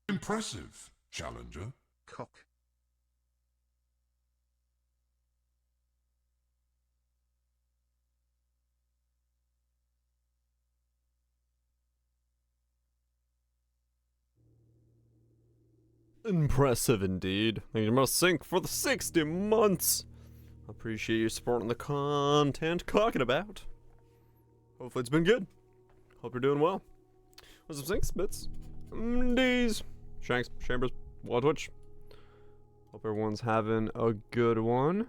Impressive, Challenger. Cock. Impressive indeed. Thank you must sync for the 60 months. Appreciate you supporting the content talking about. Hopefully it's been good. Hope you're doing well. What's up, Syncs, Bits, D's, Shanks, Chambers, Wild Twitch. Hope everyone's having a good one.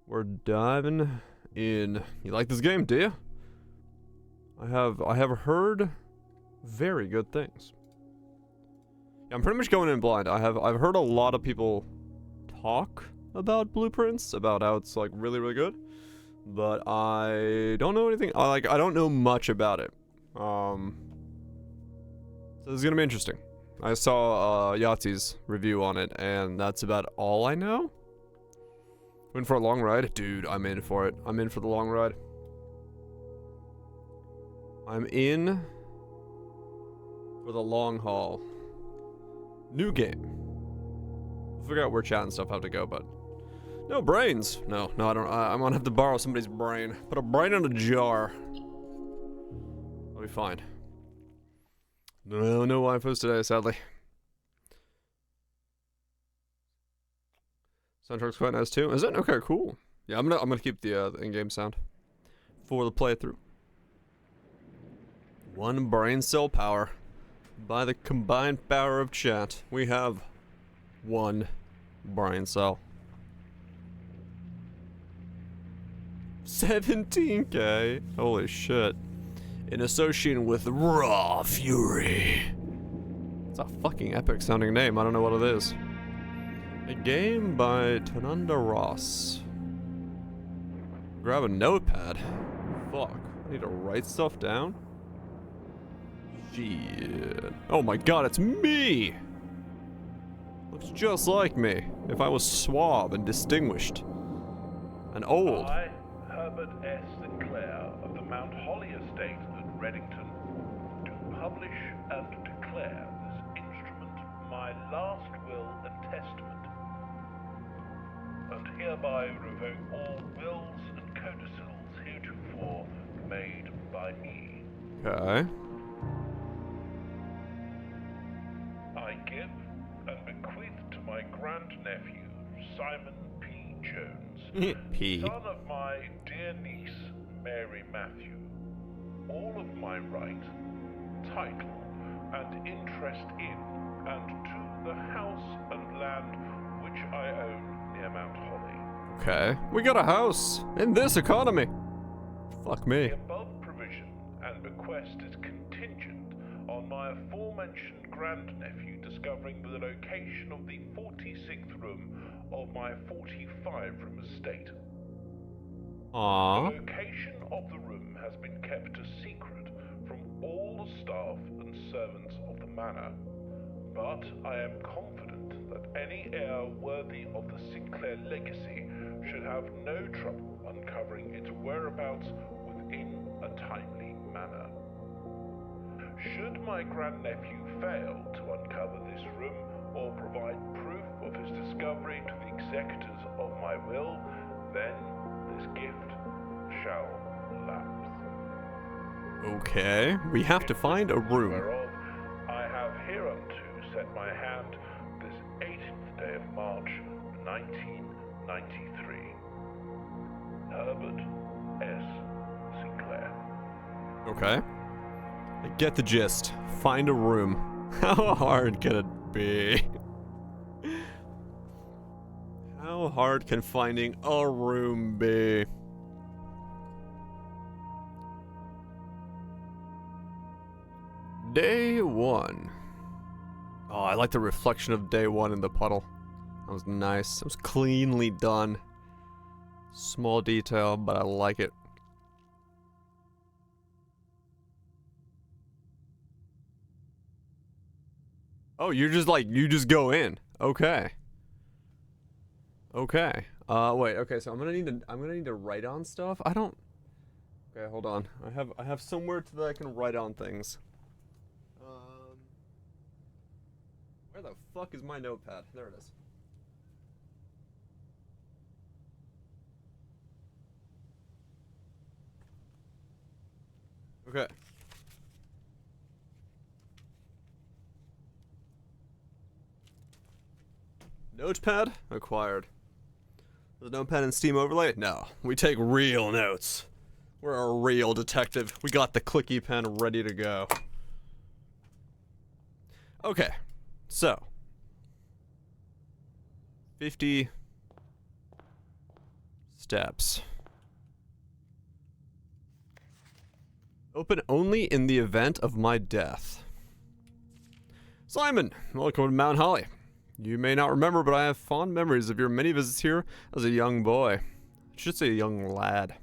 We're diving in. You like this game, do you? I have heard very good things. Yeah, I'm pretty much going in blind. I've heard a lot of people talk about Blueprints, about how it's like really, really good. But I don't know anything. I don't know much about it. So this is gonna be interesting. I saw Yahtzee's review on it, and that's about all I know. Went for a long ride, dude. I'm in for it. I'm in for the long ride. I'm in for the long haul. New game. We'll figure out where chat and stuff have to go, but no brains. No, I don't. I'm gonna have to borrow somebody's brain. Put a brain in a jar. I'll be fine. No waifus today, sadly. Soundtrack's quite nice too. Is it? Okay, cool. Yeah, I'm gonna keep the in-game sound for the playthrough. One brain cell power. By the combined power of chat, we have one brain cell. 17k. Holy shit. In association with Raw Fury. It's a fucking epic sounding name. I don't know what it is. A game by Tananda Ross. Grab a notepad. Fuck. I need to write stuff down. Shit. Oh my god, it's me! Looks just like me. If I was suave and distinguished. And old. I, Herbert S. Sinclair of the Mount Holly Estate at Reddington, do publish and declare this instrument my last will and testament, and hereby revoke all wills and codicils heretofore made by me. Okay. I give and bequeath to my grandnephew, Simon P. Jones, P. son of my dear niece, Mary Matthew, all of my right, title, and interest in, and to the house and land which I own near Mount Holly. Okay. We got a house in this economy. Fuck me. The above provision and bequest is contingent on my aforementioned grandnephew discovering the location of the 46th room of my 45-room estate. Aww. The location of the room has been kept a secret from all the staff and servants of the manor, but I am confident that any heir worthy of the Sinclair legacy should have no trouble uncovering its whereabouts within a timely manner. Should my grandnephew fail to uncover this room or provide proof of his discovery to the executors of my will, then this gift shall lapse. Okay. We have to find a room. Whereof I have hereunto set my hand this 18th day of March, 1993. Herbert S. Sinclair. Okay. I get the gist. Find a room. How hard can it be? How hard can finding a room be? Day one. Oh, I like the reflection of day one in the puddle. That was nice. It was cleanly done. Small detail, but I like it. Oh, you're just like, you just go in. Okay. Okay. Wait, okay, so I'm gonna need to write on stuff. I don't. Okay, hold on. I have somewhere that I can write on things. Where the fuck is my notepad? There it is. Okay. Notepad acquired. The notepad and Steam overlay? No. We take real notes. We're a real detective. We got the clicky pen ready to go. Okay. So. 50 steps. Open only in the event of my death. Simon, welcome to Mount Holly. You may not remember, but I have fond memories of your many visits here as a young boy. I should say a young lad.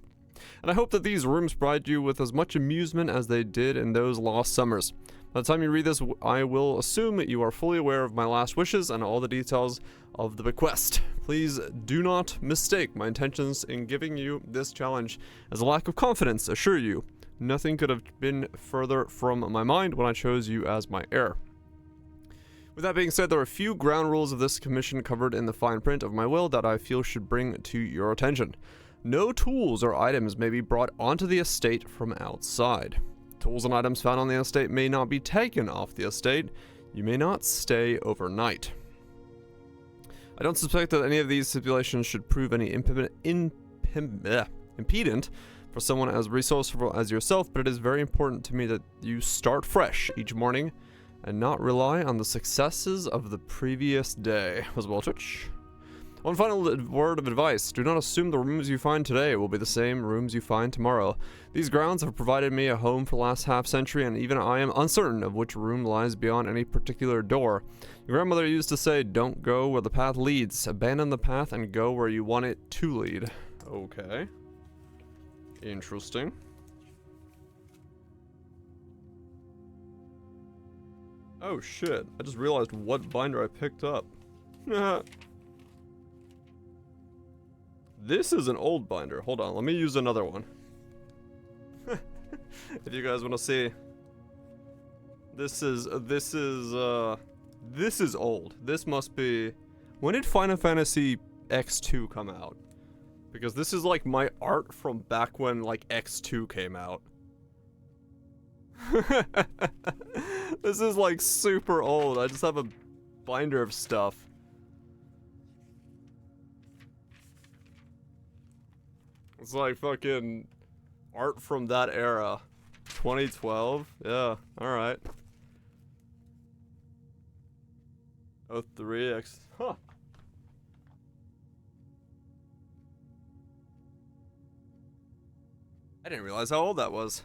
And I hope that these rooms provide you with as much amusement as they did in those lost summers. By the time you read this, I will assume that you are fully aware of my last wishes and all the details of the bequest. Please do not mistake my intentions in giving you this challenge as a lack of confidence, assure you. Nothing could have been further from my mind when I chose you as my heir. With that being said, there are a few ground rules of this commission covered in the fine print of my will that I feel should bring to your attention. No tools or items may be brought onto the estate from outside. Tools and items found on the estate may not be taken off the estate. You may not stay overnight. I don't suspect that any of these stipulations should prove any impediment for someone as resourceful as yourself, but it is very important to me that you start fresh each morning and not rely on the successes of the previous day. Was Waltridge? One final word of advice. Do not assume the rooms you find today will be the same rooms you find tomorrow. These grounds have provided me a home for the last half-century, and even I am uncertain of which room lies beyond any particular door. Your grandmother used to say, don't go where the path leads. Abandon the path and go where you want it to lead. Okay. Interesting. Oh shit, I just realized what binder I picked up. This is an old binder. Hold on, let me use another one. If you guys want to see. This is old. This must be... When did Final Fantasy X2 come out? Because this is like my art from back when like X2 came out. This is like super old. I just have a binder of stuff. It's like fucking art from that era. 2012? Yeah, alright. 03X. Huh. I didn't realize how old that was.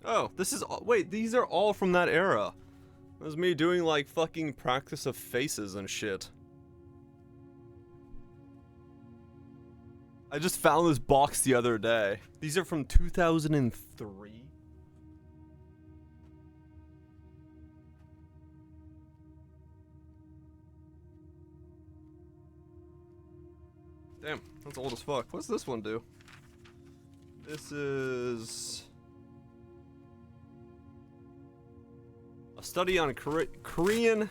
Oh, this is... Wait, these are all from that era. That was me doing, like, fucking practice of faces and shit. I just found this box the other day. These are from 2003? Damn, that's old as fuck. What's this one do? This is... a study on Korean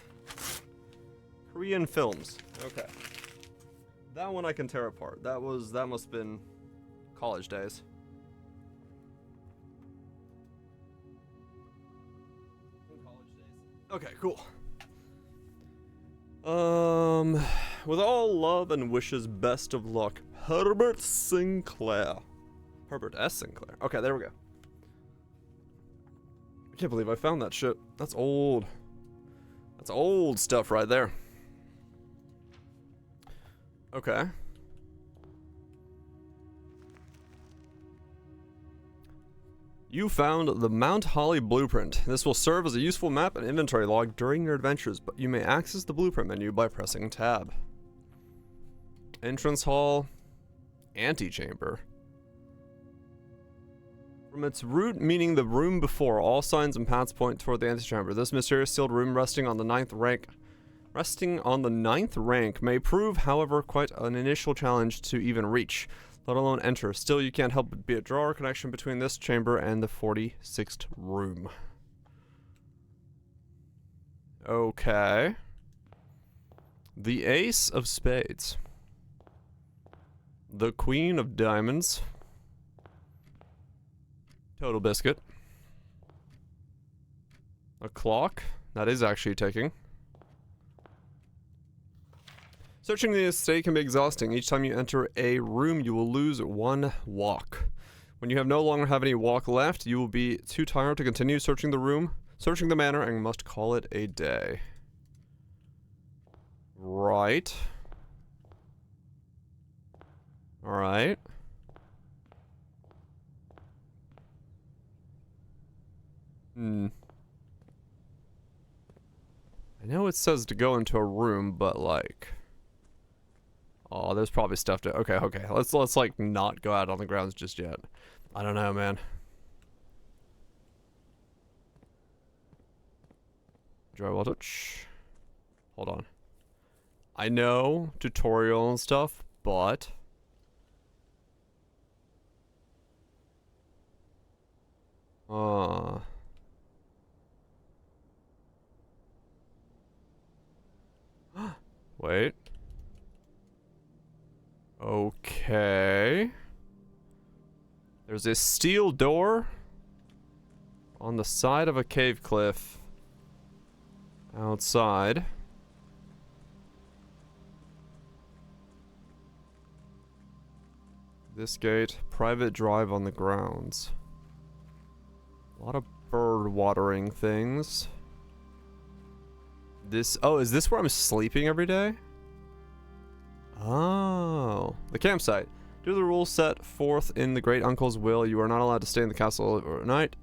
films. Okay. That one I can tear apart. That must have been college days. Okay, cool. With all love and wishes, best of luck, Herbert Sinclair. Herbert S. Sinclair. Okay, there we go. I can't believe I found that shit. That's old. That's old stuff right there. Okay. You found the Mount Holly blueprint. This will serve as a useful map and inventory log during your adventures, but you may access the blueprint menu by pressing tab. Entrance hall. Antechamber. From its root meaning the room before, all signs and paths point toward the antechamber. This mysterious sealed room resting on the ninth rank may prove, however, quite an initial challenge to even reach, let alone enter. Still, you can't help but be a drawer connection between this chamber and the 46th room. Okay. The Ace of Spades. The Queen of Diamonds. Total Biscuit. A clock. That is actually ticking. Searching the estate can be exhausting. Each time you enter a room, you will lose 1 walk. When you no longer have any walk left, you will be too tired to continue searching the room, searching the manor, and must call it a day. Right. Alright. I know it says to go into a room, but like... Oh, there's probably stuff to... Okay. Let's like not go out on the grounds just yet. I don't know, man. Drywall touch. Hold on. I know tutorial and stuff, but... Wait. Okay. There's a steel door on the side of a cave cliff outside. This gate, private drive on the grounds. A lot of bird watering things. This, oh, is this where I'm sleeping every day? Oh, the campsite. Due to the rules set forth in the Great Uncle's will, you are not allowed to stay in the castle overnight.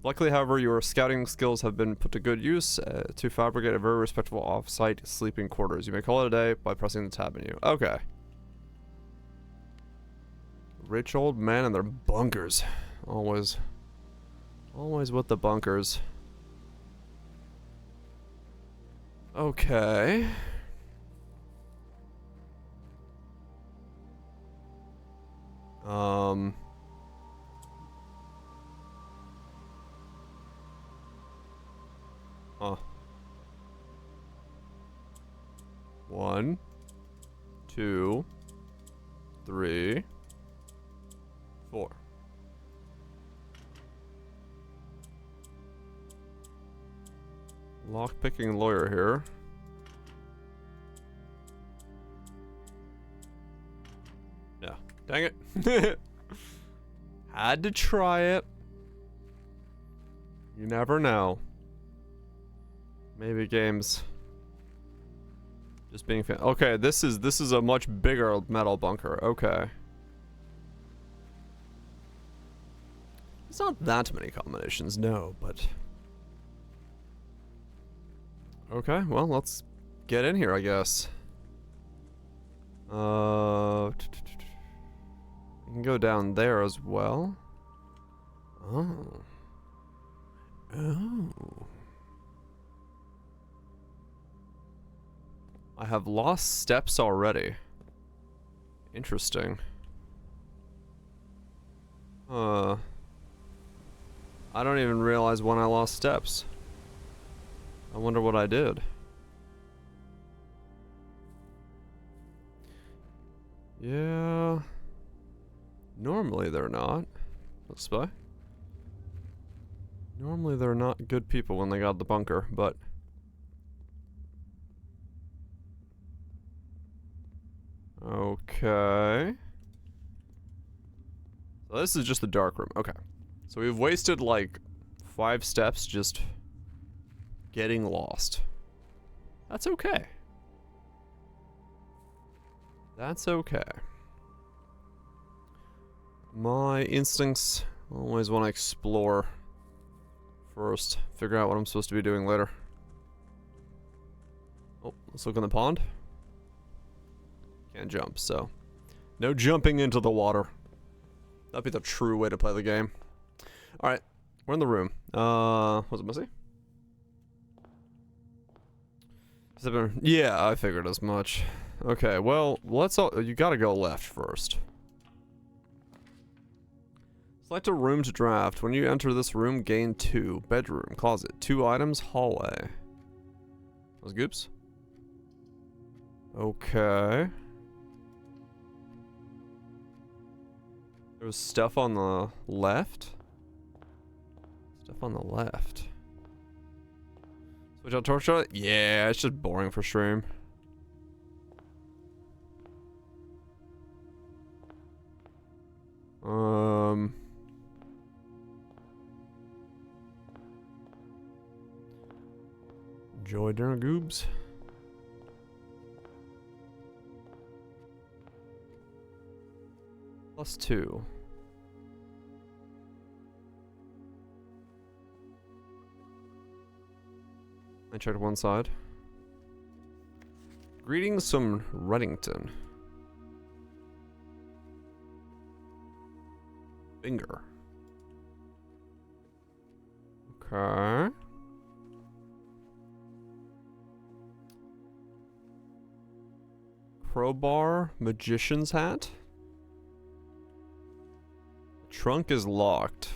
Luckily, however, your scouting skills have been put to good use to fabricate a very respectable off-site sleeping quarters. You may call it a day by pressing the tab menu. Okay. Rich old men and their bunkers. Always with the bunkers. Okay. Huh. 1, 2, 3, 4. Lock-picking lawyer here. Yeah. Dang it. Had to try it. You never know. Maybe games just being fan. Okay, this is a much bigger metal bunker. Okay. It's not that many combinations, no, but okay, well, let's get in here, I guess. We can go down there as well. Oh. I have lost steps already. Interesting. I don't even realize when I lost steps. I wonder what I did. Yeah. Normally they're not. Let's spy. Normally they're not good people when they got the bunker, but... Okay. So this is just the dark room. Okay. So we've wasted like 5 steps just getting lost. That's okay. That's okay. My instincts always want to explore first. Figure out what I'm supposed to be doing later. Oh, let's look in the pond. Can't jump, so no jumping into the water. That'd be the true way to play the game. Alright, we're in the room. Was it messy? Yeah, I figured as much. Okay, well, let's all, you gotta go left first. Select a room to draft. When you enter this room, gain 2. Bedroom, closet, 2 items, hallway. Those goops. Okay. There was stuff on the left. Stuff on the left. Switch out torchlight? Yeah, it's just boring for stream. Enjoy dinner, goobs. +2. I checked one side. Greetings from Reddington. Finger. Okay. Crowbar, magician's hat. Trunk is locked.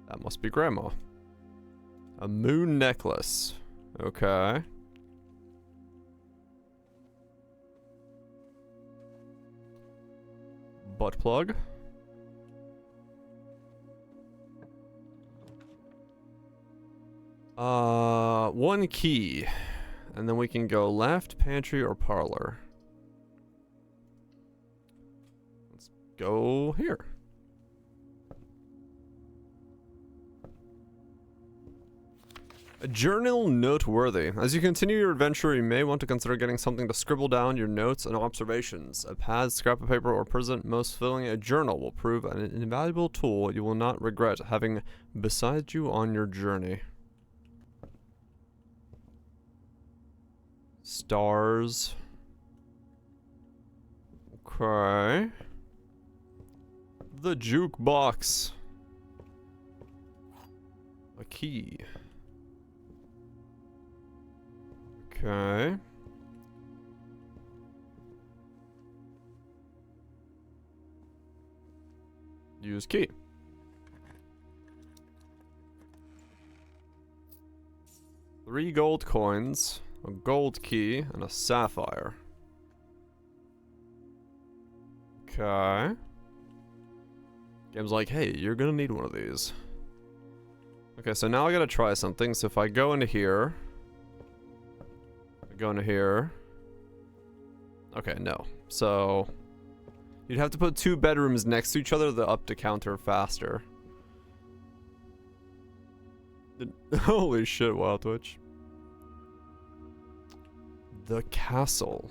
That must be Grandma. A moon necklace. Okay. Butt plug. One key. And then we can go left, pantry, or parlor. Let's go here. A journal noteworthy. As you continue your adventure, you may want to consider getting something to scribble down your notes and observations. A pad, scrap of paper, or present most filling a journal will prove an invaluable tool you will not regret having beside you on your journey. Stars. Okay. The jukebox. A key. Okay. Use key. Three gold coins, a gold key, and a sapphire. Okay. Game's like, hey, you're gonna need one of these. Okay, so now I gotta try something. So if I go into here... Go into here. Okay, no. So... You'd have to put two bedrooms next to each other to up to counter faster. Holy shit, Wild Twitch. The castle.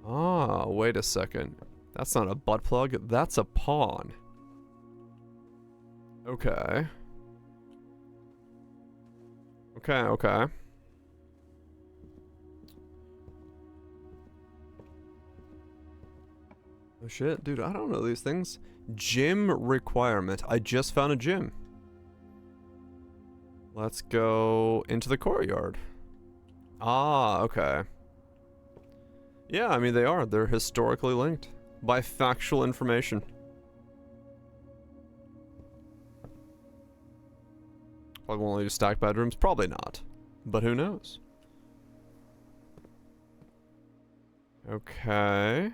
Ah, wait a second. That's not a butt plug, that's a pawn. Okay. Okay. Oh shit, dude, I don't know these things. Gym requirement. I just found a gym. Let's go into the courtyard. Ah, okay. Yeah, I mean they are. They're historically linked by factual information. Probably won't let you stack bedrooms. Probably not. But who knows? Okay.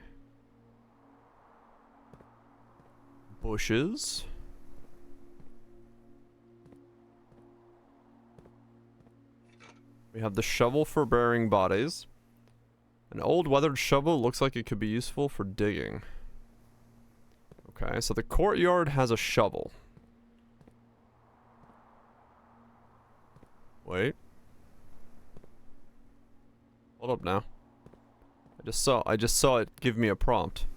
Bushes. We have the shovel for burying bodies. An old weathered shovel looks like it could be useful for digging. Okay, so the courtyard has a shovel. Wait. Hold up now. I just saw it give me a prompt.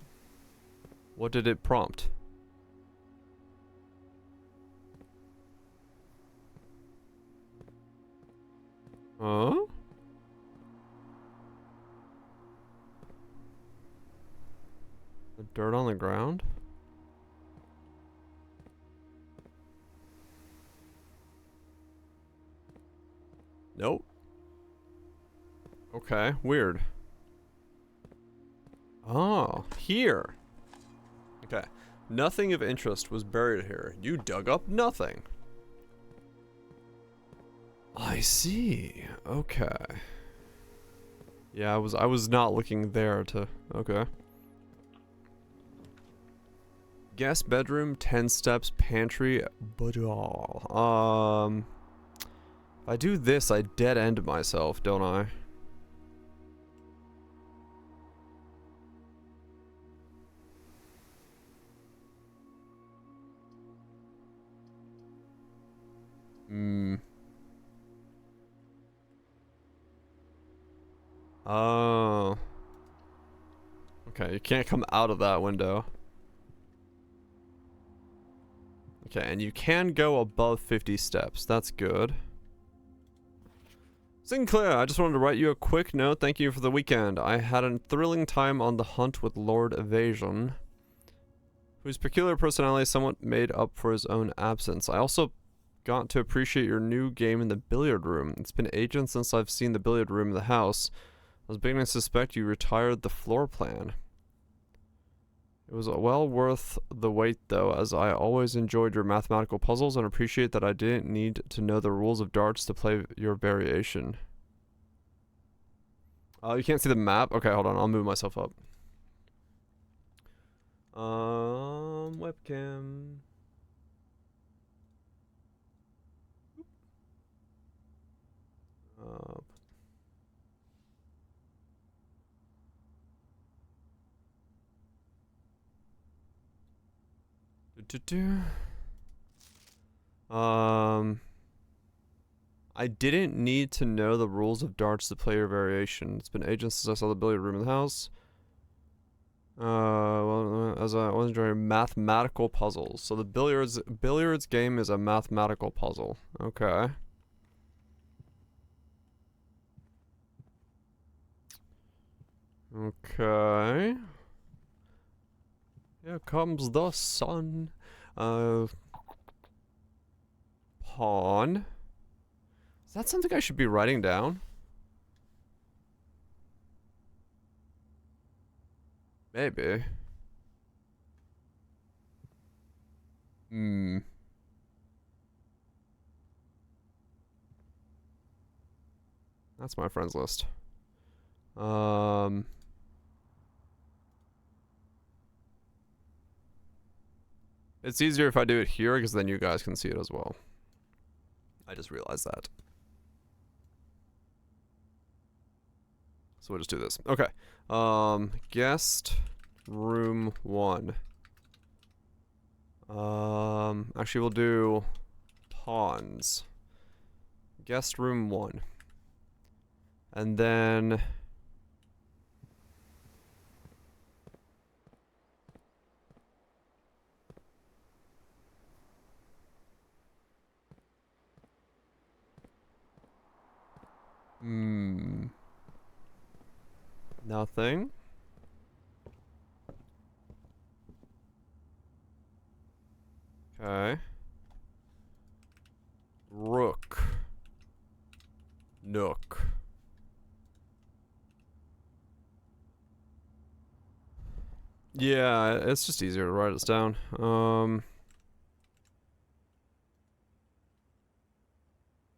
What did it prompt? Huh? The dirt on the ground? Nope. Okay, weird. Oh, here. Okay. Nothing of interest was buried here. You dug up nothing. see. Okay. Yeah, I was not looking there to. Okay. Guest bedroom, 10 steps, pantry, boudoir. If I do this, I dead end myself, don't I? Hmm. Oh. Okay, you can't come out of that window. Okay, and you can go above 50 steps. That's good. Sinclair, I just wanted to write you a quick note. Thank you for the weekend. I had a thrilling time on the hunt with Lord Evasion, whose peculiar personality somewhat made up for his own absence. I also got to appreciate your new game in the billiard room. It's been ages since I've seen the billiard room in the house. I was beginning to suspect you retired the floor plan. It was well worth the wait though, as I always enjoyed your mathematical puzzles and appreciate that I didn't need to know the rules of darts to play your variation. You can't see the map? Okay, hold on, I'll move myself up. Webcam. Up. I didn't need to know the rules of darts to play your variation. It's been ages since I saw the billiard room in the house. Well, as I was enjoying mathematical puzzles. So the billiards game is a mathematical puzzle. Okay. Okay. Here comes the sun. Pawn. Is that something I should be writing down? Maybe. Hmm. That's my friends list. It's easier if I do it here because then you guys can see it as well. I just realized that. So we'll just do this. Okay. Guest room 1. Actually we'll do pawns. Guest room 1. And then nothing. Okay. Rook. Nook. Yeah, it's just easier to write this down.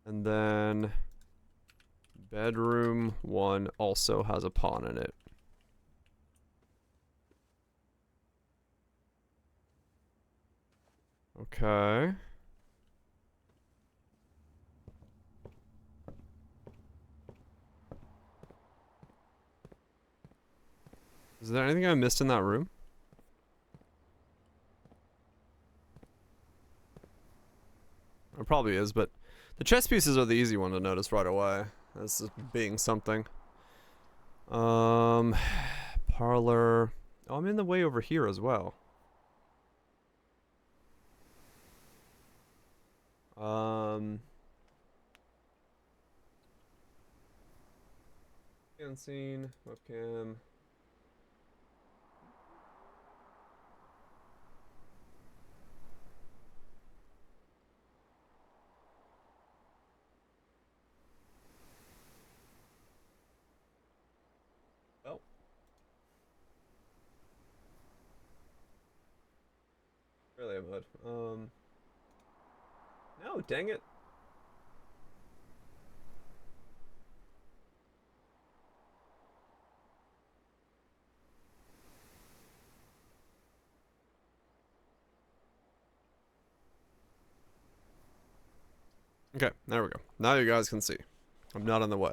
And then bedroom 1 also has a pawn in it. Okay. Is there anything I missed in that room? There probably is, but the chess pieces are the easy one to notice right away. This is being something. Parlor. Oh, I'm in the way over here as well. Scene, webcam. Oh. Really, bud. No, dang it. Okay, there we go. Now you guys can see. I'm not in the way.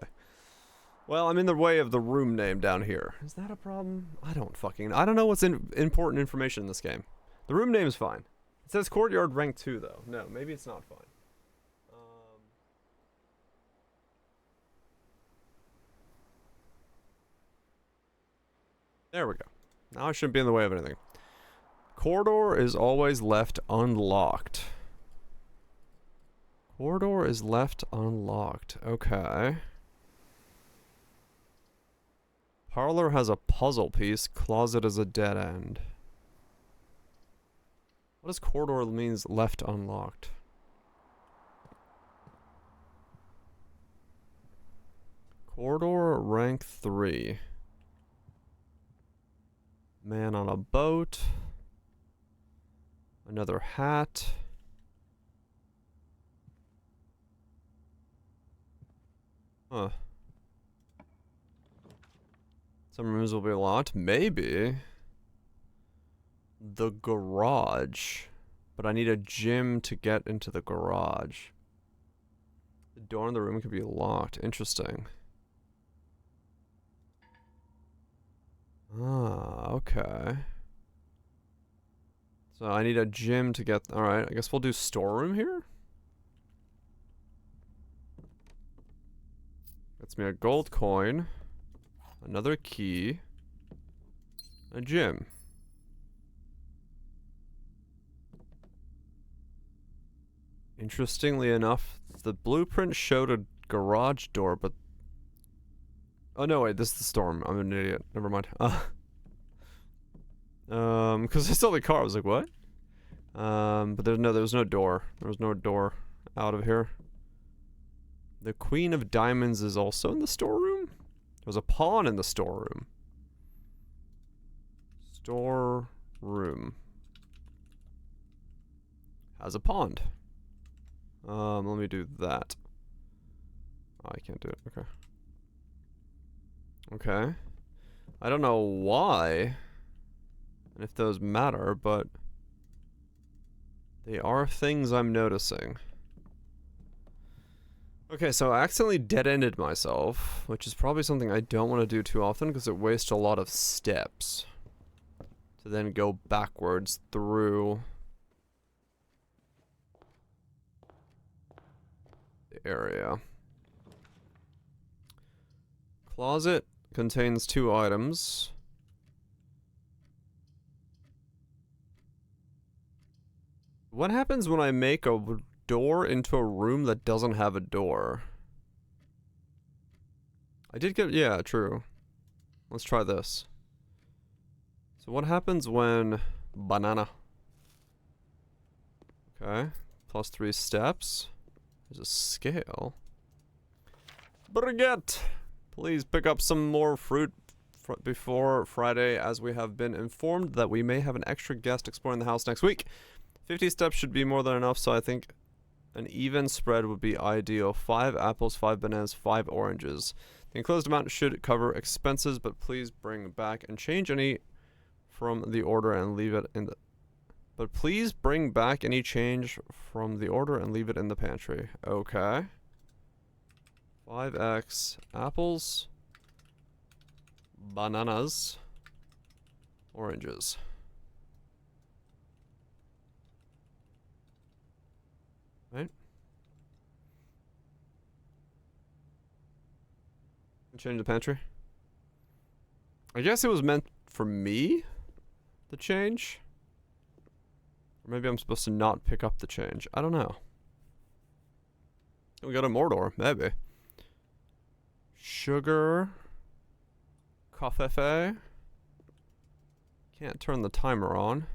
Well, I'm in the way of the room name down here. Is that a problem? I don't know what's important information in this game. The room name is fine. It says courtyard rank 2 though. No, maybe it's not fine. There we go. Now I shouldn't be in the way of anything. Corridor is always left unlocked. Corridor is left unlocked. Okay. Parlor has a puzzle piece. Closet is a dead end. What does corridor means left unlocked? Corridor rank 3. Man on a boat. Another hat. Huh. Some rooms will be locked. Maybe. The garage. But I need a gym to get into the garage. The door in the room could be locked. Interesting. Ah, okay. So I need a gym to get... Alright, I guess we'll do storeroom here? Gets me a gold coin. Another key. A gym. Interestingly enough, the blueprint showed a garage door, but... Oh no, wait, this is the storm. I'm an idiot. Never mind. Because I saw the car, I was like, what? But there was no door. There was no door out of here. The Queen of Diamonds is also in the storeroom? There's a pawn in the storeroom. Storeroom. Has a pond. Let me do that. Oh, I can't do it. Okay. Okay. I don't know why, and if those matter, but they are things I'm noticing. Okay, so I accidentally dead-ended myself, which is probably something I don't want to do too often because it wastes a lot of steps to then go backwards through the area. Closet contains 2 items. What happens when I make a door into a room that doesn't have a door? I did get... Yeah, true. Let's try this. So what happens when... Banana. Okay. Plus 3 steps. There's a scale. Baguette! Please pick up some more fruit before Friday, as we have been informed that we may have an extra guest exploring the house next week. 50 steps should be more than enough, so I think an even spread would be ideal. 5 apples, 5 bananas, 5 oranges. The enclosed amount should cover expenses, but please bring back and change any from the order and leave it in the... But please bring back any change from the order and leave it in the pantry. Okay. 5x apples, bananas, oranges. Right? Change the pantry. I guess it was meant for me to change. Or maybe I'm supposed to not pick up the change. I don't know. We got a Mordor, maybe. Sugar. Coffee. Can't turn the timer on.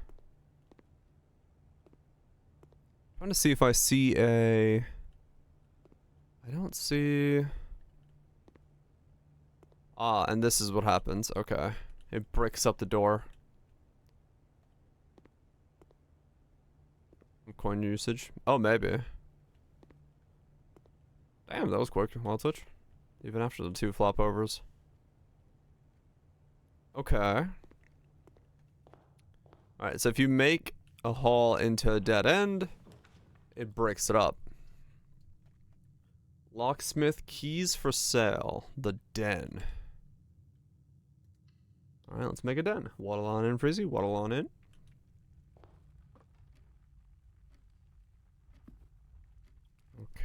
Trying to see if I see a... I don't see... Ah, and this is what happens. Okay. It bricks up the door. Coin usage. Oh, maybe. Damn, that was quick. Wild switch. Even after the 2 flop overs. Okay. Alright, so if you make a hall into a dead end, it breaks it up. Locksmith keys for sale. The den. Alright, let's make a den. Waddle on in, Frizzy. Waddle on in.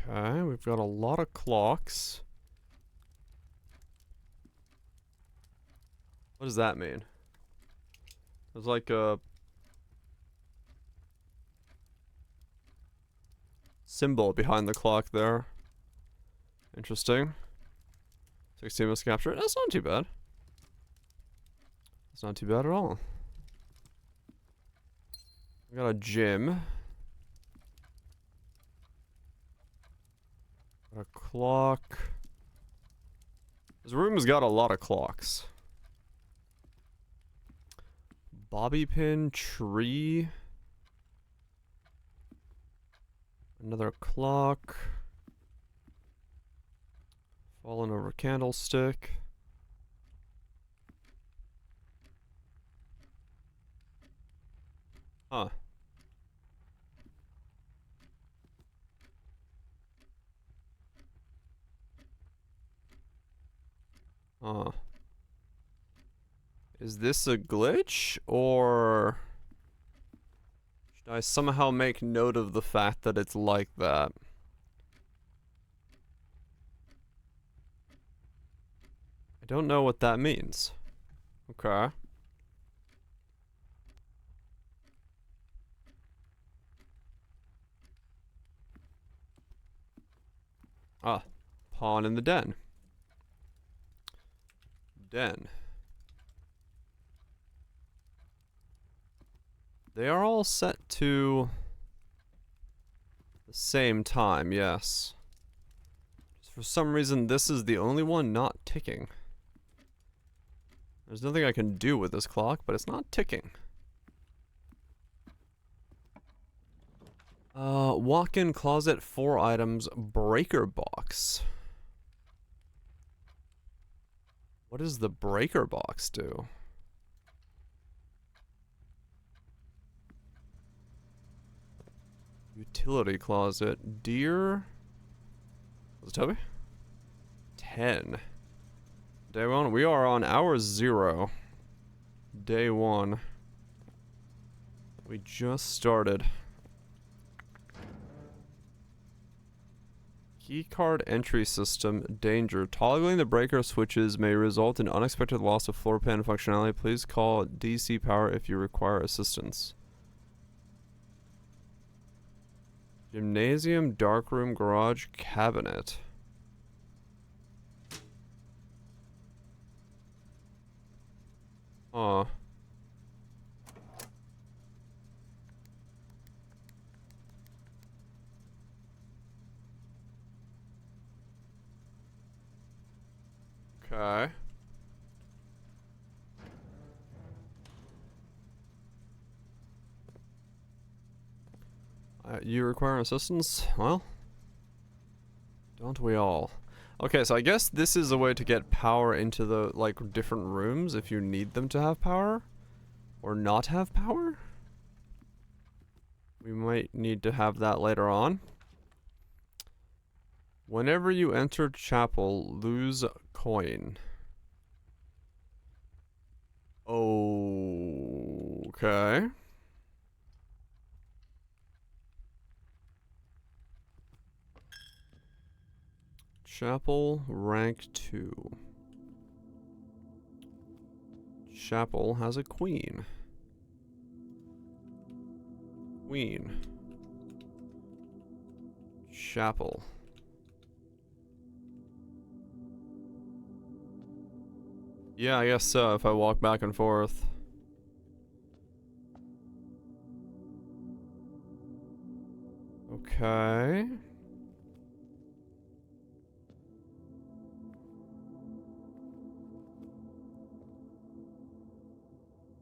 Okay, we've got a lot of clocks. What does that mean? There's like a symbol behind the clock there. Interesting. 16 must capture it. That's not too bad. It's not too bad at all. We got a gym. Got a clock. This room's got a lot of clocks. Bobby pin, tree. Another clock. Fallen over candlestick. Huh. Is this a glitch, or should I somehow make note of the fact that it's like that? I don't know what that means. Okay. Ah, pawn in the den. Den. They are all set to the same time, yes. Just for some reason, this is the only one not ticking. There's nothing I can do with this clock, but it's not ticking. Walk-in closet, 4 items, breaker box. What does the breaker box do? Utility closet, deer. What's it tell me? 10. Day 1. We are on hour 0. Day 1. We just started. Keycard entry system, danger. Toggling the breaker switches may result in unexpected loss of floor plan functionality. Please call DC power if you require assistance. Gymnasium, darkroom, garage, cabinet. Huh. Okay. You require assistance? Well, don't we all? Okay, so I guess this is a way to get power into the, like, different rooms if you need them to have power. Or not have power? We might need to have that later on. Whenever you enter chapel, lose coin. Okay. Chapel, rank 2. Chapel has a queen. Queen. Chapel. Yeah, I guess so, if I walk back and forth. Okay.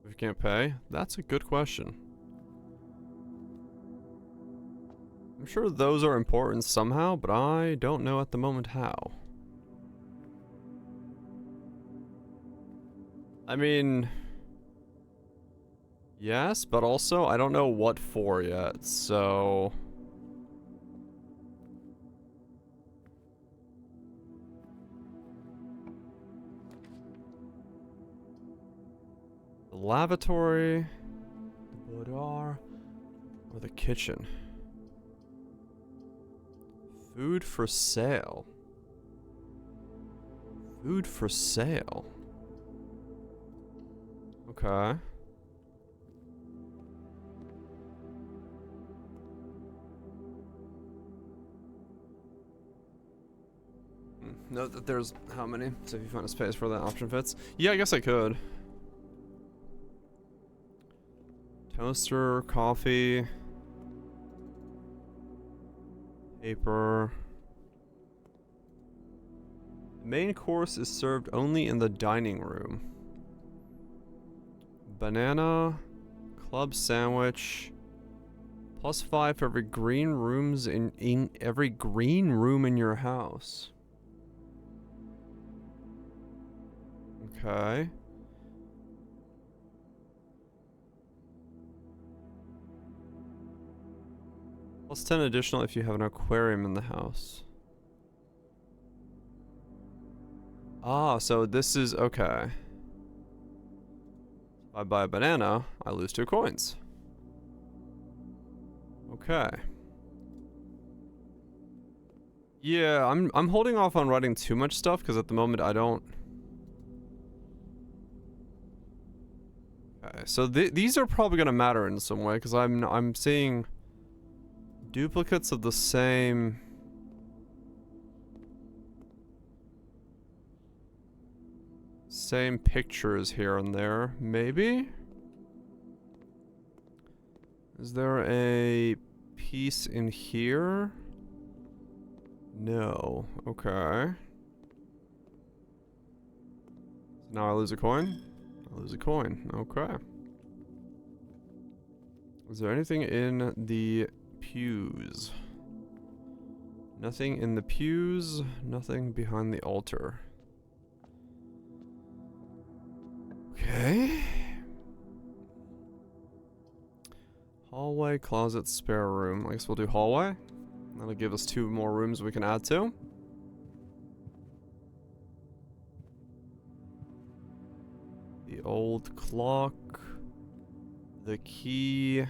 If you can't pay? That's a good question. I'm sure those are important somehow, but I don't know at the moment how. I mean, yes, but also I don't know what for yet, so lavatory, the boudoir, or the kitchen. Food for sale. Food for sale. Okay. Note that there's how many? So if you find a space where that option fits. Yeah, I guess I could. Toaster, coffee, paper. The main course is served only in the dining room. Banana, club sandwich, +5 for every green rooms in every green room in your house. Okay. +10 additional if you have an aquarium in the house. Ah, so this is okay. If I buy a banana, I lose 2 coins. Okay. Yeah, I'm holding off on writing too much stuff because at the moment I don't. Okay, so these are probably gonna matter in some way because I'm seeing duplicates of the same. Same pictures here and there, maybe? Is there a piece in here? No. Okay. Now I lose a coin? I lose a coin. Okay. Is there anything in the pews? Nothing in the pews, nothing behind the altar. Okay. Hallway, closet, spare room. I guess we'll do hallway. That'll give us 2 more rooms we can add to. The old clock. The key.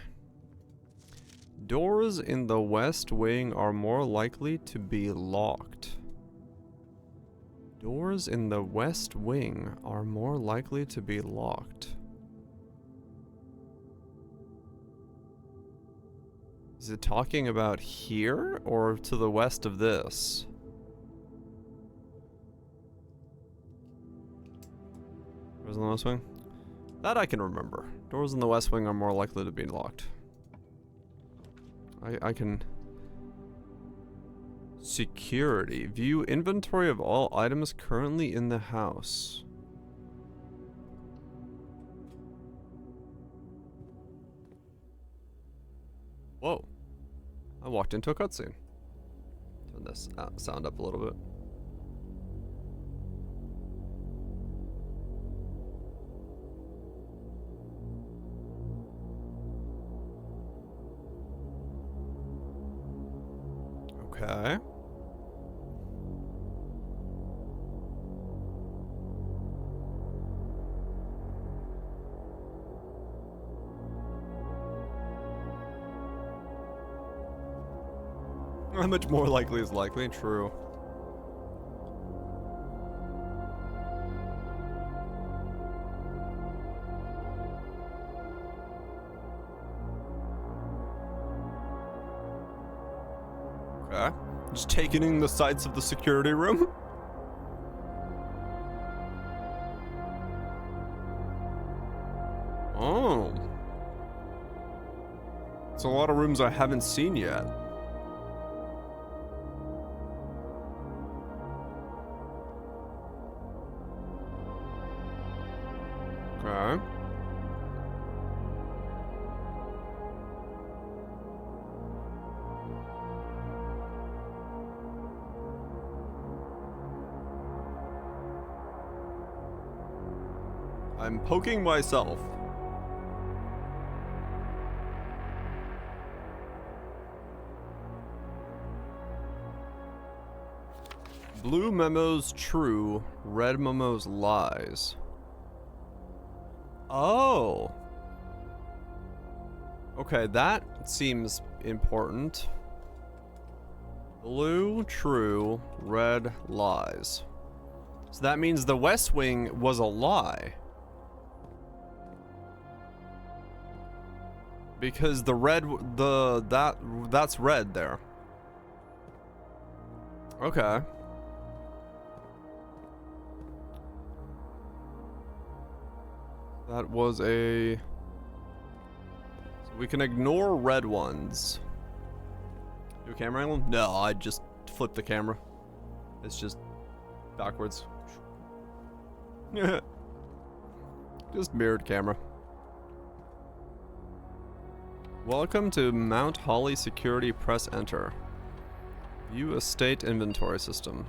Doors in the west wing are more likely to be locked. Doors in the west wing are more likely to be locked. Is it talking about here or to the west of this? Doors in the west wing? That I can remember. Doors in the west wing are more likely to be locked. I can... Security. View inventory of all items currently in the house. Whoa. I walked into a cutscene. Turn this sound up a little bit. Okay. How much more likely is likely? True. Okay. Just taking in the sights of the security room. Oh. It's a lot of rooms I haven't seen yet. Okay. I'm poking myself. Blue memos true, red memos lies. Oh. Okay, that seems important. Blue, true. Red, lies. So that means the West Wing was a lie. Because the red, that's red there. Okay. That was a... So we can ignore red ones. Do a camera angle? No, I just flip the camera. It's just backwards. Just mirrored camera. Welcome to Mount Holly Security. Press enter. View estate inventory system.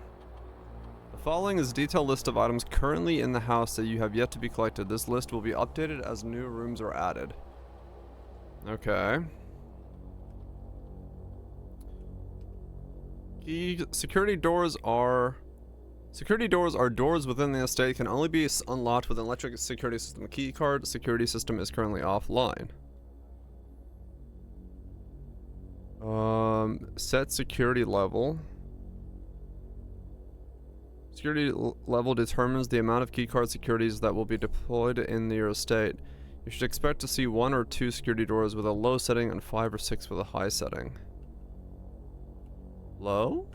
The following is a detailed list of items currently in the house that you have yet to be collected. This list will be updated as new rooms are added. Okay. Security doors are doors within the estate, can only be unlocked with an electric security system key card. Security system is currently offline. Set security level. Security level determines the amount of keycard securities that will be deployed in your estate. You should expect to see 1 or 2 security doors with a low setting and 5 or 6 with a high setting. Low?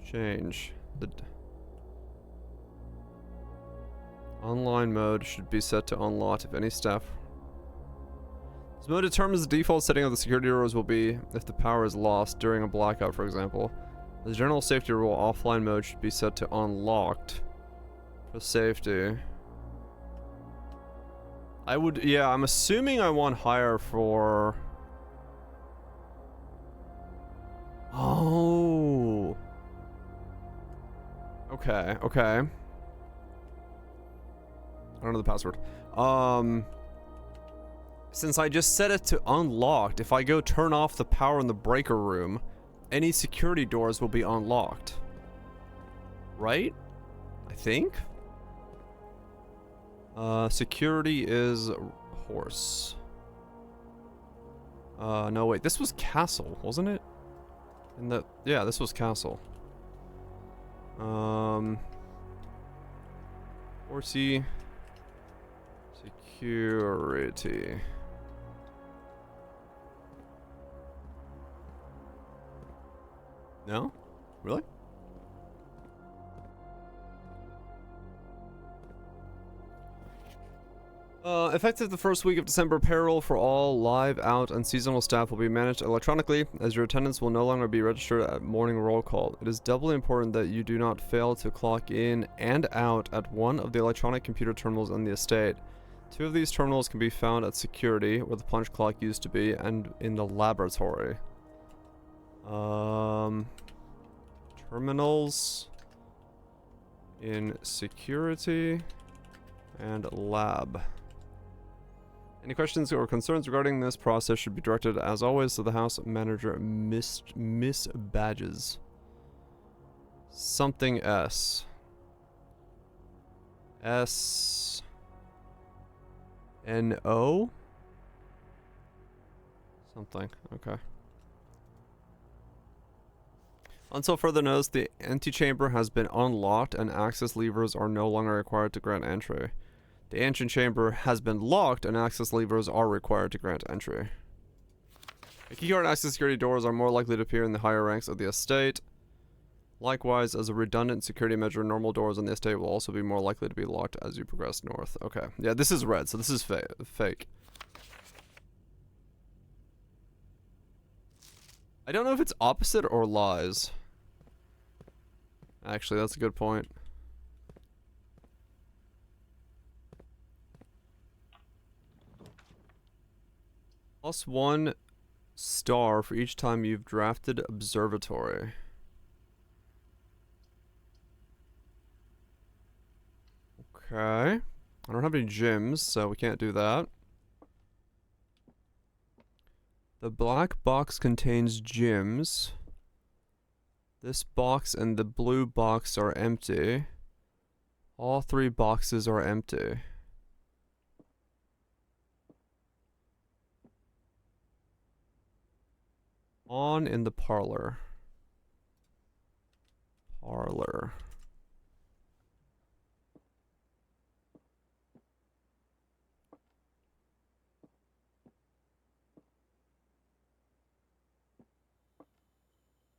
Change. The online mode should be set to unlocked if any staff. This mode determines the default setting of the security doors will be if the power is lost during a blackout, for example. The general safety rule offline mode should be set to unlocked for safety. Yeah, I'm assuming I want higher for... Oh. Okay, okay. I don't know the password. Since I just set it to unlocked, if I go turn off the power in the breaker room, any security doors will be unlocked. Right? I think? Security is horse. No wait, this was castle, wasn't it? Yeah, this was castle. Horsey. Security. No? Really? Effective the first week of December, payroll for all live, out, and seasonal staff will be managed electronically, as your attendance will no longer be registered at morning roll call. It is doubly important that you do not fail to clock in and out at one of the electronic computer terminals in the estate. 2 of these terminals can be found at security, where the punch clock used to be, and in the laboratory. Terminals in security and lab. Any questions or concerns regarding this process should be directed, as always, to the house manager, Miss Badges. Something S. S-N-O? Something, okay. Until further notice, the antechamber has been unlocked and access levers are no longer required to grant entry. The antechamber has been locked and access levers are required to grant entry. The keycard access security doors are more likely to appear in the higher ranks of the estate. Likewise, as a redundant security measure, normal doors on the estate will also be more likely to be locked as you progress north. Okay, yeah, this is red, so this is fake. I don't know if it's opposite or lies. Actually, that's a good point. +1 star for each time you've drafted observatory. Okay. I don't have any gyms, so we can't do that. The black box contains gyms. This box and the blue box are empty. All 3 boxes are empty. On in the parlor. Parlor.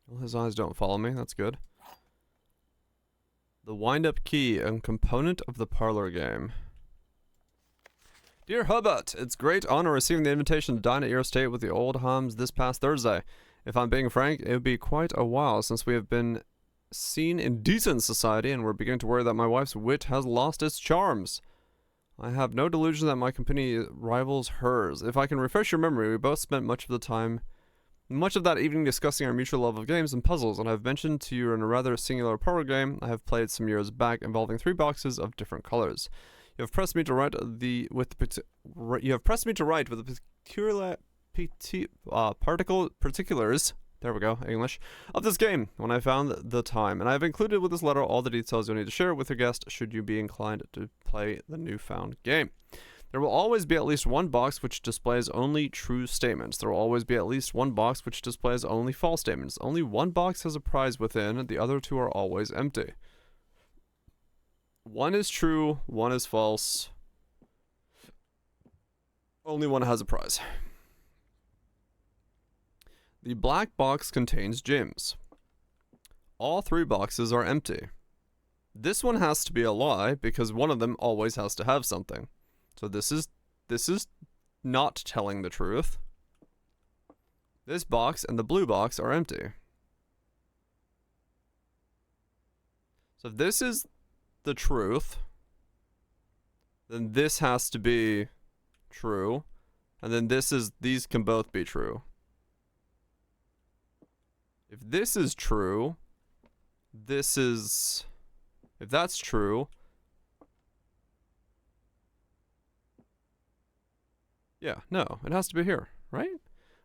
Well, his eyes don't follow me. That's good. The wind-up key, a component of the parlor game. Dear Hubbard, it's great honor receiving the invitation to dine at your estate with the old Hums this past Thursday. If I'm being frank, it would be quite a while since we have been seen in decent society, and we're beginning to worry that my wife's wit has lost its charms. I have no delusion that my company rivals hers. If I can refresh your memory, we both spent much of that evening discussing our mutual love of games and puzzles, and I've mentioned to you in a rather singular parlor game I have played some years back involving 3 boxes of different colors. You have pressed me to write with the particulars. There we go, English, of this game when I found the time, and I have included with this letter all the details you'll need to share with your guest should you be inclined to play the newfound game. There will always be at least one box which displays only true statements. There will always be at least one box which displays only false statements. Only one box has a prize within, the other 2 are always empty. One is true, one is false. Only one has a prize. The black box contains gems. All 3 boxes are empty. This one has to be a lie because one of them always has to have something. So this is not telling the truth. This box and the blue box are empty. So if this is the truth, then this has to be true, and then these can both be true. If this is true, if that's true, yeah, no, it has to be here, right?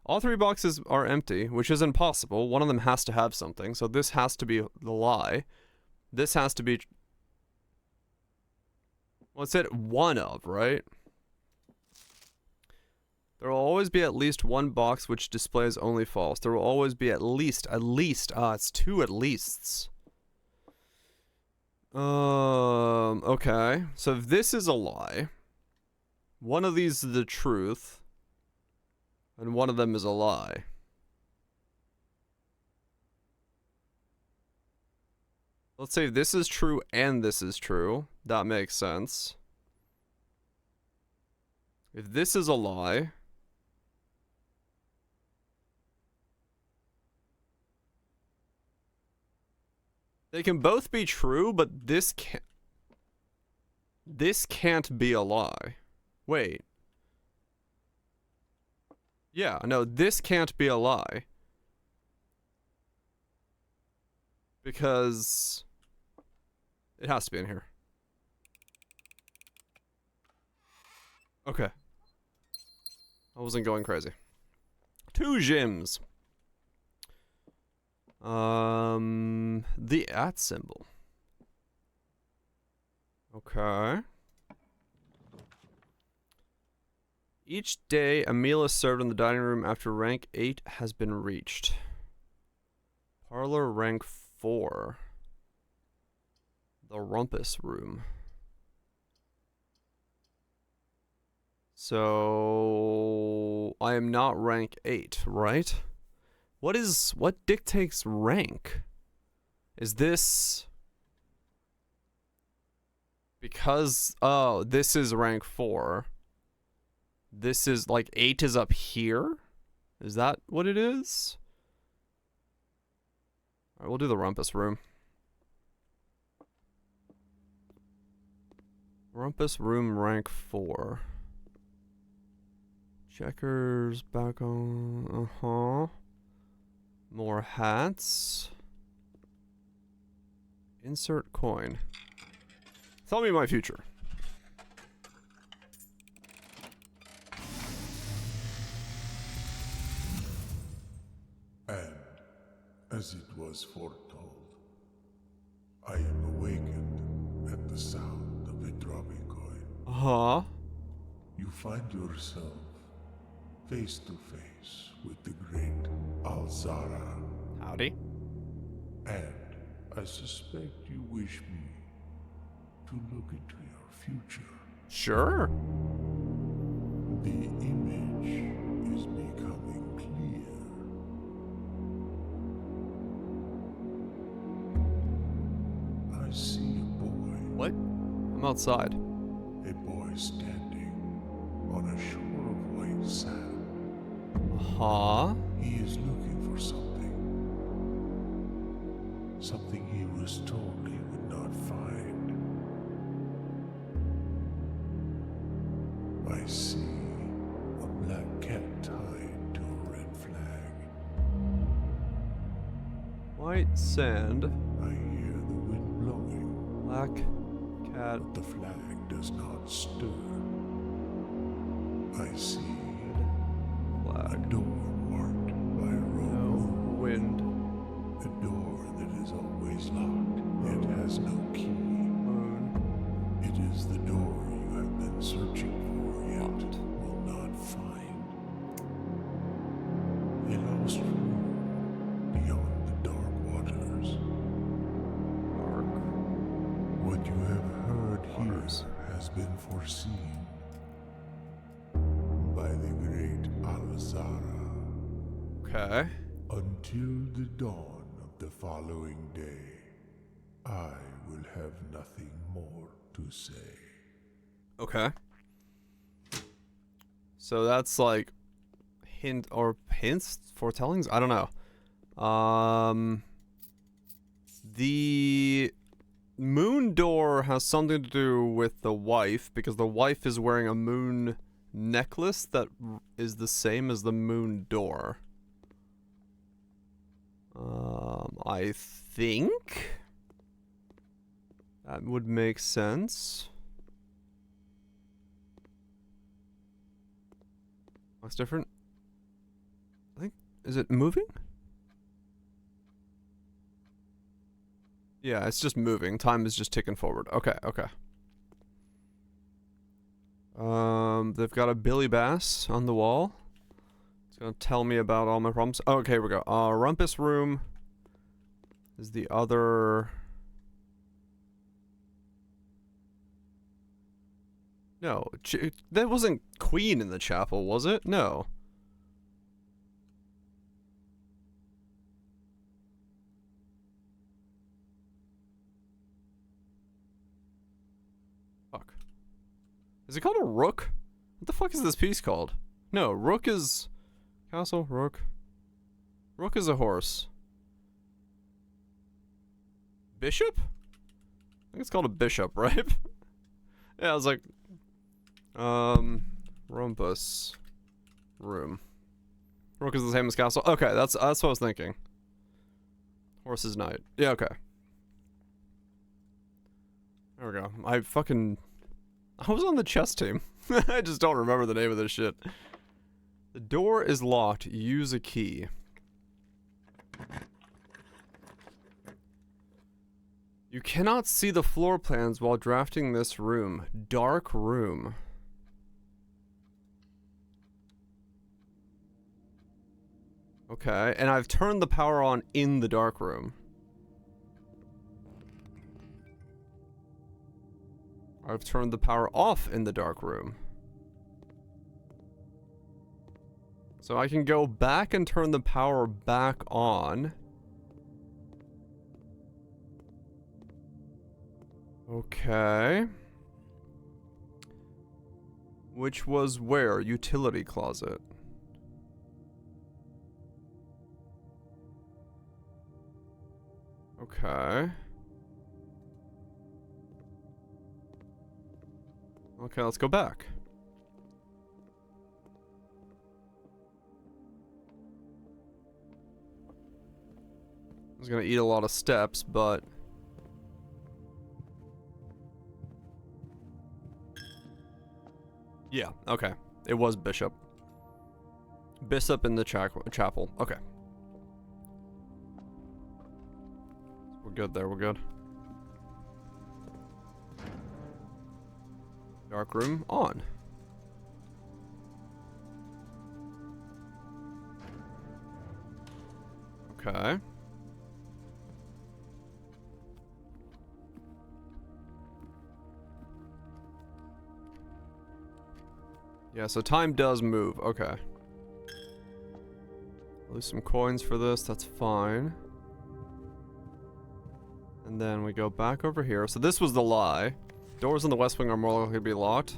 All 3 boxes are empty, which is impossible. One of them has to have something, so this has to be the lie. This has to be... well, it said one of, right? There will always be at least one box which displays only false. There will always be at least, it's 2 at leasts. Okay. So if this is a lie, one of these is the truth, and one of them is a lie. Let's say this is true and this is true. That makes sense. If this is a lie, they can both be true, but this can't be a lie. Wait. Yeah, no, this can't be a lie. Because it has to be in here. Okay. I wasn't going crazy. 2 gems. The @ symbol. Okay. Each day, a meal is served in the dining room after rank 8 has been reached. Parlor rank 4. The rumpus room. So I am not rank 8, right? What dictates rank? Is this because this is rank 4. This is like 8 is up here? Is that what it is? Alright, we'll do the rumpus room. Rumpus room rank 4. Checkers back on. More hats. Insert coin. Tell me my future. And, as it was foretold, I am awakened at the sound of a dropping coin. You find yourself face to face with the great Alzara. Howdy. And I suspect you wish me to look into your future. Sure. The image is becoming clear. I see a boy. What? I'm outside. A boy standing on a shore of white sand. Huh? He is looking for something. Something he was told he would not find. I see a black cat tied to a red flag. White sand. I hear the wind blowing, Black cat. but the flag does not stir. I see a Flag. door marked by a No rope. wind. A door that is always locked, yet has no key. Moon. It is the door you have been searching for, yet Locked. will not find. A lost room beyond the dark waters. Dark. What you have heard Waters. here has been foreseen by the great Alzara. Okay. Until the dawn of the following day, I will have nothing more to say. Okay. So that's like hints, foretellings? I don't know. The moon door has something to do with the wife because the wife is wearing a moon necklace that is the same as the moon door. I think that would make sense. Looks different. I think, is it moving? Yeah, it's just moving. Time is just ticking forward. Okay, okay. They've got a Billy Bass on the wall. It's gonna tell me about all my problems. Oh, okay, here we go. Rumpus Room is the other. No, that wasn't Queen in the chapel, was it? No. Fuck. Is it called a rook? What the fuck is this piece called? No, rook is castle, rook. Rook is a horse. Bishop? I think it's called a bishop, right? Yeah, I was like, Rumpus Room. Rook is the same as castle. Okay, that's what I was thinking. Horse is knight. Yeah, okay. There we go. I was on the chess team. I just don't remember the name of this shit. The door is locked. Use a key. You cannot see the floor plans while drafting this room. Dark room. Okay, and I've turned the power on in the dark room. I've turned the power off in the dark room. So I can go back and turn the power back on. Okay. Which was where? Utility closet. Okay. Okay, let's go back. I was gonna eat a lot of steps, but... Yeah, okay. It was Bishop. Bishop in the chapel. Okay. We're good there, we're good. Dark room on. Okay. Yeah, so time does move. Okay. Lose some coins for this. That's fine. And then we go back over here. So this was the lie. Doors in the West Wing are more likely to be locked.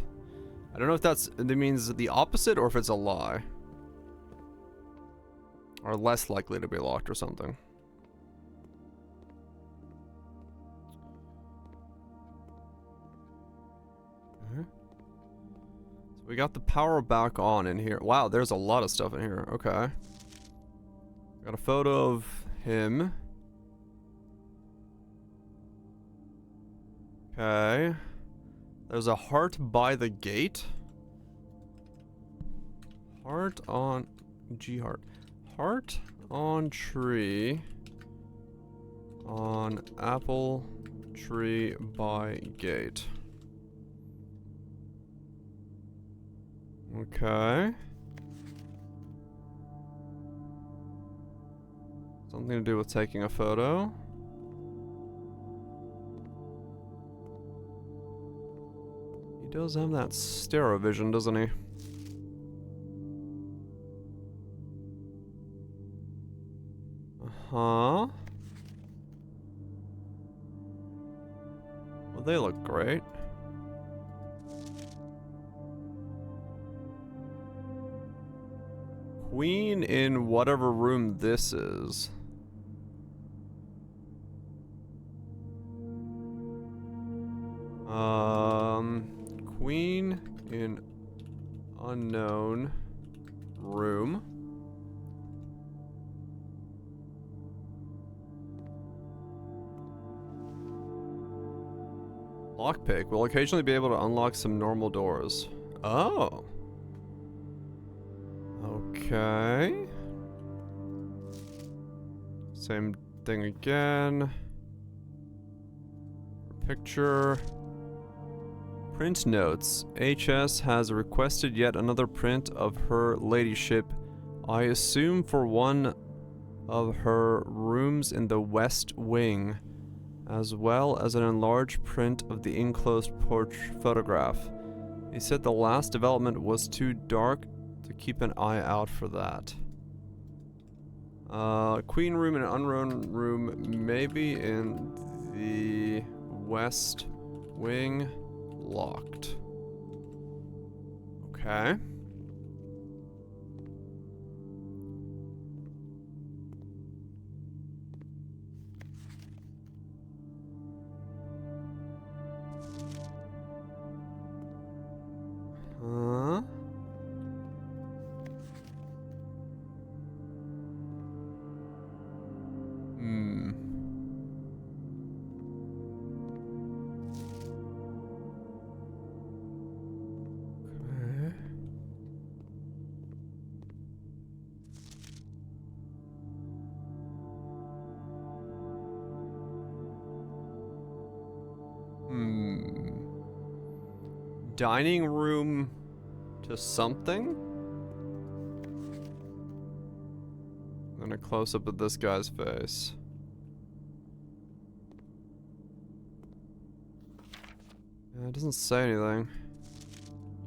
I don't know if that means the opposite or if it's a lie. Or less likely to be locked or something. Okay. So we got the power back on in here. Wow, there's a lot of stuff in here. Okay. Got a photo of him. Okay. There's a heart by the gate. Heart on... G-heart. Heart on tree. On apple tree by gate. Okay. Something to do with taking a photo. He does have that stereovision, doesn't he? Uh-huh. Well, they look great. Queen in whatever room this is. Queen in unknown room. Lockpick will occasionally be able to unlock some normal doors. Oh. Okay. Same thing again. Picture. Print notes. HS has requested yet another print of her ladyship. I assume for one of her rooms in the West Wing, as well as an enlarged print of the enclosed photograph. He said the last development was too dark to keep an eye out for that. Queen room and unknown room, maybe in the West Wing, locked. Okay. Huh? Hmm. Okay. Hmm. Dining room to something? And a close-up of this guy's face. Yeah, it doesn't say anything.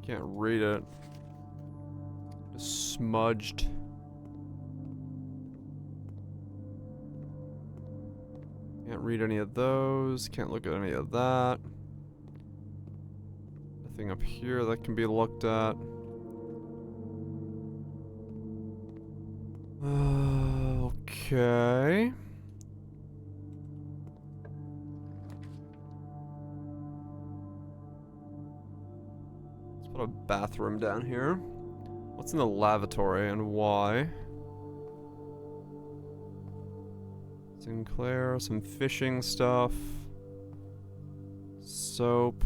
Can't read it. Just smudged. Can't read any of those. Can't look at any of that. Nothing up here that can be looked at. Okay. Let's put a bathroom down here. What's in the lavatory and why? Sinclair, some fishing stuff. Soap.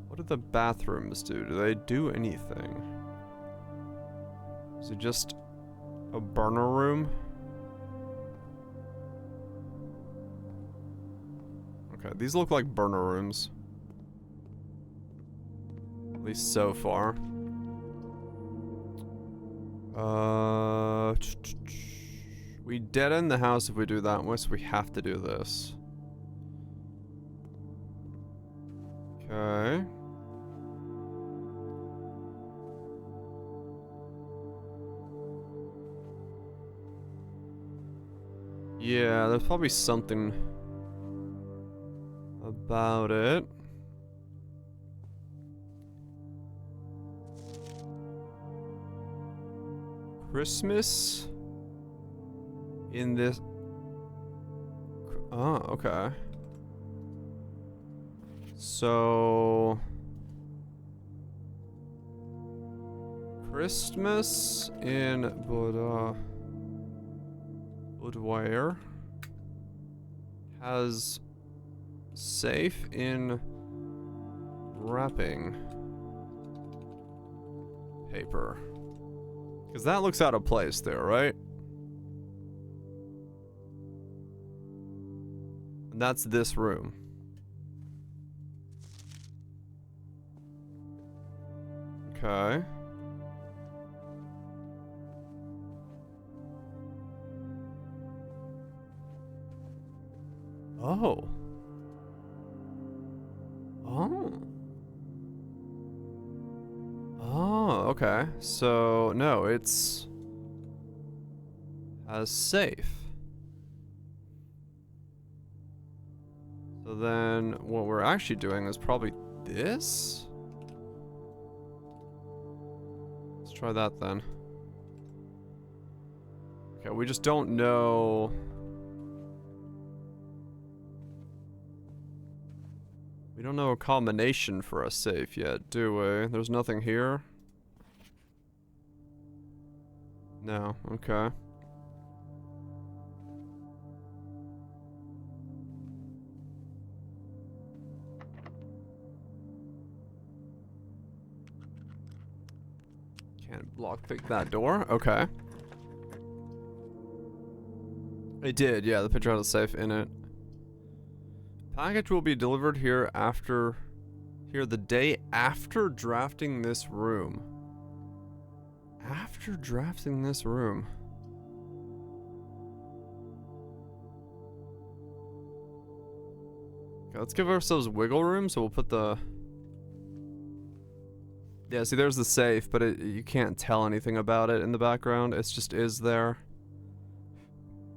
What do the bathrooms do? Do they do anything? Is it just a burner room? Okay, these look like burner rooms. At least so far. We dead end the house if we do that one, so we have to do this. Okay. Yeah, there's probably something about it. Christmas in this. Oh, okay. So Christmas in Budweiser has safe in wrapping paper. Because that looks out of place there, right? And that's this room. Okay. Oh. Oh. Oh, okay. So, no, it's as safe. So then what we're actually doing is probably this? Let's try that then. Okay, we just don't know. We don't know a combination for a safe yet, do we? There's nothing here? No, okay. Can't lockpick that door? Okay. It did, yeah, the picture had a safe in it. Package will be delivered here the day after drafting this room. After drafting this room. Okay, let's give ourselves wiggle room, so we'll put the... Yeah, see there's the safe, but you can't tell anything about it in the background. It just is there.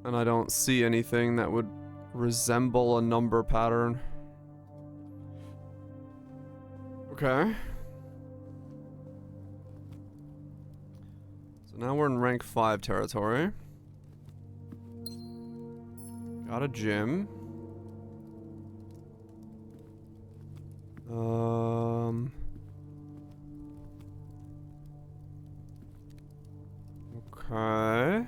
And I don't see anything that would resemble a number pattern. Okay. So now we're in rank 5 territory. Got a gym. Okay.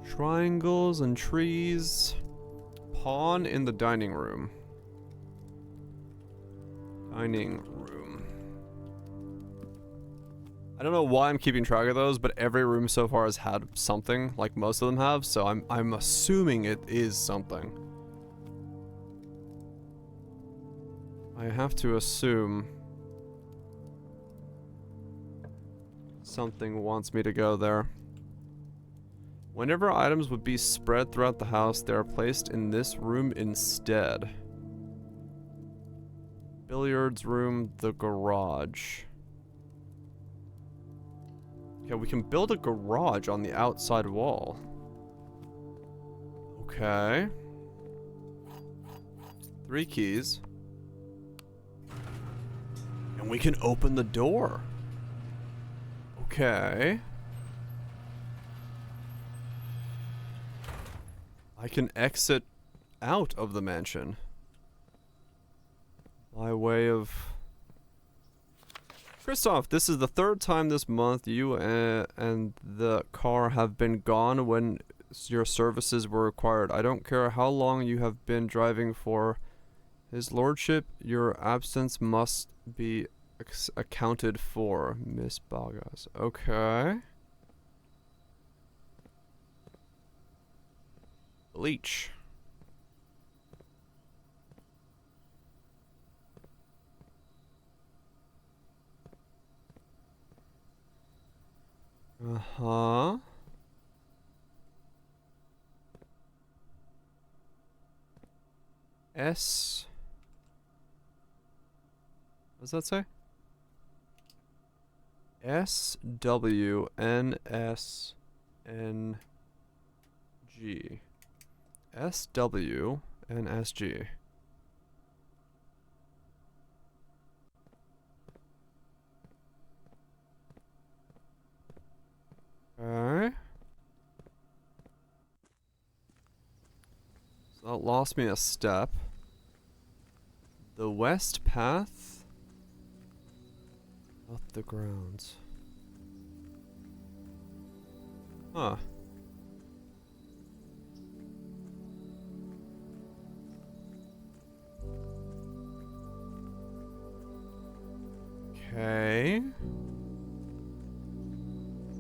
Triangles and trees. Pawn in the dining room. Dining room. I don't know why I'm keeping track of those, but every room so far has had something, like most of them have, so I'm assuming it is something. I have to assume something wants me to go there. Whenever items would be spread throughout the house, they are placed in this room instead. Billiards room, the garage. Yeah, we can build a garage on the outside wall. Okay. 3 keys. And we can open the door. Okay. I can exit out of the mansion. By way of... Christoph, this is the 3rd time this month you and the car have been gone when your services were required. I don't care how long you have been driving for. His lordship, your absence must be accounted for, Miss Bogas. Okay. Leech. Uh-huh. S. What does that say? SWNSNG. SWNSG. Okay. So that lost me a step. The west path up the grounds. Huh. Okay.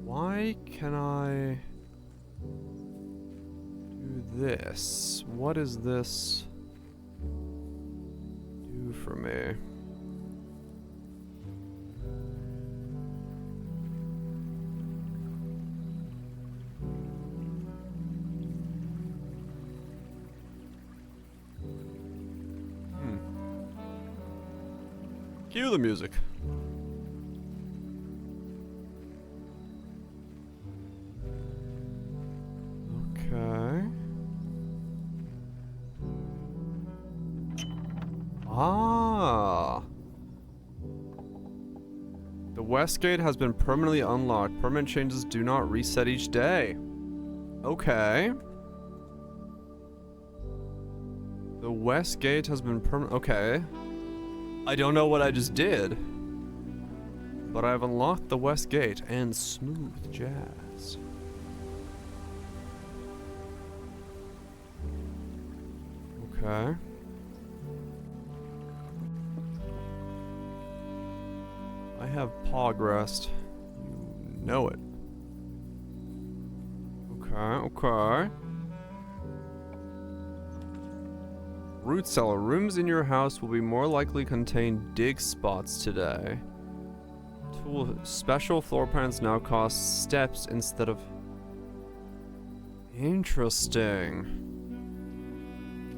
Why can I do this? What does this do for me? Cue the music. Okay. Ah. The west gate has been permanently unlocked. Permanent changes do not reset each day. Okay. The west gate has been okay. I don't know what I just did, but I've unlocked the west gate and smooth jazz. Okay. I have progressed. You know it. Okay. Root cellar. Rooms in your house will be more likely contain dig spots today. Special floor plans now cost steps instead of... Interesting.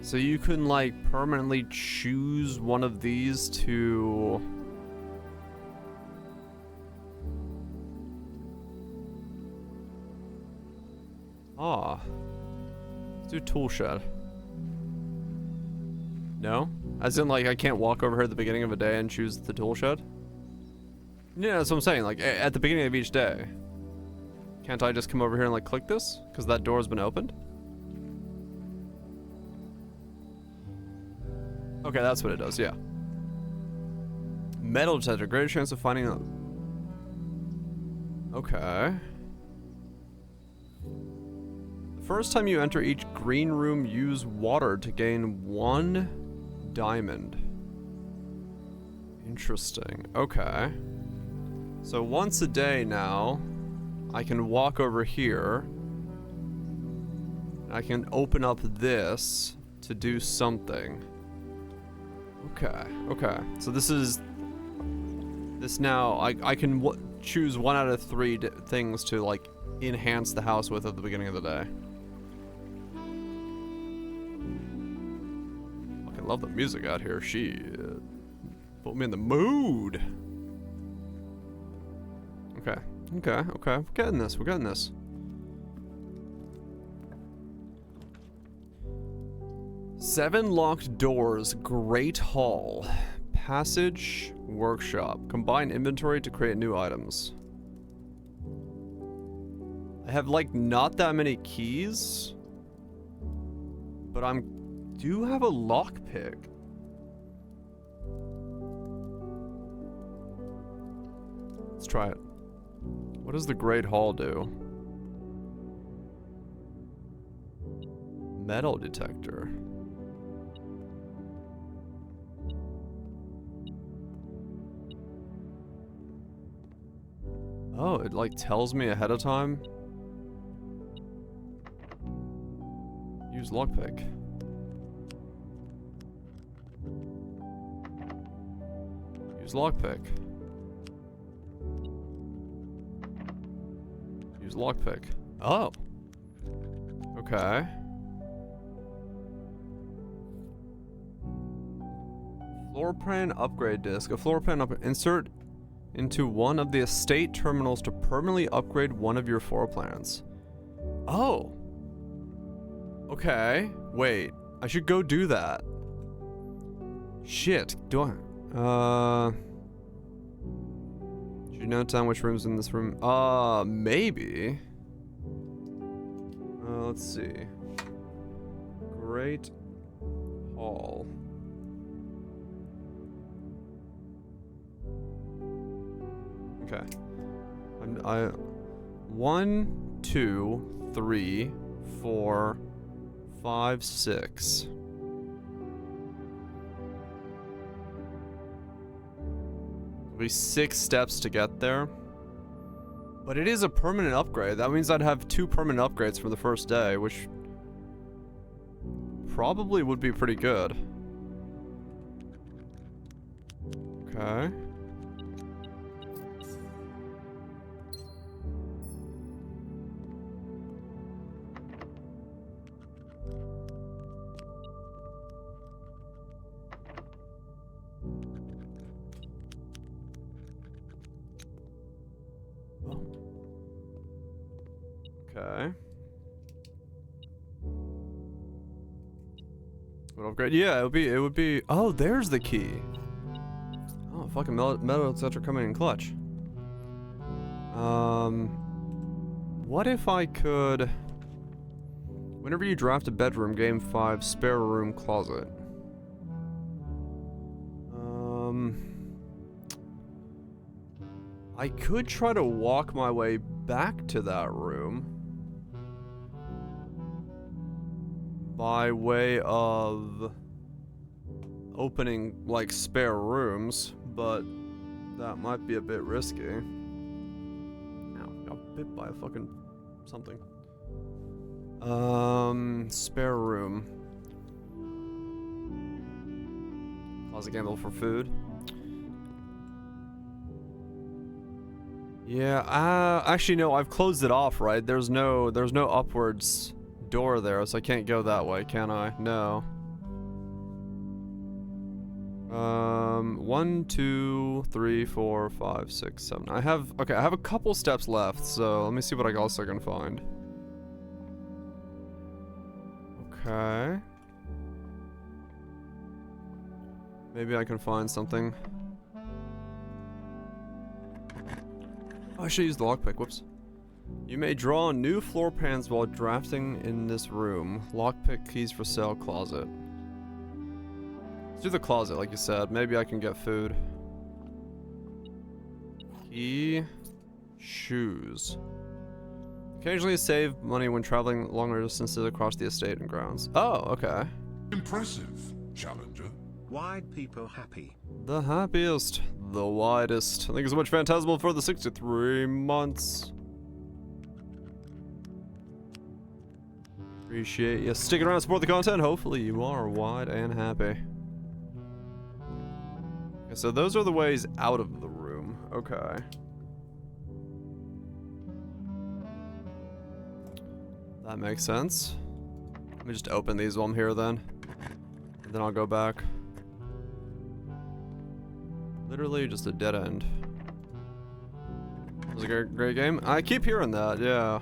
So you can like permanently choose one of these to... Ah. Let's do tool shed. No? As in, like, I can't walk over here at the beginning of a day and choose the tool shed? Yeah, that's what I'm saying. Like, at the beginning of each day. Can't I just come over here and, like, click this? Because that door's been opened? Okay, that's what it does, yeah. Metal detector. Greater chance of finding a... Okay. The first time you enter each green room, use water to gain 1 diamond. Interesting. Okay. So once a day now, I can walk over here. I can open up this to do something. Okay. So this is... This now, I can choose 1 out of 3 things to, like, enhance the house with at the beginning of the day. I love the music out here. She put me in the mood. Okay. We're getting this. Seven locked doors. Great hall. Passage. Workshop. Combine inventory to create new items. I have like not that many keys, but do have a lockpick. Let's try it. What does the Great Hall do? Metal detector. Oh, it like tells me ahead of time. Use lockpick. Use lockpick. Use lockpick. Oh. Okay. Floor plan upgrade disc. A floor plan insert into one of the estate terminals to permanently upgrade one of your floor plans. Oh. Okay. Wait. I should go do that. Shit. Do I? Should you note down which room's in this room? Maybe. Let's see. Great Hall. Okay. 1, 2, 3, 4, 5, 6. It'll be 6 steps to get there. But it is a permanent upgrade. That means I'd have 2 permanent upgrades for the first day, which probably would be pretty good. Okay. Okay. What upgrade? Yeah, it would be. Oh, there's the key. Oh, fucking metal etc. coming in clutch. What if I could? Whenever you draft a bedroom, game 5, spare room closet. I could try to walk my way back to that room. By way of opening, like, spare rooms, but that might be a bit risky. Ow, got bit by a fucking something. Spare room. Closet gamble for food. Yeah, actually no, I've closed it off, right? There's no upwards door there, so I can't go that way, can I? No. 1, 2, 3, 4, 5, 6, 7. I have a couple steps left, so let me see what else I can find. Okay. Maybe I can find something. Oh, I should use the lockpick, whoops. You may draw new floor plans while drafting in this room. Lockpick keys for sale closet. Let's do the closet, like you said. Maybe I can get food. Key. Shoes. Occasionally save money when traveling longer distances across the estate and grounds. Oh, okay. Impressive, Challenger. Wide people happy. The happiest. The widest. Thank you so much, Phantasmal, for the 63 months. Appreciate you sticking around to support the content. Hopefully you are wide and happy. Okay, so those are the ways out of the room. Okay. That makes sense. Let me just open these while I'm here then. And then I'll go back. Literally just a dead end. It was a great game. I keep hearing that, yeah.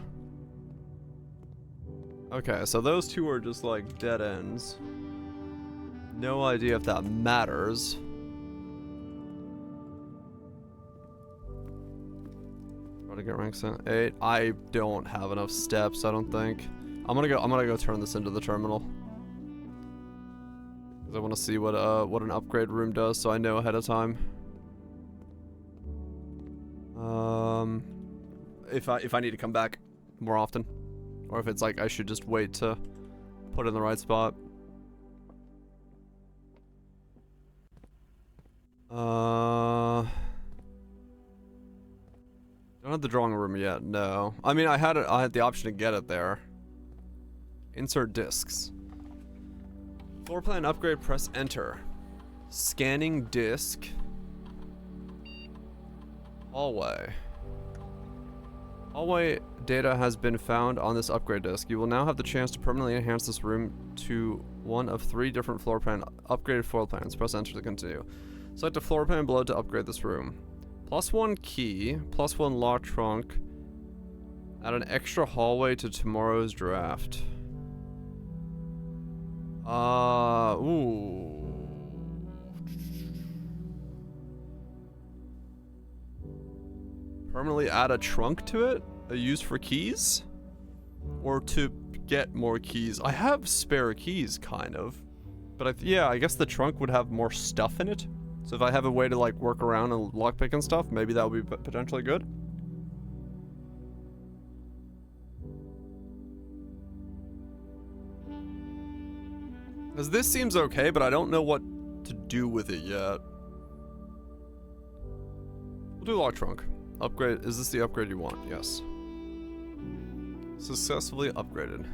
Okay, so those two are just like dead ends. No idea if that matters. Try to get rank 8. I don't have enough steps, I don't think. I'm gonna go turn this into the terminal. Cause I wanna see what an upgrade room does so I know ahead of time. If I need to come back more often. Or if it's like I should just wait to put it in the right spot. Don't have the drawing room yet, no. I mean I had the option to get it there. Insert discs. Floor plan upgrade, press enter. Scanning disc. Hallway. Hallway data has been found on this upgrade disk. You will now have the chance to permanently enhance this room to one of 3 different floor plan upgraded floor plans. Press enter to continue. Select a floor plan below to upgrade this room. +1 key, +1 lock trunk. Add an extra hallway to tomorrow's draft. Ooh. Permanently add a trunk to it? A use for keys? Or to get more keys? I have spare keys, kind of. But yeah, I guess the trunk would have more stuff in it. So if I have a way to like work around and lockpick and stuff, maybe that would be potentially good. Because this seems okay, but I don't know what to do with it yet. We'll do lock trunk. Upgrade. Is this the upgrade you want? Yes. Successfully upgraded.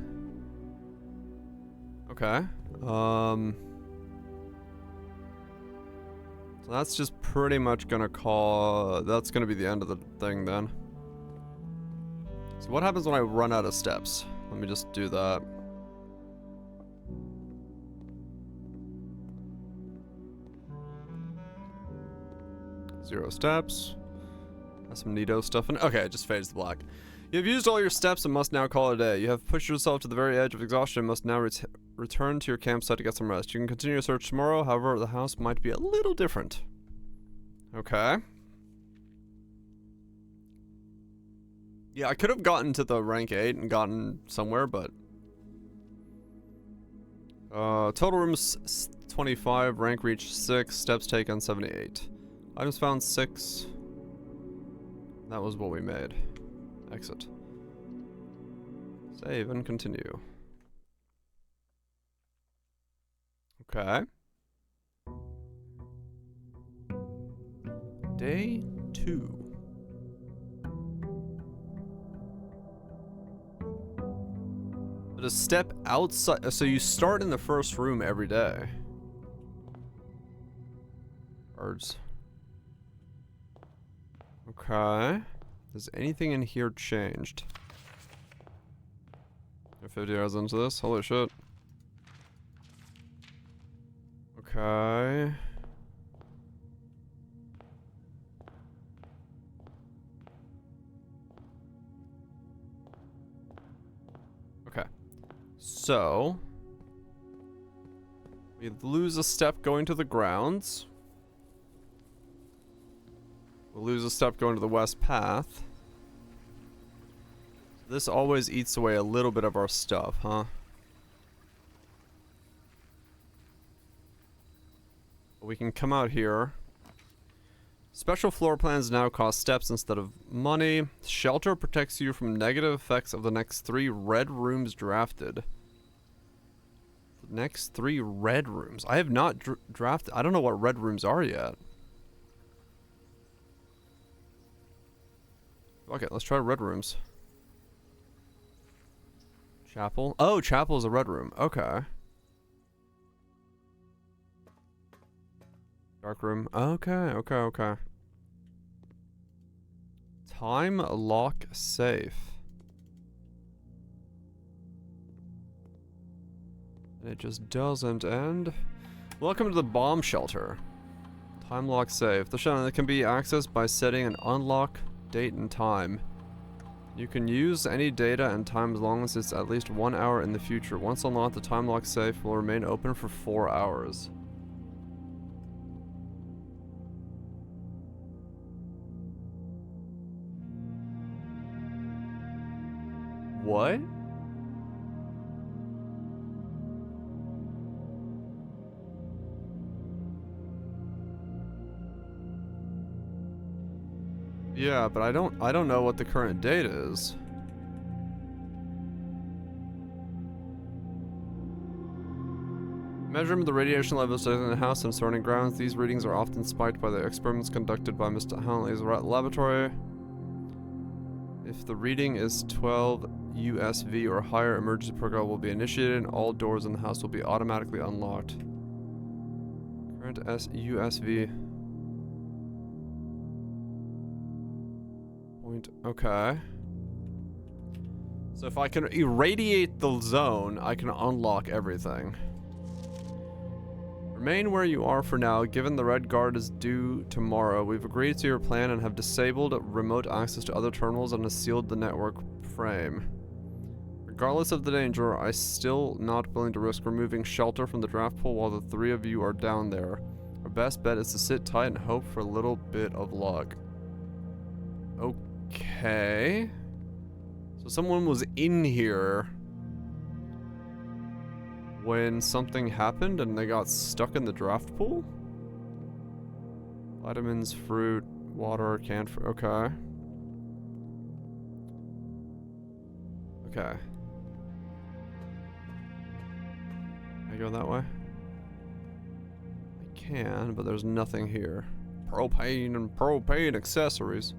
Okay. So that's just pretty much gonna that's gonna be the end of the thing then. So what happens when I run out of steps? Let me just do that. Zero steps. Some neato stuff in. Okay, it just fades to black. You have used all your steps and must now call it a day. You have pushed yourself to the very edge of exhaustion and must now return to your campsite to get some rest. You can continue your search tomorrow, however, the house might be a little different. Okay. Yeah, I could have gotten to the rank 8 and gotten somewhere, but... total rooms 25, rank reach 6, steps taken 78. Items found 6. That was what we made. Exit. Save and continue. Okay. Day 2. But a step outside. So you start in the first room every day. Birds. Okay. Has anything in here changed? 50 hours into this? Holy shit. Okay. Okay. So. We lose a step going to the grounds. We'll lose a step going to the west path. This always eats away a little bit of our stuff, huh? We can come out here. Special floor plans now cost steps instead of money. Shelter protects you from negative effects of the next 3 red rooms drafted. The next 3 red rooms. I have not drafted. I don't know what red rooms are yet. Okay, let's try red rooms. Chapel. Oh, chapel is a red room. Okay. Dark room. Okay. Time lock safe. And it just doesn't end. Welcome to the bomb shelter. Time lock safe. The shelter can be accessed by setting an unlock date and time. You can use any data and time as long as it's at least 1 hour in the future. Once unlocked, the time lock safe will remain open for 4 hours. What? Yeah, but I don't know what the current date is. Measurement of the radiation levels in the house and surrounding grounds. These readings are often spiked by the experiments conducted by Mr. Hanley's laboratory. If the reading is 12 USV or higher, emergency protocol will be initiated and all doors in the house will be automatically unlocked. Current USV. Okay. So if I can irradiate the zone, I can unlock everything. Remain where you are for now. Given the Red Guard is due tomorrow, we've agreed to your plan and have disabled remote access to other terminals and have sealed the network frame. Regardless of the danger, I'm still not willing to risk removing shelter from the draft pool while the three of you are down there. Our best bet is to sit tight and hope for a little bit of luck. Okay. So someone was in here when something happened and they got stuck in the draft pool? Vitamins, fruit, water, canned fruit. Okay. Okay. Can I go that way? I can, but there's nothing here. Propane and propane accessories.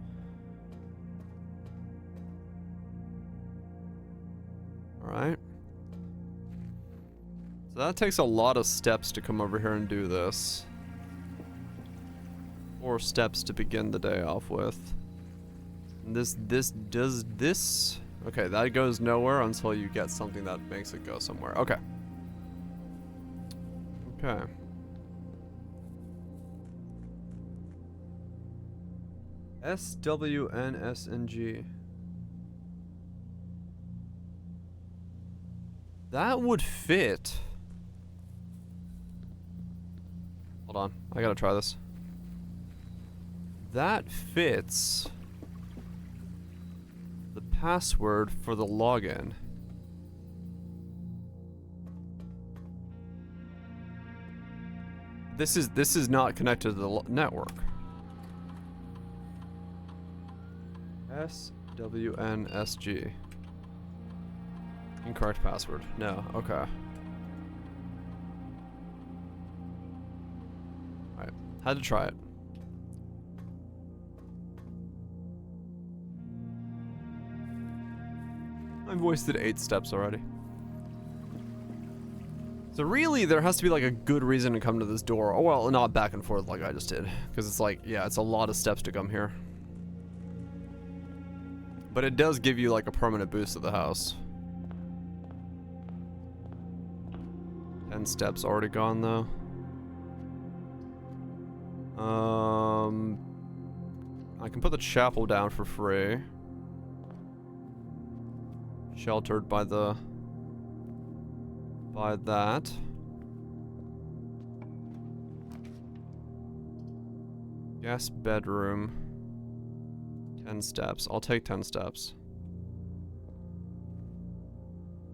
Alright. So that takes a lot of steps to come over here and do this. 4 steps to begin the day off with. And this does this. Okay, that goes nowhere until you get something that makes it go somewhere. Okay. Okay. SWNSNG. That would fit. Hold on, I gotta try this. That fits the password for the login. This is not connected to the network. SWNSG. Incorrect password. No. Okay. Alright. Had to try it. I've wasted 8 steps already. So really, there has to be like a good reason to come to this door. Oh, well, not back and forth like I just did. Because it's like, yeah, it's a lot of steps to come here. But it does give you like a permanent boost to the house. 10 steps already gone though. I can put the chapel down for free. Sheltered by that. Guest bedroom. 10 steps. I'll take 10 steps.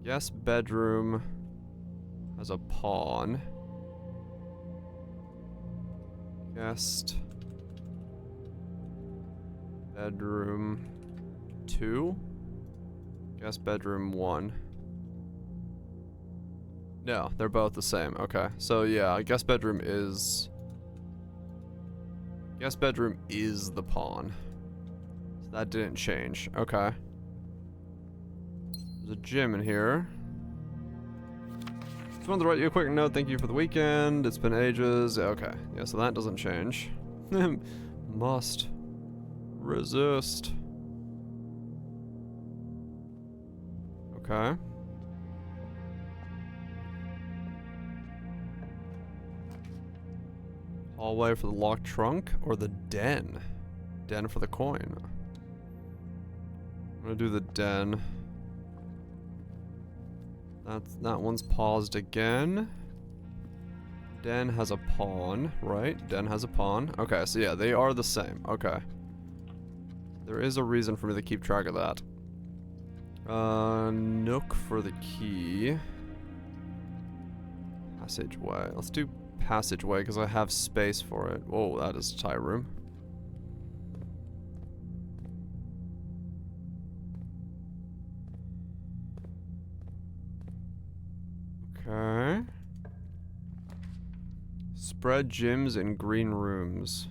Guest bedroom has a pawn. Guest bedroom 2. Guest bedroom 1. No, they're both the same. Okay. So yeah, guest bedroom is the pawn. So that didn't change. Okay. There's a gym in here. Just wanted to write you a quick note. Thank you for the weekend. It's been ages. Okay. Yeah, so that doesn't change. Must resist. Okay. Hallway for the locked trunk or the den? Den for the coin. I'm gonna do the den. That one's paused again. Den has a pawn, right? Den has a pawn. Okay, so yeah, they are the same. Okay. There is a reason for me to keep track of that. Nook for the key. Passageway. Let's do passageway because I have space for it. Whoa, that is a tight room. Okay. Spread gyms in green rooms.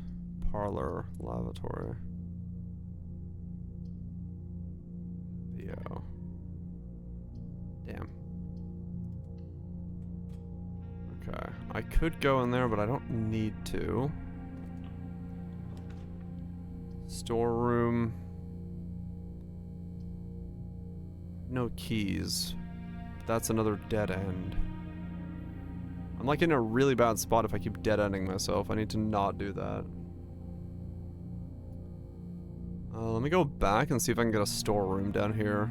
Parlor, lavatory. Yo. Damn. Okay. I could go in there, but I don't need to. Storeroom. No keys. That's another dead end. I'm like in a really bad spot if I keep dead ending myself. I need to not do that. Let me go back and see if I can get a storeroom down here.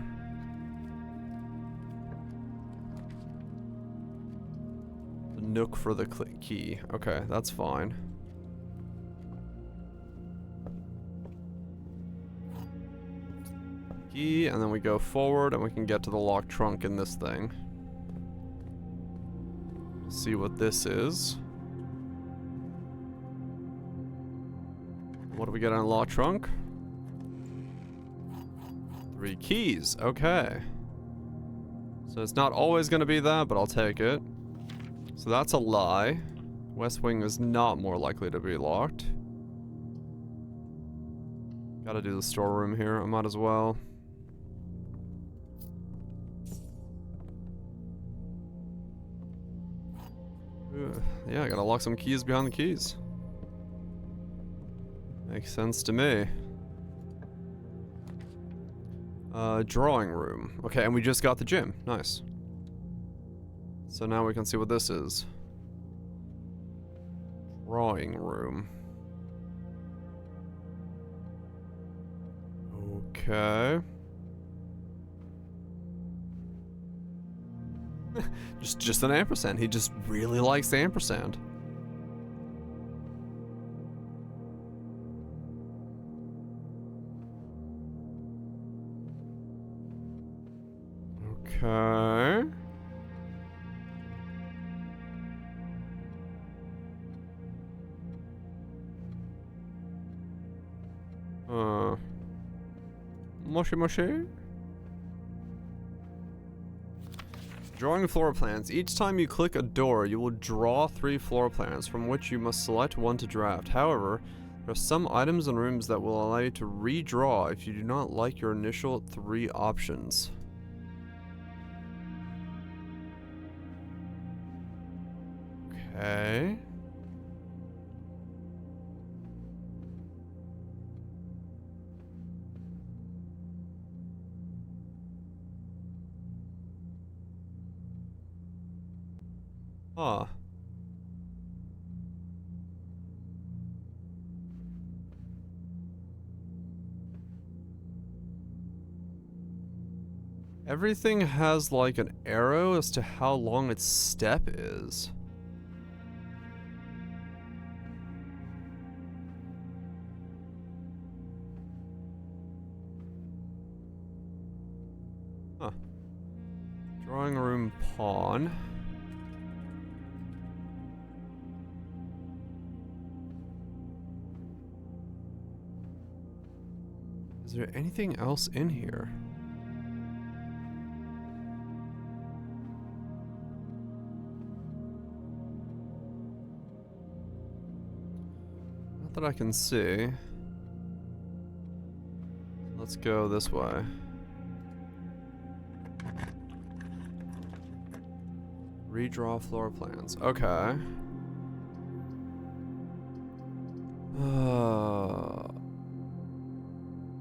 The nook for the key. Okay, that's fine. Key, and then we go forward and we can get to the locked trunk in this thing. See what this is. What do we get on a locked trunk? 3 keys, okay. So it's not always gonna be that, but I'll take it. So that's a lie. West Wing is not more likely to be locked. Gotta do the storeroom here, I might as well. Yeah, I gotta lock some keys behind the keys. Makes sense to me. Drawing room. Okay, and we just got the gym. Nice. So now we can see what this is. Drawing room. Okay. just an ampersand. He just really likes the ampersand. Okay. Mushy mushy. Drawing floor plans. Each time you click a door, you will draw 3 floor plans, from which you must select one to draft. However, there are some items and rooms that will allow you to redraw if you do not like your initial 3 options. Okay. Huh. Everything has like an arrow as to how long its step is. Huh. Drawing room pawn. Is there anything else in here? Not that I can see. Let's go this way. Redraw floor plans. Okay.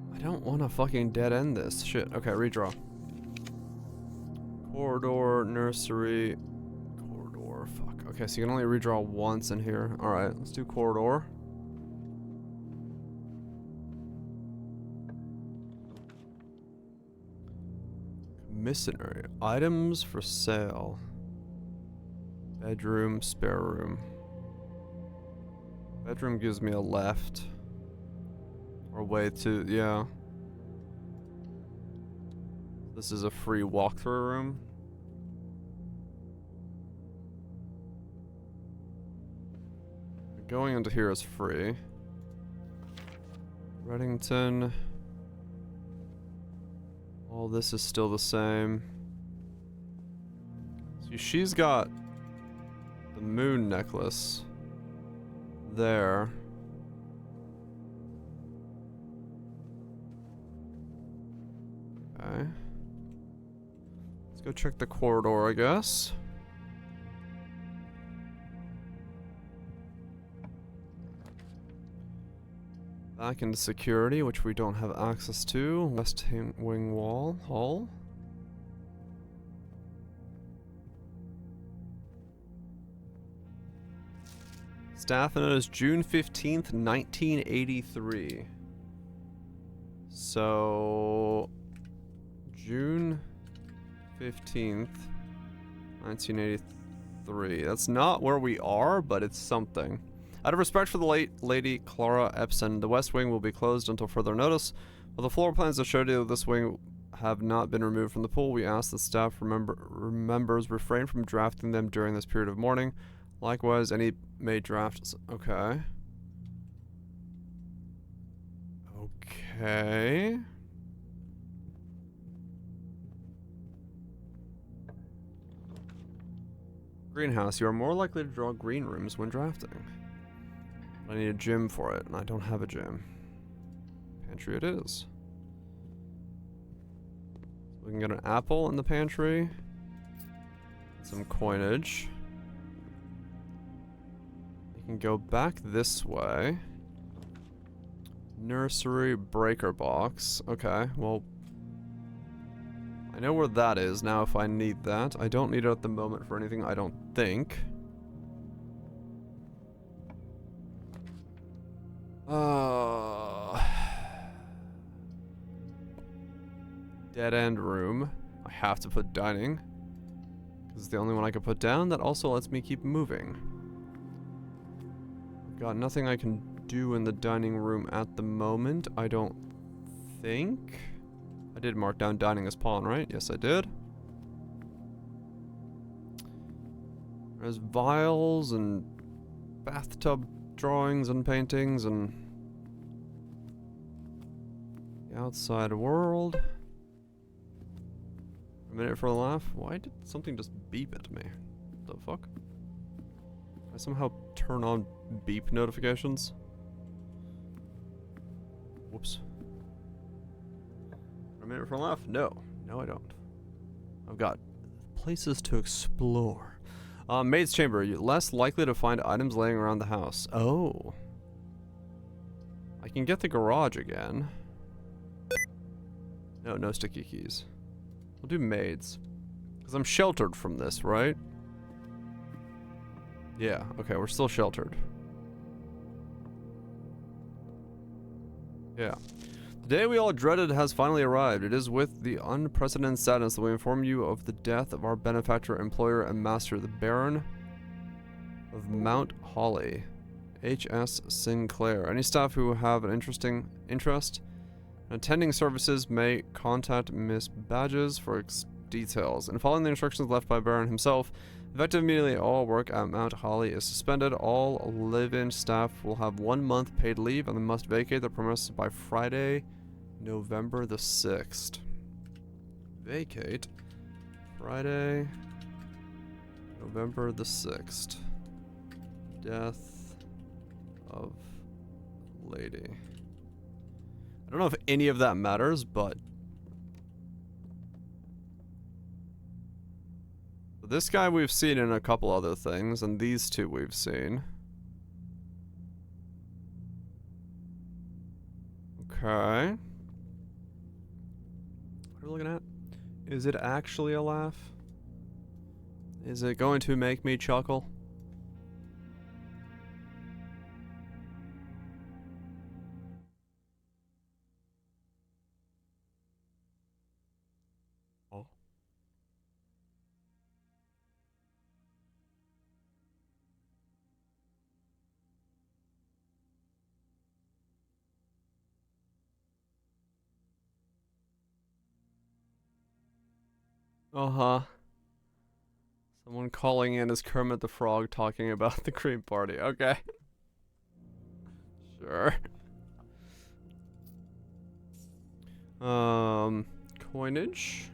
I don't want to fucking dead end this. Shit. Okay, redraw. Corridor, nursery. Corridor, fuck. Okay, so you can only redraw once in here. Alright, let's do corridor. Commissary. Items for sale. Bedroom, spare room. Bedroom gives me a left. Or way to, yeah. This is a free walkthrough room. Going into here is free. Reddington. All this is still the same. See, she's got the moon necklace there. Okay. Let's go check the corridor, I guess. Back into security, which we don't have access to. West wing wall, hall. Staff notice June 15th, 1983. So, June 15th, 1983. That's not where we are, but it's something. Out of respect for the late Lady Clara Epson, the West Wing will be closed until further notice. While the floor plans that showed you this wing have not been removed from the pool, we ask that staff remembers refrain from drafting them during this period of mourning. Likewise, any may draft. Okay. Okay. Greenhouse. You are more likely to draw green rooms when drafting. I need a gym for it, and I don't have a gym. Pantry it is. So we can get an apple in the pantry. Some coinage. We can go back this way. Nursery breaker box. Okay, well, I know where that is now if I need that. I don't need it at the moment for anything, I don't think. Dead end room. I have to put dining. Because it's the only one I can put down that also lets me keep moving. Got nothing I can do in the dining room at the moment, I don't think. I did mark down dining as pawn, right? Yes, I did. There's vials and bathtub drawings and paintings and the outside world. A minute for a laugh. Why did something just beep at me? What the fuck? I somehow turn on beep notifications? Whoops. A minute for a laugh? No. No, I don't. I've got places to explore. Maid's chamber. You're less likely to find items laying around the house. Oh. I can get the garage again. No, no sticky keys. We'll do maids. Because I'm sheltered from this, right? Yeah, okay, we're still sheltered. Yeah. The day we all dreaded has finally arrived. It is with the unprecedented sadness that we inform you of the death of our benefactor, employer, and master, the Baron of Mount Holly, H.S. Sinclair. Any staff who have an interest in attending services may contact Miss Badges for details. And following the instructions left by Baron himself, effective immediately, all work at Mount Holly is suspended. All live-in staff will have 1 month paid leave and they must vacate the premises by Friday, November the 6th. Vacate Friday, November the 6th. Death of lady. I don't know if any of that matters, but this guy we've seen in a couple other things, and these two we've seen. Okay. What are we looking at? Is it actually a laugh? Is it going to make me chuckle? Uh-huh. Someone calling in is Kermit the Frog talking about the cream party. Okay. Sure. Coinage.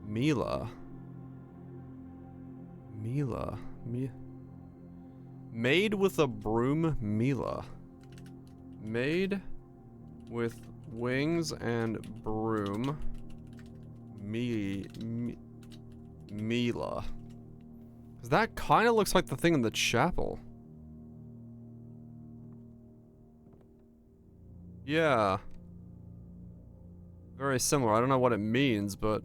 Mila. Maid with a broom, Mila. Maid with wings and broom, Mila. 'Cause that kind of looks like the thing in the chapel. Yeah. Very similar. I don't know what it means, but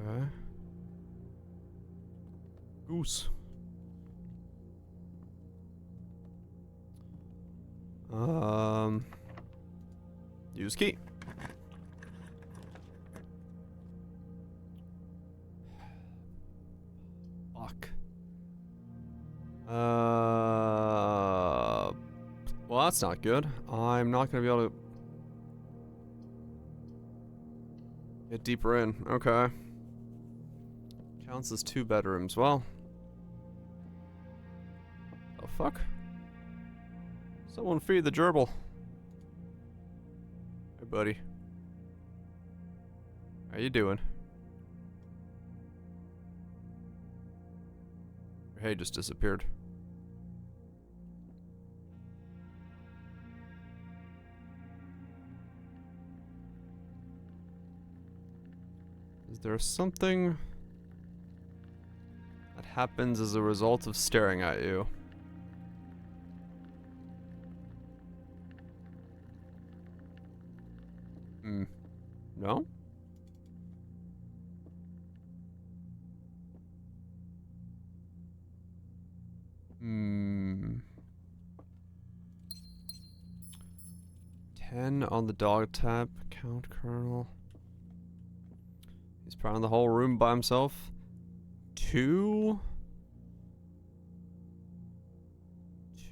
Okay. Goose. Use key. Fuck. Well, that's not good. I'm not gonna be able to get deeper in. Okay. Counts as 2 bedrooms. Well. Oh, fuck. Someone feed the gerbil. Hey, buddy. How you doing? Your hay just disappeared. Is there something that happens as a result of staring at you? No? Hmm. 10 on the dog tab. Count Colonel. He's probably in the whole room by himself. 2.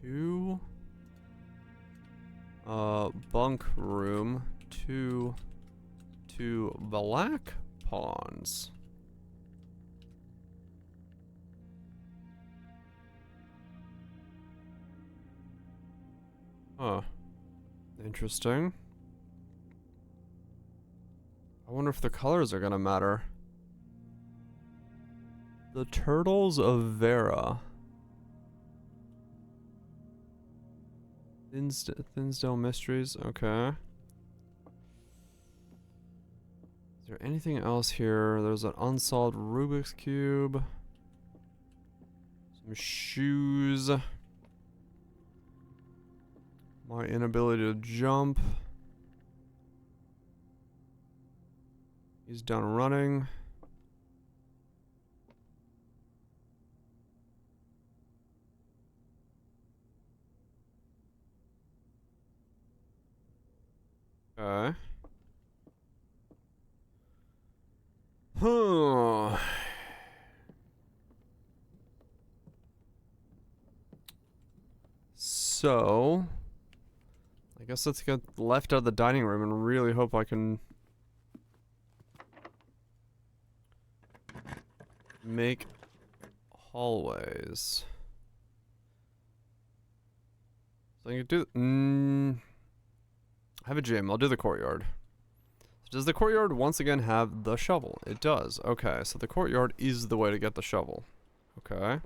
2. Bunk room. 2 black pawns. Huh. Interesting. I wonder if the colors are gonna matter. The Turtles of Vera. Thinsdale Mysteries, okay. Is there anything else here? There's an unsolved Rubik's Cube. Some shoes. My inability to jump. He's done running. Okay. Huh. So, I guess let's get left out of the dining room and really hope I can make hallways. So I can do. I have a gym. I'll do the courtyard. Does the courtyard once again have the shovel? It does. Okay, so the courtyard is the way to get the shovel. Okay.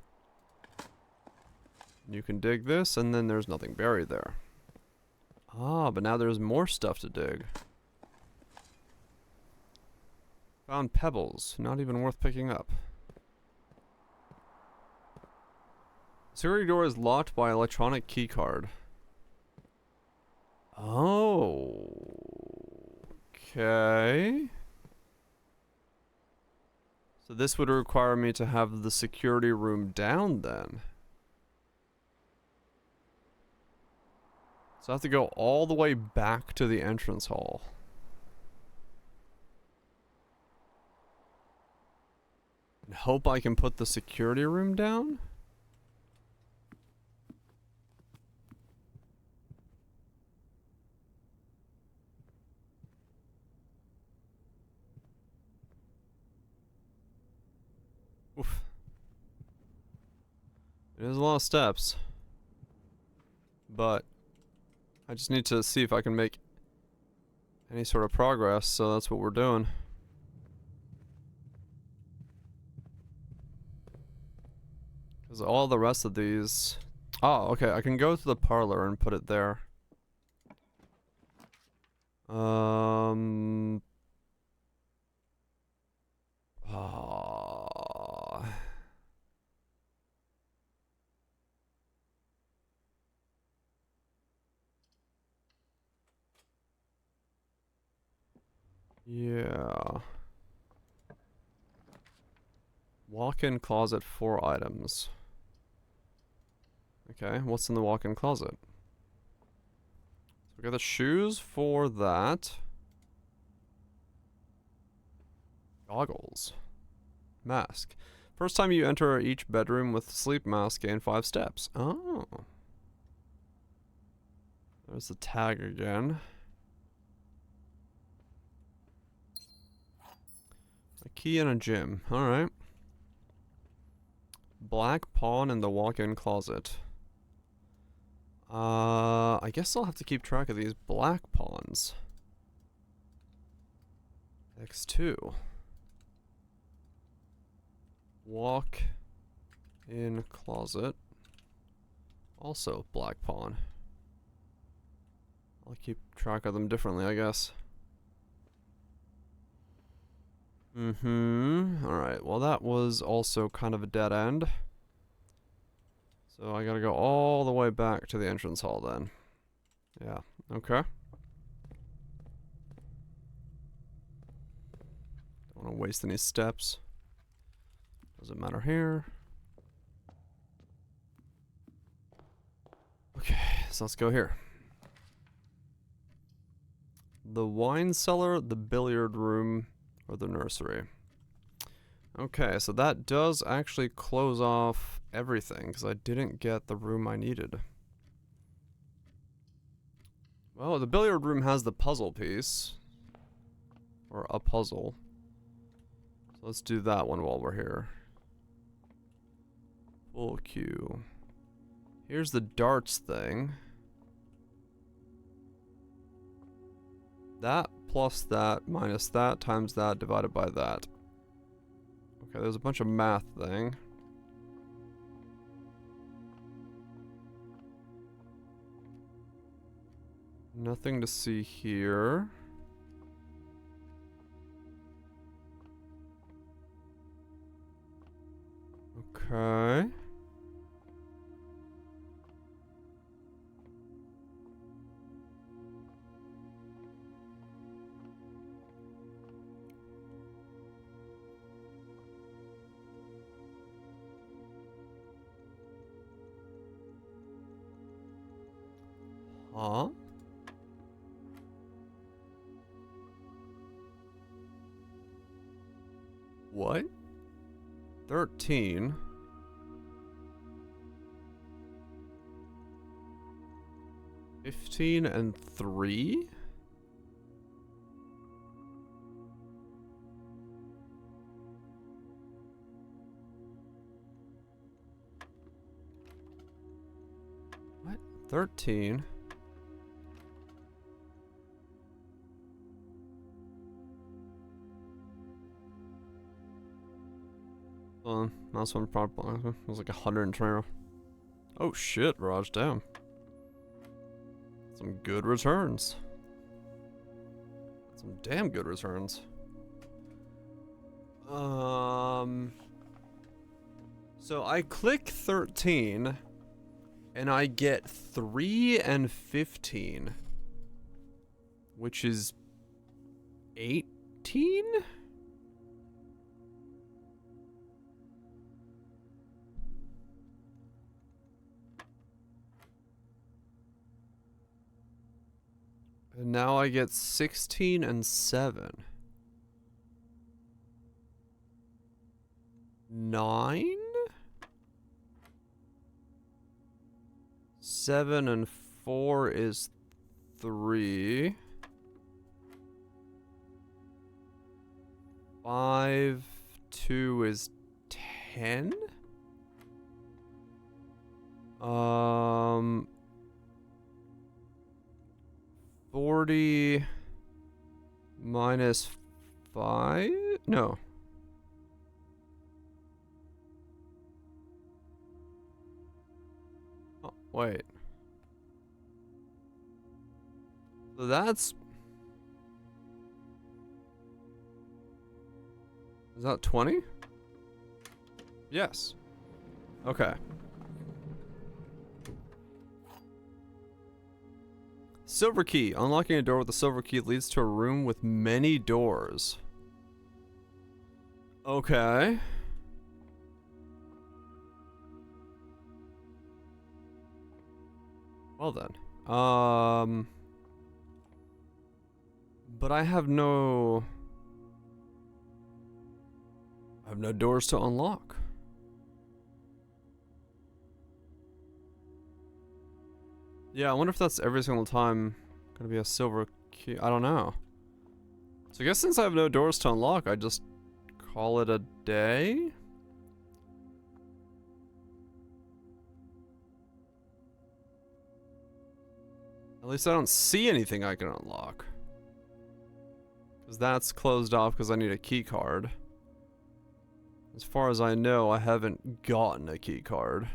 You can dig this, and then there's nothing buried there. Ah, but now there's more stuff to dig. Found pebbles. Not even worth picking up. Security door is locked by electronic key card. Oh. Okay. So this would require me to have the security room down then. So I have to go all the way back to the entrance hall. And hope I can put the security room down? Oof. It is a lot of steps. But I just need to see if I can make any sort of progress, so that's what we're doing. Because all the rest of these... Oh, okay, I can go to the parlor and put it there. Oh. Yeah. Walk-in closet, 4 items. Okay, what's in the walk-in closet? So we got the shoes for that. Goggles. Mask. First time you enter each bedroom with sleep mask, gain 5 steps. Oh. There's the tag again. A key and a gym. Alright. Black pawn in the walk-in closet. I guess I'll have to keep track of these black pawns. X2. Walk in closet. Also black pawn. I'll keep track of them differently, I guess. Alright, well that was also kind of a dead end. So I gotta go all the way back to the entrance hall then. Yeah, okay. Don't want to waste any steps. Doesn't matter here. Okay, so let's go here. The wine cellar, the billiard room, or the nursery. Okay, so that does actually close off everything, because I didn't get the room I needed. Well, the billiard room has the puzzle piece. Or a puzzle. So let's do that one while we're here. Full queue. Here's the darts thing. That plus that minus that times that divided by that. Okay, there's a bunch of math thing. Nothing to see here. Okay. Huh? What? 13? and 3? What? 13? That's one problem. It was like 120. Oh shit, Raj, damn. Some good returns. Some damn good returns. So I click 13 and I get 3 and 15, which is 18? And now I get 16 and 7. 9? 7 and 4 is 3. 5, 2 is 10? 40 minus 5? No. Oh, wait. So that's... Is that 20? Yes. Okay. Silver key. Unlocking a door with a silver key leads to a room with many doors. Okay. Well then. But I have no doors to unlock. Yeah, I wonder if that's every single time gonna be a silver key. I don't know. So I guess since I have no doors to unlock, I just call it a day? At least I don't see anything I can unlock. Because that's closed off because I need a key card. As far as I know, I haven't gotten a key card.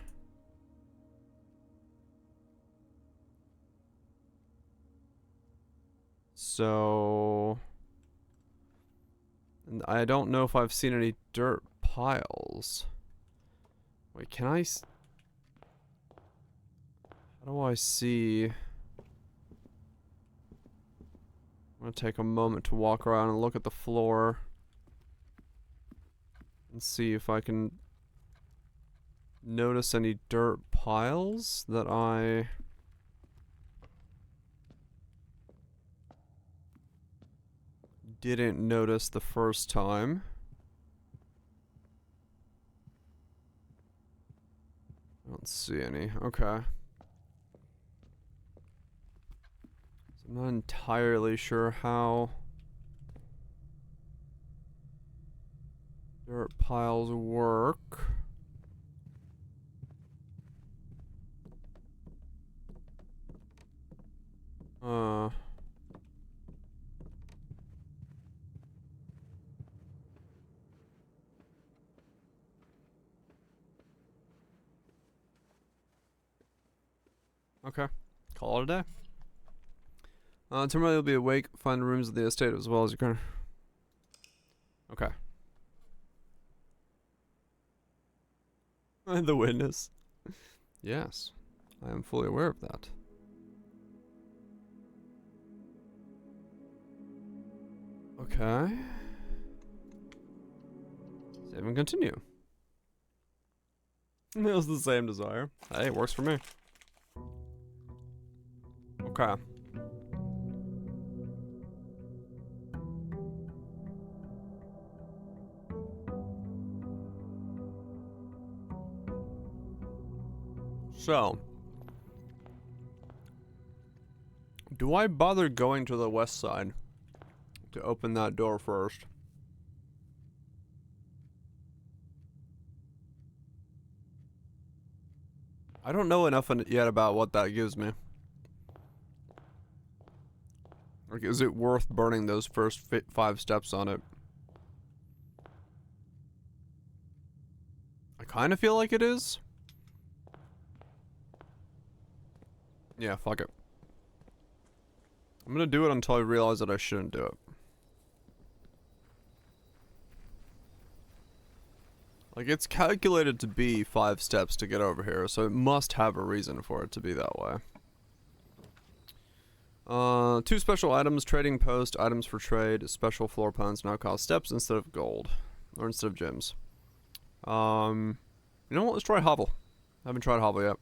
So... and I don't know if I've seen any dirt piles. Wait, can I... how do I see... I'm gonna take a moment to walk around and look at the floor. And see if I can notice any dirt piles that I... didn't notice the first time. I don't see any. Okay. So I'm not entirely sure how dirt piles work. Okay. Call it a day. Tomorrow you'll be awake, find the rooms of the estate as well as you can. Okay. The witness. Yes. I am fully aware of that. Okay. Save and continue. It was the same desire. Hey, it works for me. Okay. So, do I bother going to the west side to open that door first? I don't know enough yet about what that gives me. Like, is it worth burning those first 5 steps on it? I kind of feel like it is. Yeah, fuck it. I'm gonna do it until I realize that I shouldn't do it. Like, it's calculated to be 5 steps to get over here, so it must have a reason for it to be that way. 2 special items, trading post, items for trade, special floor plans now cost steps instead of gold. Or instead of gems. You know what, let's try hovel. I haven't tried hovel yet.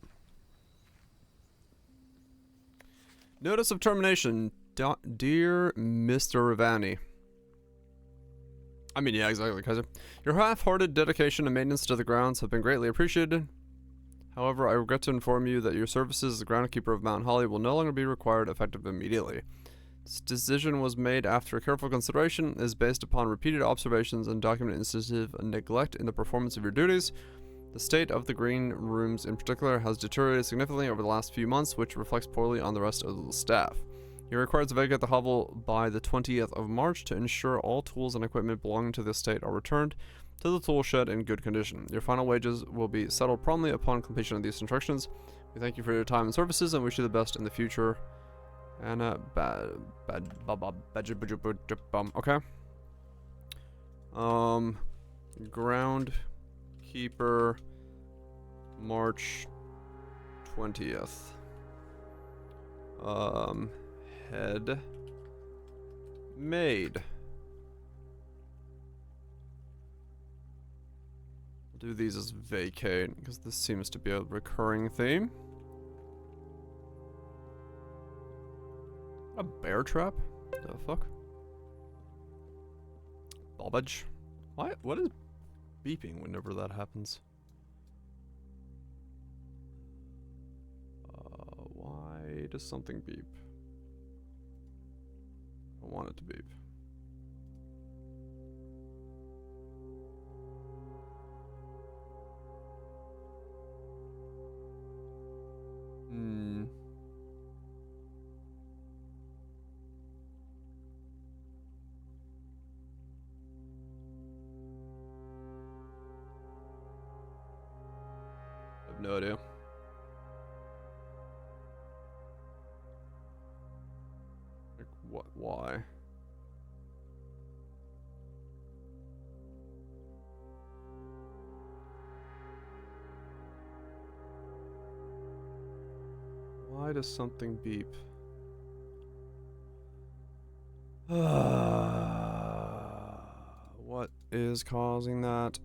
Notice of termination, dear Mr. Ravani. I mean, yeah, exactly, cousin. Your half-hearted dedication and maintenance to the grounds have been greatly appreciated. However, I regret to inform you that your services as the groundkeeper of Mount Holly will no longer be required effective immediately. This decision was made after careful consideration, is based upon repeated observations and documented instances of neglect in the performance of your duties. The state of the green rooms in particular has deteriorated significantly over the last few months, which reflects poorly on the rest of the staff. You're required to vacate the hovel by the 20th of March to ensure all tools and equipment belonging to the estate are returned to the tool shed in good condition. Your final wages will be settled promptly upon completion of these instructions. We thank you for your time and services and wish you the best in the future. And okay. Groundkeeper, March 20th. Head maid. I'll do these as vacate because this seems to be a recurring theme. A bear trap? The fuck? Bobbage? What is beeping whenever that happens? Why does something beep? I don't want it to beep. Hmm. I have no idea. Like, what? Why? Why does something beep? What is causing that?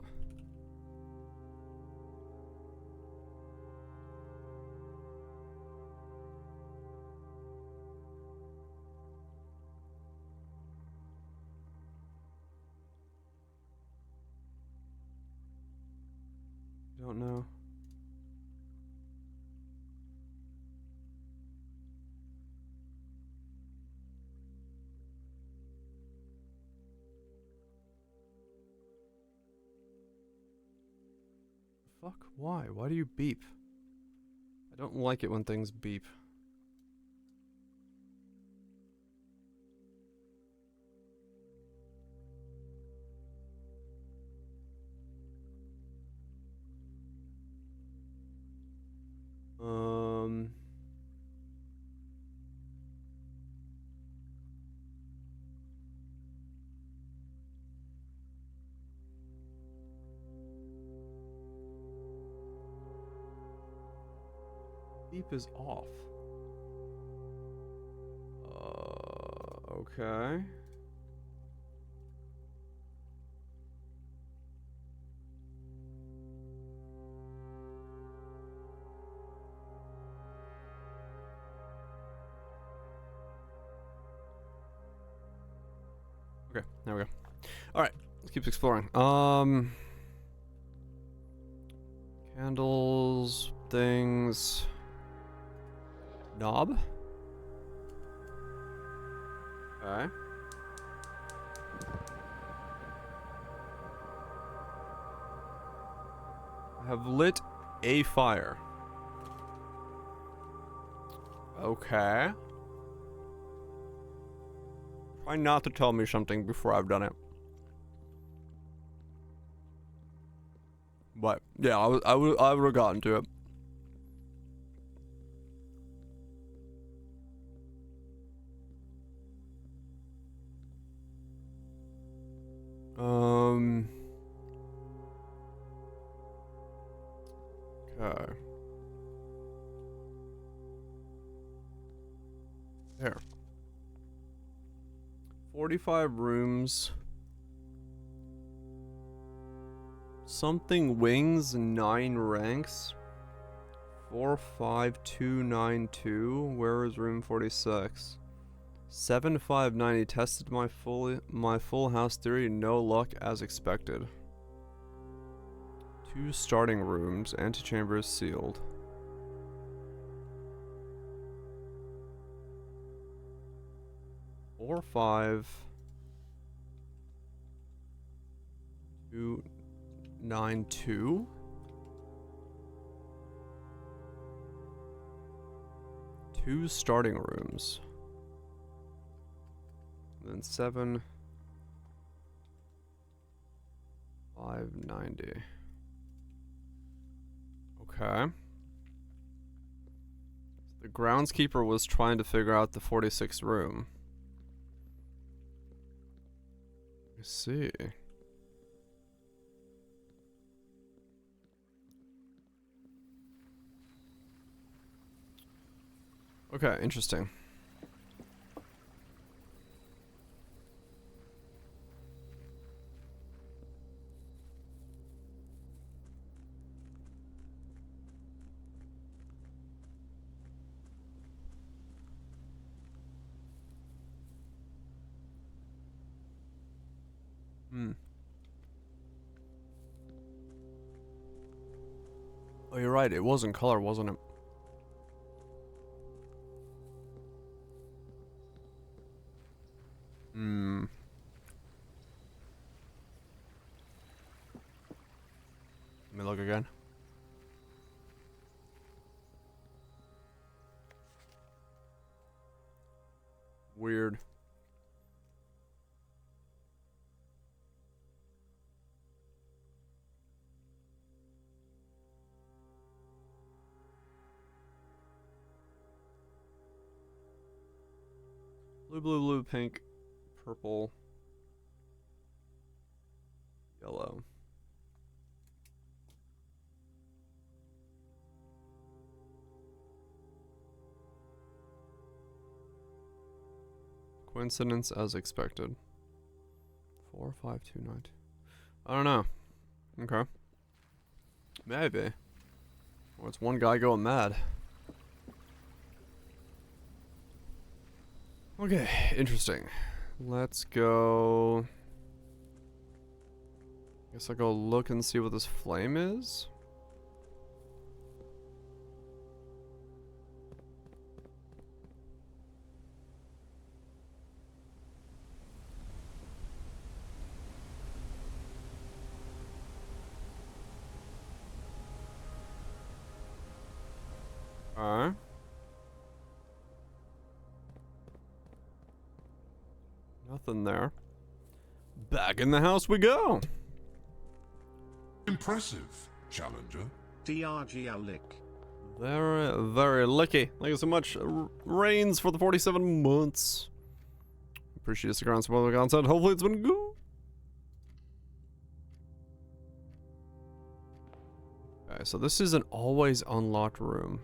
Don't know. Fuck, why? Why do you beep? I don't like it when things beep. Beep is off. Okay. Okay, there we go. Alright, let's keep exploring. Candles, things. Knob? Okay. I have lit a fire. Okay. Try not to tell me something before I've done it. But yeah, I would have gotten to it. Okay. There. 45 rooms. Something wings, 9 ranks. 45292. Where is room 46? 7590 tested my full house theory, no luck as expected. 2 starting rooms, antechambers sealed. Four, 5, 2, 9, 2. 2 starting rooms. Then 7, 590. Okay. The groundskeeper was trying to figure out the 46th room. I see. Okay, interesting. Hmm. Oh, you're right. It was in color, wasn't it? Hmm. Let me look again. Weird. Blue, blue, blue, pink, purple, yellow. Coincidence as expected. 45292. I don't know. Okay. Maybe. Or it's one guy going mad. Okay, interesting. Let's go. Guess I'll go look and see what this flame is. Alright. Nothing there. Back in the house we go. Impressive, Challenger. DireGray. Very, very lucky. Thank you so much, Rains, for the 47 months. Appreciate the ground spoiler content. Hopefully it's been good. Okay, so this is an always unlocked room.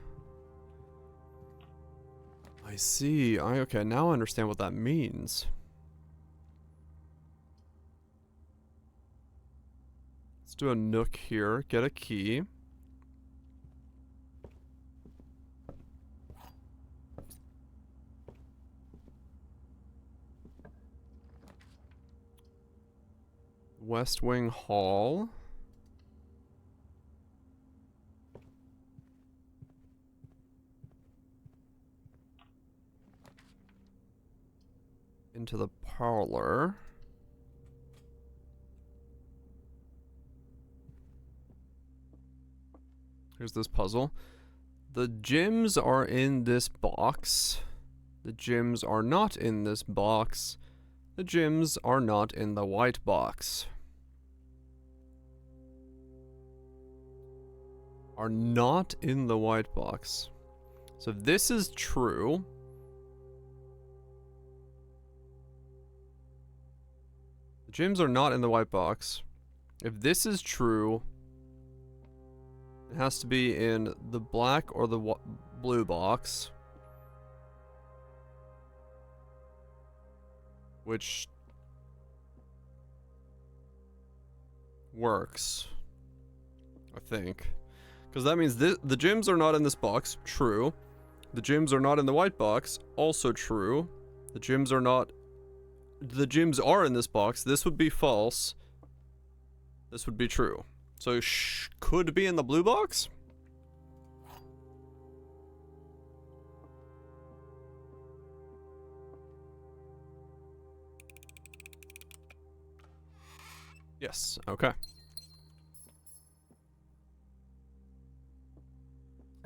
I see. Okay, now I understand what that means. Let's do a nook here. Get a key. West Wing Hall. Into the parlor. Here's this puzzle. The gems are in this box. The gems are not in this box. The gems are not in the white box. Are not in the white box. So if this is true, the gems are not in the white box. If this is true, it has to be in the black or the blue box. Which works, I think. Because that means the gems are not in this box. True. The gems are not in the white box. Also true. The gems are not... The gems are in this box. This would be false. This would be true. So could be in the blue box? Yes, okay.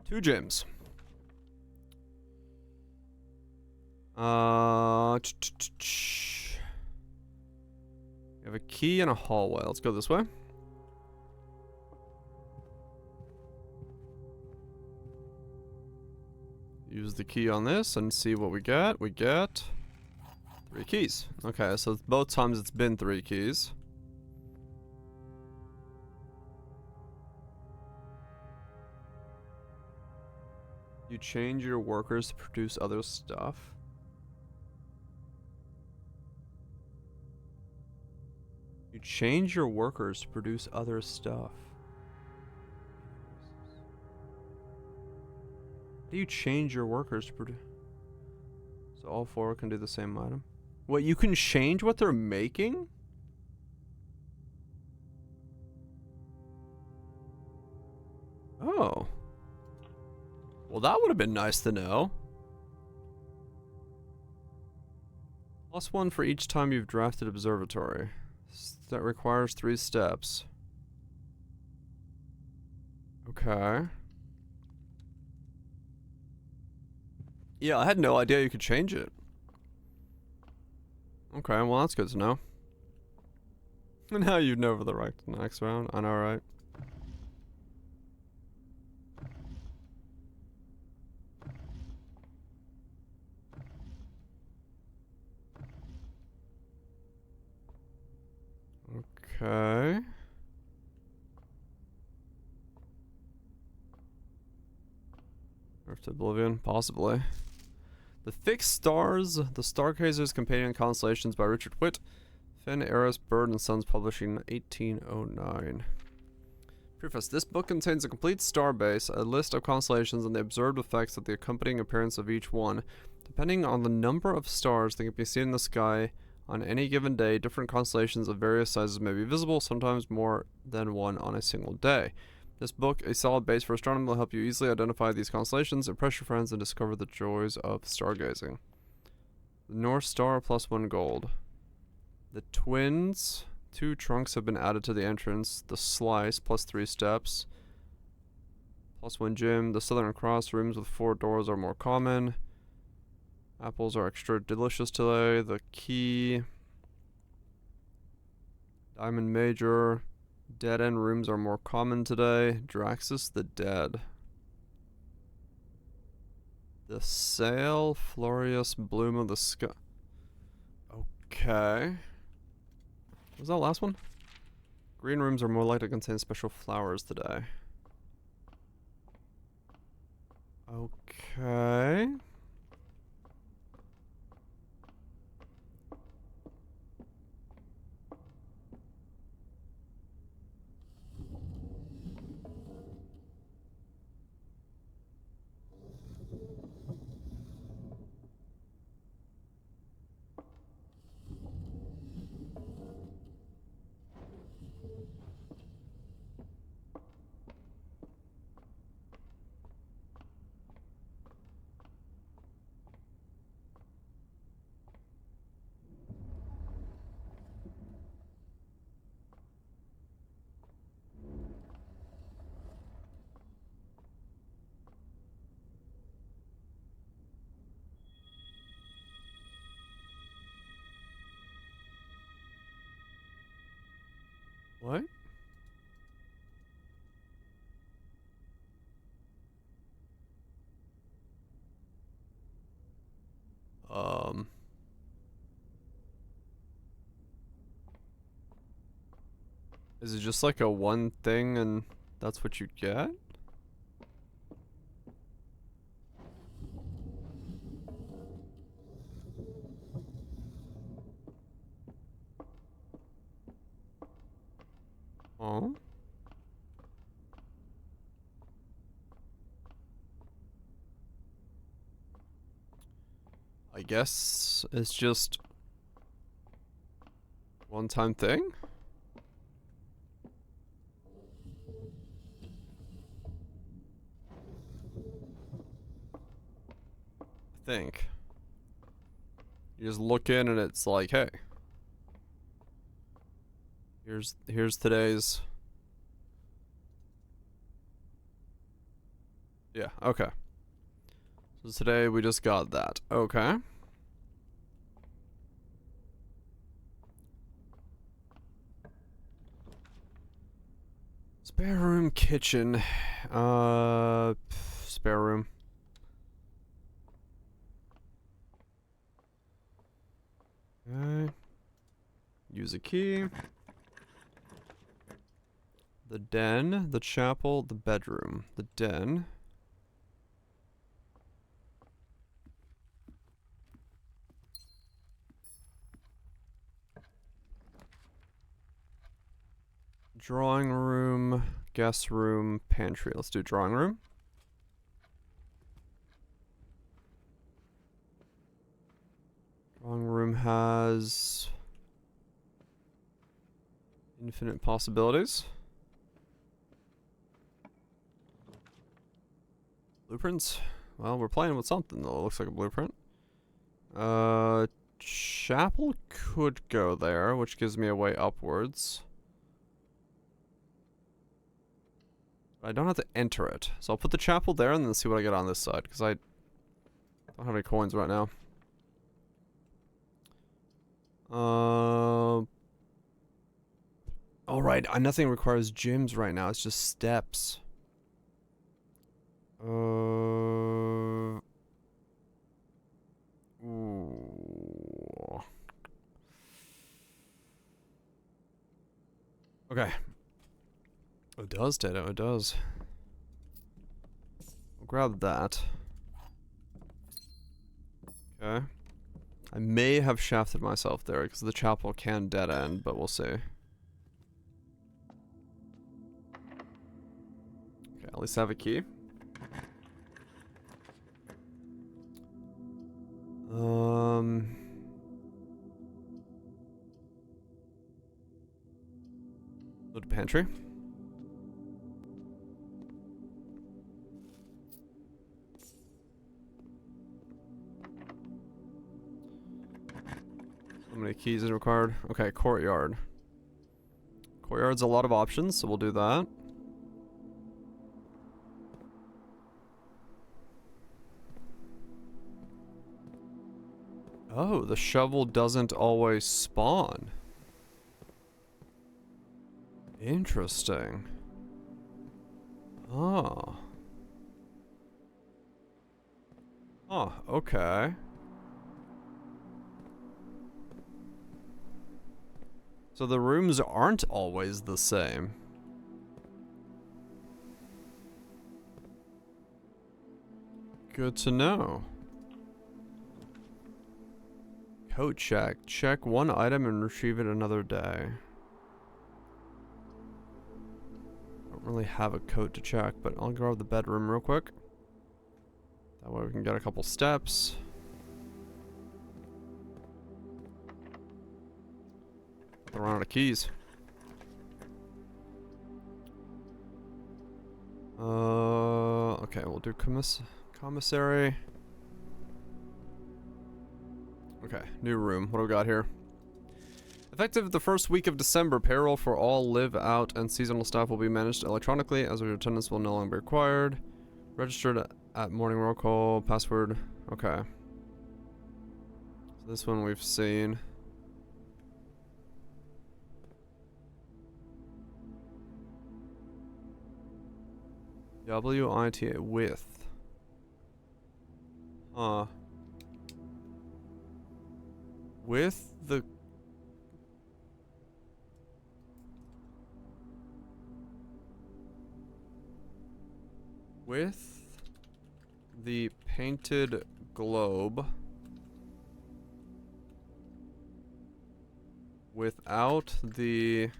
2 gems. We have a key and a hallway. Let's go this way. Use the key on this and see what we get. We get 3 keys. Okay, so both times it's been 3 keys. You change your workers to produce other stuff. You change your workers to produce other stuff. How do you change your workers to produce? So all 4 can do the same item. What, you can change what they're making? Oh. Well, that would have been nice to know. +1 for each time you've drafted observatory. That requires 3 steps. Okay. Yeah, I had no idea you could change it. Okay, well that's good to know. Now you know for the right next round. I know, right? Okay. Earth to Oblivion, possibly. The Fixed Stars, The Stargazer's Companion Constellations by Richard Witt. Finn, Eris, Bird and Sons, publishing 1809. Preface. This book contains a complete star base, a list of constellations, and the observed effects of the accompanying appearance of each one. Depending on the number of stars that can be seen in the sky on any given day, different constellations of various sizes may be visible, sometimes more than one on a single day. This book, a solid base for astronomy, will help you easily identify these constellations, impress your friends, and discover the joys of stargazing. The North Star +1 gold. The Twins, 2 trunks have been added to the entrance. The Slice, +3 steps. +1 gym. The Southern Cross, rooms with 4 doors are more common. Apples are extra delicious today. The Key. Diamond Major. Dead end rooms are more common today. Draxus the Dead. The Sail, Florius, Bloom of the Sky. Okay. What was that last one? Green rooms are more likely to contain special flowers today. Okay. What? Is it just like a one thing and that's what you get? Oh. I guess it's just one-time thing? I think. You just look in and it's like, hey. Here's today's. Yeah, okay. So today we just got that. Okay. Spare room, kitchen. Spare room. Okay. Use a key. The den, the chapel, the bedroom. The den. Drawing room, guest room, pantry. Let's do drawing room. Drawing room has infinite possibilities. Blueprints? Well, we're playing with something that looks like a blueprint. Chapel could go there, which gives me a way upwards. I don't have to enter it. So I'll put the chapel there and then see what I get on this side, because I don't have any coins right now. Alright, nothing requires gyms right now, it's just steps. Ooh. Okay. It does, Tato, it does. I'll grab that. Okay. I may have shafted myself there because the chapel can dead end, but we'll see. Okay, at least I have a key. Go to pantry. How many keys is required? Okay, courtyard. Courtyard's a lot of options, so we'll do that. Oh, the shovel doesn't always spawn. Interesting. Oh. Oh, okay. So the rooms aren't always the same. Good to know. Code check. Check one item and retrieve it another day. I don't really have a code to check, but I'll go over the bedroom real quick. That way we can get a couple steps. Run out of keys. Okay, we'll do commissary. Okay, new room. What do we got here? Effective the first week of December, payroll for all live out and seasonal staff will be managed electronically, as your attendance will no longer be required. Registered at morning roll call. Password. Okay. So this one we've seen. WITA with. Huh. With the. With the painted globe. Without the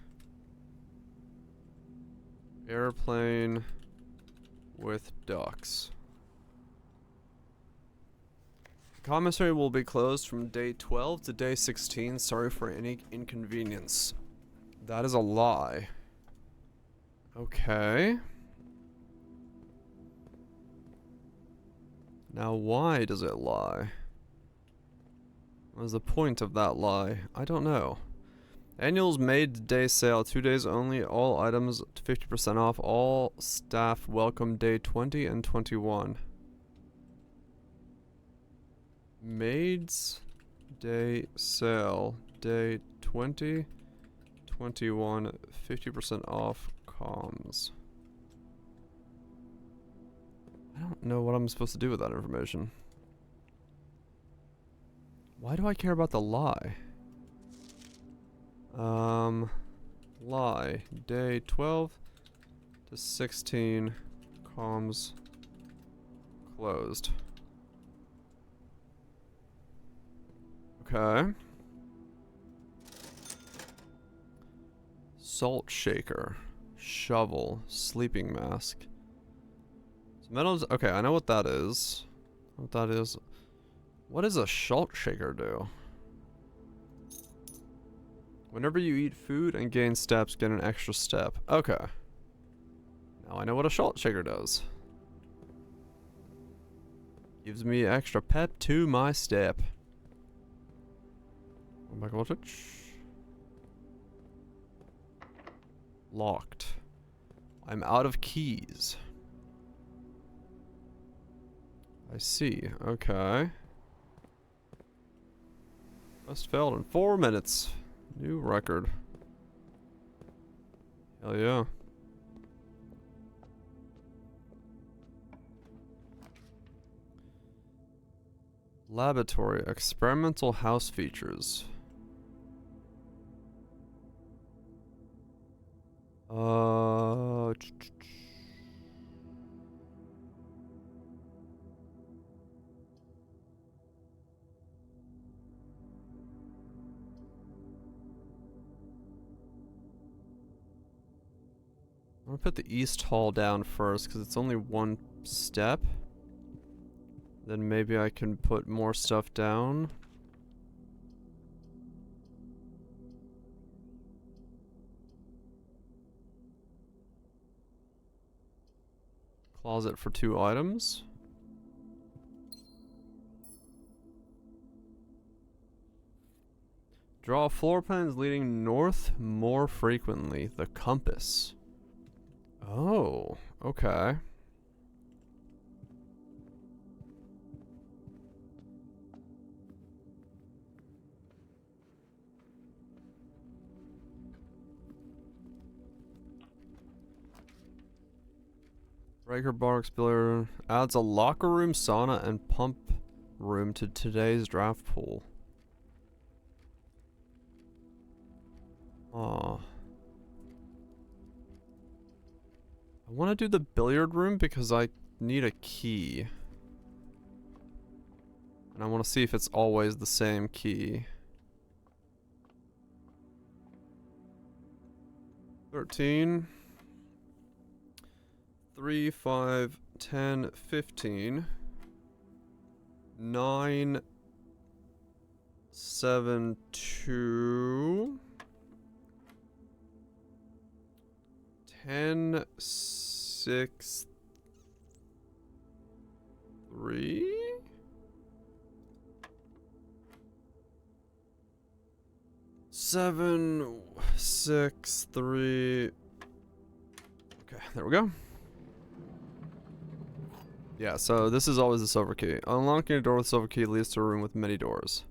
airplane with ducks. Commissary will be closed from day 12 to day 16. Sorry for any inconvenience. That is a lie. Okay. Now why does it lie? What is the point of that lie? I don't know. Annuals made day sale, 2 days only, all items 50% off, all staff welcome day 20 and 21. Maids day sale, day 20, 21, 50% off comms. I don't know what I'm supposed to do with that information. Why do I care about the lie? Lie. Day 12 to 16. Comms closed. Okay. Salt shaker. Shovel. Sleeping mask. Metals. Okay, I know what that is. What that is. What does a salt shaker do? Whenever you eat food and gain steps, get an extra step. Okay. Now I know what a salt shaker does. Gives me extra pep to my step. Back voltage. Locked. I'm out of keys. I see. Okay. Just failed in 4 minutes. New record. Hell yeah. Laboratory. Experimental house features. I'm gonna put the east hall down first because it's only one step. Then maybe I can put more stuff down. Closet for 2 items. Draw floor plans leading north more frequently. The compass. Oh, okay. Breaker bar explorer adds a locker room, sauna, and pump room to today's draft pool. Aw. I want to do the billiard room because I need a key. And I want to see if it's always the same key. 13. 3, 5, 10, 15. 9, 7, 2. 10, 6, 3? Seven, 6, 3. Okay, there we go. Yeah, so this is always the silver key. Unlocking a door with silver key leads to a room with many doors.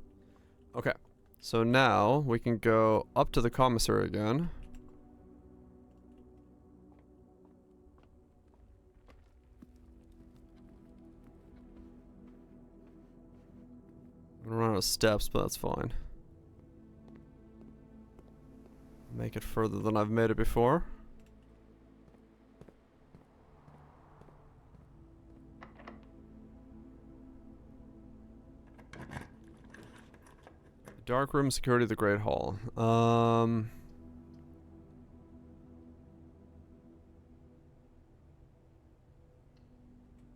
Okay, so now we can go up to the commissary again. I'm gonna run out of steps, but that's fine. Make it further than I've made it before. Dark room, security of the Great Hall.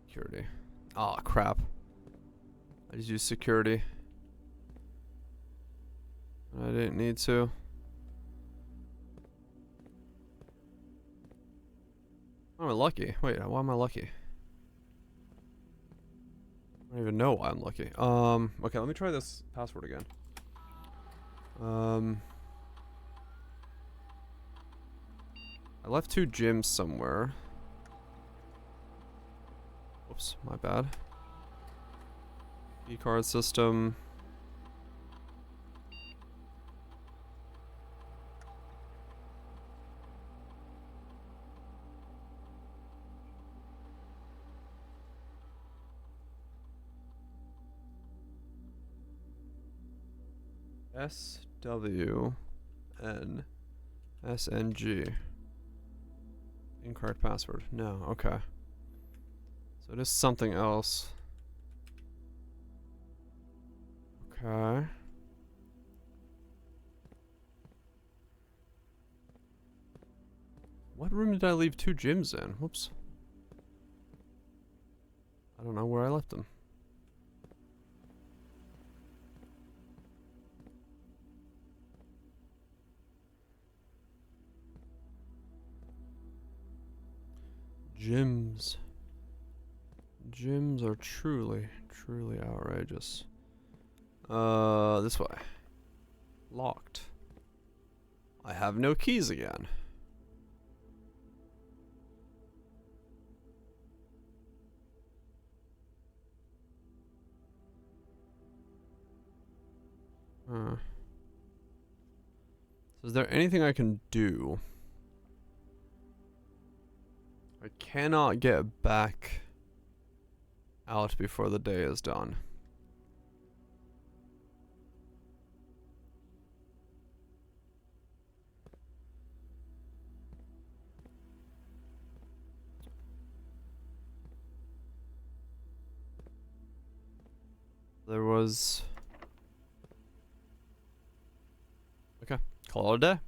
Security. Oh crap. I just used security. I didn't need to. Why am I lucky? Wait, why am I lucky? I don't even know why I'm lucky. Okay, let me try this password again. I left 2 gyms somewhere. Whoops, my bad. E-card system. SWNSNG. Incorrect password. No, okay. So it is something else. Okay. What room did I leave 2 gyms in? Whoops. I don't know where I left them. Gyms. Gyms are truly, truly outrageous. This way. Locked. I have no keys again. So is there anything I can do? I cannot get back out before the day is done. There was... Okay, call it a day.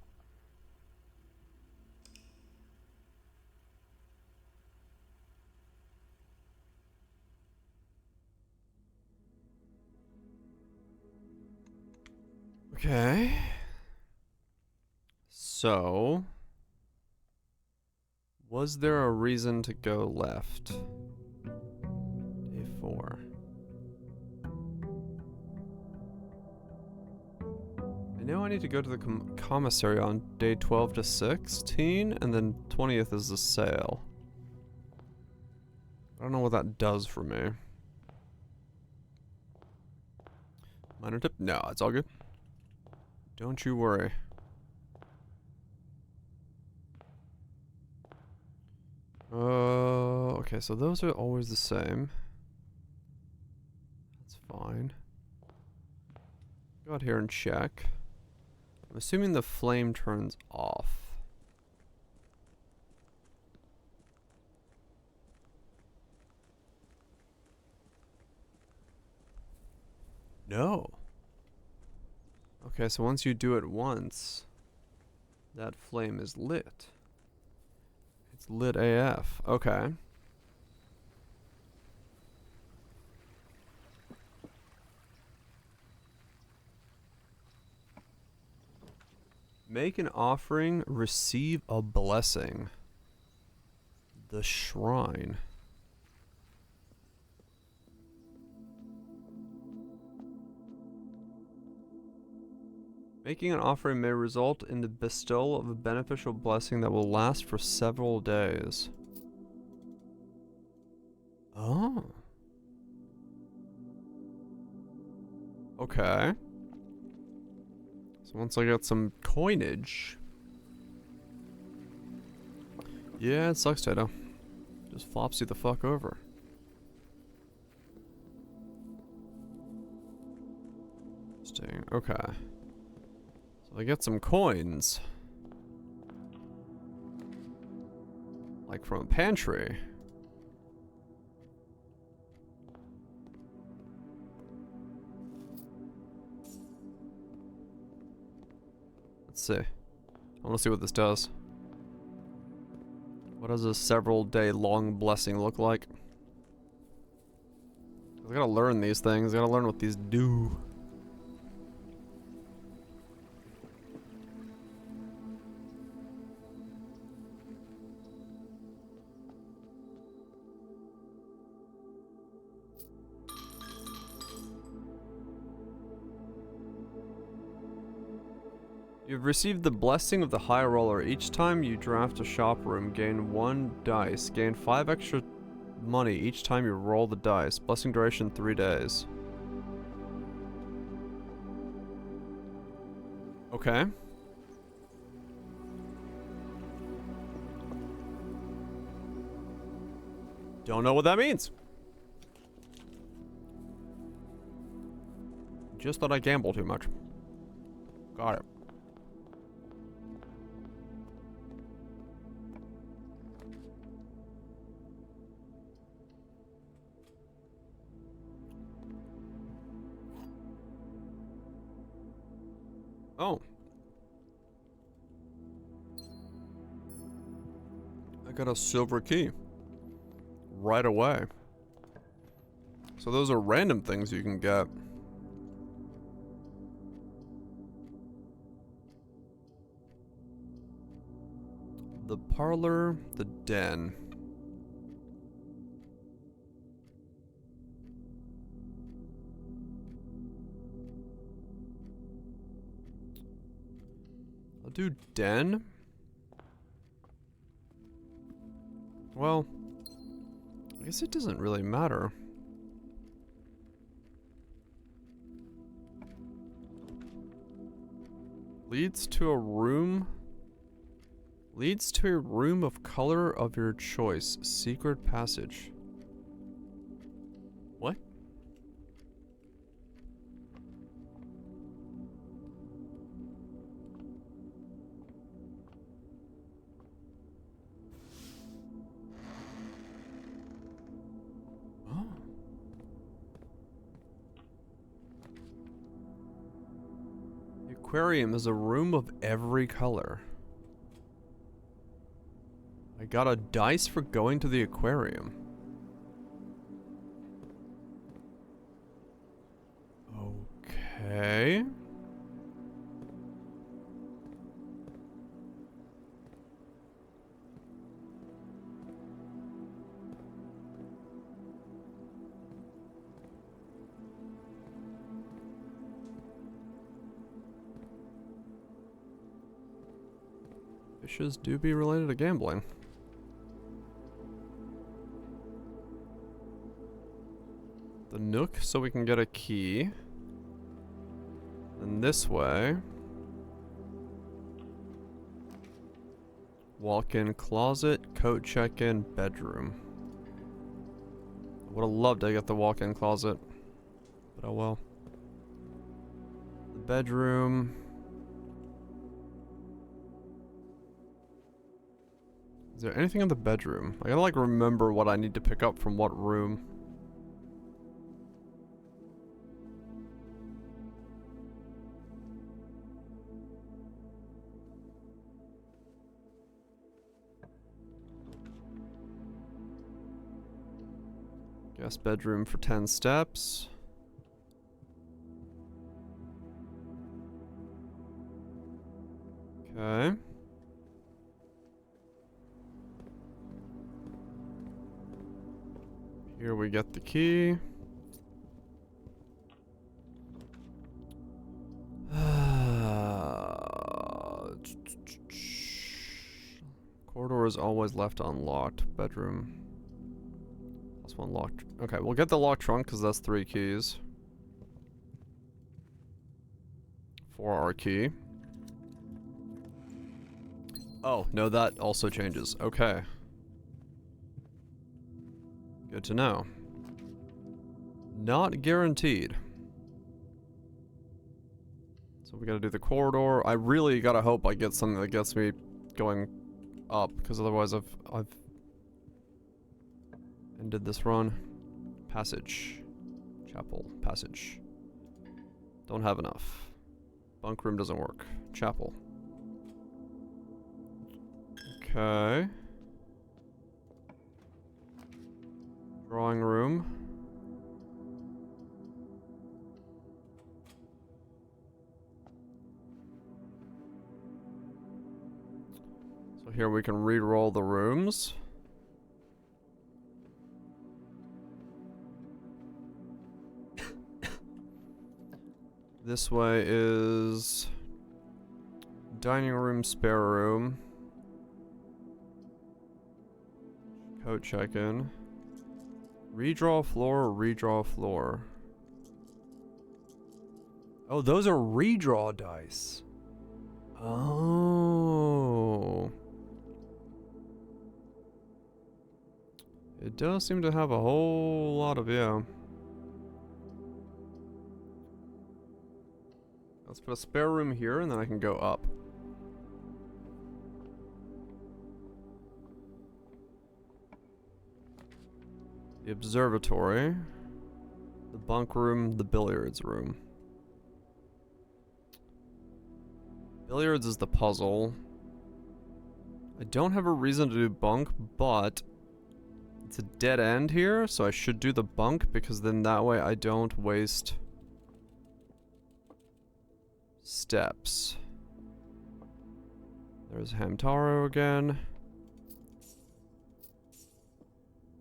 Okay. So... was there a reason to go left? Day 4. I know I need to go to the commissary on day 12 to 16, and then 20th is the sale. I don't know what that does for me. Minor tip? No, it's all good. Don't you worry. Okay, so those are always the same. That's fine. Go out here and check. I'm assuming the flame turns off. No. Okay, so once you do it once, that flame is lit. It's lit AF. Okay. Make an offering, receive a blessing. The shrine. Making an offering may result in the bestowal of a beneficial blessing that will last for several days. Oh. Okay. So once I get some coinage. Yeah, it sucks, Tato. Just flops you the fuck over. Interesting. Okay. So I get some coins. Like from a pantry. Let's see. I want to see what this does. What does a several day long blessing look like? I gotta learn these things. I gotta learn what these do. You've received the blessing of the high roller. Each time you draft a shop room, gain 1 dice. Gain 5 extra money each time you roll the dice. Blessing duration 3 days. Okay. Don't know what that means. Just thought I gambled too much. Got it. Oh. I got a silver key. Right away. So those are random things you can get. The parlor, the den. I'll do den. Well, I guess it doesn't really matter. Leads to a room. Leads to a room of color of your choice. Secret passage. What? Oh. The aquarium is a room of every color. I got a dice for going to the aquarium. Okay. Fishes do be related to gambling. The nook so we can get a key. Then this way. Walk-in closet, coat check-in, bedroom. I would have loved to get the walk-in closet. But oh well. The bedroom. Is there anything in the bedroom? I gotta like remember what I need to pick up from what room. Guest bedroom for 10 steps. Okay. Here we get the key. Corridor is always left unlocked. Bedroom. Plus one locked. Okay, we'll get the locked trunk because that's 3 keys. For our key. Oh, no, that also changes. Okay. Good to know. Not guaranteed. So we gotta do the corridor. I really gotta hope I get something that gets me going up, because otherwise I've ended this run. Passage. Chapel. Passage. Don't have enough. Bunk room doesn't work. Chapel. Okay. Drawing room. So here we can re-roll the rooms. This way is dining room, spare room. Coat check-in. Redraw floor, redraw floor. Oh, those are redraw dice. Oh. It does seem to have a whole lot of, yeah. Let's put a spare room here and then I can go up. The observatory, the bunk room, the billiards room. Billiards is the puzzle. I don't have a reason to do bunk, but it's a dead end here, so I should do the bunk because then that way I don't waste steps. There's Hamtaro again.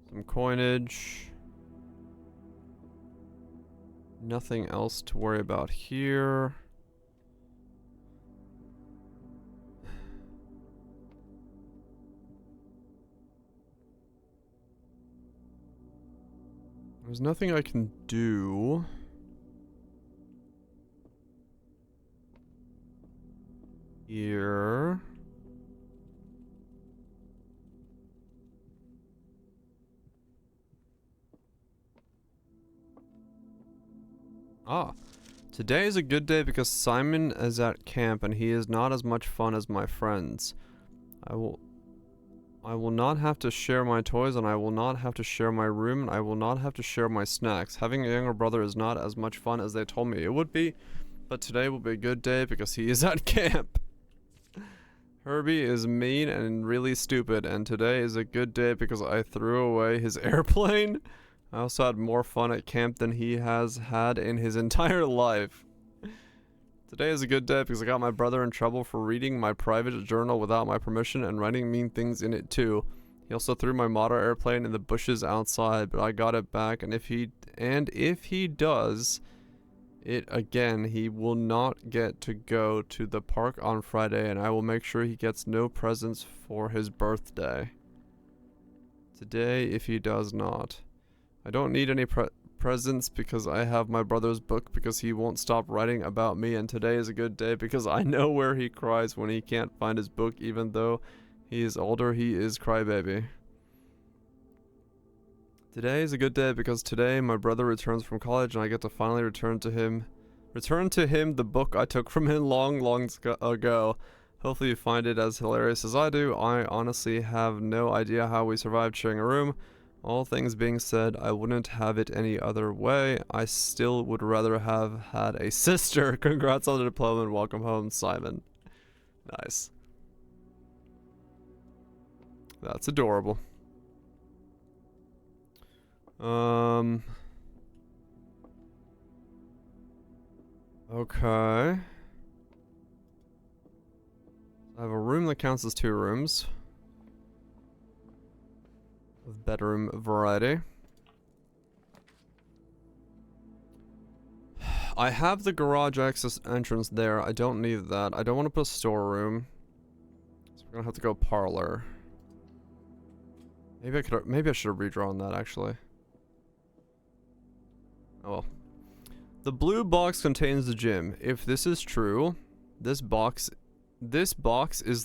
Some coinage. Nothing else to worry about here. There's nothing I can do. Here. Ah. Today is a good day because Simon is at camp and he is not as much fun as my friends. I will not have to share my toys, and I will not have to share my room, and I will not have to share my snacks. Having a younger brother is not as much fun as they told me it would be, but today will be a good day because he is at camp. Herbie is mean and really stupid, and today is a good day because I threw away his airplane. I also had more fun at camp than he has had in his entire life. Today is a good day because I got my brother in trouble for reading my private journal without my permission and writing mean things in it too. He also threw my model airplane in the bushes outside, but I got it back, and if he does it again, he will not get to go to the park on Friday, and I will make sure he gets no presents for his birthday. Today, if he does not. I don't need any presents because I have my brother's book because he won't stop writing about me, and today is a good day because I know where he cries when he can't find his book. Even though he is older, he is crybaby. Today is a good day because today my brother returns from college and I get to finally return to him the book I took from him long ago. Hopefully you find it as hilarious as I do. I honestly have no idea how we survived sharing a room. All things being said, I wouldn't have it any other way. I still would rather have had a sister. Congrats on the diploma and welcome home, Simon. Nice. That's adorable. Okay. I have a room that counts as 2 rooms. Of bedroom variety. I have the garage access entrance there. I don't need that. I don't want to put a storeroom. So we're gonna have to go parlor. Maybe I should have redrawn that actually. Oh well. The blue box contains the gym. If this is true, this box is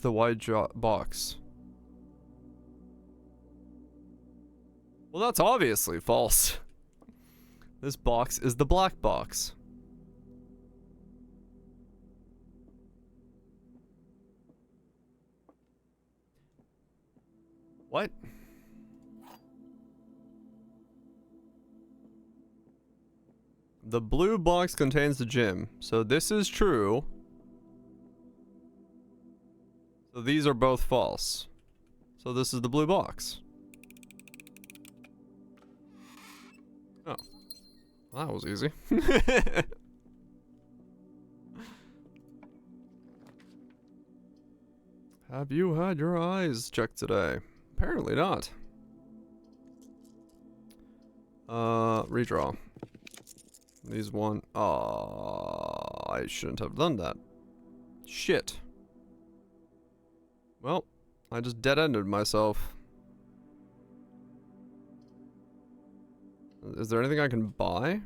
the white box. Well, that's obviously false. This box is the black box. What? The blue box contains the gym. So this is true. So these are both false. So this is the blue box. Oh. Well, that was easy. Have you had your eyes checked today? Apparently not. Redraw. These one. I shouldn't have done that. Shit. Well, I just dead-ended myself. Is there anything I can buy?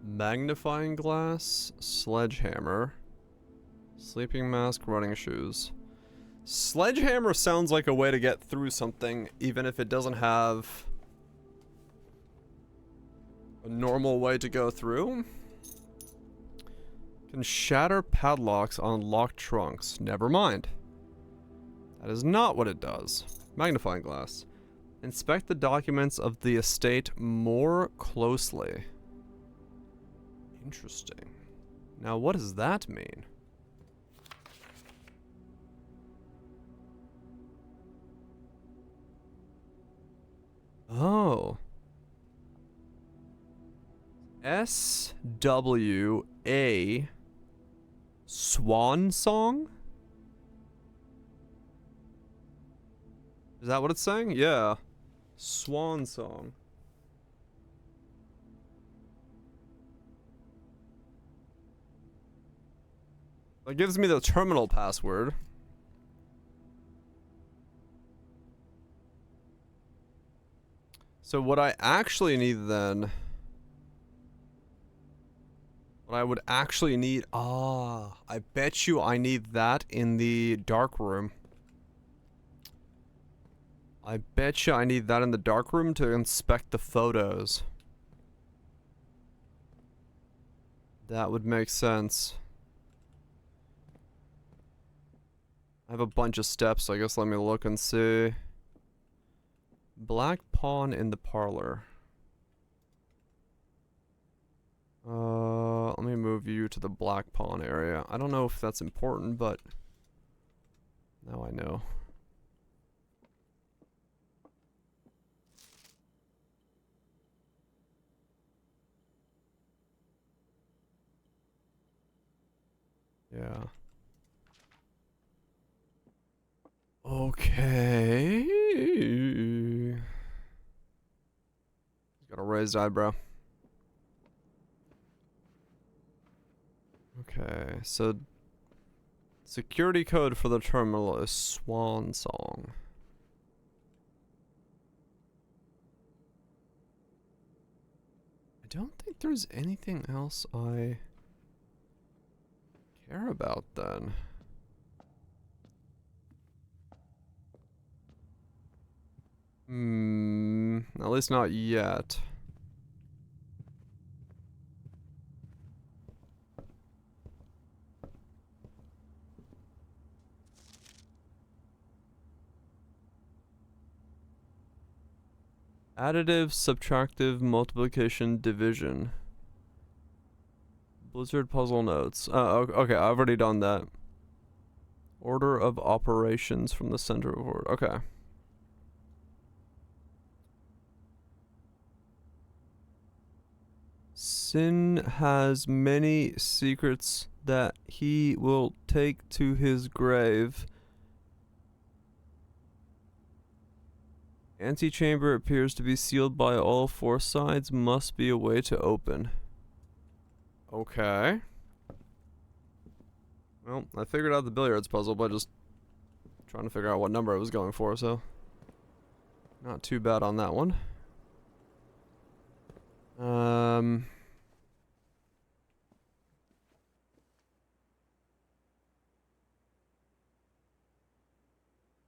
Magnifying glass, sledgehammer, sleeping mask, running shoes. Sledgehammer sounds like a way to get through something, even if it doesn't have a normal way to go through. Can shatter padlocks on locked trunks. Never mind. That is not what it does. Magnifying glass. Inspect the documents of the estate more closely. Interesting. Now, what does that mean? Oh. SWA Swan Song? Is that what it's saying? Yeah. Swan Song. That gives me the terminal password. So what I actually need then... What I would actually need... Ah, I bet you I need that in the dark room. I bet you I need that in the dark room to inspect the photos. That would make sense. I have a bunch of steps, so I guess let me look and see. Black pawn in the parlor. Let me move you to the black pawn area. I don't know if that's important, but now I know. Yeah. Okay. He's got a raised eyebrow. Okay, so security code for the terminal is Swan Song. I don't think there's anything else I care about then. At least not yet. Additive, subtractive, multiplication, division. Blizzard puzzle notes. Okay, I've already done that. Order of operations from the center of order. Okay. Sin has many secrets that he will take to his grave. Antechamber appears to be sealed by all four sides. Must be a way to open. Okay. Well, I figured out the billiards puzzle by just trying to figure out what number I was going for, so not too bad on that one.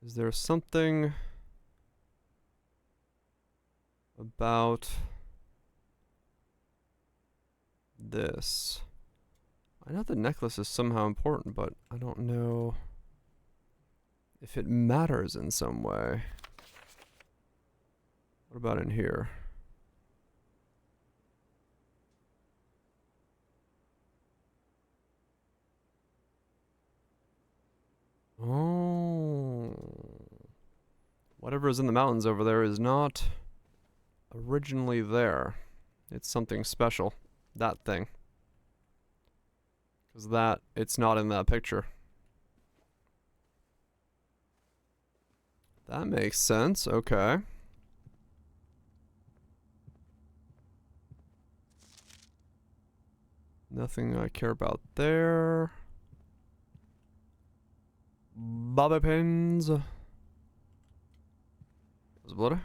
Is there something about this? I know the necklace is somehow important, but I don't know if it matters in some way. What about in here? Oh. Whatever is in the mountains over there is not originally there. It's something special. That thing. Because that, it's not in that picture. That makes sense. Okay. Nothing I care about there. Bobby pins. Is it bloody?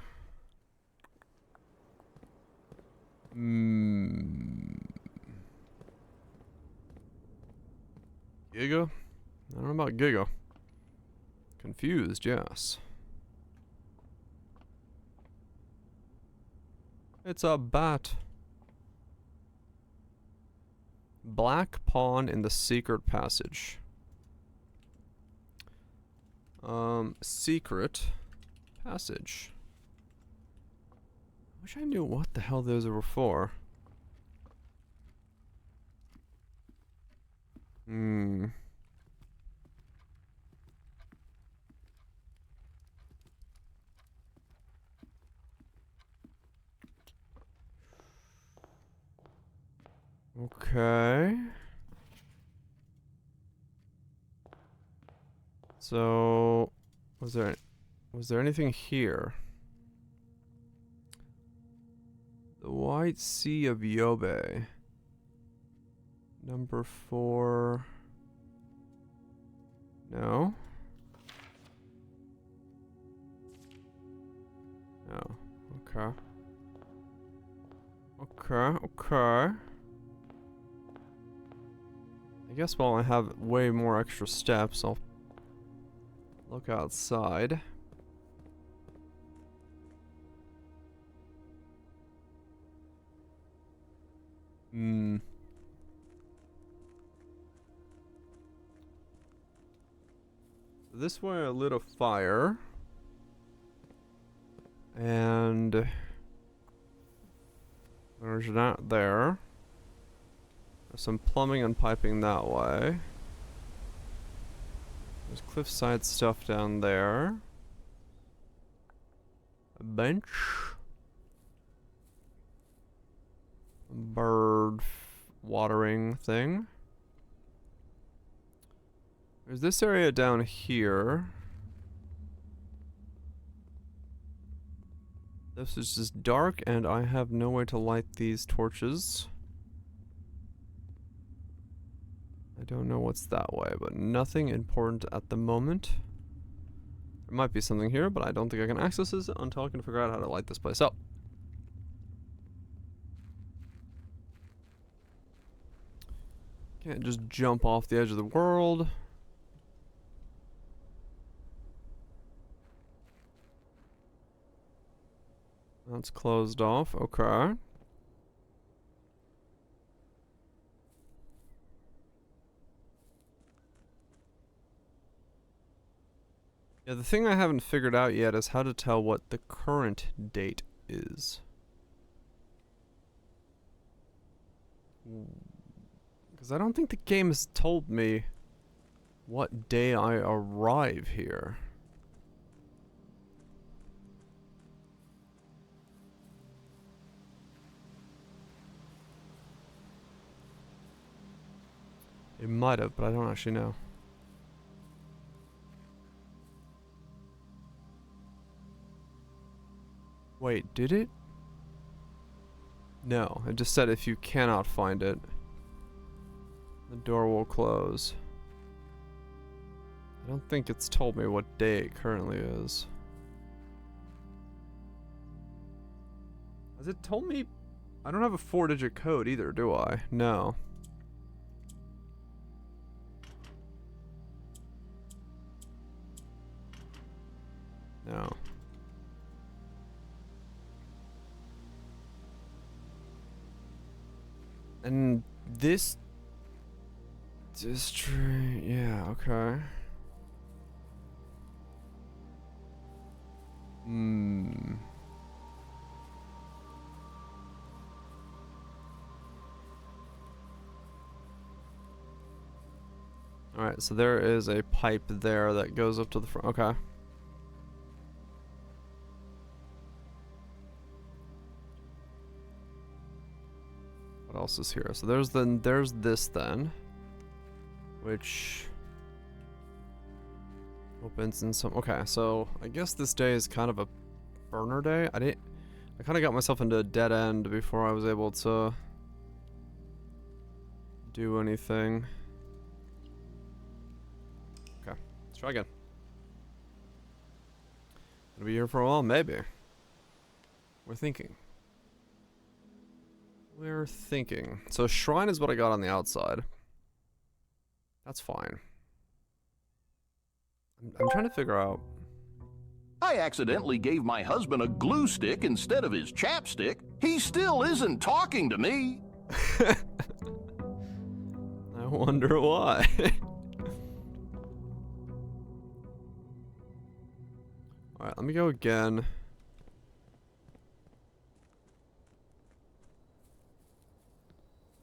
Giga? I don't know about Giga. Confused, yes. It's a bat. Black pawn in the secret passage. Secret passage. I wish I knew what the hell those were for. Okay. So, was there anything here? The White Sea of Yobe. Number 4. No. No. Okay. Okay. I guess while I have way more extra steps, I'll look outside. This way I lit a fire. And there's that there. There's some plumbing and piping that way. There's cliffside stuff down there. A bench. A bird watering thing. There's this area down here. This is just dark and I have no way to light these torches. I don't know what's that way, but nothing important at the moment. There might be something here, but I don't think I can access this until I can figure out how to light this place up. Can't just jump off the edge of the world. That's closed off, okay. Yeah, the thing I haven't figured out yet is how to tell what the current date is. Because I don't think the game has told me what day I arrive here. It might have, but I don't actually know. Wait, did it? No, it just said if you cannot find it, the door will close. I don't think it's told me what day it currently is. Has it told me? I don't have a 4-digit code either, do I? No. No. And this district, yeah, okay. Alright, so there is a pipe there that goes up to the front. Okay. What else is here? So there's this then, which opens in some. Okay, so I guess this day is kind of a burner day. I kind of got myself into a dead end before I was able to do anything. Okay, let's try again. Gonna be here for a while, maybe. We're thinking. We're thinking. So shrine is what I got on the outside. That's fine. I'm trying to figure out. I accidentally gave my husband a glue stick instead of his chapstick. He still isn't talking to me. I wonder why. Alright, let me go again.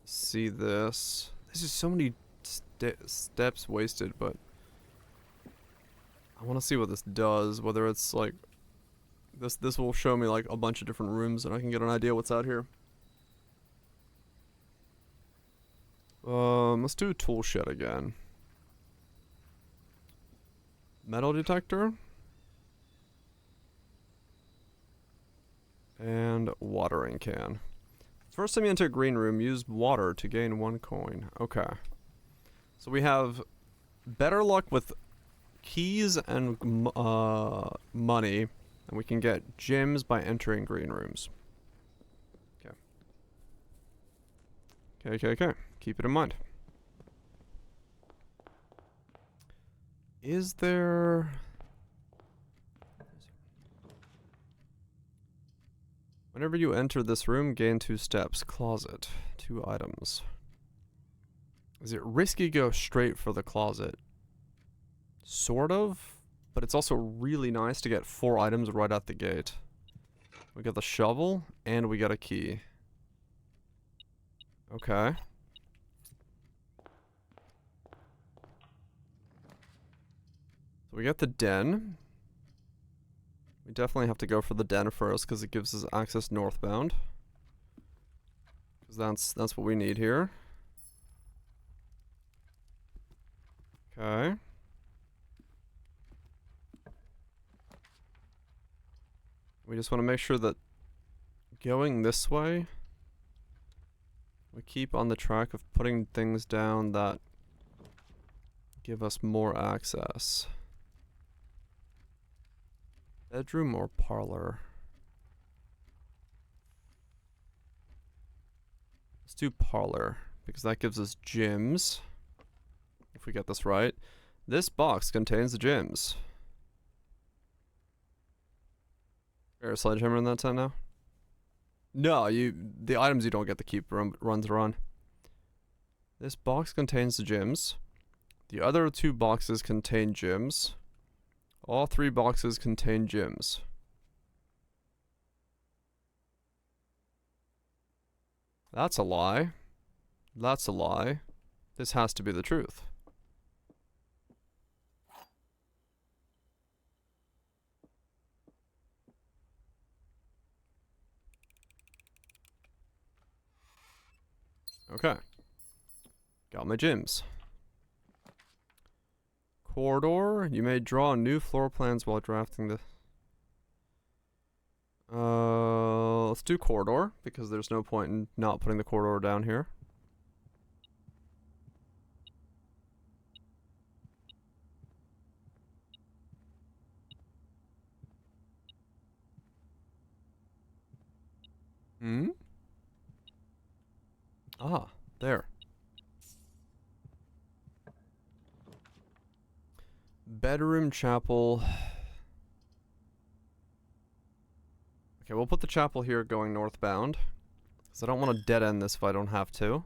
See this. This is so many steps wasted, but I want to see what this does. Whether it's like this will show me like a bunch of different rooms, and I can get an idea what's out here. Let's do a tool shed again. Metal detector. And watering can. First time you enter a green room, use water to gain 1 coin. Okay. So we have better luck with keys and money, and we can get gems by entering green rooms. Okay. Okay. Keep it in mind. Is there... Whenever you enter this room, gain 2 steps. Closet. 2 items. Is it risky to go straight for the closet? Sort of. But it's also really nice to get 4 items right out the gate. We got the shovel, and we got a key. Okay. So we got the den. We definitely have to go for the den first because it gives us access northbound. Because that's what we need here. Okay. We just want to make sure that going this way, we keep on the track of putting things down that give us more access. Bedroom or parlor? Let's do parlor, because that gives us gems. If we get this right. This box contains the gems. Is there a sledgehammer in that tent now? No, the items you don't get to keep runs run. This box contains the gems. The other 2 boxes contain gems. All 3 boxes contain gems. That's a lie. That's a lie. This has to be the truth. Okay. Got my gems. Corridor. You may draw new floor plans while drafting the... let's do corridor, because there's no point in not putting the corridor down here. Hmm? Ah, there. Bedroom, chapel. Okay, we'll put the chapel here going northbound. Because I don't want to dead end this if I don't have to.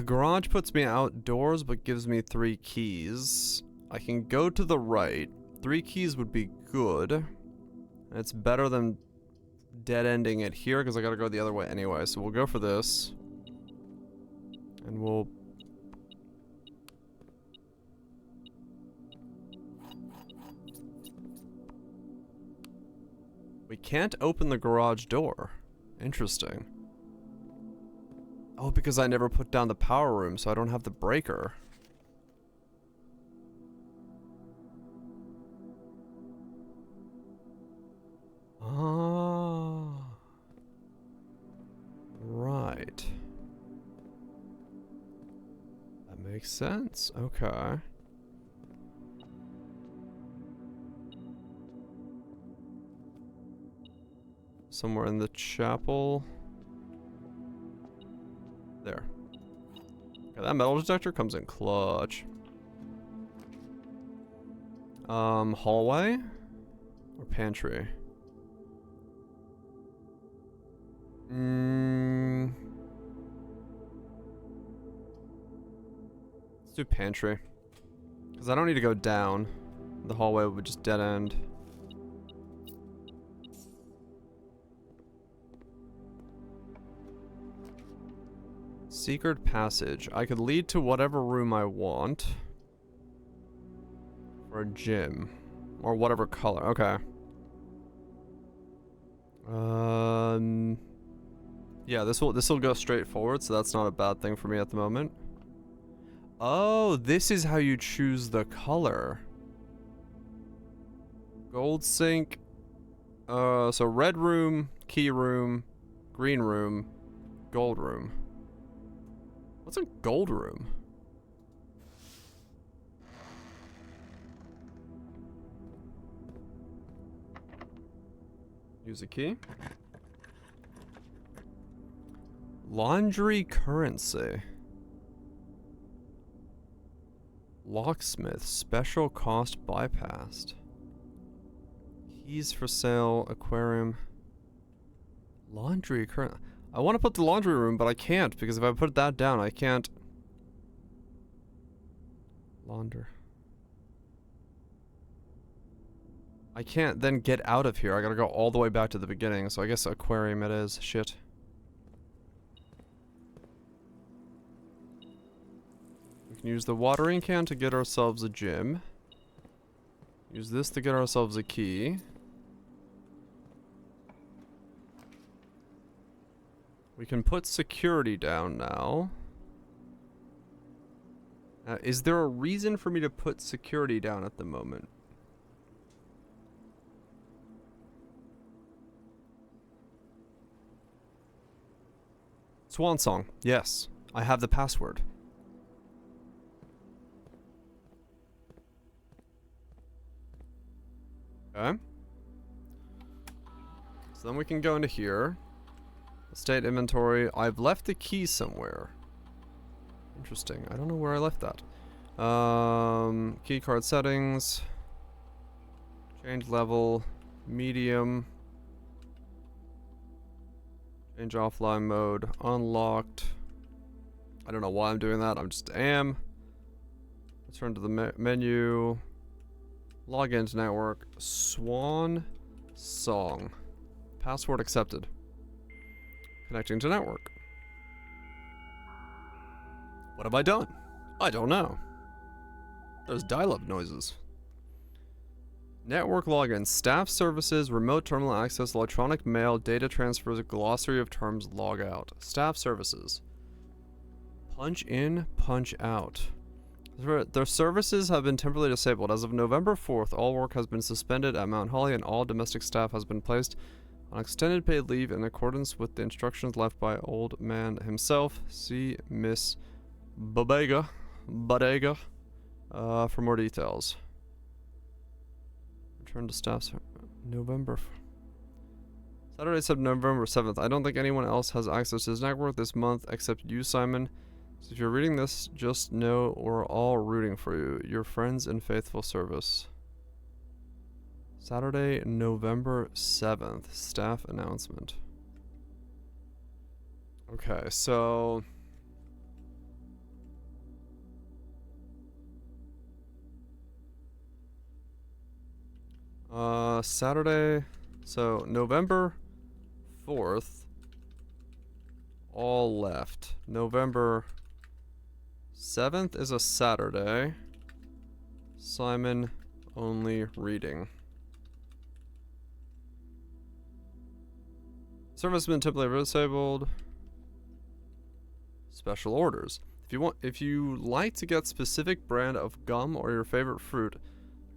Garage puts me outdoors but gives me 3 keys. I can go to the right. 3 keys would be good. It's better than dead ending it here because I gotta go the other way anyway. So we'll go for this. And we'll... We can't open the garage door. Interesting. Oh, because I never put down the power room, so I don't have the breaker. Ah. Right. That makes sense. Okay. Somewhere in the chapel. There. Okay, that metal detector comes in clutch. Hallway? Or pantry? Let's do pantry. Because I don't need to go down. The hallway would just dead end. Secret passage. I could lead to whatever room I want. Or a gym. Or whatever color. Okay. Yeah, this will go straight forward, so that's not a bad thing for me at the moment. Oh, this is how you choose the color. Gold sink. So red room, key room, green room, gold room. What's a gold room? Use a key. Laundry currency. Locksmith, special cost bypassed. Keys for sale, aquarium. Laundry current. I want to put the laundry room, but I can't because if I put that down, I can't. Launder. I can't then get out of here. I gotta go all the way back to the beginning, so I guess aquarium it is. Shit. We can use the watering can to get ourselves a gym. Use this to get ourselves a key. We can put security down now. Is there a reason for me to put security down at the moment? Swan song. Yes. I have the password. Okay. So then we can go into here. Estate inventory. I've left the key somewhere. Interesting. I don't know where I left that. Key card settings. Change level. Medium. Change offline mode. Unlocked. I don't know why I'm doing that. I'm just am. Return to the menu. Log into network. Swan song. Password accepted. Connecting to network. What have I done? I don't know. There's dial-up noises. Network login. Staff services. Remote terminal access. Electronic mail. Data transfers. Glossary of terms. Log out. Staff services. Punch in. Punch out. Their services have been temporarily disabled. As of November 4th, all work has been suspended at Mount Holly and all domestic staff has been placed on extended paid leave in accordance with the instructions left by Old Man himself. See Miss Bodega for more details. Return to staff November. Saturday, November 7th. I don't think anyone else has access to his network this month except you, Simon. So if you're reading this, just know we're all rooting for you. Your friends in faithful service. Saturday, November 7th. Staff announcement. Okay, so... Saturday... So, November 4th. All left. November 7th is a Saturday. Simon only reading. Service has been temporarily disabled. Special orders. If you like to get specific brand of gum or your favorite fruit,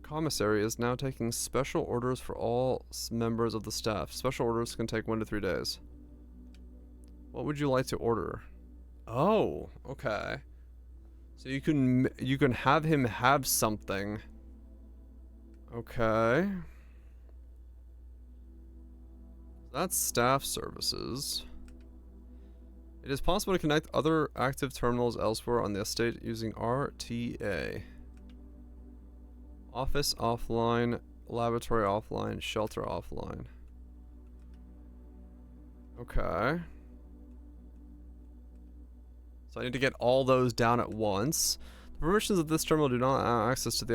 commissary is now taking special orders for all members of the staff. Special orders can take 1 to 3 days. What would you like to order? Oh, okay. So you can have him have something. Okay. That's staff services. It is possible to connect other active terminals elsewhere on the estate using RTA. Office offline, laboratory offline, shelter offline. Okay. So I need to get all those down at once. The permissions of this terminal do not have access to the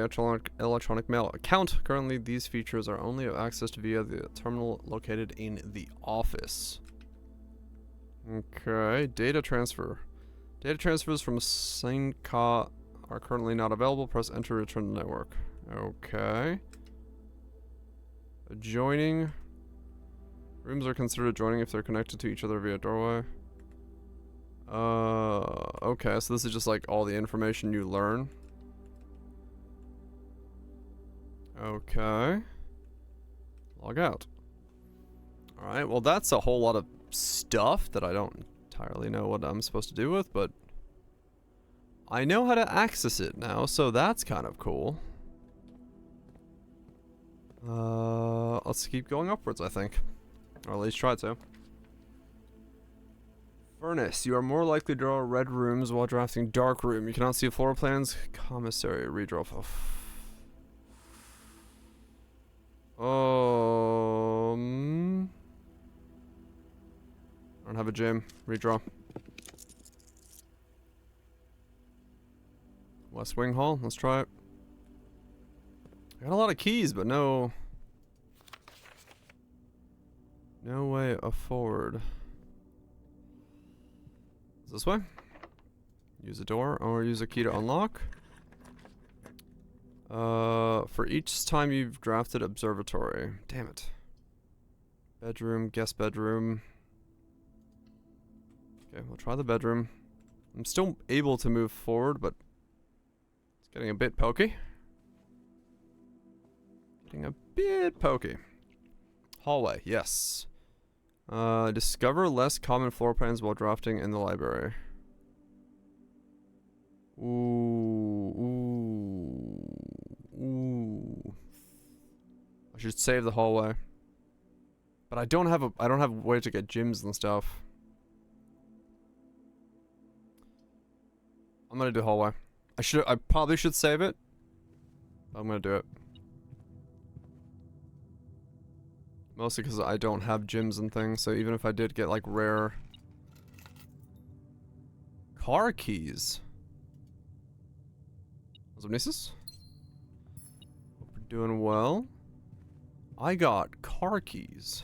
electronic mail account. Currently, these features are only accessed via the terminal located in the office. Okay, data transfer. Data transfers from Senka are currently not available. Press enter to return to network. Okay. Adjoining. Rooms are considered adjoining if they're connected to each other via doorway. Okay, so this is just like all the information you learn. Okay. Log out. Alright, well that's a whole lot of stuff that I don't entirely know what I'm supposed to do with, but I know how to access it now, so that's kind of cool. Let's keep going upwards, I think. Or at least try to. Furnace. You are more likely to draw red rooms while drafting dark room. You cannot see floor plans. Commissary. Redraw. I don't have a gym. Redraw. West Wing Hall. Let's try it. I got a lot of keys, but no way forward. Is this way? Use a door or use a key to unlock. For each time you've drafted observatory. Damn it. Bedroom, guest bedroom. Okay, we'll try the bedroom. I'm still able to move forward, but it's getting a bit pokey. Getting a bit pokey. Hallway, yes. Discover less common floor plans while drafting in the library. Ooh. I should save the hallway. But I don't have a way to get gyms and stuff. I'm gonna do hallway. I probably should save it. I'm gonna do it. Mostly because I don't have gyms and things, so even if I did get like rare car keys. Osmonesis? Hope we're doing well. I got car keys.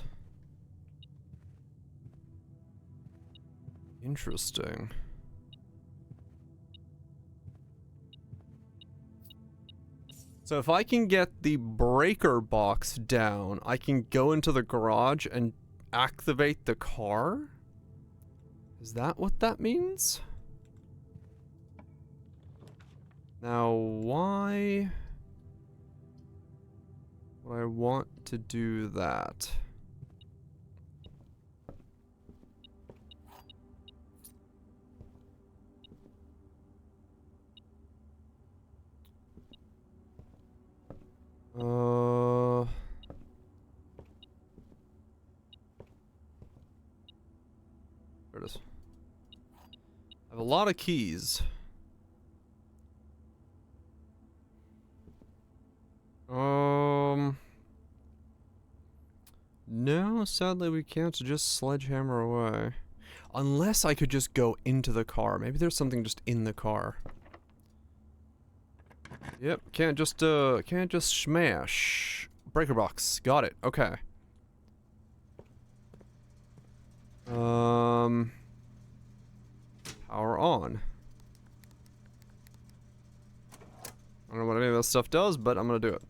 Interesting. So if I can get the breaker box down, I can go into the garage and activate the car? Is that what that means? Now, why would I want to do that? There it is. I have a lot of keys. No, sadly we can't just sledgehammer away. Unless I could just go into the car. Maybe there's something just in the car. Yep, can't just smash. Breaker box, got it, okay. Power on. I don't know what any of this stuff does, but I'm gonna do it.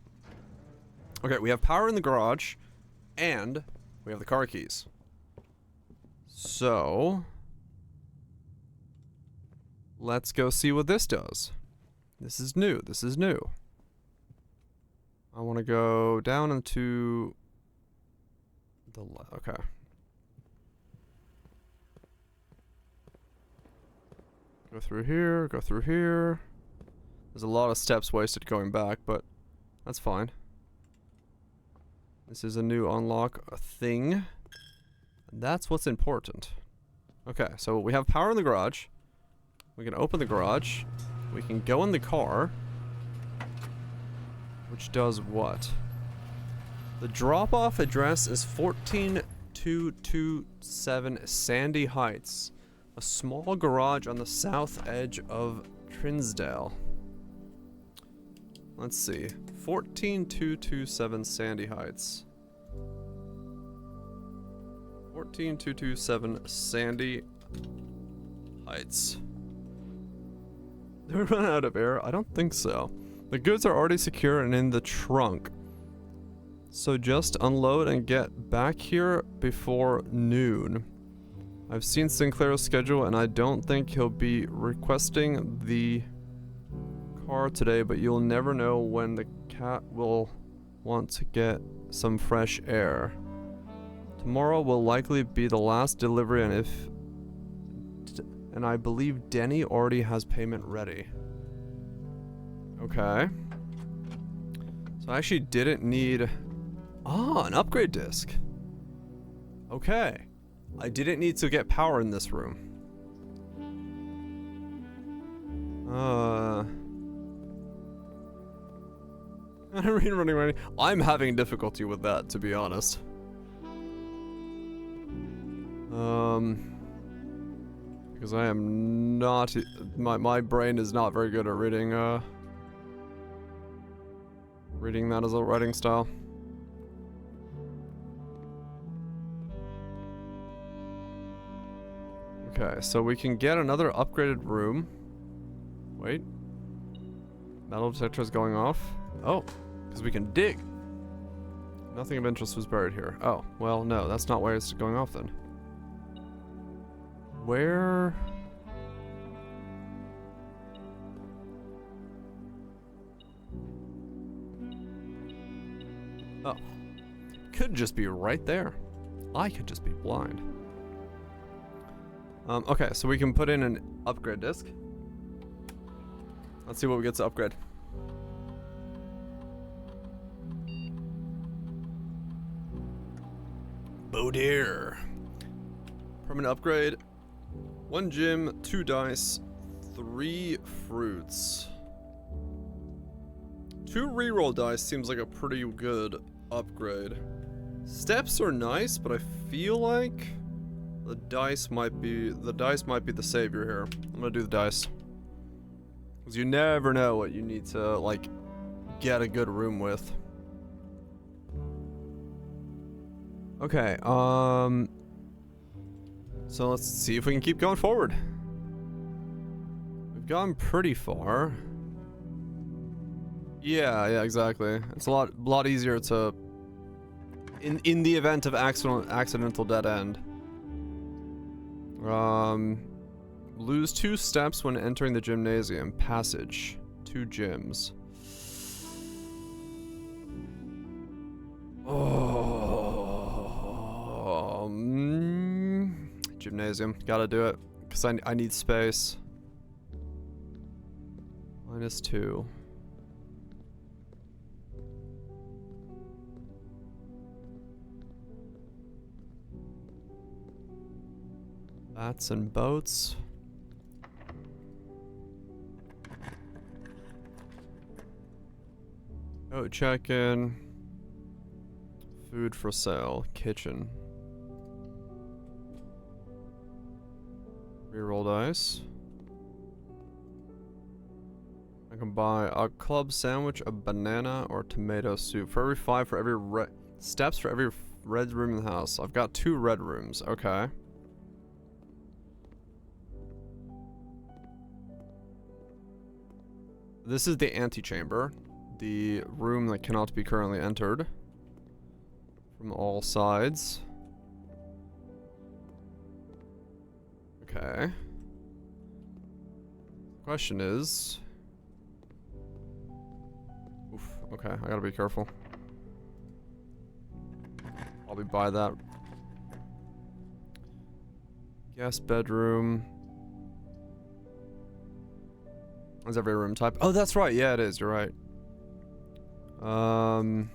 Okay, we have power in the garage, and we have the car keys. So, let's go see what this does. This is new, this is new. I want to go down into the left, okay. Go through here, go through here. There's a lot of steps wasted going back, but that's fine. This is a new unlock thing. And that's what's important. Okay, so we have power in the garage. We can open the garage. We can go in the car. Which does what? The drop-off address is 14227 Sandy Heights. A small garage on the south edge of Trinsdale. Let's see. 14227 Sandy Heights. 14227 Sandy Heights. Did we run out of air? I don't think so. The goods are already secure and in the trunk. So just unload and get back here before noon. I've seen Sinclair's schedule and I don't think he'll be requesting the car today, but you'll never know when the cat will want to get some fresh air. Tomorrow will likely be the last delivery, and I believe Denny already has payment ready. Okay. So I actually didn't need an upgrade disc. Okay. I didn't need to get power in this room. Running. I'm having difficulty with that, to be honest. Because I am not, my brain is not very good at reading that as a writing style. Okay, so we can get another upgraded room. Wait. Metal detector is going off. Oh, because we can dig. Nothing of interest was buried here. Oh, well, no, that's not why it's going off then. Where? Oh. Could just be right there. I could just be blind. Okay, so we can put in an upgrade disc. Let's see what we get to upgrade. Oh dear. Permanent upgrade. 1 gem, 2 dice, 3 fruits. 2 reroll dice seems like a pretty good upgrade. Steps are nice, but I feel like the dice might be the savior here. I'm gonna do the dice. Because you never know what you need to, like, get a good room with. Okay, so let's see if we can keep going forward. We've gone pretty far. Yeah, exactly. It's a lot easier to, in the event of accidental dead end. Lose 2 steps when entering the gymnasium. Passage. 2 gyms. Gymnasium. Gotta do it. Because I need space. -2. Bats and boats. Oh, check in. Food for sale. Kitchen. Reroll dice. I can buy a club sandwich, a banana, or tomato soup. For every 5 for every steps for every red room in the house. I've got 2 red rooms. Okay. This is the antechamber. The room that cannot be currently entered. From all sides. Okay. Question is... Oof, okay, I gotta be careful. Probably buy that. Guest bedroom. Is every room type? Oh, that's right. Yeah, it is. You're right. You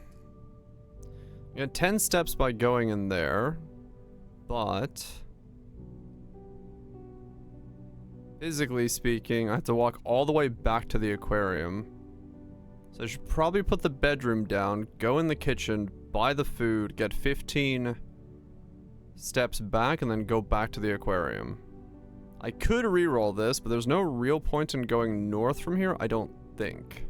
get 10 steps by going in there, but physically speaking, I have to walk all the way back to the aquarium. So I should probably put the bedroom down, go in the kitchen, buy the food, get 15 steps back, and then go back to the aquarium. I could reroll this, but there's no real point in going north from here, I don't think.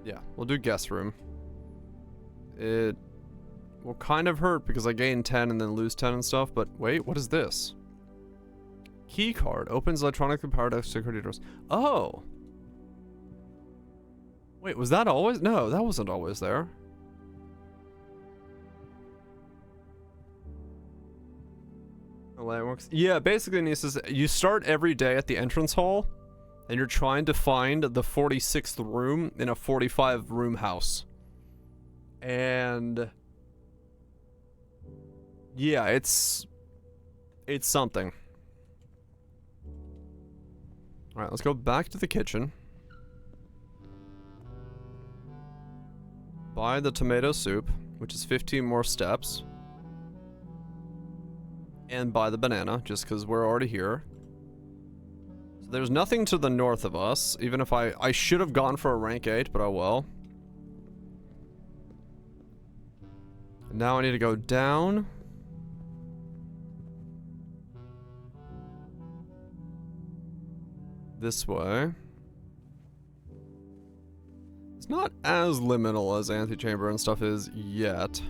Yeah, we'll do guest room. It will kind of hurt because I gain 10 and then lose 10 and stuff, but wait, what is this? Key card opens electronically powered security doors. Oh! Wait, was that always? No, that wasn't always there. Landmarks. Yeah, basically, Nisa, you start every day at the entrance hall, and you're trying to find the 46th room in a 45-room house. And yeah, it's something. All right, let's go back to the kitchen. Buy the tomato soup, which is 15 more steps. And buy the banana, just because we're already here. So there's nothing to the north of us, even if I should have gone for a rank 8, but oh well. Now I need to go down. This way. It's not as liminal as Antechamber and stuff is yet.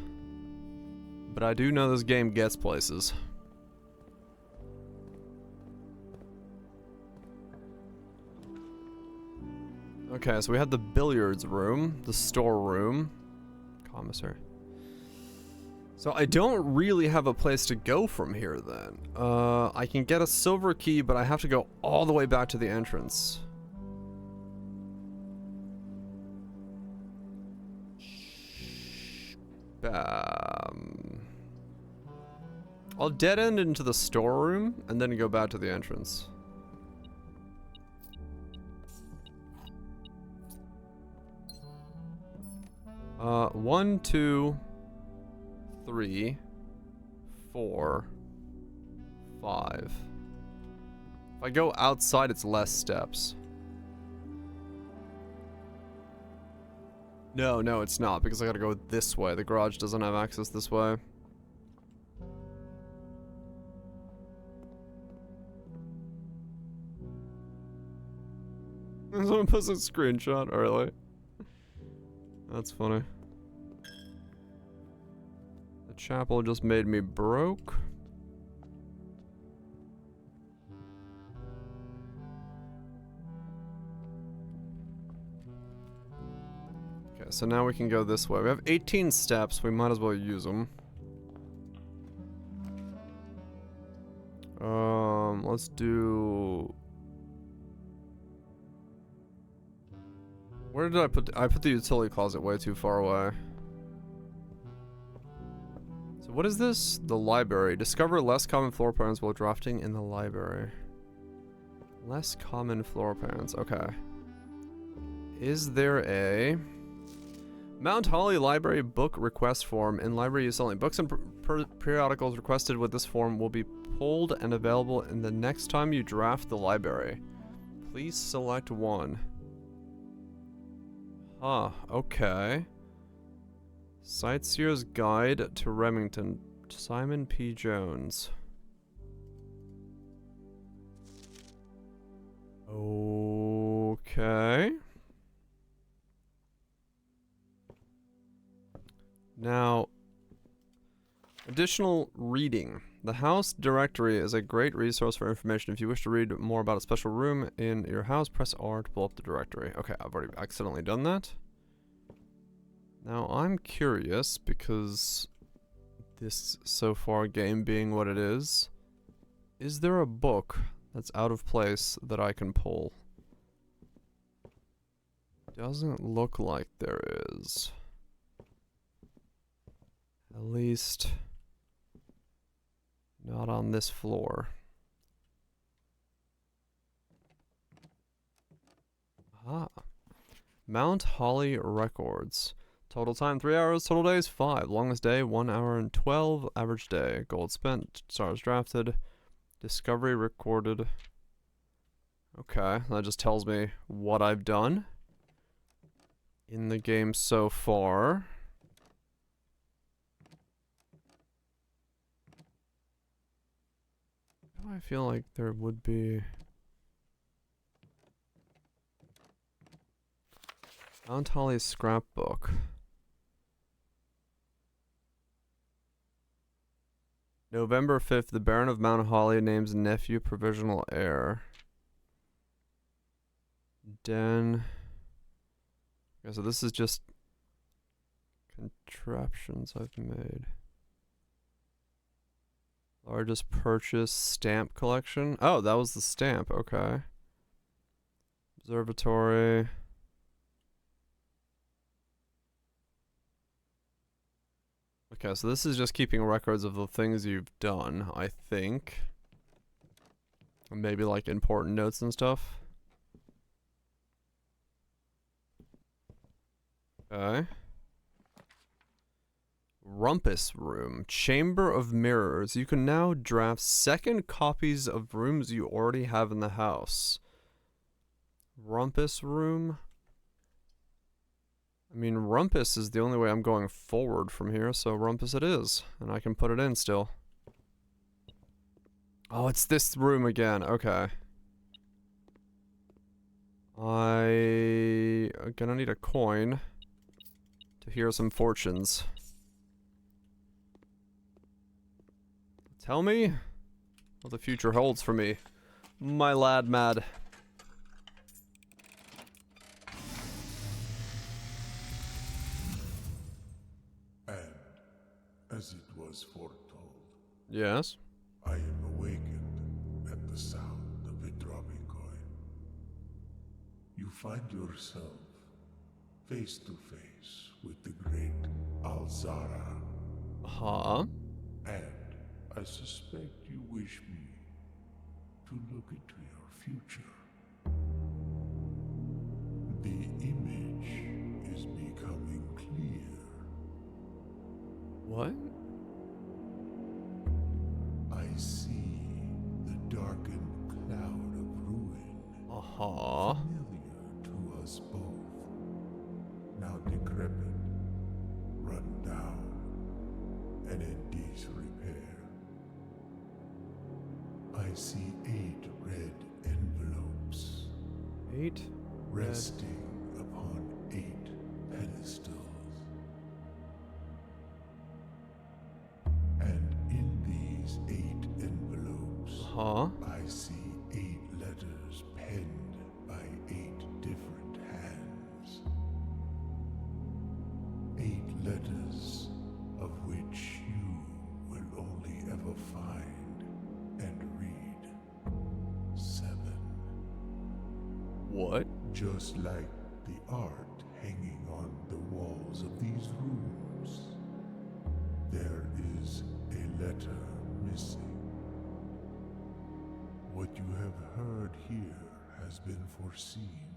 But I do know this game gets places. Okay, so we have the billiards room, the storeroom, commissary. So I don't really have a place to go from here then. I can get a silver key, but I have to go all the way back to the entrance. I'll dead end into the storeroom and then go back to the entrance. One, two, 3, 4, 5. If I go outside, it's less steps. No, it's not, because I gotta go this way. The garage doesn't have access this way. Someone posts a screenshot early. That's funny. The chapel just made me broke. Okay, so now we can go this way. We have 18 steps. We might as well use them. Let's do... Where did I put the utility closet way too far away. So what is this? The library. Discover less common floor plans while drafting in the library. Less common floor plans. Okay. Is there a Mount Holly Library book request form? In library use only. Books and periodicals requested with this form will be pulled and available in the next time you draft the library. Please select one. Huh, okay. Sightseer's Guide to Remington, Simon P. Jones. Okay. Now, additional reading. The house directory is a great resource for information. If you wish to read more about a special room in your house, press R to pull up the directory. Okay, I've already accidentally done that. Now, I'm curious, because this, so far, game being what it is there a book that's out of place that I can pull? Doesn't look like there is. At least... not on this floor. Ah. Mount Holly Records. Total time 3 hours, total days 5. Longest day 1 hour and 12. Average day. Gold spent, stars drafted. Discovery recorded. Okay, that just tells me what I've done in the game so far. I feel like there would be... Mount Holly's scrapbook. November 5th, the Baron of Mount Holly names nephew provisional heir. Den... Okay, so this is just contraptions I've made. Largest purchase, stamp collection. Oh, that was the stamp, okay. Observatory. Okay, so this is just keeping records of the things you've done, I think. Maybe like important notes and stuff. Okay. Rumpus Room. Chamber of Mirrors. You can now draft second copies of rooms you already have in the house. Rumpus Room. I mean, Rumpus is the only way I'm going forward from here, so Rumpus it is. And I can put it in still. Oh, it's this room again. Okay. I'm gonna need a coin to hear some fortunes. Tell me what the future holds for me, my lad mad. And, as it was foretold, Yes? I am awakened at the sound of a dropping coin. You find yourself face to face with the great Alzara, Huh? and I suspect you wish me to look into your future. The image is becoming clear. What? I see the darkened cloud of ruin, Uh-huh. familiar to us both. Now decrepit, run down, and in disrepair. I see 8 red envelopes 8? resting upon 8 pedestals. And in these 8 envelopes, Huh? I see 8 letters penned by 8 different hands. 8 letters of which you will only ever find and read 7. What? Just like the art hanging on the walls of these rooms, there is a letter missing. What you have heard here has been foreseen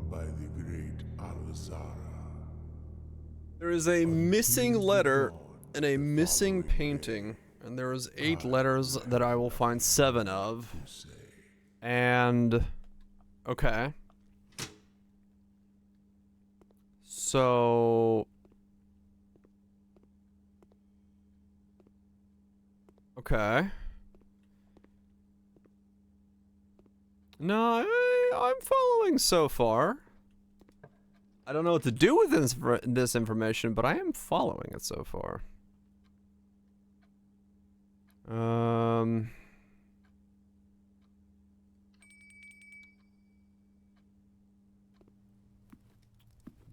by the great Alzara. There is a missing letter and a missing painting, and there is 8 letters that I will find 7 of. And okay. So okay. No, I'm following so far. I don't know what to do with this information, but I am following it so far.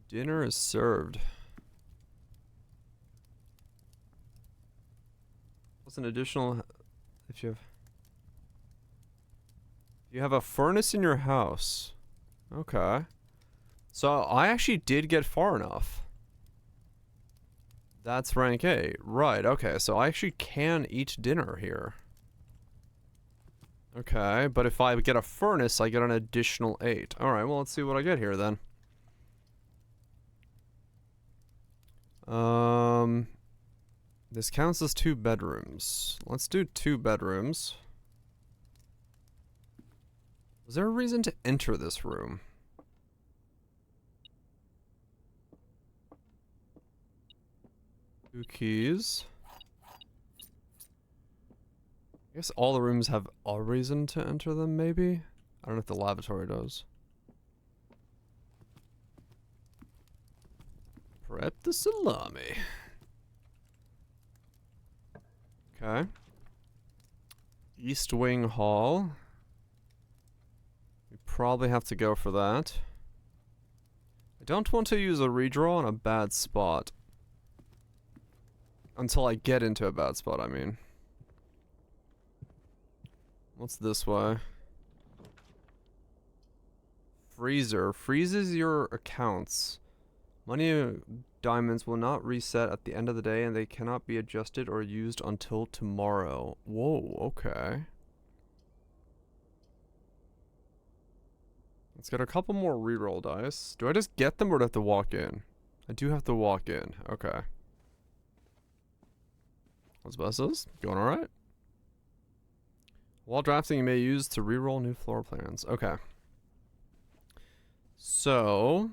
Dinner is served. What's an additional if you have a furnace in your house? Okay. So I actually did get far enough. That's rank 8. Right, okay, so I actually can eat dinner here. Okay, but if I get a furnace, I get an additional 8. Alright, well, let's see what I get here then. This counts as 2 bedrooms. Let's do 2 bedrooms. Was there a reason to enter this room? 2 keys. I guess all the rooms have a reason to enter them, maybe? I don't know if the lavatory does. Prep the salami. Okay. East Wing Hall. We probably have to go for that. I don't want to use a redraw on a bad spot. Until I get into a bad spot, I mean. What's this way? Freezer. Freezes your accounts. Money diamonds will not reset at the end of the day and they cannot be adjusted or used until tomorrow. Whoa, okay. Let's get a couple more reroll dice. Do I just get them or do I have to walk in? I do have to walk in. Okay. Asbestos, going alright. While drafting, you may use to reroll new floor plans. Okay. So,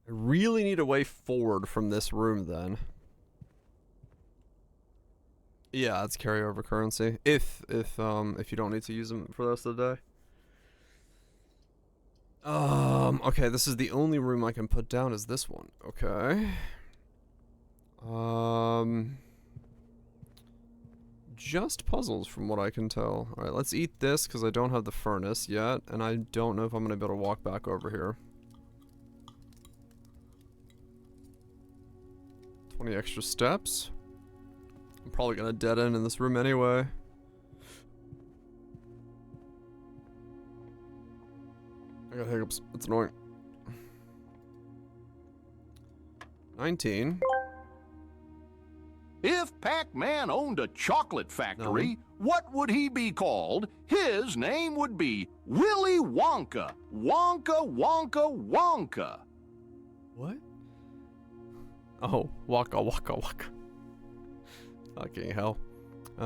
I really need a way forward from this room then. Yeah, it's carryover currency. If you don't need to use them for the rest of the day. Okay, this is the only room I can put down is this one. Okay. Just puzzles from what I can tell. Alright, let's eat this because I don't have the furnace yet, and I don't know if I'm going to be able to walk back over here. 20 extra steps. I'm probably going to dead end in this room anyway. I got hiccups. It's annoying. 19. If Pac-Man owned a chocolate factory, what would he be called? His name would be Willy Wonka. Wonka, Wonka, Wonka. What? Oh, Waka, Waka, Waka. Fucking hell. 4?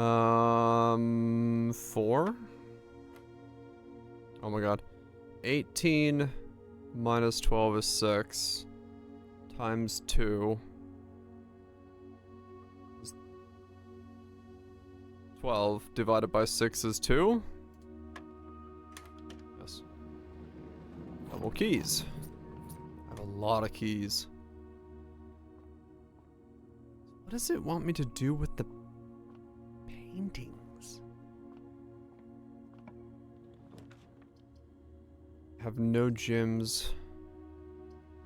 Oh my god. 18 minus 12 is 6. Times 2. 12 divided by 6 is 2. Yes. Double keys. I have a lot of keys. What does it want me to do with the paintings? I have no gyms.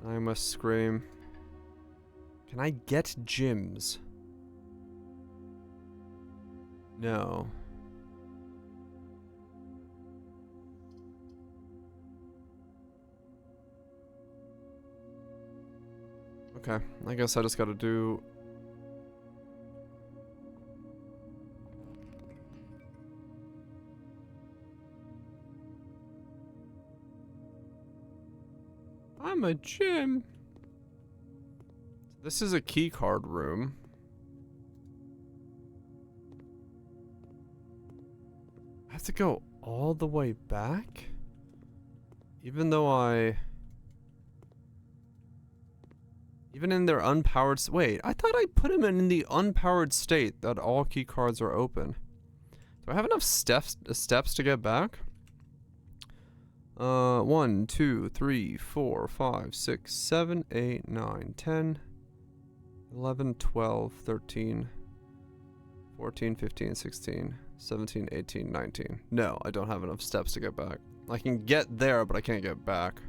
I must scream. Can I get gyms? No. Okay, I guess I just gotta do... I'm a gym. This is a key card room. I have to go all the way back? Even though even in their unpowered... Wait, I thought I put him in the unpowered state that all key cards are open. Do I have enough steps to get back? 1, 2, 3, 4, 5, 6, 7, 8, 9, 10, 11, 12, 13, 14, 15, 16, 17, 18, 19. No, I don't have enough steps to get back. I can get there, but I can't get back.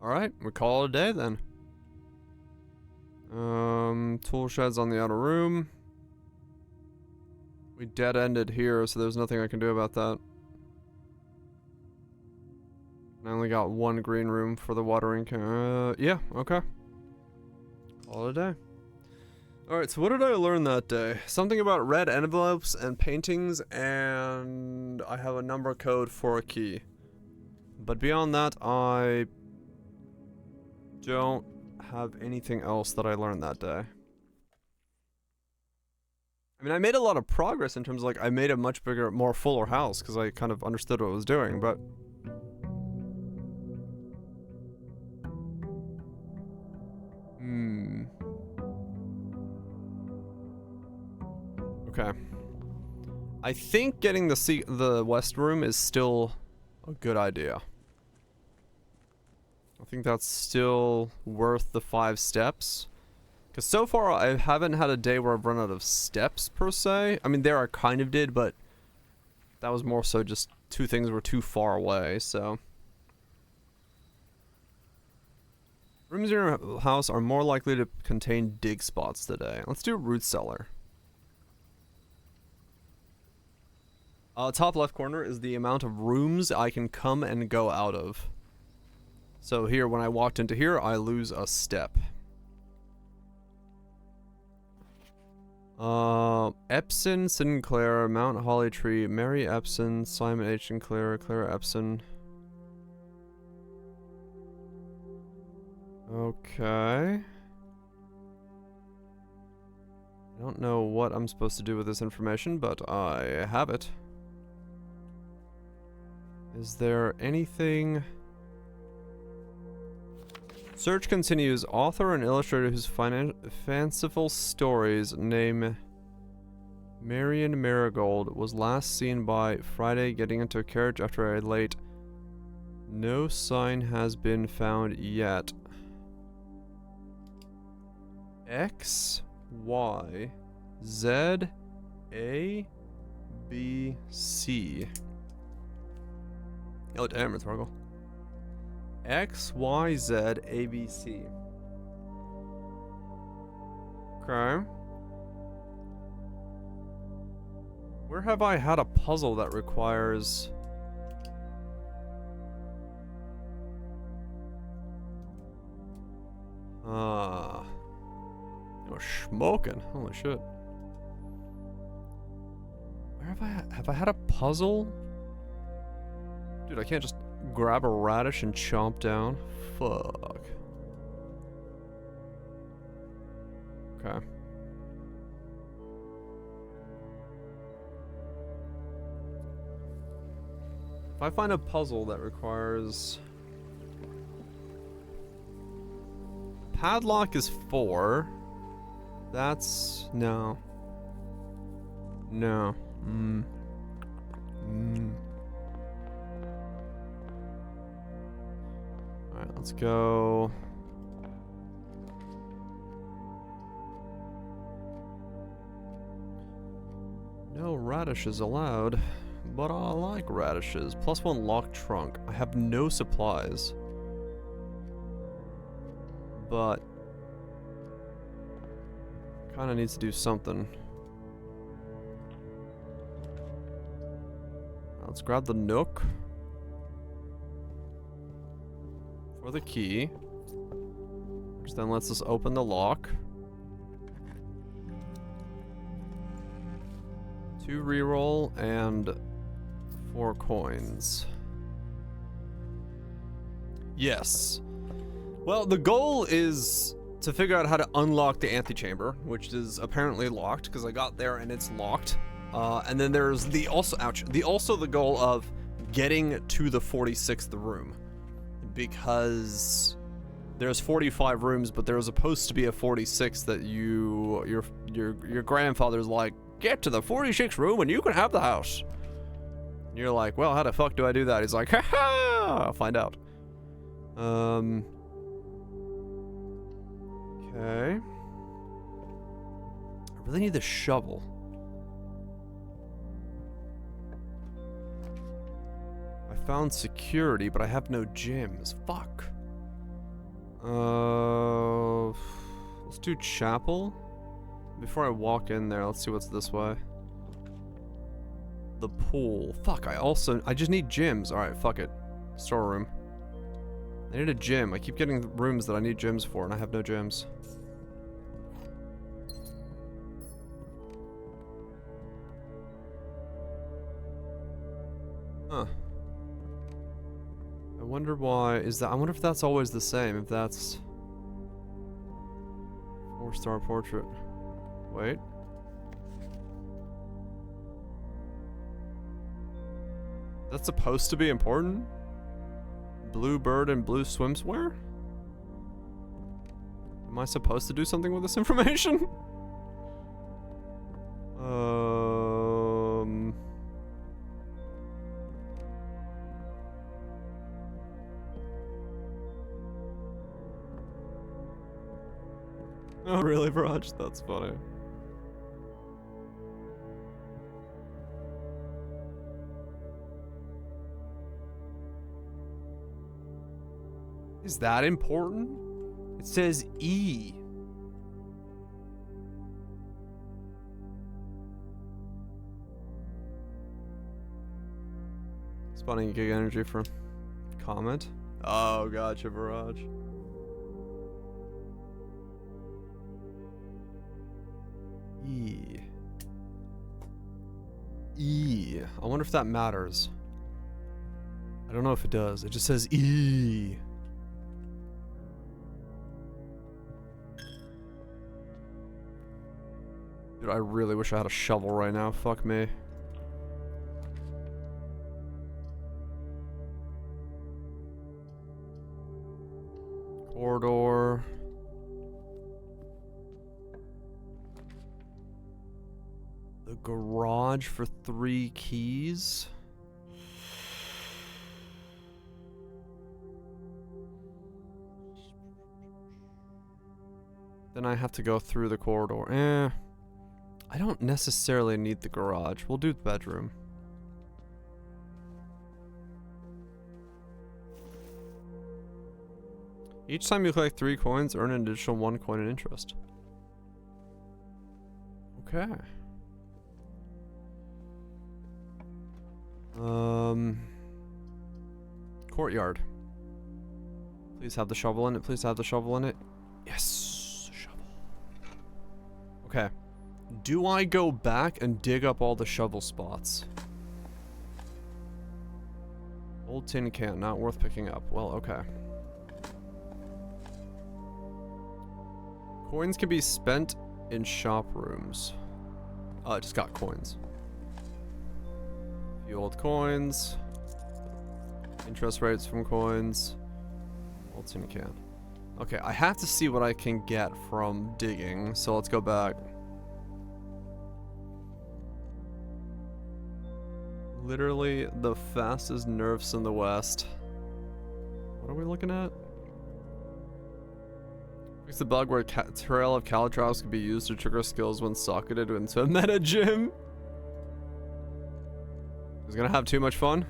Alright, we call it a day then. Tool shed's on the outer room. We dead-ended here, so there's nothing I can do about that. I only got one green room for the watering can. Yeah, okay. Call it a day. Alright, so what did I learn that day? Something about red envelopes and paintings, and I have a number code for a key. But beyond that, I don't have anything else that I learned that day. I mean, I made a lot of progress in terms of, like, I made a much bigger, more fuller house, because I kind of understood what I was doing, but... Okay. I think getting the west room is still a good idea. I think that's still worth the 5 steps. Because so far, I haven't had a day where I've run out of steps, per se. I mean, there I kind of did, but that was more so just 2 things were too far away, so... Rooms in your house are more likely to contain dig spots today. Let's do root cellar. Top left corner is the amount of rooms I can come and go out of. So here, when I walked into here, I lose a step. Epson, Sinclair, Mount Holly Tree, Mary Epson, Simon H. Sinclair, Clara Epson. Okay. I don't know what I'm supposed to do with this information, but I have it. Is there anything... Search continues. Author and illustrator whose fanciful stories name Marion Marigold was last seen by Friday getting into a carriage after a late. No sign has been found yet. X, Y, Z, A, B, C. Oh damn, it's Ruggle. X, Y, Z, A, B, C. Okay. Where have I had a puzzle that requires... Oh, smoking. Holy shit. Where have I had a puzzle? Dude, I can't just grab a radish and chomp down. Fuck. Okay. If I find a puzzle that requires... Padlock is 4. That's... no. No. Alright, let's go... No radishes allowed, but I like radishes. +1 locked trunk. I have no supplies. But... kinda needs to do something. Let's grab the nook. For the key. Which then lets us open the lock. 2 reroll and 4 coins. Yes. Well, the goal is to figure out how to unlock the antechamber, which is apparently locked because I got there and it's locked. And then there's the the goal of getting to the 46th room, because there's 45 rooms, but there was supposed to be a 46th that your grandfather's like, get to the 46th room and you can have the house. And you're like, well, how the fuck do I do that? He's like, haha, I'll find out. Okay. I really need the shovel. I found security, but I have no gems. Fuck. Let's do chapel. Before I walk in there, let's see what's this way. The pool. Fuck, I just need gems. Alright, fuck it. Storeroom. I need a gem. I keep getting rooms that I need gems for, and I have no gems. Huh. I wonder why is that. I wonder if that's always the same. If that's 4-star portrait. Wait. That's supposed to be important? Blue bird and blue swimwear? Am I supposed to do something with this information? Oh, really, Raj? That's funny. Is that important? It says E. Spawning gig energy for comment. Oh, gotcha, Barrage. E. E. I wonder if that matters. I don't know if it does. It just says E. Dude, I really wish I had a shovel right now. Fuck me. Corridor. The garage for 3 keys. Then I have to go through the corridor. I don't necessarily need the garage. We'll do the bedroom. Each time you collect 3 coins, earn an additional 1 coin in interest. Okay. Courtyard. Please have the shovel in it. Please have the shovel in it. Yes, shovel. Okay. Do I go back and dig up all the shovel spots? Old tin can, not worth picking up. Well, okay. Coins can be spent in shop rooms. I just got coins. A few old coins. Interest rates from coins. Old tin can. Okay, I have to see what I can get from digging, so let's go back. Literally the fastest nerfs in the West. What are we looking at? Fix the bug where Trail of Calatrava can be used to trigger skills when socketed into a meta gym. Who's gonna have too much fun?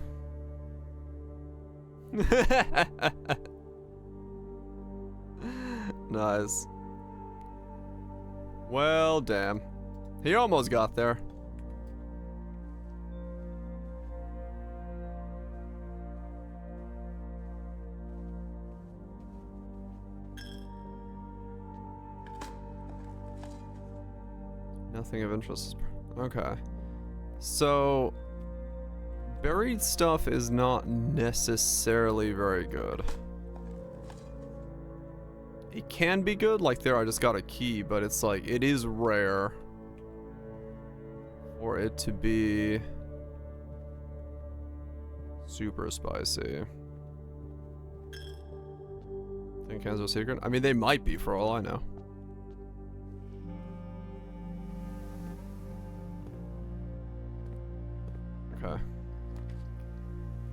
Nice. Well, damn. He almost got there. Nothing of interest. Okay. So, buried stuff is not necessarily very good. It can be good, like there I just got a key, but it's like, it is rare for it to be super spicy. Think cans are secret? I mean, they might be for all I know. Okay.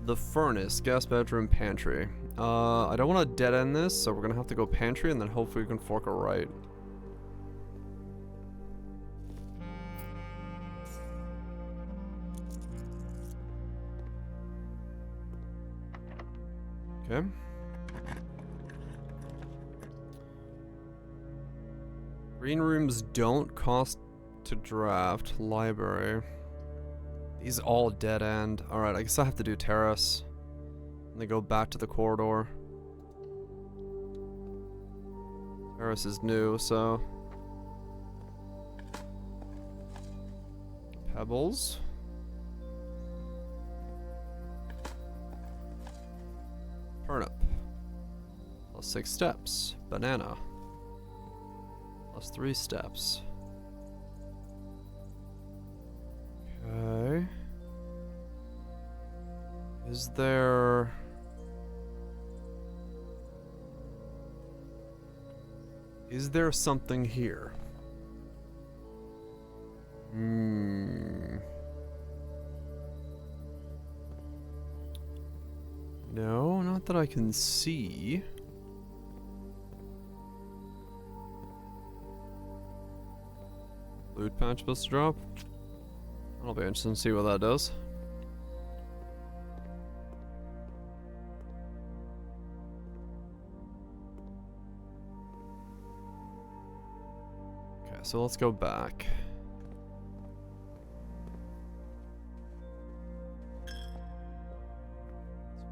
The furnace, guest bedroom, pantry. I don't want to dead end this, so we're gonna have to go pantry and then hopefully we can fork a right. Okay. Green rooms don't cost to draft. Library. These all dead end. Alright, I guess I have to do terrace. And then go back to the corridor. Terrace is new, so. Pebbles. Turnip. Plus 6 steps. Banana. Plus 3 steps. Okay. Is there... Is there something here? No, not that I can see. Loot patch supposed to drop? I'll be interested to see what that does. Okay, so let's go back. So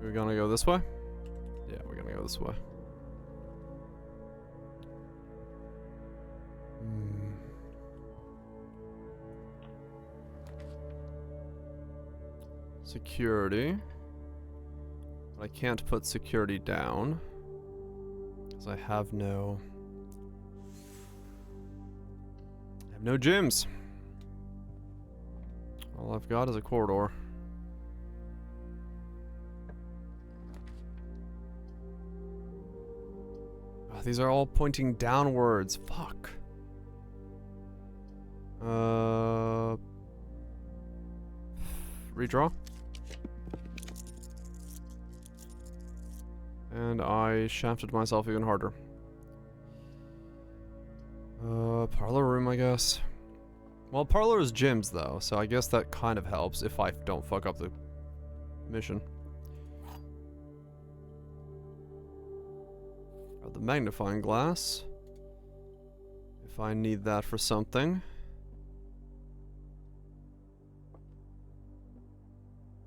we're gonna go this way? Yeah, we're gonna go this way. Security. But I can't put security down because I have no No gyms. All I've got is a corridor. Oh, these are all pointing downwards. Fuck. Redraw. And I shafted myself even harder. Parlor room, I guess. Well, parlor is gyms, though, so I guess that kind of helps if I don't fuck up the mission. The magnifying glass. If I need that for something.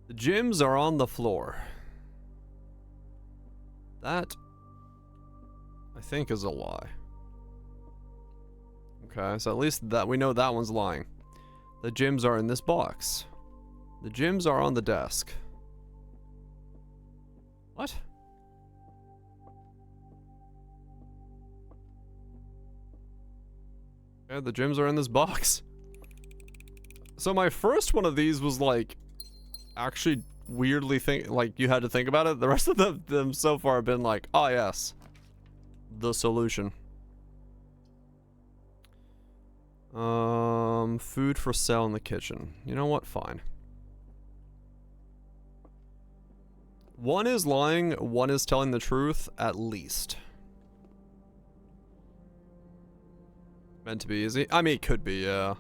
The gyms are on the floor. That, I think, is a lie. Okay, so at least that we know that one's lying. The gyms are in this box. The gyms are on the desk. What? Okay, the gyms are in this box. So my first one of these was like, actually weirdly like you had to think about it. The rest of them so far have been like, oh yes, the solution. Food for sale in the kitchen. You know what? Fine. One is lying, one is telling the truth, at least. Meant to be easy. I mean, it could be, yeah.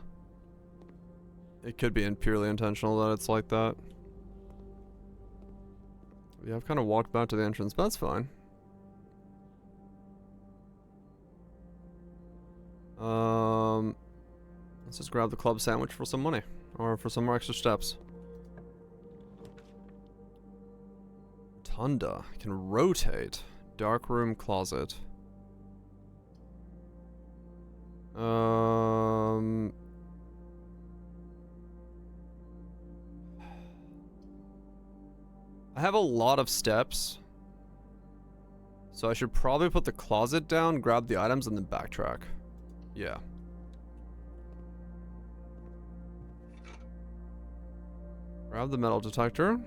It could be purely intentional that it's like that. Yeah, I've kind of walked back to the entrance, but that's fine. Let's just grab the club sandwich for some money. Or for some more extra steps. Rotunda. Can rotate. Dark room closet. I have a lot of steps. So I should probably put the closet down, grab the items, and then backtrack. Yeah. Grab the metal detector.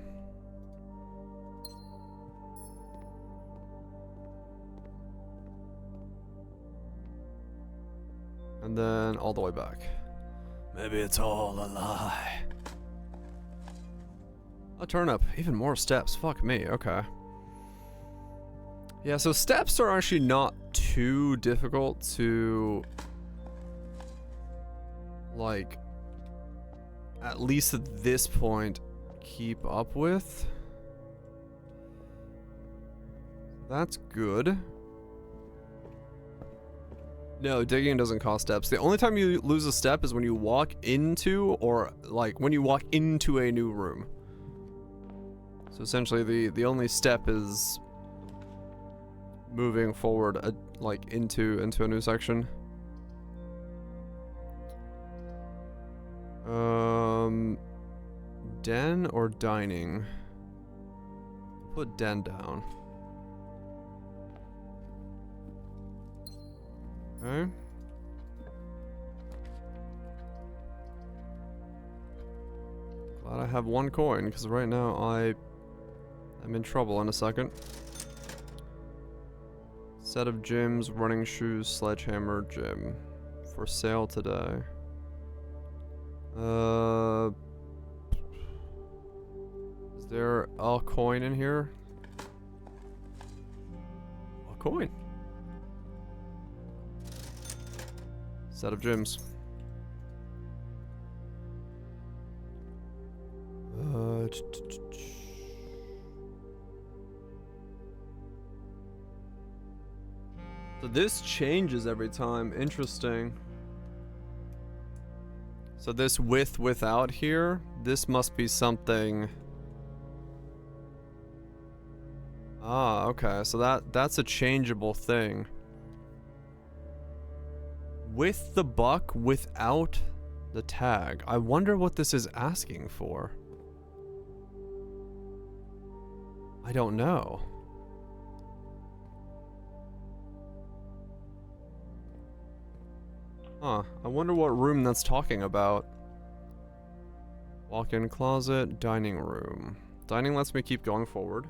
And then all the way back. Maybe it's all a lie. A turnip. Even more steps. Fuck me. Okay. Yeah, so steps are actually not too difficult to, like, at least at this point, keep up with. That's good. No, digging doesn't cost steps. The only time you lose a step is when you walk into, or like when you walk into a new room. So essentially the only step is moving forward like into a new section. Den or dining? Put den down. Okay. Glad I have one coin, because right now I'm in trouble in a second. Set of gyms, running shoes, sledgehammer, gym. For sale today. Is there a coin in here? A coin. Set of gyms. So this changes every time. Interesting. So this without here, this must be something. Ah, okay. So that's a changeable thing. With the buck, without the tag. I wonder what this is asking for. I don't know. Huh. I wonder what room that's talking about. Walk-in closet, dining room. Dining lets me keep going forward.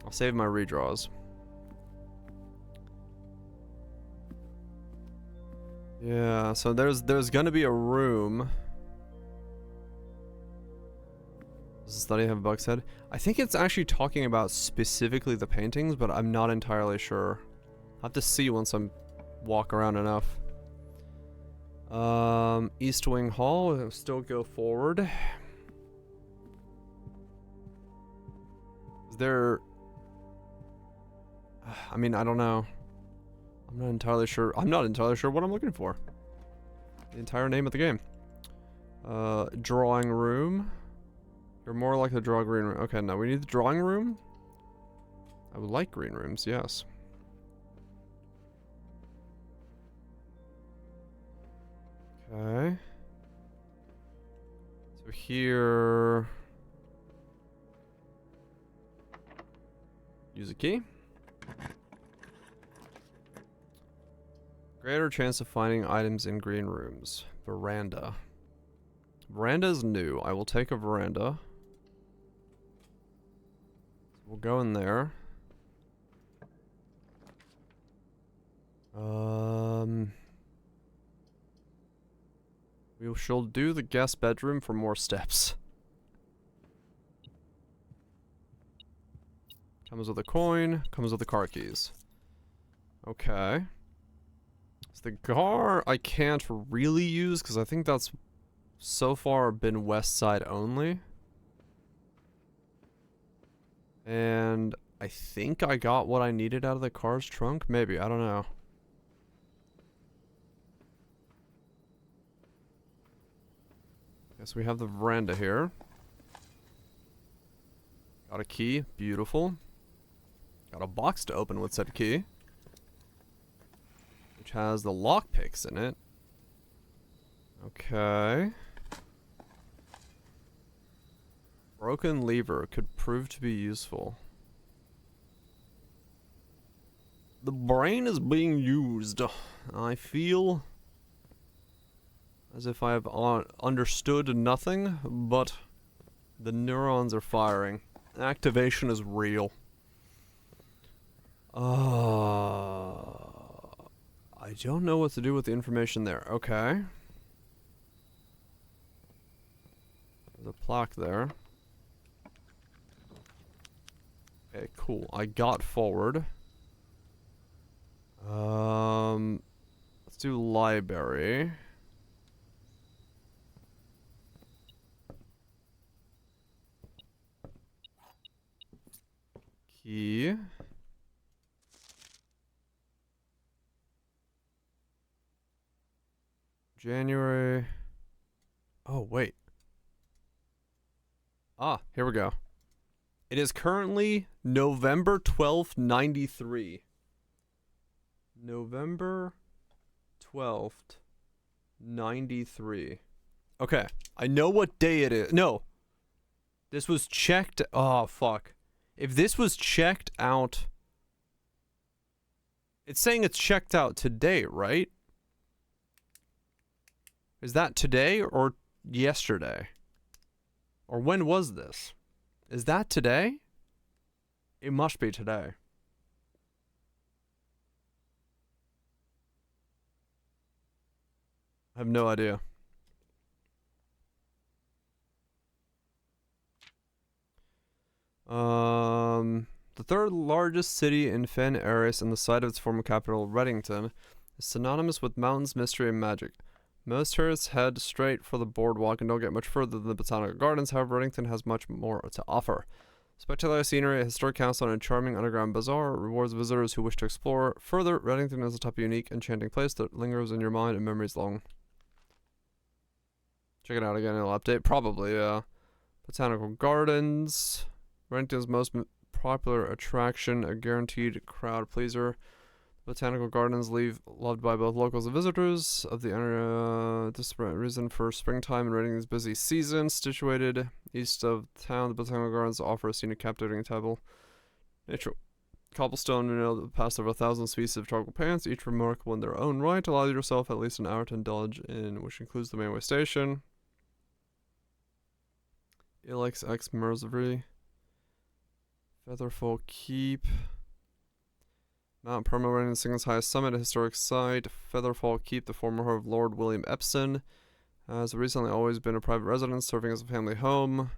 I'll save my redraws. Yeah, so there's gonna be a room. Does the study have a bug's head? I think it's actually talking about specifically the paintings, but I'm not entirely sure. I'll have to see once I'm walk around enough. East Wing Hall, we'll still go forward. Is there... I mean, I don't know. I'm not entirely sure what I'm looking for. The entire name of the game. Drawing room. You're more like the draw green room. Okay, no, we need the drawing room. I would like green rooms, yes. Okay. So here... Use a key. Greater chance of finding items in green rooms. Veranda. Veranda is new. I will take a veranda. We'll go in there. We shall do the guest bedroom for more steps. Comes with a coin, comes with the car keys. Okay. So the car I can't really use because I think that's so far been west side only. And I think I got what I needed out of the car's trunk. Maybe, I don't know. Guess we have the veranda here. Got a key, beautiful. Got a box to open with said key, which has the lockpicks in it. Okay. Broken lever could prove to be useful. The brain is being used. I feel as if I have understood nothing, but the neurons are firing. Activation is real. I don't know what to do with the information there. Okay. There's a plaque there. Okay, cool. I got forward. Let's do library. Key. January. Oh, wait. Ah, here we go. It is currently November 12th, 93. November 12th, 93. Okay, I know what day it is. No. This was checked. Oh, fuck. If this was checked out... It's saying it's checked out today, right? Is that today or yesterday? Or when was this? Is that today? It must be today. I have no idea. The third largest city in Fen Aris and the site of its former capital, Reddington, is synonymous with mountains, mystery, and magic. Most tourists head straight for the boardwalk and don't get much further than the Botanical Gardens. However, Reddington has much more to offer. Spectacular scenery, a historic castle, and a charming underground bazaar rewards visitors who wish to explore. Further, Reddington is a type of unique, enchanting place that lingers in your mind and memories long. Check it out again, it'll update. Probably, yeah. Botanical Gardens. Reddington's most popular attraction, a guaranteed crowd pleaser. Botanical Gardens loved by both locals and visitors of the area. This reason for springtime and Readington's busy season. Situated east of town, the Botanical Gardens offer a scenic, captivating table. cobblestone, you know, past over 1,000 species of tropical plants, each remarkable in their own right. Allow yourself at least an hour to indulge in, which includes the mainway station. Ilex X Mersery. Featherfall Keep. Mount Perma, Single's highest summit, a historic site. Featherfall Keep, the former home of Lord William Epson, has recently always been a private residence, serving as a family home.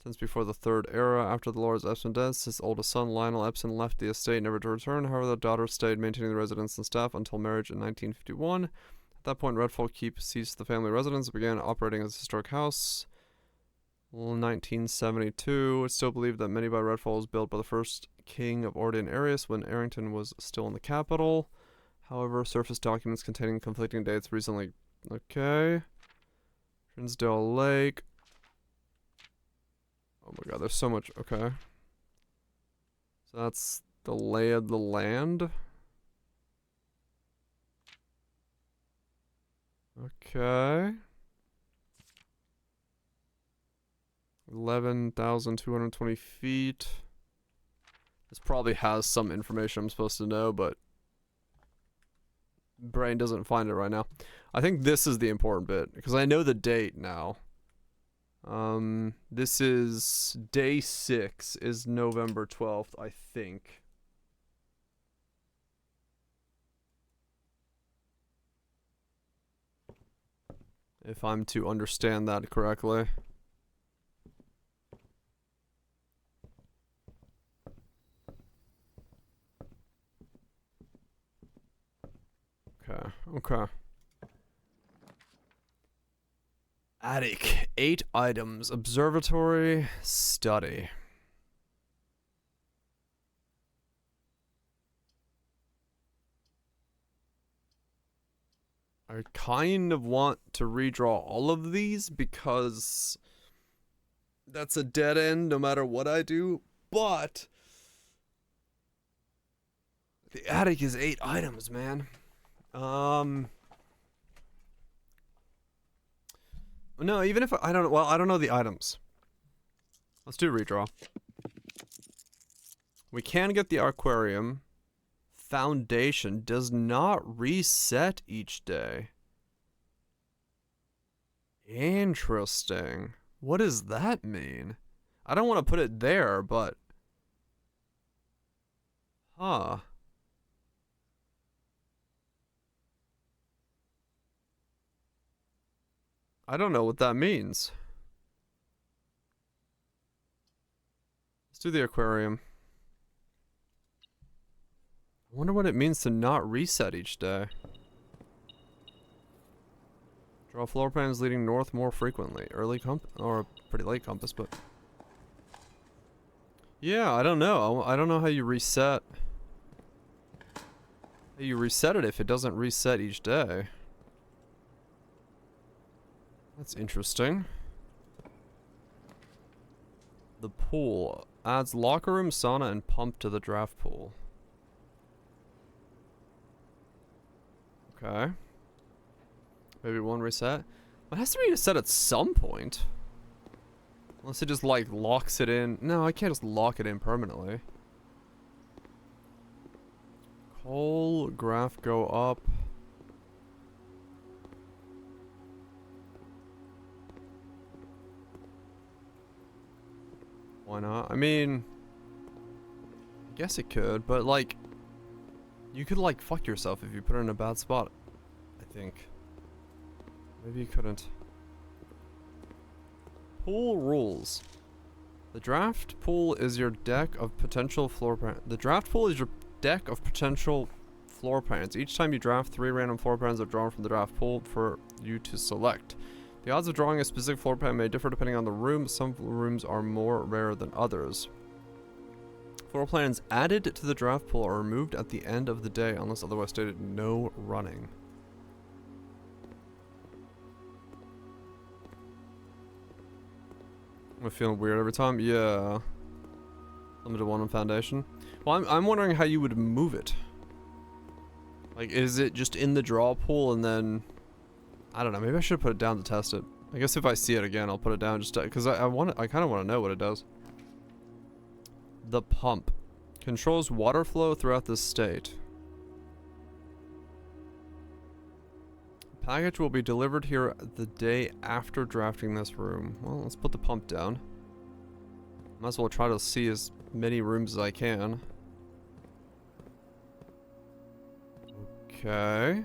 Since before the Third Era, after the Lord's Epson death, his oldest son, Lionel Epson, left the estate never to return. However, the daughter stayed maintaining the residence and staff until marriage in 1951. At that point, Redfall Keep ceased the family residence and began operating as a historic house. 1972, it's still believed that many by Redfall was built by the first king of Ordian Arius when Arrington was still in the capital. However, surface documents containing conflicting dates recently... Okay. Trinsdale Lake. Oh my god, there's so much... Okay. So that's the lay of the land. Okay. 11,220 feet. This probably has some information I'm supposed to know, but brain doesn't find it right now. I think this is the important bit, because I know the date now. This is day 6 is November 12th, I think. If I'm to understand that correctly. Okay. Attic. 8 items. Observatory. Study. I kind of want to redraw all of these because that's a dead end no matter what I do, but the attic is 8 items, man. No, even if I don't, well, I don't know the items. Let's do redraw. We can get the aquarium. Foundation does not reset each day. Interesting. What does that mean? I don't want to put it there, but... Huh. I don't know what that means. Let's do the aquarium. I wonder what it means to not reset each day. Draw floor plans leading north more frequently. Early compass, or pretty late compass, but... Yeah, I don't know. I don't know how you reset. How you reset it if it doesn't reset each day. That's interesting. The pool adds locker room, sauna, and pump to the draft pool. Okay. Maybe one reset. It has to be reset at some point. Unless it just like locks it in. No, I can't just lock it in permanently. Coal, graph go up. Why not? I mean, I guess it could, but like, you could like fuck yourself if you put it in a bad spot, I think. Maybe you couldn't. Pool rules. The draft pool is your deck of potential floor plans. The draft pool is your deck of potential floor plans. Each time you draft, 3 random floor plans are drawn from the draft pool for you to select. The odds of drawing a specific floor plan may differ depending on the room. Some rooms are more rare than others. Floor plans added to the draft pool are removed at the end of the day unless otherwise stated. No running. Am I feeling weird every time? Yeah. Limited 1 on foundation. Well, I'm wondering how you would move it. Like, is it just in the draw pool and then... I don't know, maybe I should put it down to test it. I guess if I see it again, I'll put it down just to, because I kind of want to know what it does. The pump. Controls water flow throughout the state. Package will be delivered here the day after drafting this room. Well, let's put the pump down. Might as well try to see as many rooms as I can. Okay.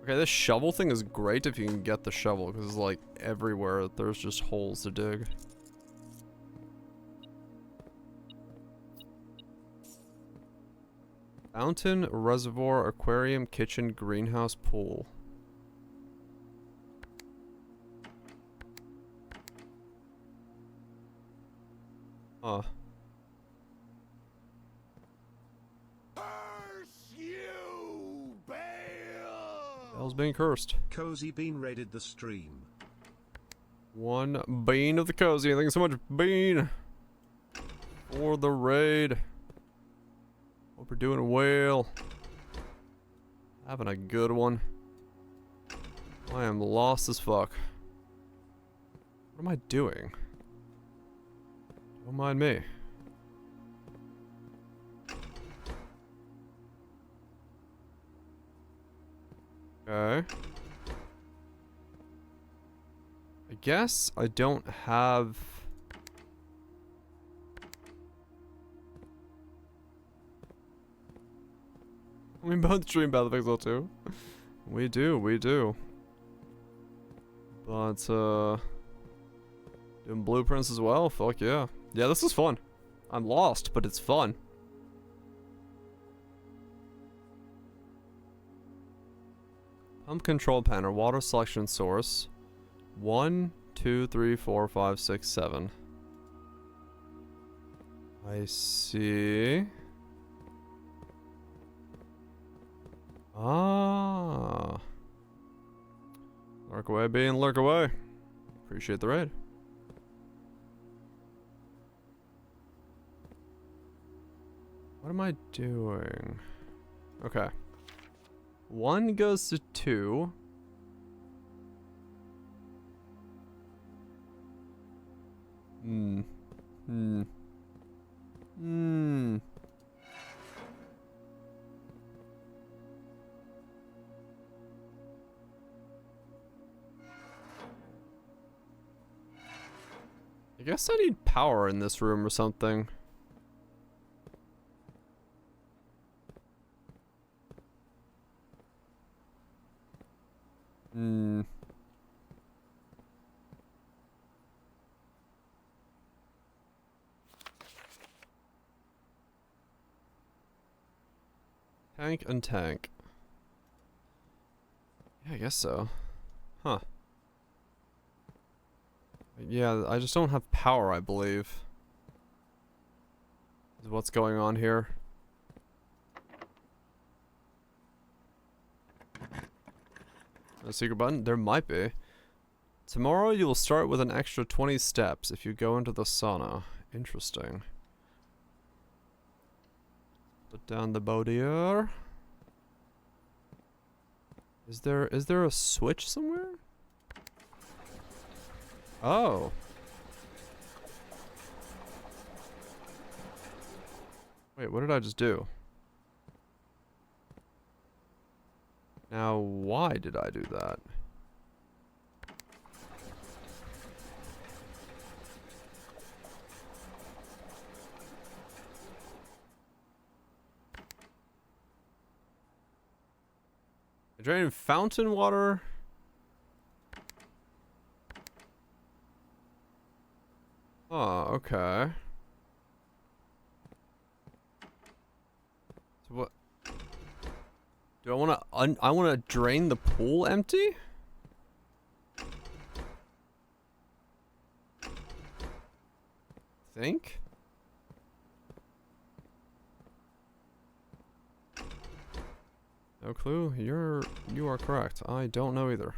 Okay, this shovel thing is great if you can get the shovel, because it's like everywhere there's just holes to dig. Fountain, reservoir, aquarium, kitchen, greenhouse, pool. Huh. Curse you, Bale! Bell's being cursed. Cozy Bean raided the stream. One bean of the cozy. Thank you so much, Bean, for the raid. Hope we're doing well. Having a good one. I am lost as fuck. What am I doing? Don't mind me. Okay. I guess I don't have... We both stream Battlefixel too. We do, we do. But, doing blueprints as well? Fuck yeah. Yeah, this is fun. I'm lost, but it's fun. Pump control panel, water selection source. 1, 2, 3, 4, 5, 6, 7. I see. Ah. Lurk away, Bean, lurk away. Appreciate the raid. What am I doing? Okay. 1 goes to 2. I guess I need power in this room or something. Tank and tank. Yeah, I guess so. Huh. Yeah, I just don't have power, I believe. Is what's going on here. A secret button? There might be. Tomorrow you will start with an extra 20 steps if you go into the sauna. Interesting. Put down the bodier. Is there a switch somewhere? Oh. Wait, what did I just do? Now, why did I do that? I drained fountain water. Oh, okay. So what? Do I want to I want to drain the pool empty? Think? No clue. You are correct. I don't know either.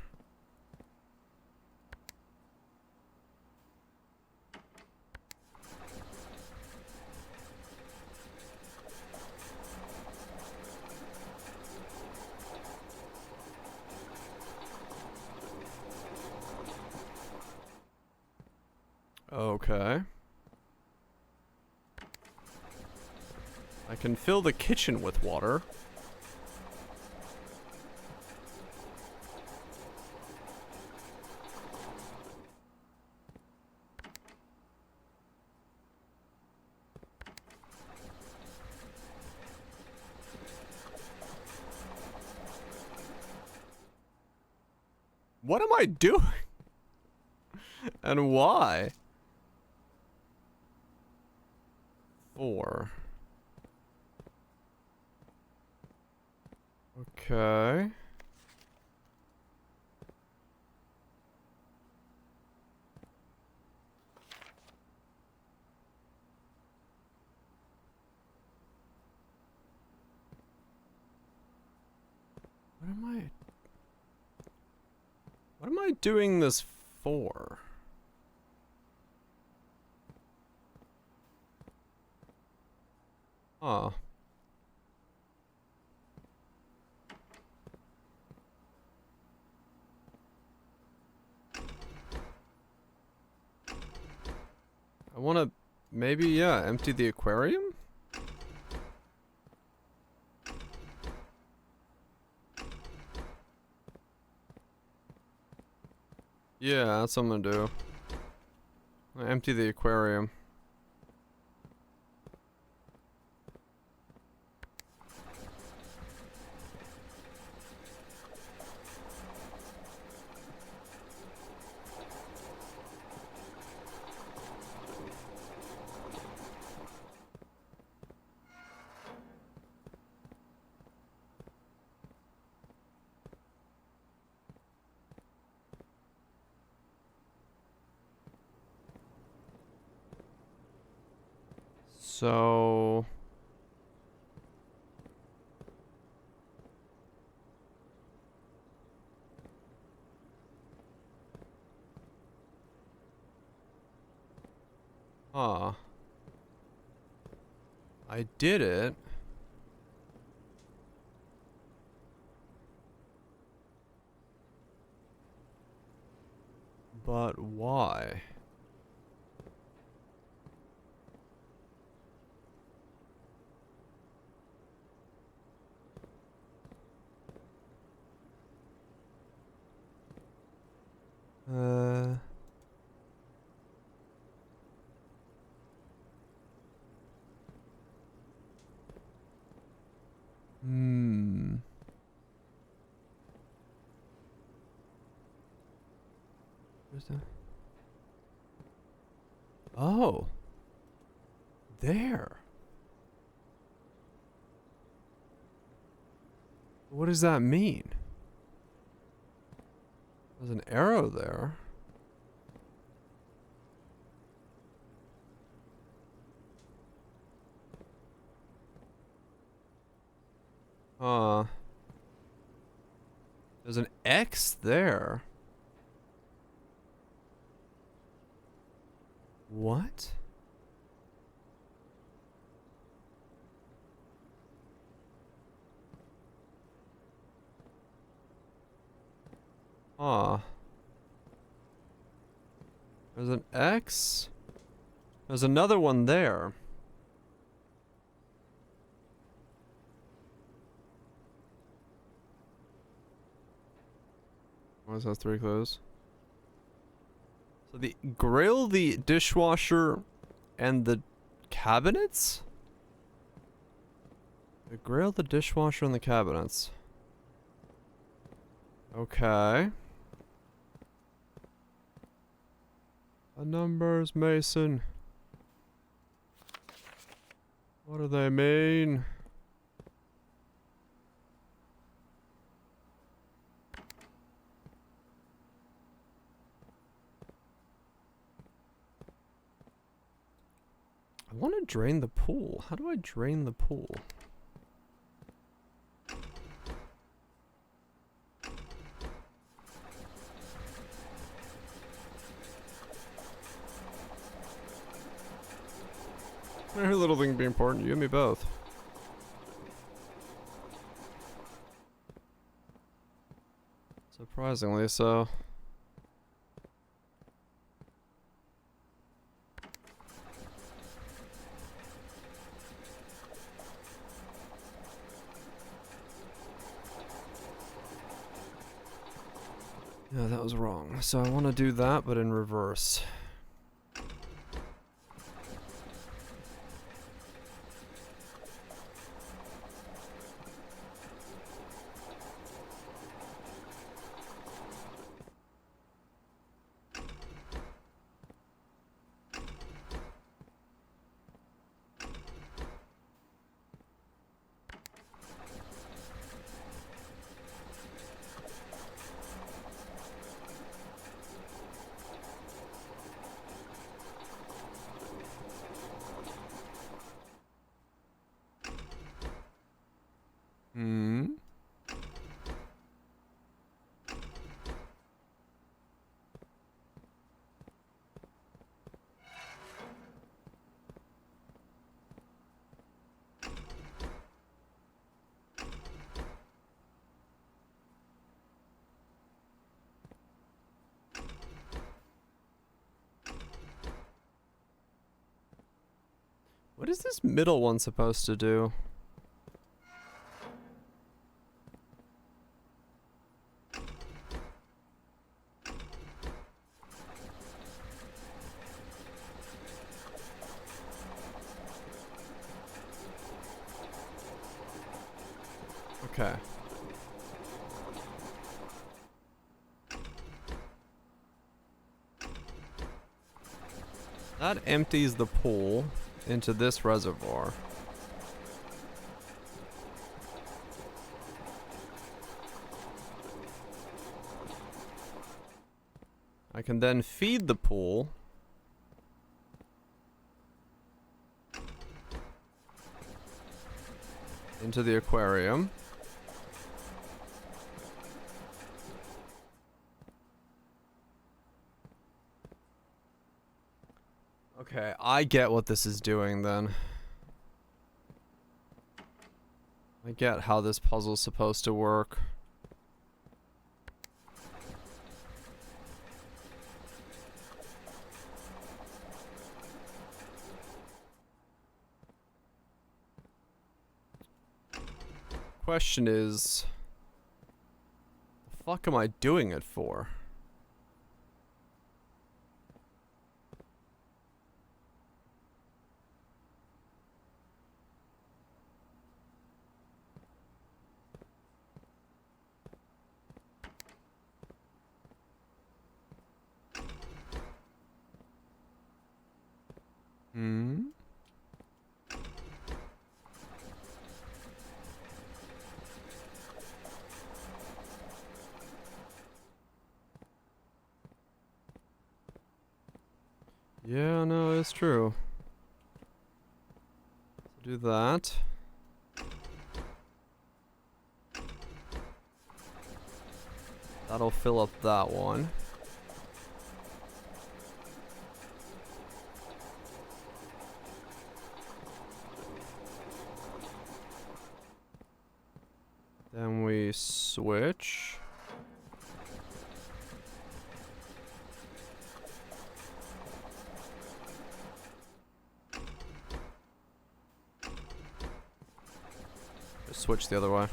Okay. I can fill the kitchen with water. What am I doing? And why? 4. Okay. What am I doing this for? Huh. I want to maybe, yeah, empty the aquarium? Yeah, that's what I'm gonna do. Empty the aquarium. So... Huh. I did it. But why? Uh... Hmm. Where's that? Oh. There. What does that mean? There's an arrow there. There's an X there. What? There's an X. There's another one there. Why is that 3 close? So the grill, the dishwasher, and the cabinets? The grill, the dishwasher, and the cabinets. Okay. The numbers, Mason. What do they mean? I want to drain the pool. How do I drain the pool? Every little thing be important. You and me both. Surprisingly so. Yeah, that was wrong. So I want to do that, but in reverse. Hmm. What is this middle one supposed to do? Okay. That empties the pool into this reservoir. I can then feed the pool into the aquarium. Okay, I get what this is doing then. I get how this puzzle's supposed to work. Question is, the fuck am I doing it for? Hmm? Yeah, no, it's true. Do that. That'll fill up that one. Then we switch. Just switch the other way.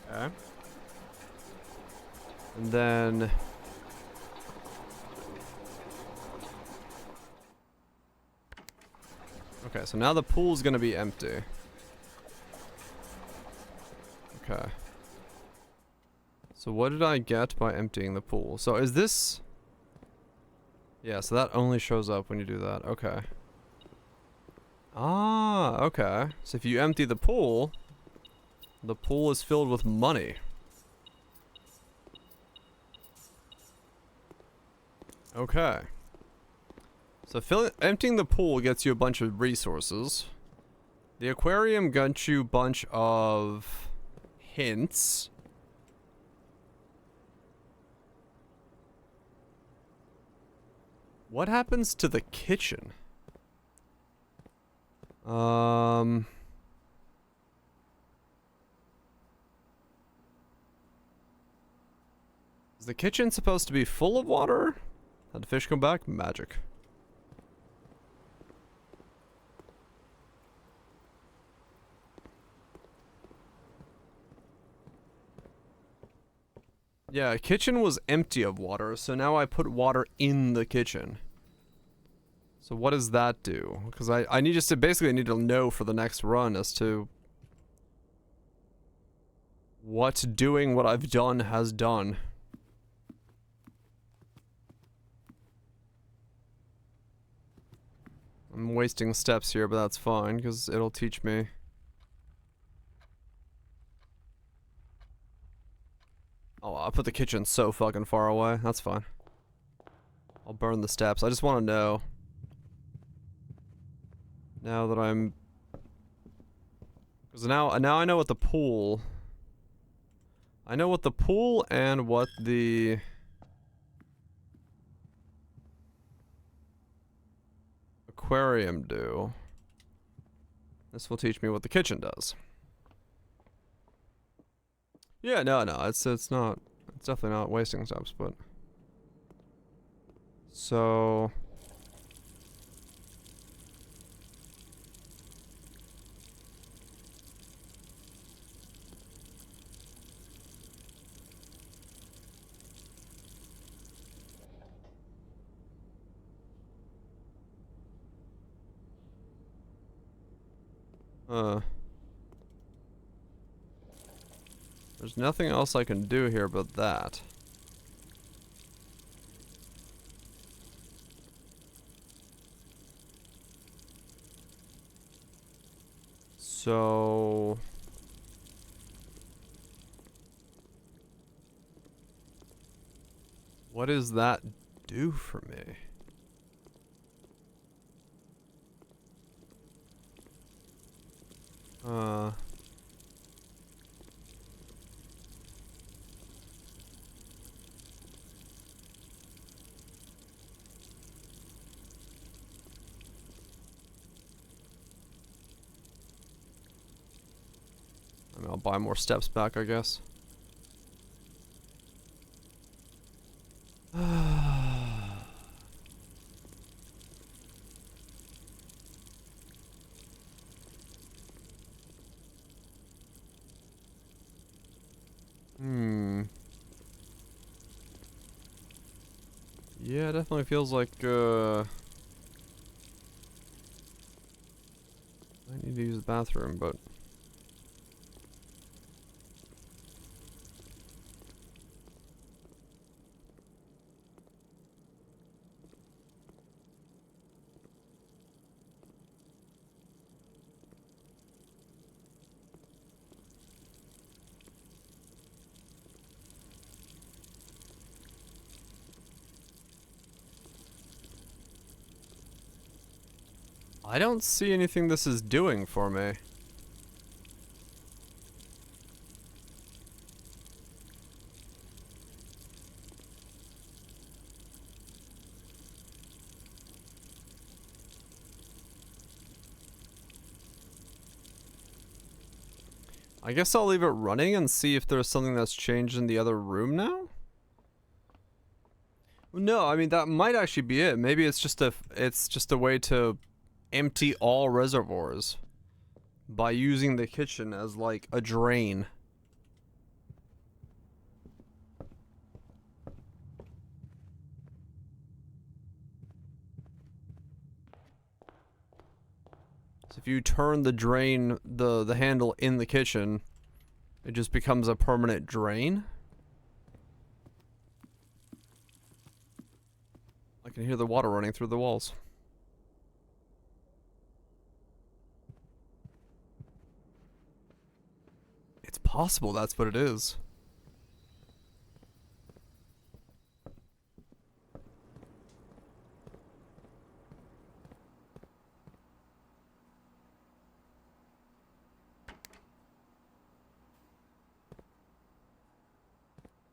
Okay. And then okay, so now the pool's gonna be empty. Okay. So what did I get by emptying the pool? So is this... Yeah, so that only shows up when you do that. Okay. Ah, okay. So if you empty the pool is filled with money. Okay. So emptying the pool gets you a bunch of resources. The aquarium gets you a bunch of hints. What happens to the kitchen? Is the kitchen supposed to be full of water? How'd the fish come back? Magic. Yeah, kitchen was empty of water, so now I put water in the kitchen. So what does that do? Because I need just to basically need to know for the next run as to what doing what I've done has done. I'm wasting steps here, but that's fine, because it'll teach me. Oh, I put the kitchen so fucking far away. That's fine. I'll burn the steps. I just want to know. Now that I'm... Because now I know what the pool... I know what the pool and what the... aquarium do. This will teach me what the kitchen does. Yeah, no, it's not, it's definitely not wasting steps, but... So... There's nothing else I can do here but that. So... What does that do for me? I mean, I'll buy more steps back, I guess. Yeah, it definitely feels like, I need to use the bathroom, but... I don't see anything this is doing for me. I guess I'll leave it running and see if there's something that's changed in the other room now? No, I mean that might actually be it. Maybe it's just a way to empty all reservoirs by using the kitchen as like a drain. So if you turn the drain, the handle in the kitchen, it just becomes a permanent drain. I can hear the water running through the walls. It's possible that's what it is.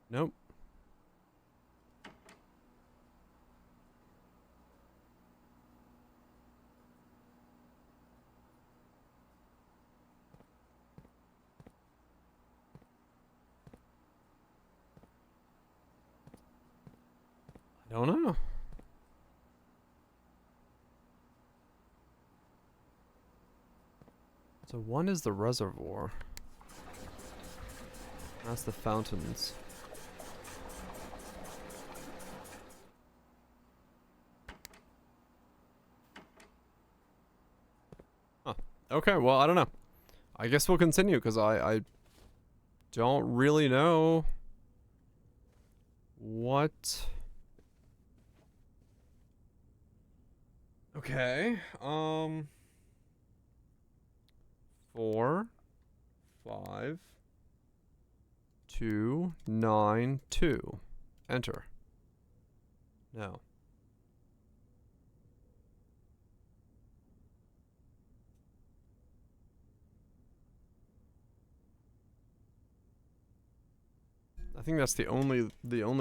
Nope. I don't know. So one is the reservoir. That's the fountains. Okay, well, I don't know. I guess we'll continue, because I don't really know what... Okay, 4, 5, 2, 9, 2. Enter. Now. I think that's the only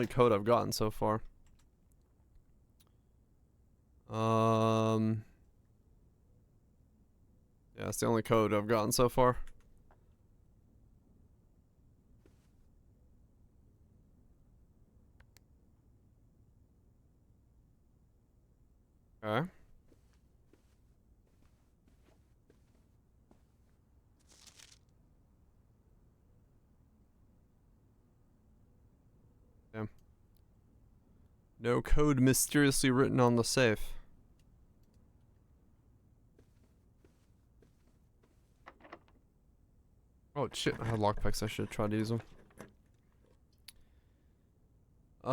code I've gotten so far. Yeah, it's the only code I've gotten so far. Okay. Damn. No code mysteriously written on the safe. Oh shit, I had lockpicks, I should try to use them. I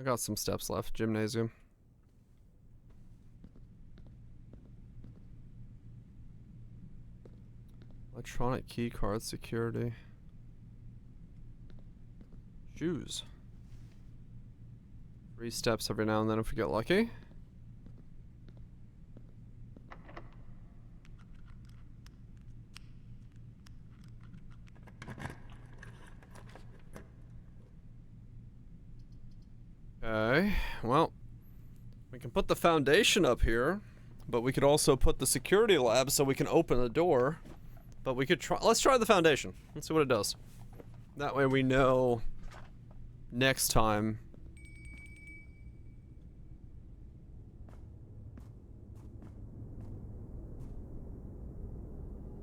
got some steps left. Gymnasium. Electronic key card security. Shoes. 3 steps every now and then if we get lucky. Okay, well, we can put the foundation up here, but we could also put the security lab so we can open the door. But we could try, let's try the foundation. Let's see what it does. That way we know next time.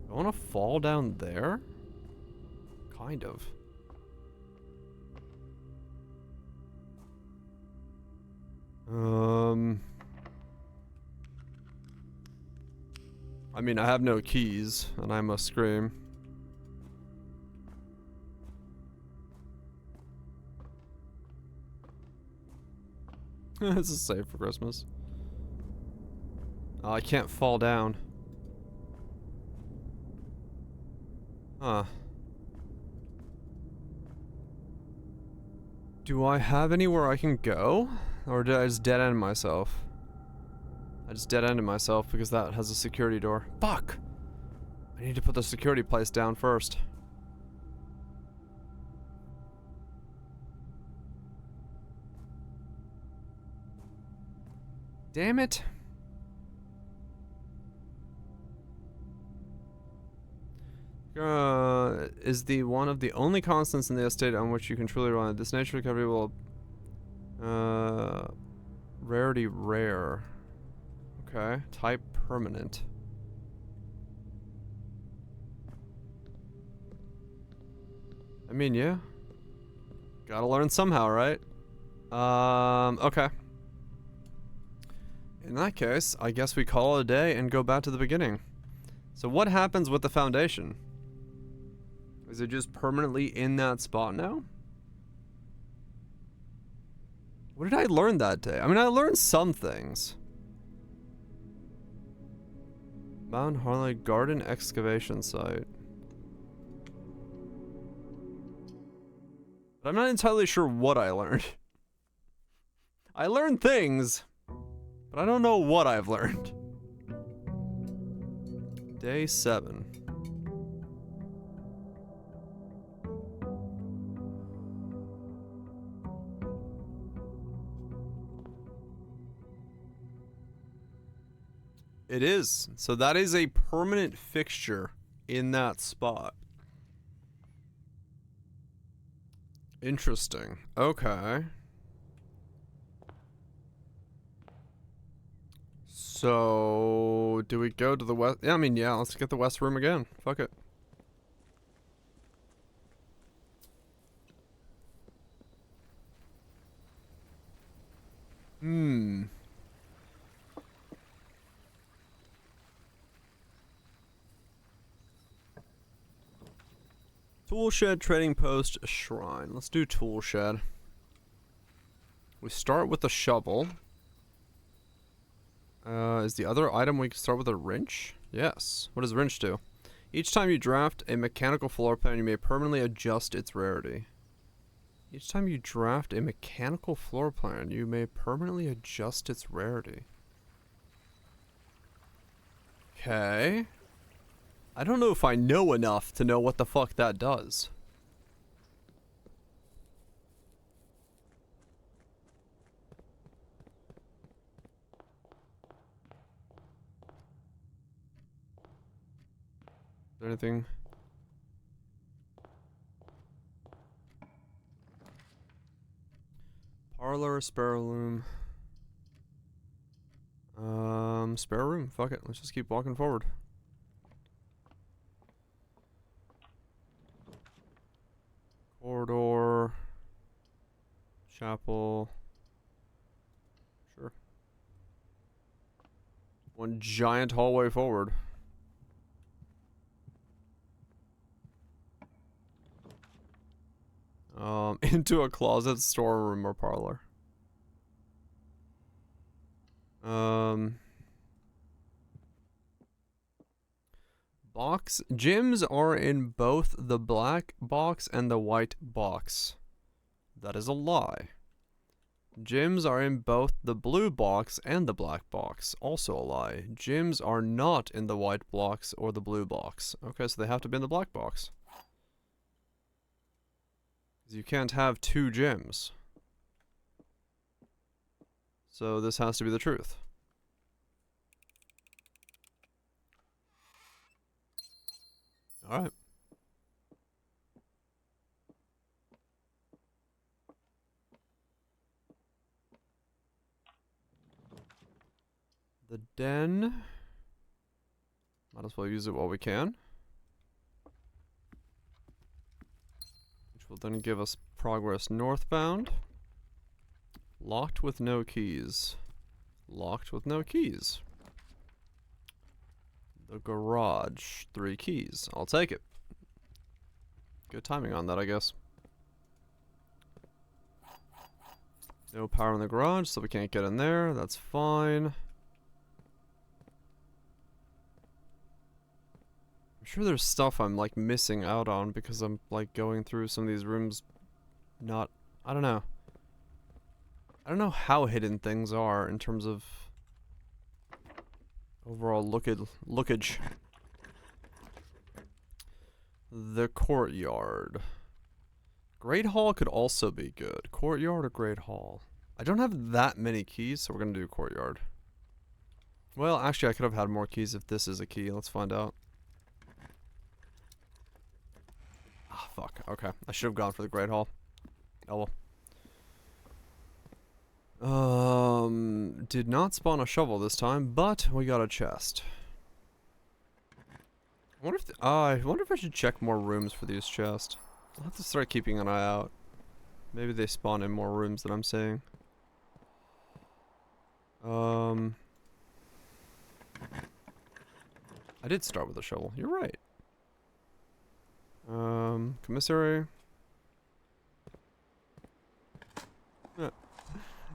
Do I want to fall down there? Kind of. I mean, I have no keys, and I must scream. This is safe for Christmas. Oh, I can't fall down. Huh. Do I have anywhere I can go? Or did I just dead end myself? I just dead ended myself because that has a security door. Fuck! I need to put the security place down first. Damn it. Is the one of the only constants in the estate on which you can truly rely. This nature recovery will rarity rare. Okay. Type permanent. I mean, yeah. Gotta learn somehow, right? Okay. In that case, I guess we call it a day and go back to the beginning. So what happens with the foundation? Is it just permanently in that spot now? What did I learn that day? I mean, I learned some things. Mount Harley Garden excavation site. But I'm not entirely sure what I learned. I learned things, but I don't know what I've learned. Day 7. It is. So that is a permanent fixture in that spot. Interesting. Okay. So, do we go to the west? Yeah, I mean, yeah, let's get the west room again. Fuck it. Toolshed, trading post, shrine. Let's do toolshed. We start with a shovel. Is the other item we can start with a wrench? Yes. What does wrench do? Each time you draft a mechanical floor plan, you may permanently adjust its rarity. Each time you draft a mechanical floor plan, you may permanently adjust its rarity. Okay. I don't know if I know enough to know what the fuck that does. Is there anything? Parlor, spare room. Spare room. Fuck it. Let's just keep walking forward. Corridor. Chapel. Sure. One giant hallway forward. Into a closet, storeroom, or parlor. Box. Gyms are in both the black box and the white box. That is a lie. Gyms are in both the blue box and the black box. Also a lie. Gyms are not in the white box or the blue box. Okay, so they have to be in the black box. You can't have two gyms. So this has to be the truth. Alright. The den. Might as well use it while we can. Which will then give us progress northbound. Locked with no keys. Locked with no keys. The garage. 3 keys. I'll take it. Good timing on that, I guess. No power in the garage, so we can't get in there. That's fine. I'm sure there's stuff I'm like missing out on because I'm like going through some of these rooms not, I don't know. I don't know how hidden things are in terms of overall lookage. The courtyard. Great Hall could also be good. Courtyard or Great Hall? I don't have that many keys, so we're gonna do courtyard. Well, actually, I could have had more keys if this is a key. Let's find out. Ah, fuck. Okay. I should have gone for the Great Hall. Oh well. Did not spawn a shovel this time, but we got a chest. I wonder if I should check more rooms for these chests. I'll have to start keeping an eye out. Maybe they spawn in more rooms than I'm seeing. I did start with a shovel. You're right. Commissary. Yeah.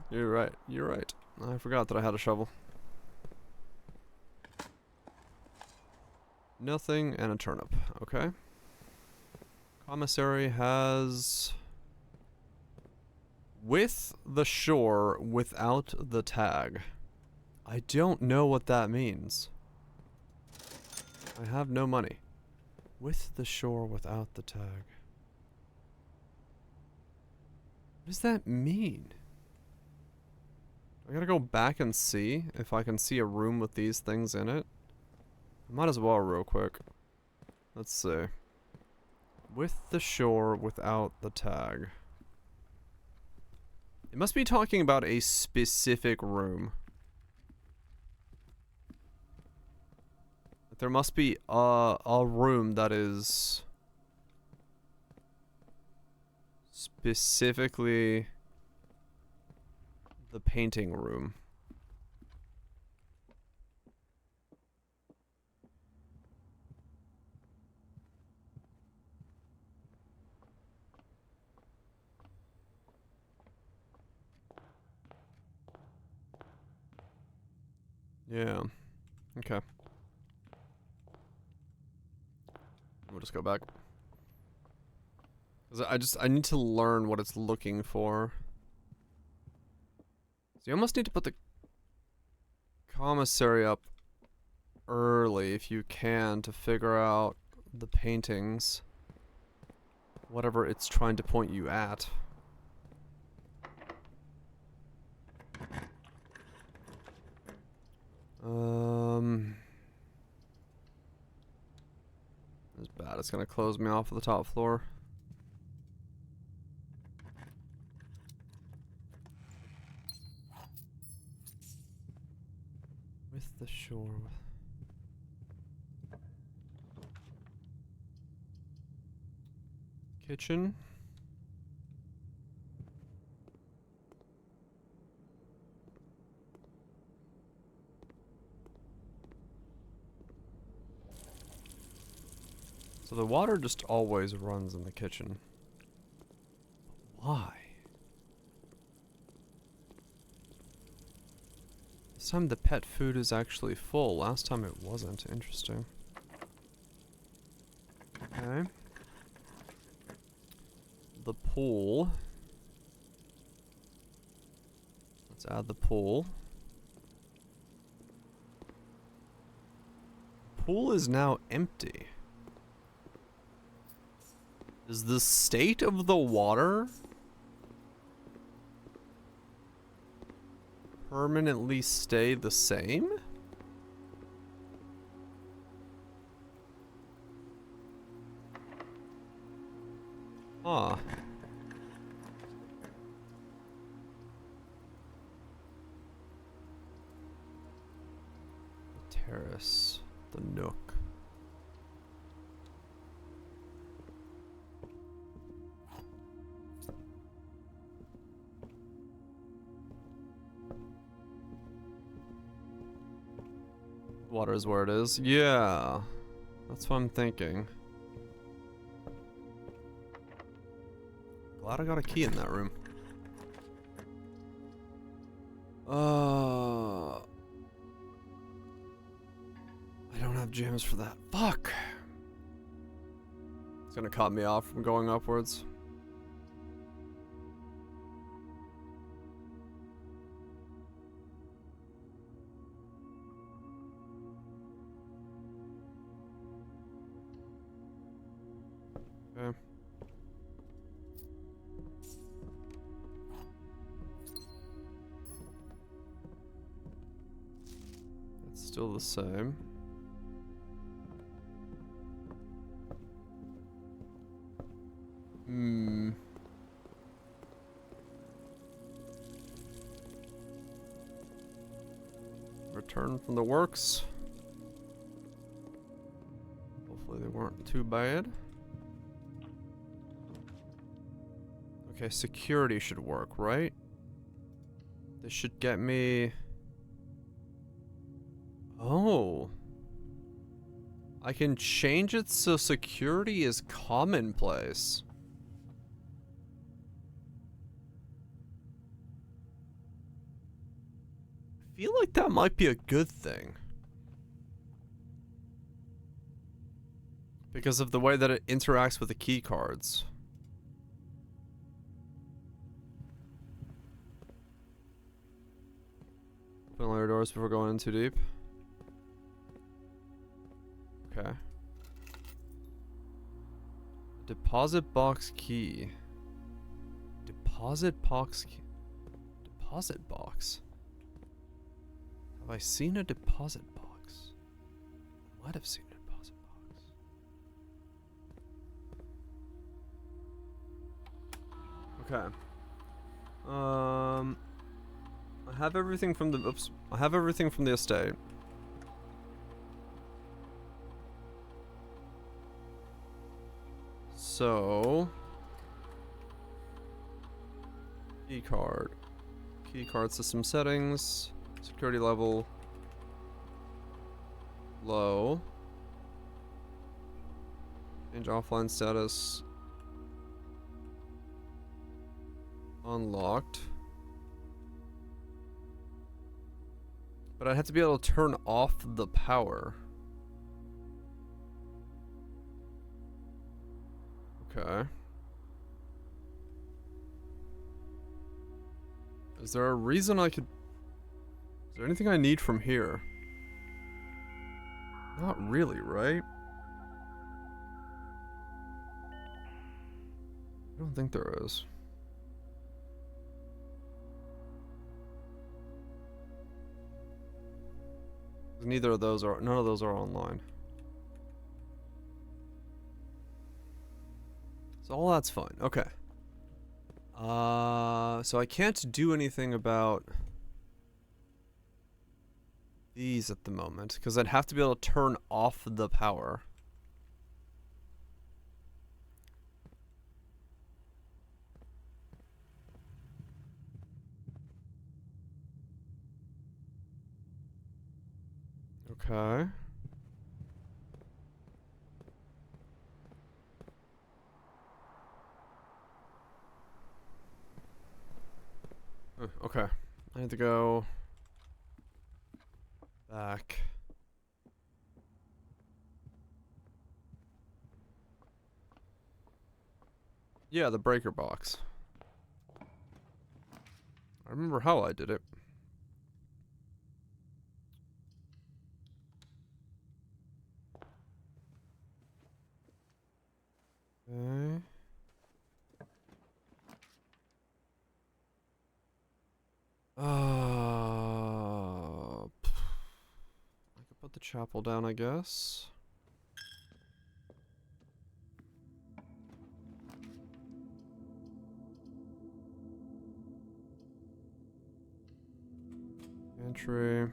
You're right. You're right. I forgot that I had a shovel. Nothing and a turnip. Okay. Commissary has with the shore without the tag. I don't know what that means. I have no money. With the shore without the tag. What does that mean? I gotta go back and see if I can see a room with these things in it. I might as well real quick. Let's see. With the shore without the tag. It must be talking about a specific room. There must be a room that is specifically the painting room. Yeah. Okay. We'll just go back. 'Cause I need to learn what it's looking for. So you almost need to put the commissary up early if you can to figure out the paintings. Whatever it's trying to point you at. It's bad. It's gonna close me off of the top floor. With the shore. Kitchen. So the water just always runs in the kitchen. Why? This time the pet food is actually full. Last time it wasn't. Interesting. Okay. The pool. Let's add the pool. Pool is now empty. Does the state of the water permanently stay the same? Huh. The terrace, the nook. Water is where it is. Yeah. That's what I'm thinking. Glad I got a key in that room. I don't have gems for that. Fuck! It's gonna cut me off from going upwards. Okay. It's still the same. Return from the works. Hopefully they weren't too bad. Okay, security should work, right? This should get me... Oh. I can change it so security is commonplace. I feel like that might be a good thing. Because of the way that it interacts with the key cards. Open all your doors before going in too deep. Okay. Deposit box key. Deposit box key. Deposit box. Have I seen a deposit box? I might have seen a deposit box. Okay. I have everything from the I have everything from the estate. So key card. Key card system settings. Security level low. Change offline status. Unlocked. But But I'd have to be able to turn off the power. Okay. Is there a reason I could... Is there anything I need from here? Not really, right? I don't think there is. Neither of those are... None of those are online. So all that's fine. Okay. So I can't do anything about these at the moment, because I'd have to be able to turn off the power. Okay. Okay. I need to go back. Yeah, the breaker box. I remember how I did it. Okay. I could put the chapel down, I guess. Entry.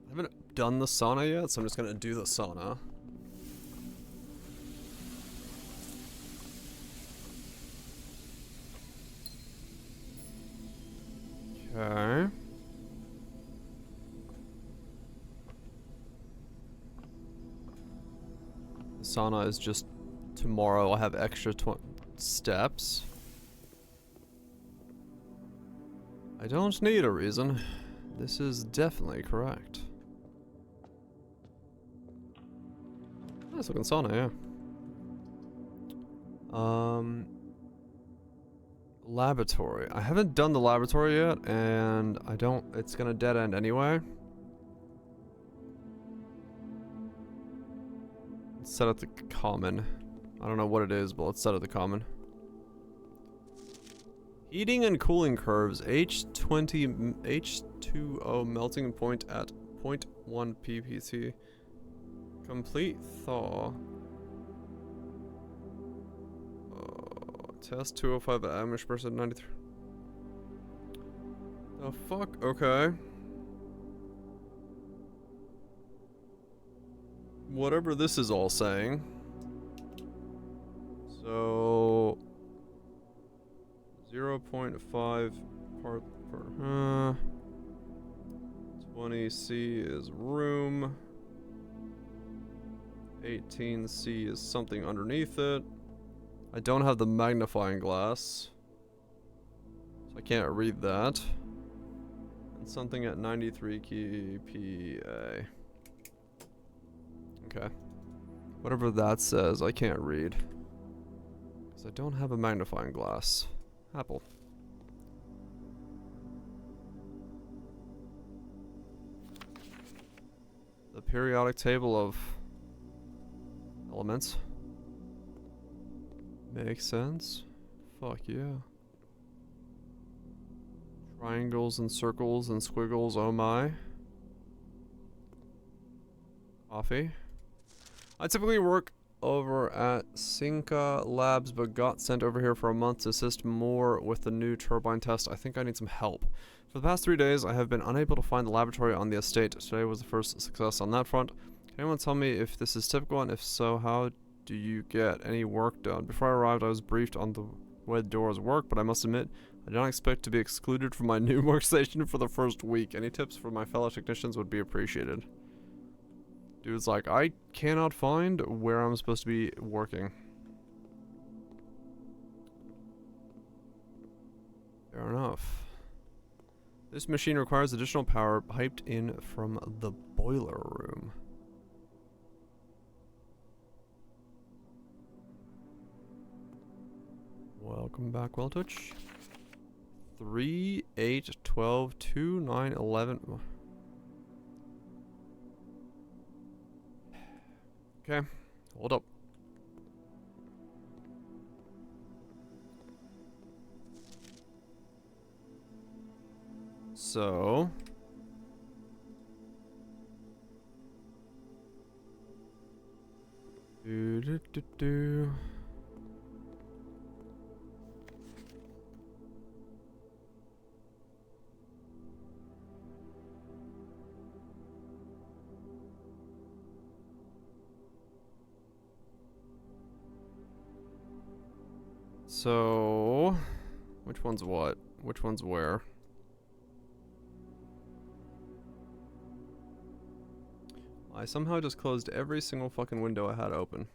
I haven't done the sauna yet, so I'm just gonna do the sauna. Okay. The sauna is just tomorrow. I have extra steps. I don't need a reason. This is definitely correct. Nice looking sauna, yeah. Laboratory. I haven't done the laboratory yet, and I don't... It's gonna dead end anyway. Let's set it to common. I don't know what it is, but let's set it to common. Heating and cooling curves. H20... H2O melting point at 0.1 ppt. Complete thaw. Test 205 at Amish person 93. The fuck? Okay. Whatever this is all saying. So 0.5 part per 20C is room. 18C is something underneath it. I don't have the magnifying glass, so I can't read that. And something at 93 kPa. Okay. Whatever that says, I can't read. Because I don't have a magnifying glass. Apple. The periodic table of elements. Makes sense. Fuck yeah. Triangles and circles and squiggles, oh my. Coffee. I typically work over at Cinca Labs, but got sent over here for a month to assist more with the new turbine test. I think I need some help. For the past 3 days, I have been unable to find the laboratory on the estate. Today was the first success on that front. Can anyone tell me if this is typical, and if so, how do you get any work done? Before I arrived, I was briefed on the way the doors work, but I must admit, I did not expect to be excluded from my new workstation for the first week. Any tips for my fellow technicians would be appreciated. Dude's like, I cannot find where I'm supposed to be working. Fair enough. This machine requires additional power piped in from the boiler room. Welcome back, Welltouch. 3, 8, 12, 2, 9, 11. Okay, hold up. So do. So, which one's what? Which one's where? I somehow just closed every single fucking window I had open.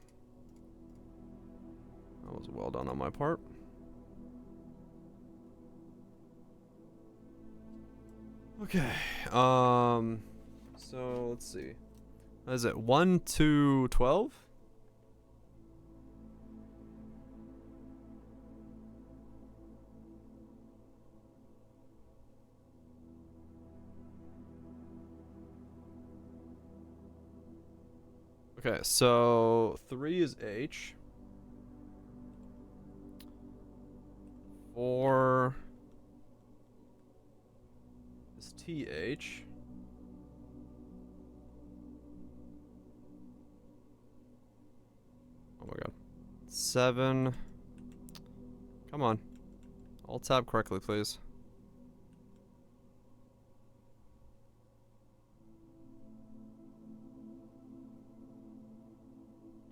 That was well done on my part. Okay, so let's see. What is it? 1 to 12? Okay, so 3 is H. 4 is TH. Oh my god. 7. Come on. Alt tab correctly, please.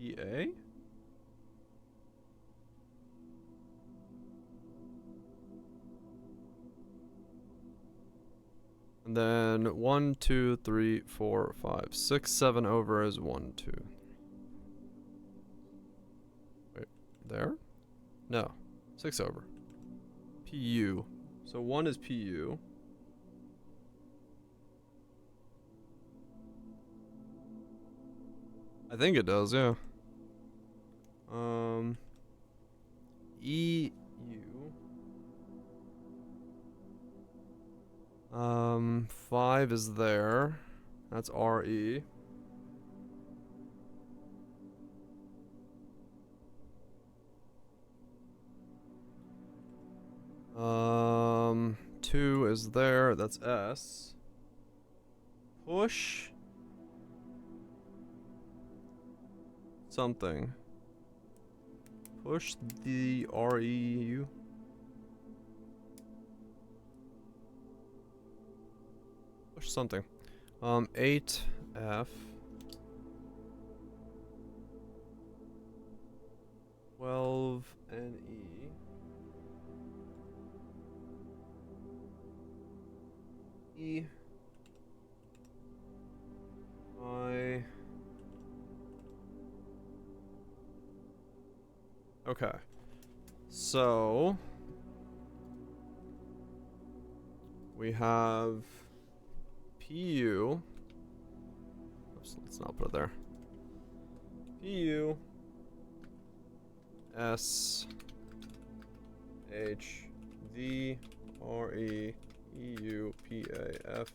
EA? And then 1, 2, 3, 4, 5, 6, 7 over is 1, 2. Wait, there? No. 6 over. PU. So 1 is PU. I think it does, yeah. EU. 5 is there. That's RE. Um, 2 is there. That's S. Push something. Push the REU. Push something. 8F. 12 NE. E. I. Okay. So we have PU. Oops, let's not put it there. PU S H V R E E U P A F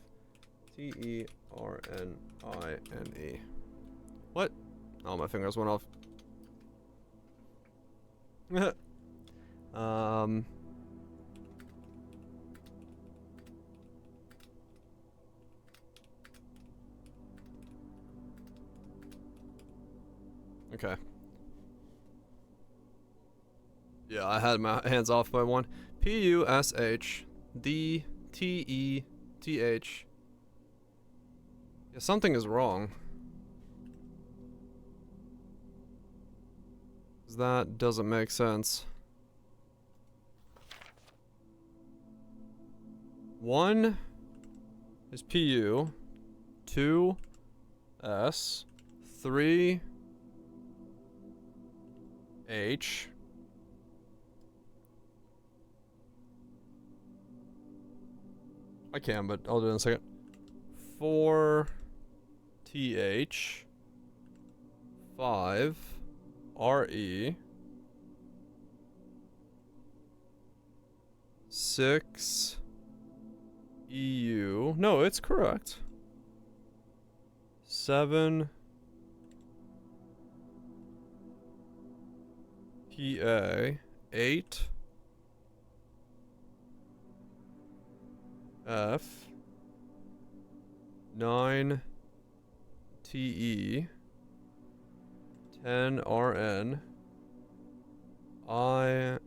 T E R N I N E. What? Oh, my fingers went off. Okay. Yeah, I had my hands off by 1. PUSH D T E T H. Yeah, something is wrong. That doesn't make sense. 1 is PU, 2 S, 3 H I can, but I'll do it in a second. 4 TH 5 RE 6 EU. No, it's correct. 7 PA 8 F 9 TE 10 RN I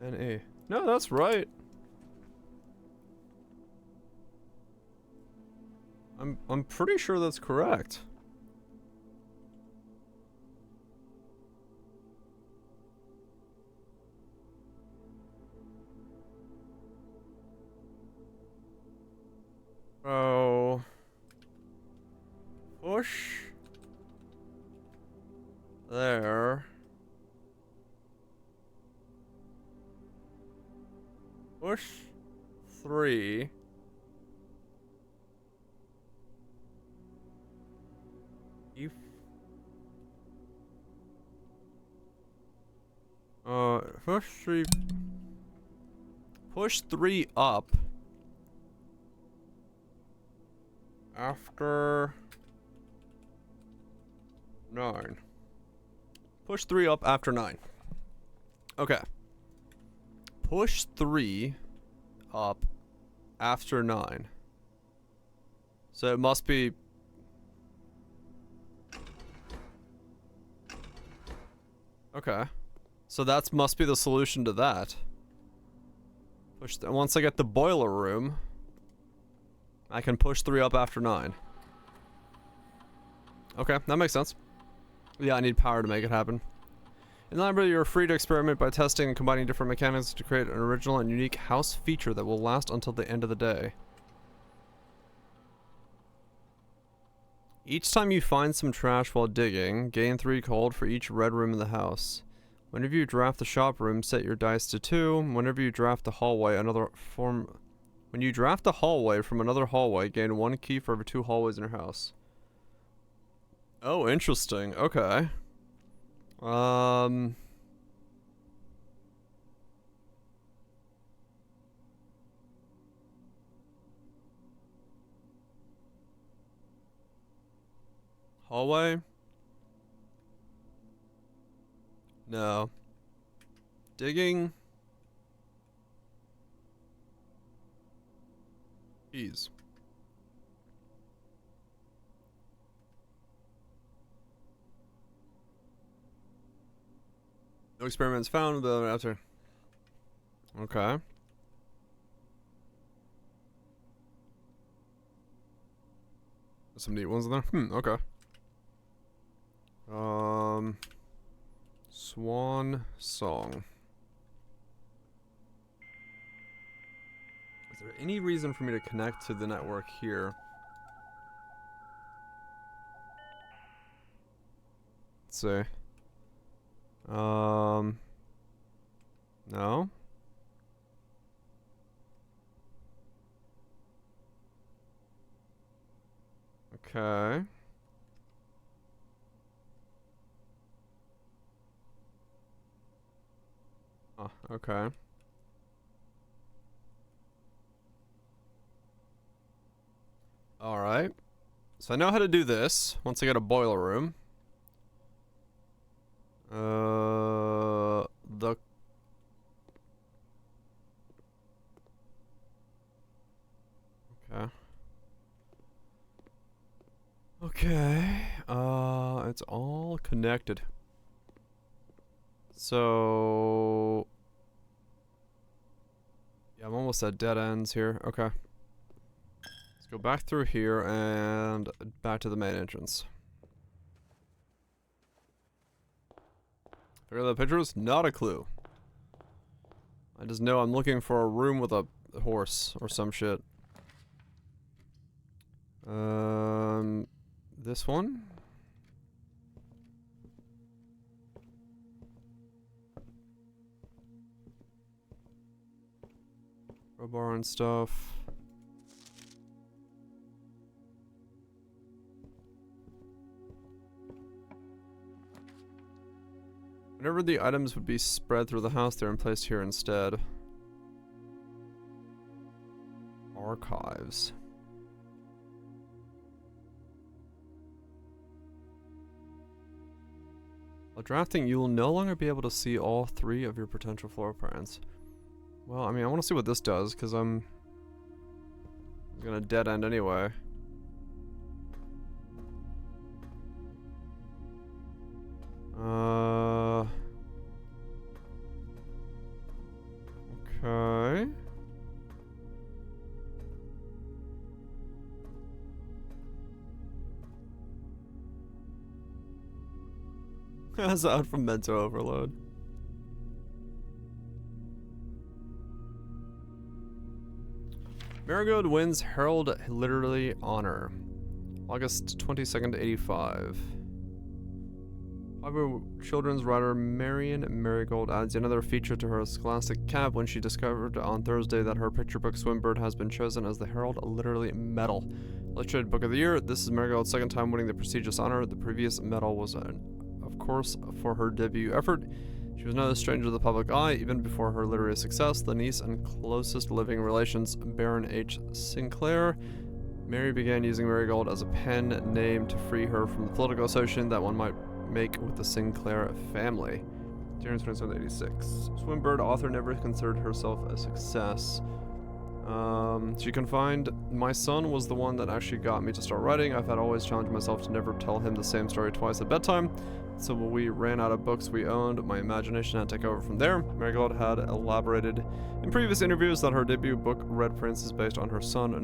NA. No, that's right. I'm pretty sure that's correct. Oh. Push. There. Push 3. If push 3. Push 3 up after 9. Push 3 up after 9. Okay. Push 3 up after 9. So it must be... Okay. So that must be the solution to that. Push once I get the boiler room, I can push 3 up after 9. Okay, that makes sense. Yeah, I need power to make it happen. In the library, you're free to experiment by testing and combining different mechanics to create an original and unique house feature that will last until the end of the day. Each time you find some trash while digging, gain 3 gold for each red room in the house. Whenever you draft the shop room, set your dice to 2. Whenever you draft the hallway, when you draft the hallway from another hallway, gain 1 key for every 2 hallways in your house. Oh, interesting. Okay. Hallway? No. Digging? Keys. No experiments found, but after. Okay. There's some neat ones in there. Okay. Swan Song. Is there any reason for me to connect to the network here? Let's see. No. Okay. Oh, okay. Alright. So I know how to do this once I get a boiler room. Okay. It's all connected. So... yeah, I'm almost at dead ends here. Okay. Let's go back through here and back to the main entrance. Figure out the pictures? Not a clue. I just know I'm looking for a room with a horse or some shit. This one? Crowbar and stuff. Whenever the items would be spread through the house, they're placed here instead. Archives. While drafting, you will no longer be able to see all 3 of your potential floor plans. Well, I mean, I want to see what this does, because I'm gonna dead end anyway. Okay. That's out from mental overload. Marigold wins Herald Literary Honor. August 22nd, 85. Popular children's writer Marion Marigold adds another feature to her scholastic cap when she discovered on Thursday that her picture book Swinburne has been chosen as the Herald Literary Medal. Illustrated Book of the Year, this is Marigold's second time winning the prestigious honor. The previous medal was, of course, for her debut effort. She was no stranger to the public eye, even before her literary success. The niece and closest living relations, Baron H. Sinclair. Mary began using Marigold as a pen name to free her from the political association that one might make with the Sinclair family. January 2786. Swinburne, author, never considered herself a success. She confined, my son was the one that actually got me to start writing. I've had always challenged myself to never tell him the same story twice at bedtime. So when we ran out of books we owned, my imagination had to take over from there. Marigold had elaborated in previous interviews that her debut book, Red Prince, is based on her son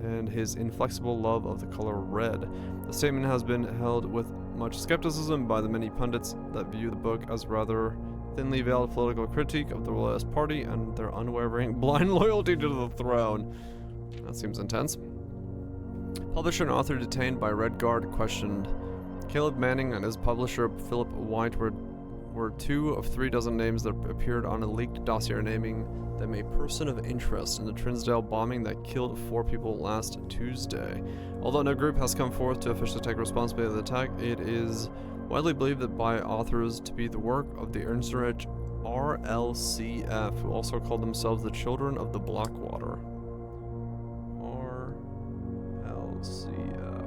and his inflexible love of the color red. The statement has been held with much skepticism by the many pundits that view the book as rather thinly veiled political critique of the Royalist Party and their unwavering blind loyalty to the throne. That seems intense. Publisher and author detained by Red Guard questioned. Caleb Manning and his publisher Philip White were 2 of 3 dozen names that appeared on a leaked dossier naming them a person of interest in the Trinsdale bombing that killed 4 people last Tuesday. Although no group has come forth to officially take responsibility for the attack, it is widely believed that by authors to be the work of the insurgent RLCF, who also called themselves the Children of the Blackwater. RLCF.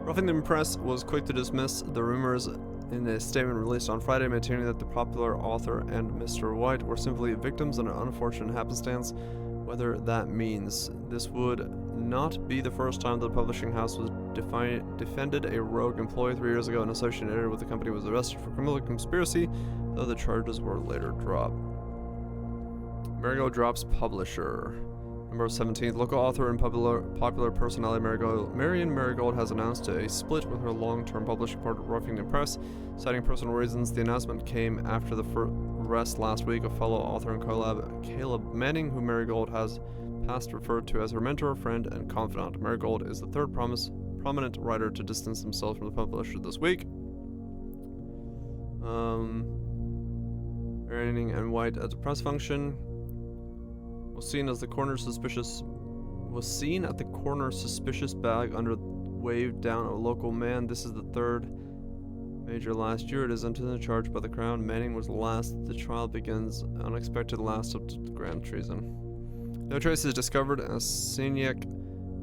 Ruffington Press was quick to dismiss the rumors in a statement released on Friday, maintaining that the popular author and Mr. White were simply victims of an unfortunate happenstance. Whether that means this would not be the first time the publishing house was defended a rogue employee 3 years ago. An associated with the company was arrested for criminal conspiracy, though the charges were later dropped. Marigold drops publisher. November 17th, local author and popular personality Marion Marigold has announced a split with her long-term publishing partner Ruffington Press, citing personal reasons. The announcement came after the arrest last week of fellow author and collab Caleb Manning, who Marigold has past referred to as her mentor, friend, and confidant. Marigold is the third prominent writer to distance himself from the publisher this week. Manning and White at the press function. Was seen at the corner suspicious bag under waved down a local man. This is the third major last year. It is intended charged by the Crown. Manning was last. The trial begins. Unexpected last up to grand treason. No traces discovered as Signac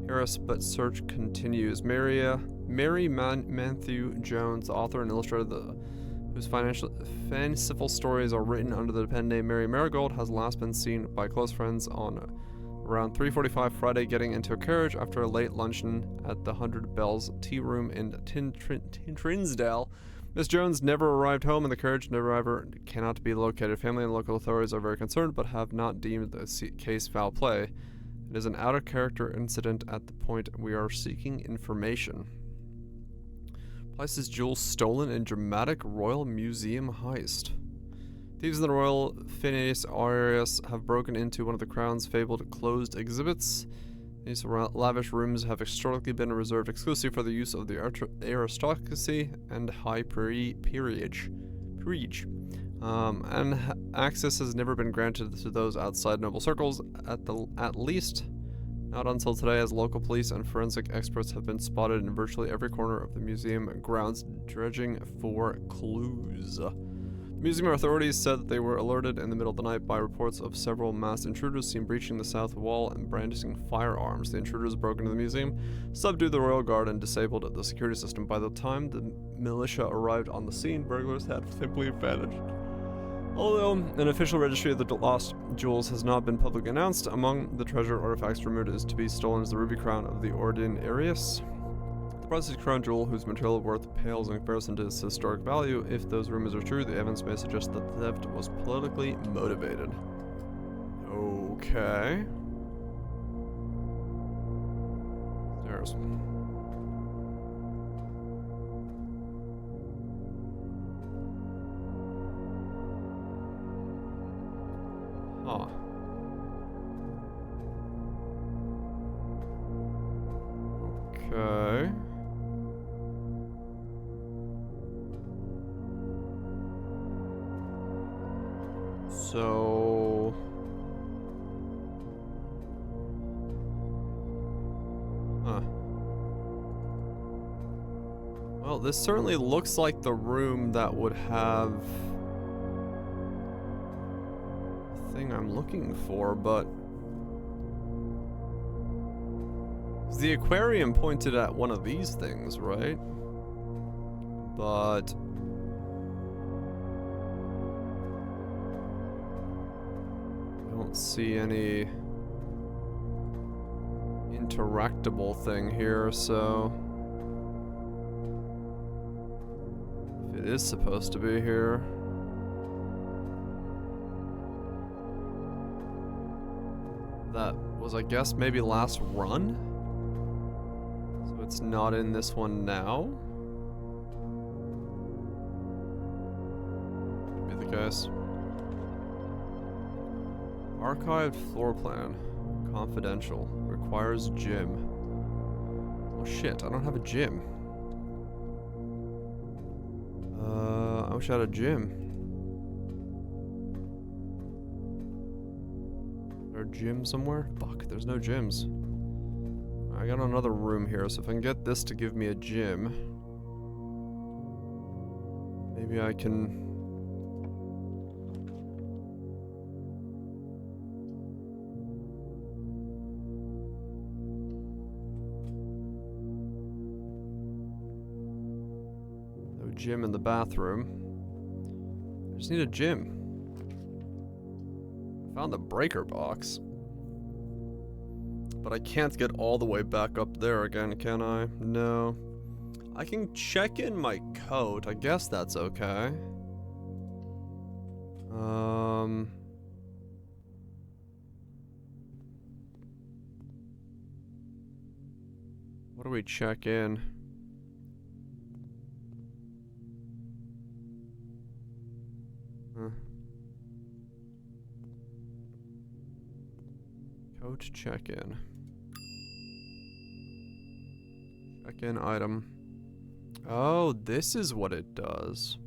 Harris, but search continues. Mary Matthew Jones, the author and illustrator whose fanciful stories are written under the pen name Mary Marigold, has last been seen by close friends on around 3:45 Friday getting into a carriage after a late luncheon at the 100 Bells Tea Room in Trinsdale. Miss Jones never arrived home and the carriage never cannot be located. Family and local authorities are very concerned but have not deemed the case foul play. It is an out-of-character incident at the point we are seeking information. Places jewels stolen in dramatic Royal Museum heist. Thieves in the Royal Phineas Arias have broken into one of the Crown's fabled closed exhibits. These lavish rooms have historically been reserved exclusively for the use of the aristocracy and high peerage. Access has never been granted to those outside noble circles, at least not until today, as local police and forensic experts have been spotted in virtually every corner of the museum grounds dredging for clues. Museum authorities said that they were alerted in the middle of the night by reports of several masked intruders seen breaching the south wall and brandishing firearms. The intruders broke into the museum, subdued the royal guard, and disabled the security system. By the time the militia arrived on the scene, burglars had simply vanished. Although an official registry of the lost jewels has not been publicly announced, among the treasure artifacts removed is to be stolen is the ruby crown of the Ordinarius. The priceless crown jewel, whose material worth pales in comparison to its historic value. If those rumors are true, the evidence may suggest that the theft was politically motivated. Okay. Stairs. Huh. Okay. So... Huh. Well, this certainly looks like the room that would have the thing I'm looking for, but the aquarium pointed at one of these things, right? But I don't see any interactable thing here, so if it is supposed to be here, that was, I guess, maybe last run? So it's not in this one now? Could be the case. Archived floor plan. Confidential. Requires gym. Oh shit, I don't have a gym. I wish I had a gym. Is there a gym somewhere? Fuck, there's no gyms. I got another room here, so if I can get this to give me a gym, maybe I can... No gym in the bathroom. I just need a gym. I found the breaker box. But I can't get all the way back up there again, can I? No. I can check in my coat. I guess that's okay. What do we check in? Coat check-in. Check-in item. Oh, this is what it does.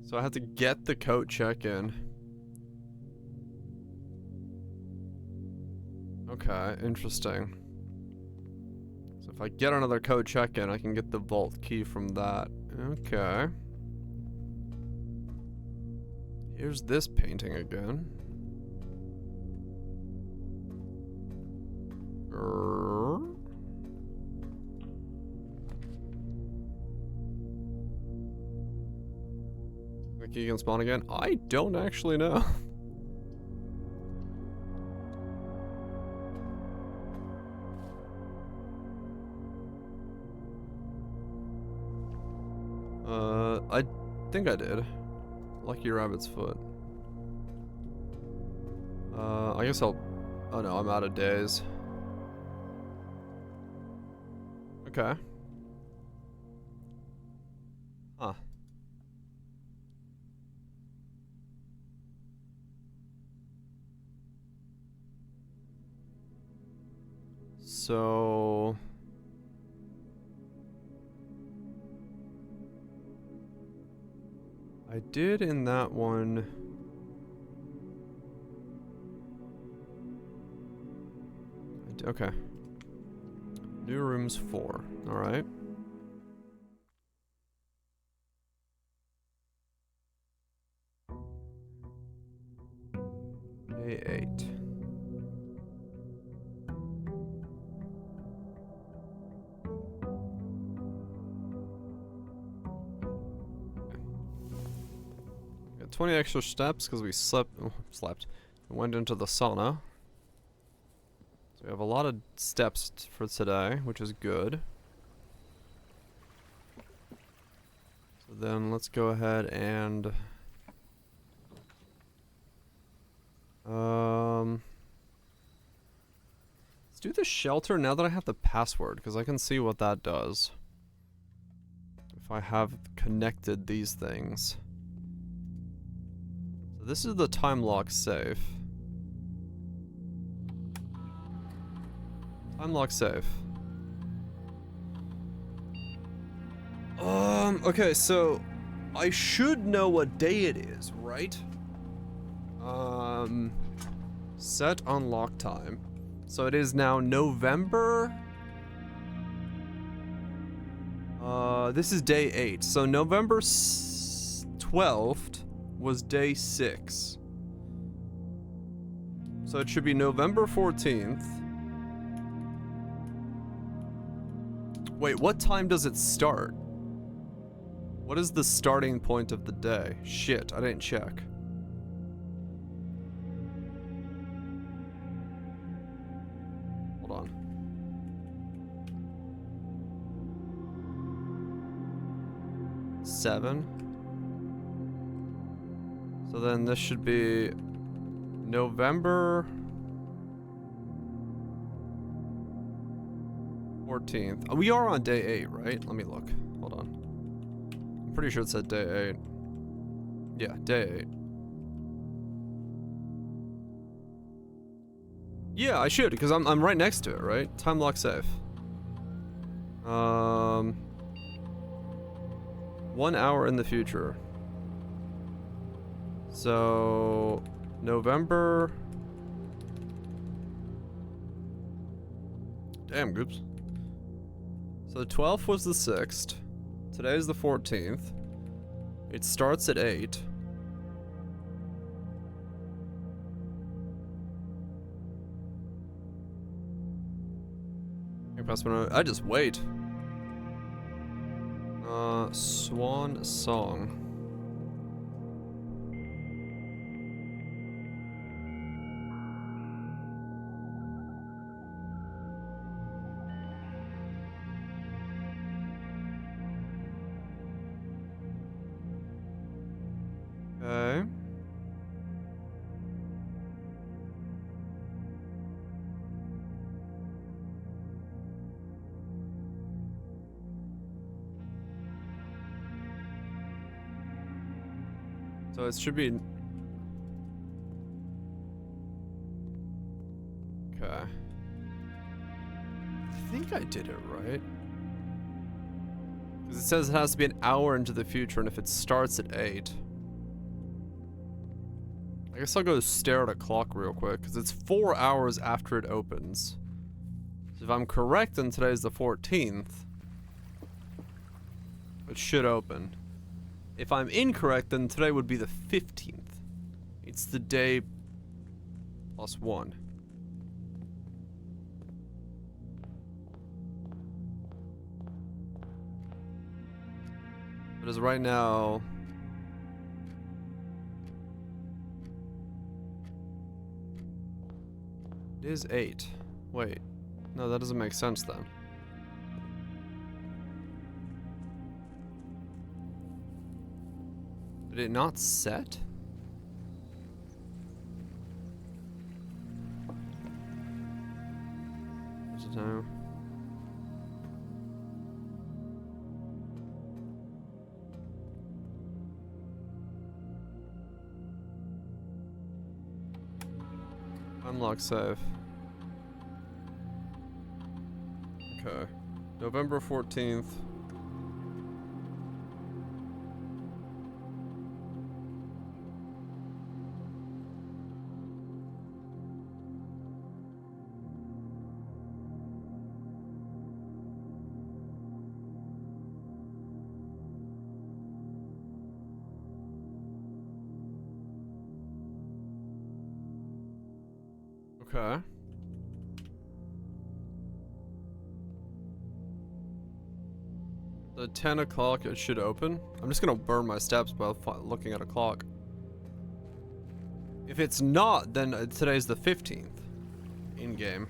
So I have to get the coat check-in. Okay, interesting. So if I get another coat check-in, I can get the vault key from that. Okay. Here's this painting again. The key can spawn again? I don't actually know. I think I did. Lucky rabbit's foot. I guess I'll... Oh no, I'm out of days. Okay. Huh. So I did in that one. Okay. New rooms 4. All right. Day 8. Got 20 extra steps because we slept. We went into the sauna. So we have a lot of steps for today, which is good. So then let's go ahead and let's do the shelter now that I have the password, because I can see what that does if I have connected these things. So this is the time lock safe. Time lock safe. Okay, so I should know what day it is, right? Set unlock time. So it is now November. This is day 8. So November 12th was day 6. So it should be November 14th. Wait, what time does it start? What is the starting point of the day? Shit, I didn't check. Hold on. Seven. So then this should be November 14th. We are on day 8, right? Let me look. Hold on. I'm pretty sure it said day 8. Yeah, day 8. Yeah, I should, because I'm right next to it, right? Time lock safe. 1 hour in the future. So November. Damn, goops. So the 12th was the 6th. Today is the 14th. It starts at 8. I just wait. Swan Song. Okay. So it should be. Okay. I think I did it right. Because it says it has to be an hour into the future, and if it starts at 8. I guess I'll go stare at a clock real quick, because it's 4 hours after it opens. So if I'm correct and today's the 14th, it should open. If I'm incorrect, then today would be the 15th. It's the day plus 1. But as of right now, it is 8. Wait. No, that doesn't make sense then. Did it not set? What's the time? Unlock save. Okay. November 14th. Okay. The 10 o'clock it should open. I'm just gonna burn my steps by looking at a clock. If it's not, then today's the 15th. In game.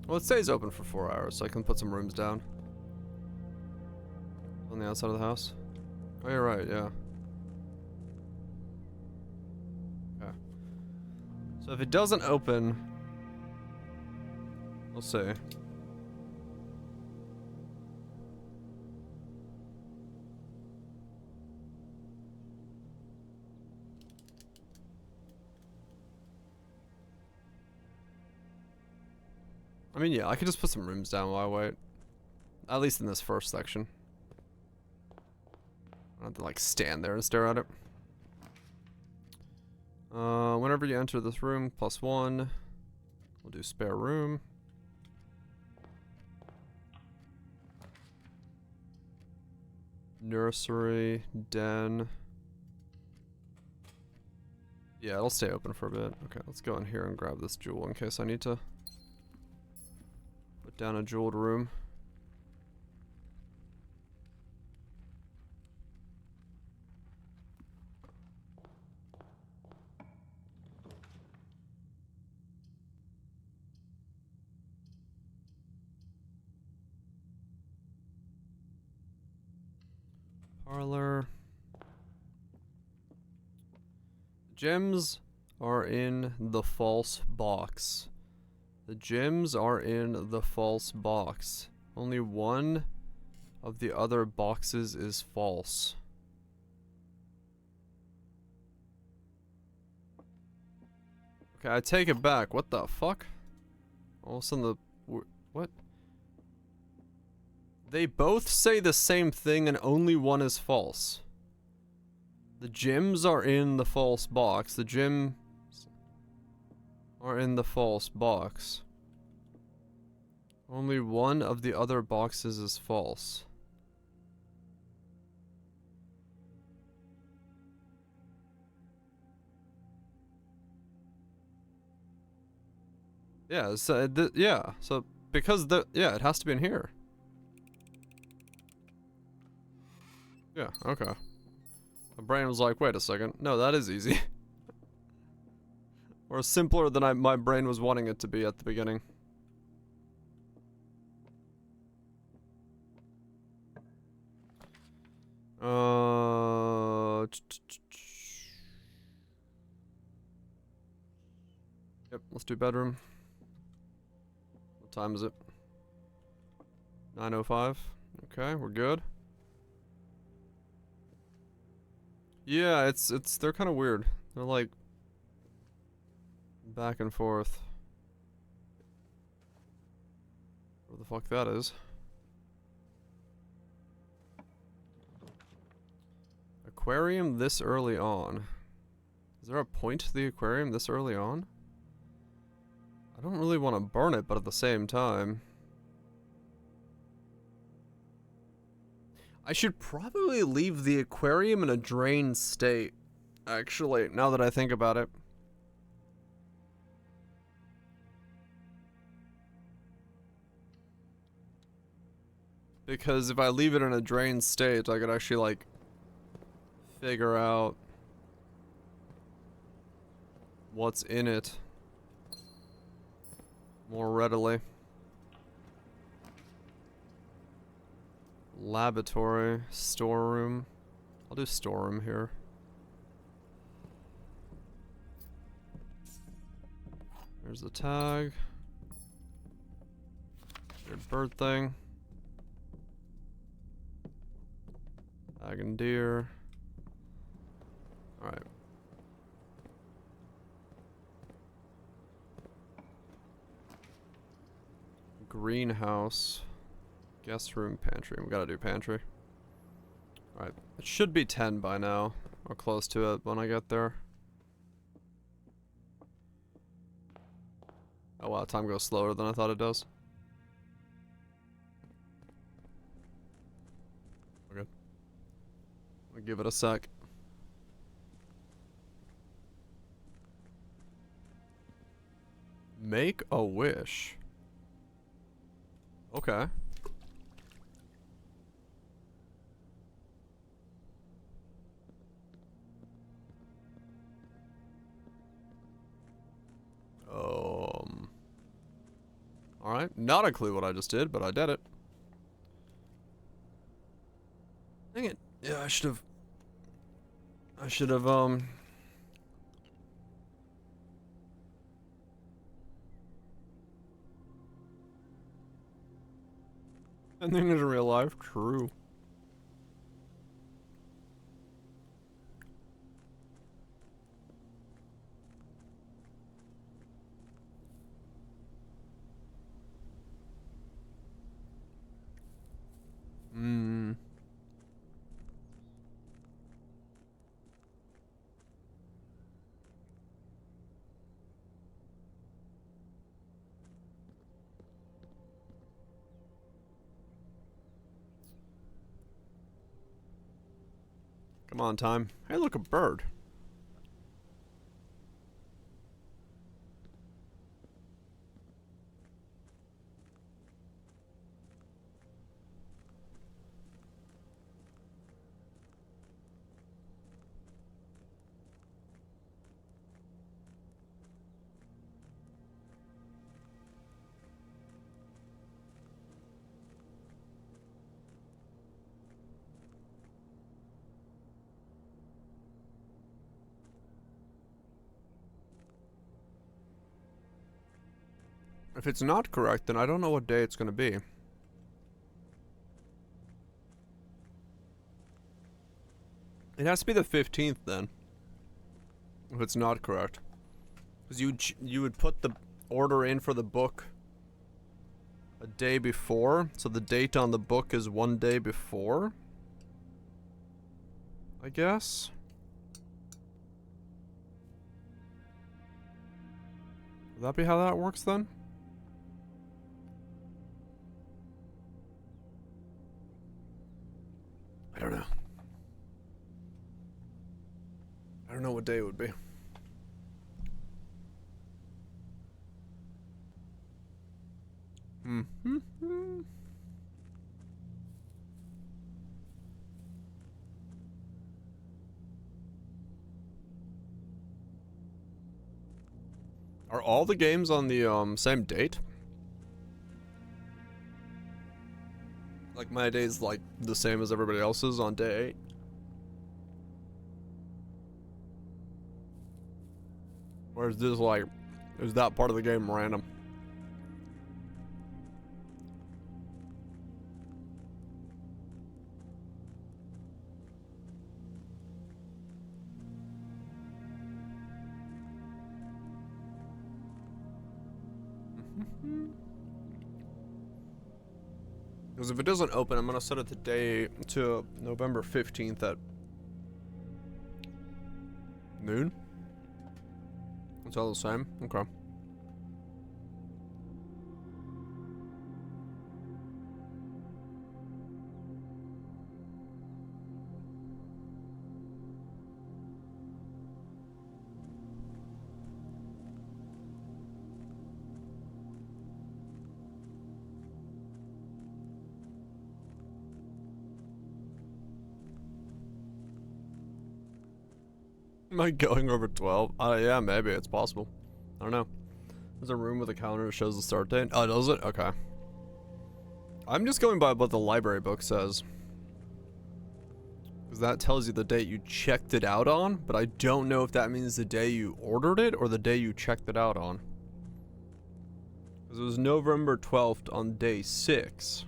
Well, it stays open for 4 hours, so I can put some rooms down. On the outside of the house. Oh, you're right, yeah. Okay. So if it doesn't open, we'll see. I mean, yeah, I could just put some rooms down while I wait. At least in this first section. I don't have to, like, stand there and stare at it. Whenever you enter this room, +1. We'll do spare room. Nursery, den. Yeah, it'll stay open for a bit. Okay, let's go in here and grab this jewel in case I need to put down a jeweled room. Parlor. Gems are in the false box. The gems are in the false box. Only one of the other boxes is false. Okay, I take it back. What the fuck? All of a sudden what? They both say the same thing and only one is false. The gems are in the false box. The gems are in the false box. Only one of the other boxes is false. Yeah, so yeah, so because yeah, it has to be in here. Yeah, okay. My brain was like, wait a second. No, that is easy. Or simpler than my brain was wanting it to be at the beginning. Yep, let's do bedroom. What time is it? 9:05. Okay, we're good. Yeah, they're kind of weird. They're like back and forth. What the fuck that is? Aquarium this early on. Is there a point to the aquarium this early on? I don't really want to burn it, but at the same time, I should probably leave the aquarium in a drained state, actually, now that I think about it. Because if I leave it in a drained state, I could actually, like, figure out what's in it more readily. Laboratory, storeroom. I'll do storeroom here. There's the tag. Weird bird thing. Tag and deer. Alright. greenhouse, guest room, pantry. We gotta do pantry. Alright, it should be 10 by now, or close to it when I get there. Oh wow, time goes slower than I thought it does. Okay. I'll give it a sec. Make a wish. Okay. Alright, not a clue what I just did, but I did it. Dang it. Yeah, I should have, ending in real life, true. Come on, time. Hey, look, a bird. If it's not correct, then I don't know what day it's gonna be. It has to be the 15th then. If it's not correct. Because you would put the order in for the book a day before, so the date on the book is one day before, I guess. Would that be how that works then? I don't know. I don't know what day it would be. Are all the games on the same date? Like my day's like the same as everybody else's on day 8. Or is this like, is that part of the game random? Because if it doesn't open, I'm gonna set it to November 15th at noon. It's all the same? Okay. Am I going over 12? Yeah, maybe. It's possible. I don't know. There's a room with a calendar that shows the start date. Oh, does it? Okay. I'm just going by what the library book says. Because that tells you the date you checked it out on, but I don't know if that means the day you ordered it or the day you checked it out on. Because it was November 12th on day 6.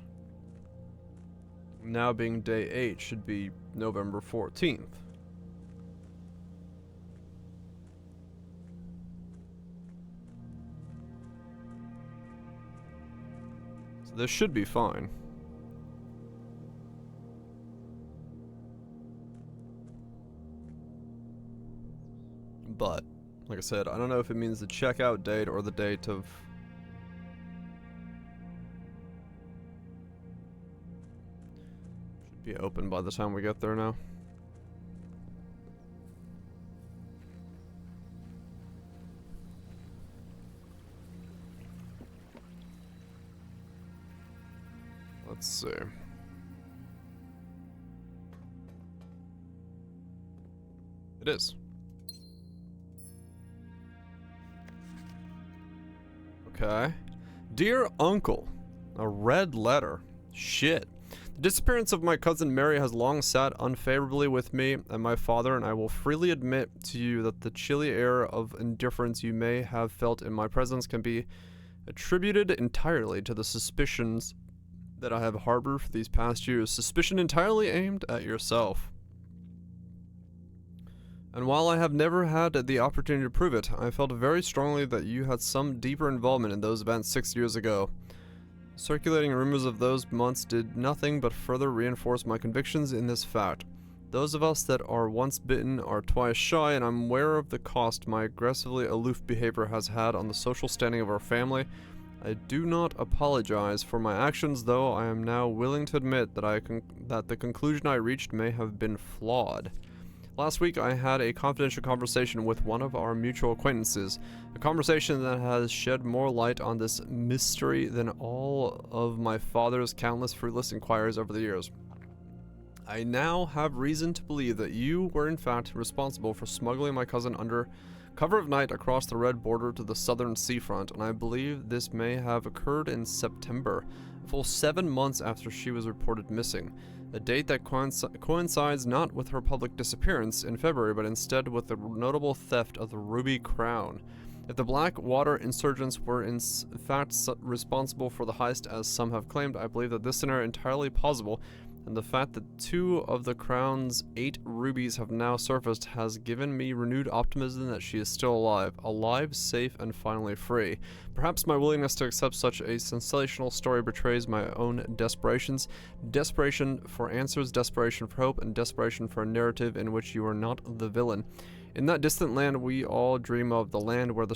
Now being day 8 should be November 14th. So this should be fine. But, like I said, I don't know if it means the checkout date or the date of... Should be open by the time we get there now. Let's see. It is. Okay. Dear Uncle, a red letter. Shit. The disappearance of my cousin Mary has long sat unfavorably with me and my father, and I will freely admit to you that the chilly air of indifference you may have felt in my presence can be attributed entirely to the suspicions that I have harbored for these past years. Suspicion entirely aimed at yourself. And while I have never had the opportunity to prove it, I felt very strongly that you had some deeper involvement in those events 6 years ago. Circulating rumors of those months did nothing but further reinforce my convictions in this fact. Those of us that are once bitten are twice shy, and I'm aware of the cost my aggressively aloof behavior has had on the social standing of our family. I do not apologize for my actions, though I am now willing to admit that the conclusion I reached may have been flawed. Last week I had a confidential conversation with one of our mutual acquaintances, a conversation that has shed more light on this mystery than all of my father's countless fruitless inquiries over the years. I now have reason to believe that you were in fact responsible for smuggling my cousin under cover of night across the red border to the southern seafront, and I believe this may have occurred in September, a full 7 months after she was reported missing. A date that coincides not with her public disappearance in February, but instead with the notable theft of the Ruby Crown. If the Blackwater insurgents were in fact responsible for the heist, as some have claimed, I believe that this scenario is entirely plausible, and the fact that 2 of the Crown's 8 rubies have now surfaced has given me renewed optimism that she is still alive, safe, and finally free. Perhaps my willingness to accept such a sensational story betrays my own desperations. Desperation for answers, desperation for hope, and desperation for a narrative in which you are not the villain. In that distant land we all dream of, the land where the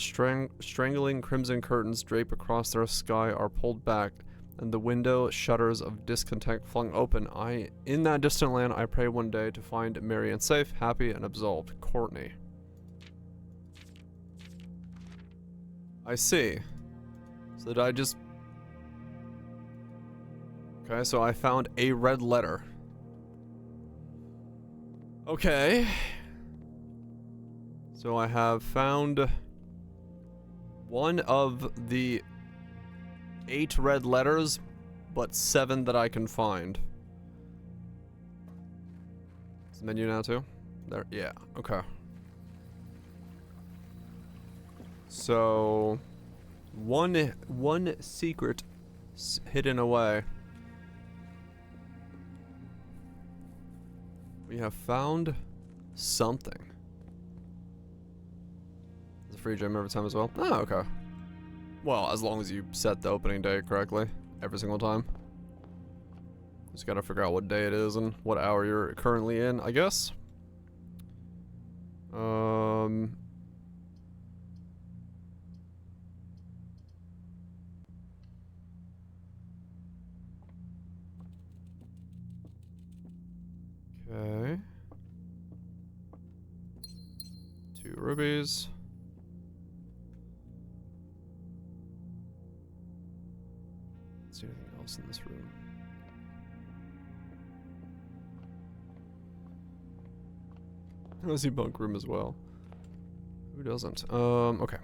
strangling crimson curtains drape across their sky are pulled back, and the window shutters of discontent flung open. In that distant land, I pray one day to find Marian safe, happy, and absolved. Courtney. I see. So did I just... Okay, so I found a red letter. Okay. So I have found one of the 8 red letters, but 7 that I can find. Is the menu now too? There, yeah, okay. So, one secret hidden away. We have found something. Is it free gem every time as well? Oh, okay. Well, as long as you set the opening date correctly, every single time. Just gotta figure out what day it is and what hour you're currently in, I guess. Okay. 2 rubies. Is there anything else in this room? I see bunk room as well. Who doesn't? Okay.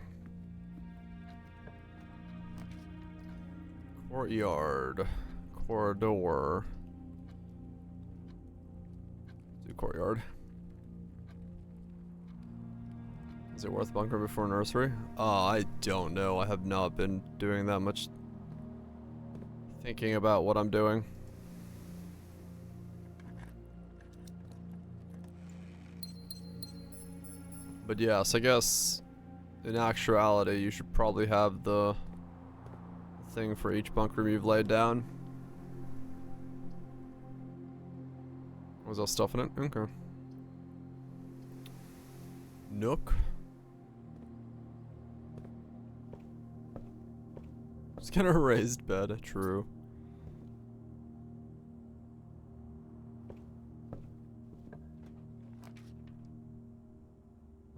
Courtyard. Corridor. Do courtyard. Is it worth bunker before nursery? I don't know. I have not been doing that much thinking about what I'm doing. But yes, I guess in actuality you should probably have the thing for each bunk room you've laid down. Was all stuff in it? Okay. Nook. Just get a raised bed, true.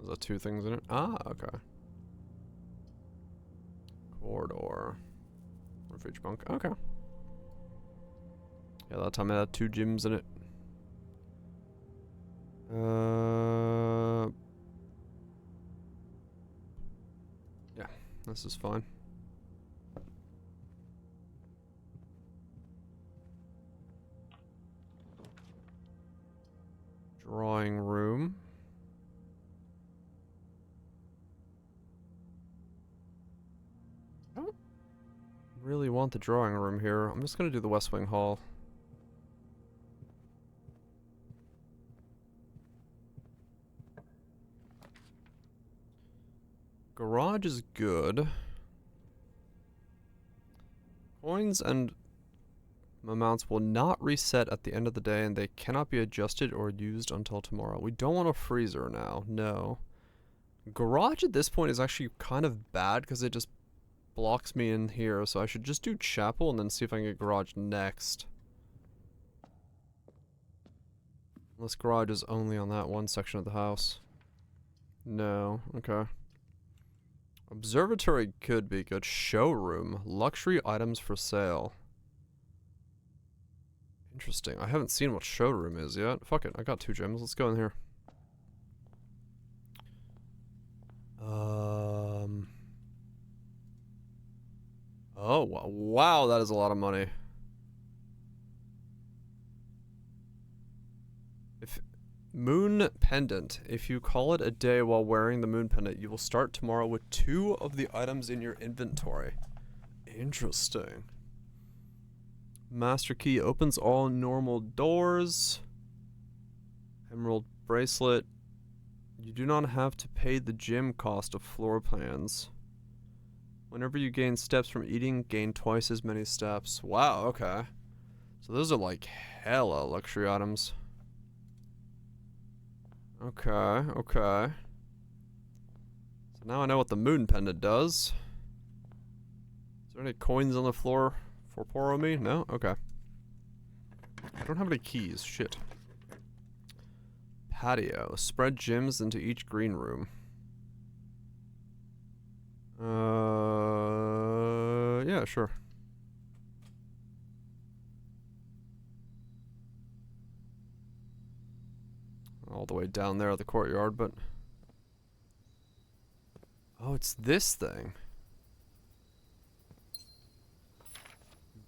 Is that two things in it? Ah, okay. Corridor. One for each bunk. Okay. Yeah, that time I had 2 gyms in it. Yeah, this is fine. Drawing room. I don't really want the drawing room here. I'm just gonna do the West Wing Hall. Garage is good. Coins and amounts will not reset at the end of the day, and they cannot be adjusted or used until tomorrow. We don't want a freezer now, no. Garage at this point is actually kind of bad because it just blocks me in here, so I should just do chapel and then see if I can get garage next. Unless garage is only on that one section of the house. No, okay. Observatory could be good. Showroom. Luxury items for sale. Interesting. I haven't seen what showroom is yet. Fuck it. I got 2 gems. Let's go in here. Oh, wow. That is a lot of money. Moon pendant. If you call it a day while wearing the moon pendant, you will start tomorrow with 2 of the items in your inventory. Interesting. Master key opens all normal doors. Emerald bracelet. You do not have to pay the gym cost of floor plans. Whenever you gain steps from eating, gain twice as many steps. Wow, okay. So those are like hella luxury items. Okay, okay. So now I know what the moon pendant does. Is there any coins on the floor for poor me? No? Okay. I don't have any keys. Shit. Patio. Spread gyms into each green room. Yeah, sure. All the way down there at the courtyard, but... Oh, it's this thing.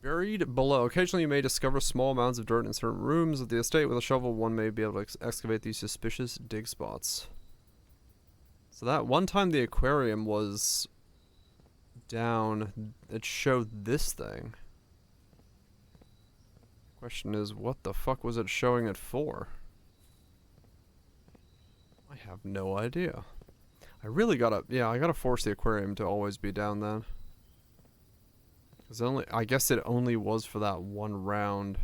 Buried below. Occasionally you may discover small mounds of dirt in certain rooms of the estate. With a shovel, one may be able to excavate these suspicious dig spots. So that one time the aquarium was down, it showed this thing. Question is, what the fuck was it showing it for? I have no idea. I really gotta, yeah, I gotta force the aquarium to always be down then. Cause I guess it only was for that one round.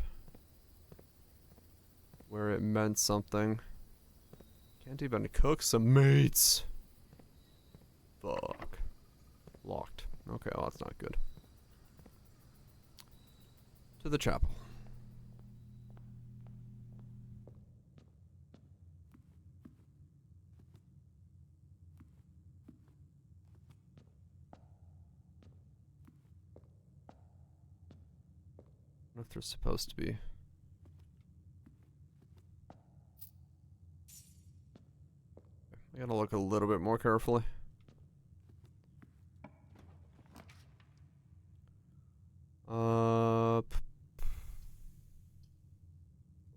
Where it meant something. Can't even cook some meats. Fuck. Locked. Okay, well that's not good. To the chapel. I wonder if there's supposed to be. I gotta look a little bit more carefully.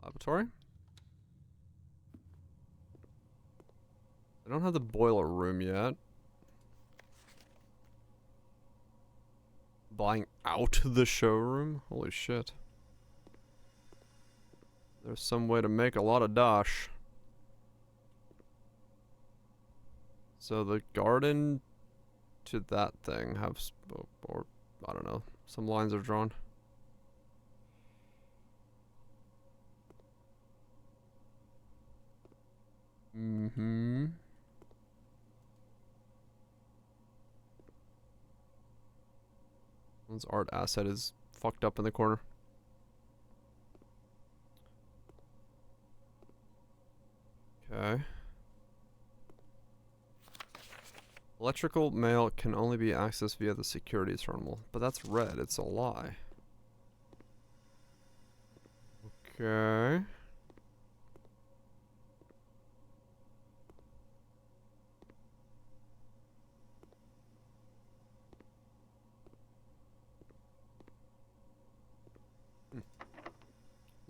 Laboratory? I don't have the boiler room yet. Buying out the showroom? Holy shit. There's some way to make a lot of dosh. So the garden to that thing have, or I don't know, some lines are drawn. Mm-hmm. One's art asset is fucked up in the corner. Okay. Electrical mail can only be accessed via the security terminal, but that's red. It's a lie. Okay.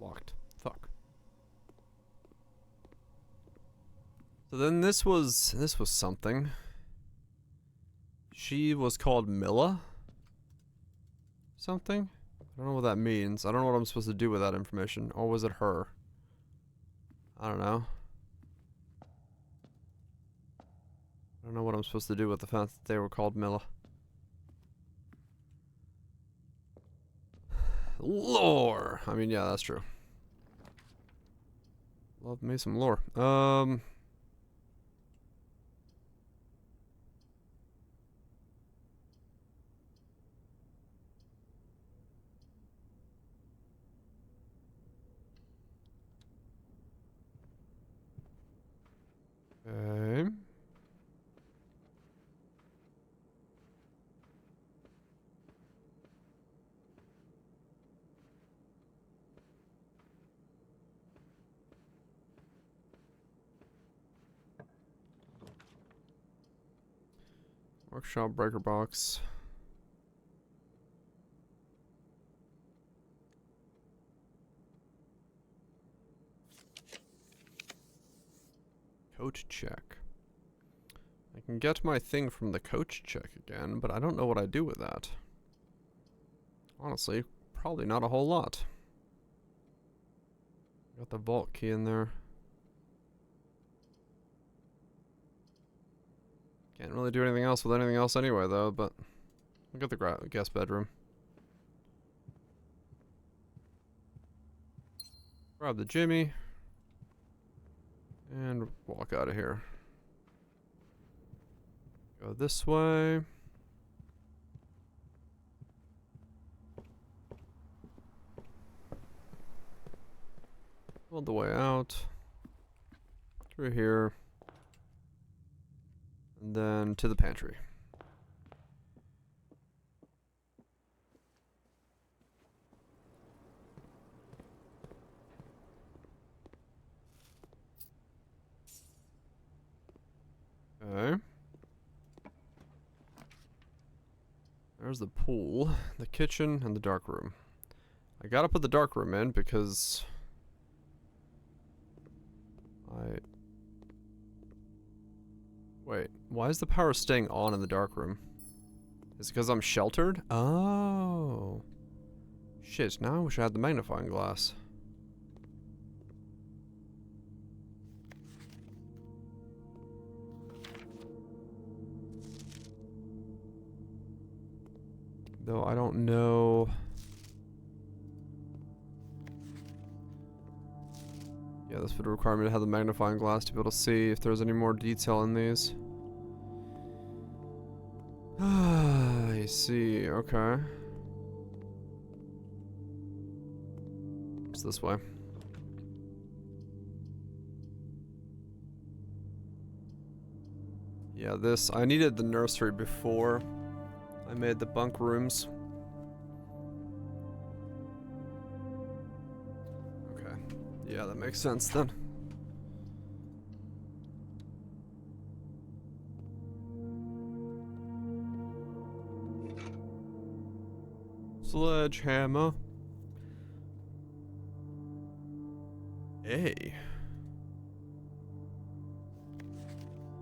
Locked. Fuck. So then this was something. She was called Milla? Something? I don't know what that means. I don't know what I'm supposed to do with that information. Or was it her? I don't know. I don't know what I'm supposed to do with the fact that they were called Milla. Lore! I mean, yeah, that's true. Love me some lore. Okay. Workshop breaker box. Coach check. I can get my thing from the coach check again, but I don't know what I do with that. Honestly, probably not a whole lot. Got the vault key in there. Can't really do anything else with anything else anyway, though, but look at the guest bedroom. Grab the Jimmy. And walk out of here. Go this way. All the way out. Through here. And then to the pantry. Okay. There's the pool, the kitchen, and the dark room. I gotta put the dark room in because Wait, why is the power staying on in the dark room? Is it because I'm sheltered? Oh. Shit, now I wish I had the magnifying glass. Though I don't know. Yeah, this would require me to have the magnifying glass to be able to see if there's any more detail in these. I see, okay. It's this way. Yeah, I needed the nursery before I made the bunk rooms. Okay. Yeah, that makes sense then. Sledgehammer. Hey.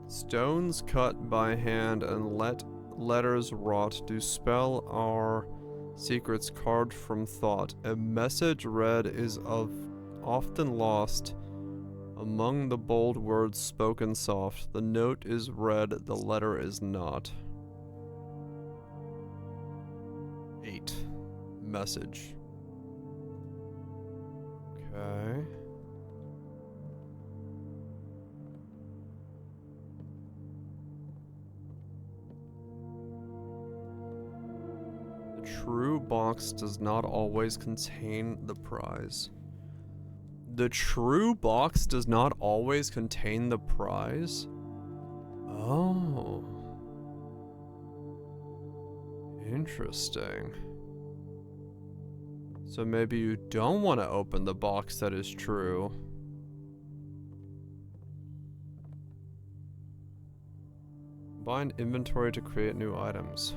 Stones cut by hand and letters wrought do spell our secrets carved from thought. A message read is often lost among the bold words spoken soft. The note is read, the letter is not. 8. message. Okay. The true box does not always contain the prize. The true box does not always contain the prize? Oh. Interesting. So maybe you don't want to open the box that is true. Combine inventory to create new items.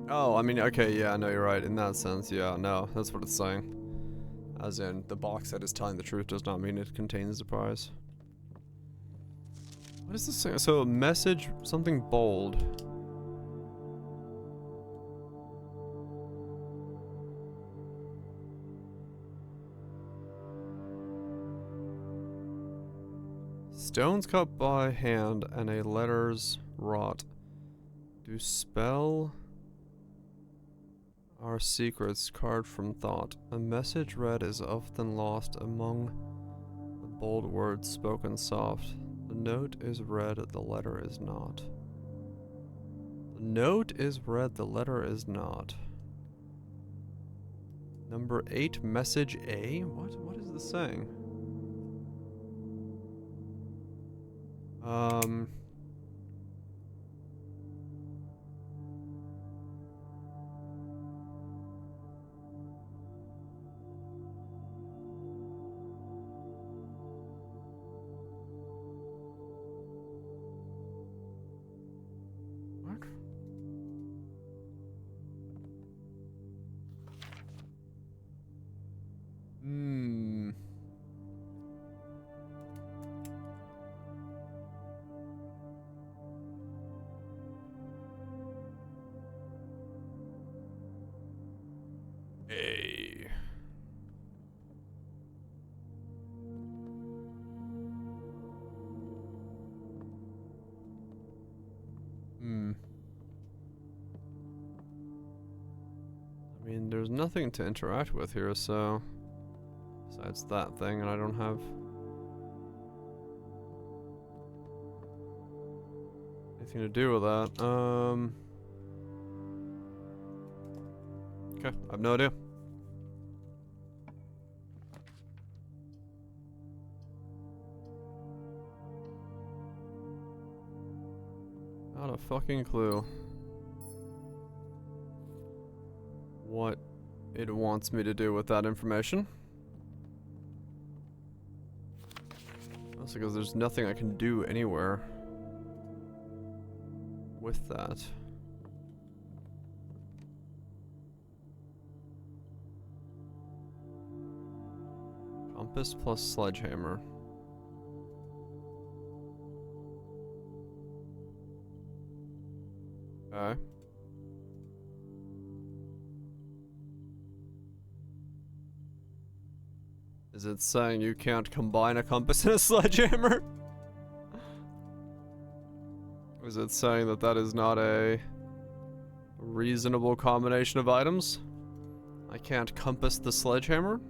Oh, I mean, okay, yeah, no, you're right. In that sense, yeah, no, that's what it's saying. As in, the box that is telling the truth does not mean it contains the prize. What is this thing? So, message, something bold. Stones cut by hand and a letters wrought. Do spell our secrets carved from thought. A message read is often lost among the bold words spoken soft. The note is read, the letter is not. The note is read, the letter is not. Number 8, message A? What is this saying? What? A. I mean, there's nothing to interact with here, so besides that thing, and I don't have anything to do with that. Okay, I have no idea. Not a fucking clue what it wants me to do with that information. Mostly because there's nothing I can do anywhere with that. Compass plus sledgehammer. Okay. Is it saying you can't combine a compass and a sledgehammer? Or is it saying that that is not a reasonable combination of items? I can't compass the sledgehammer?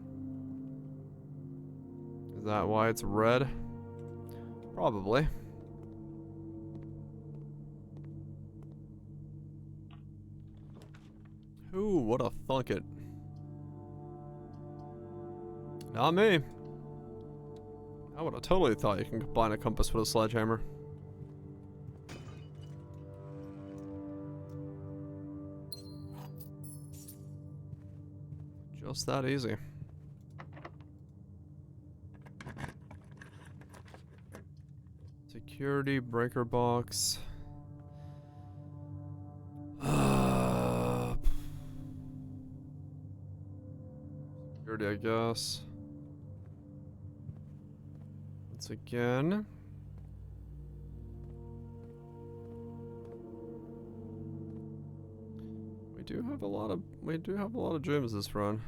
Is that why it's red? Probably. Ooh, what a thunk it. Not me. I would have totally thought you can combine a compass with a sledgehammer. Just that easy. Security breaker box. Security, I guess. Once again. We do have a lot of dreams this run.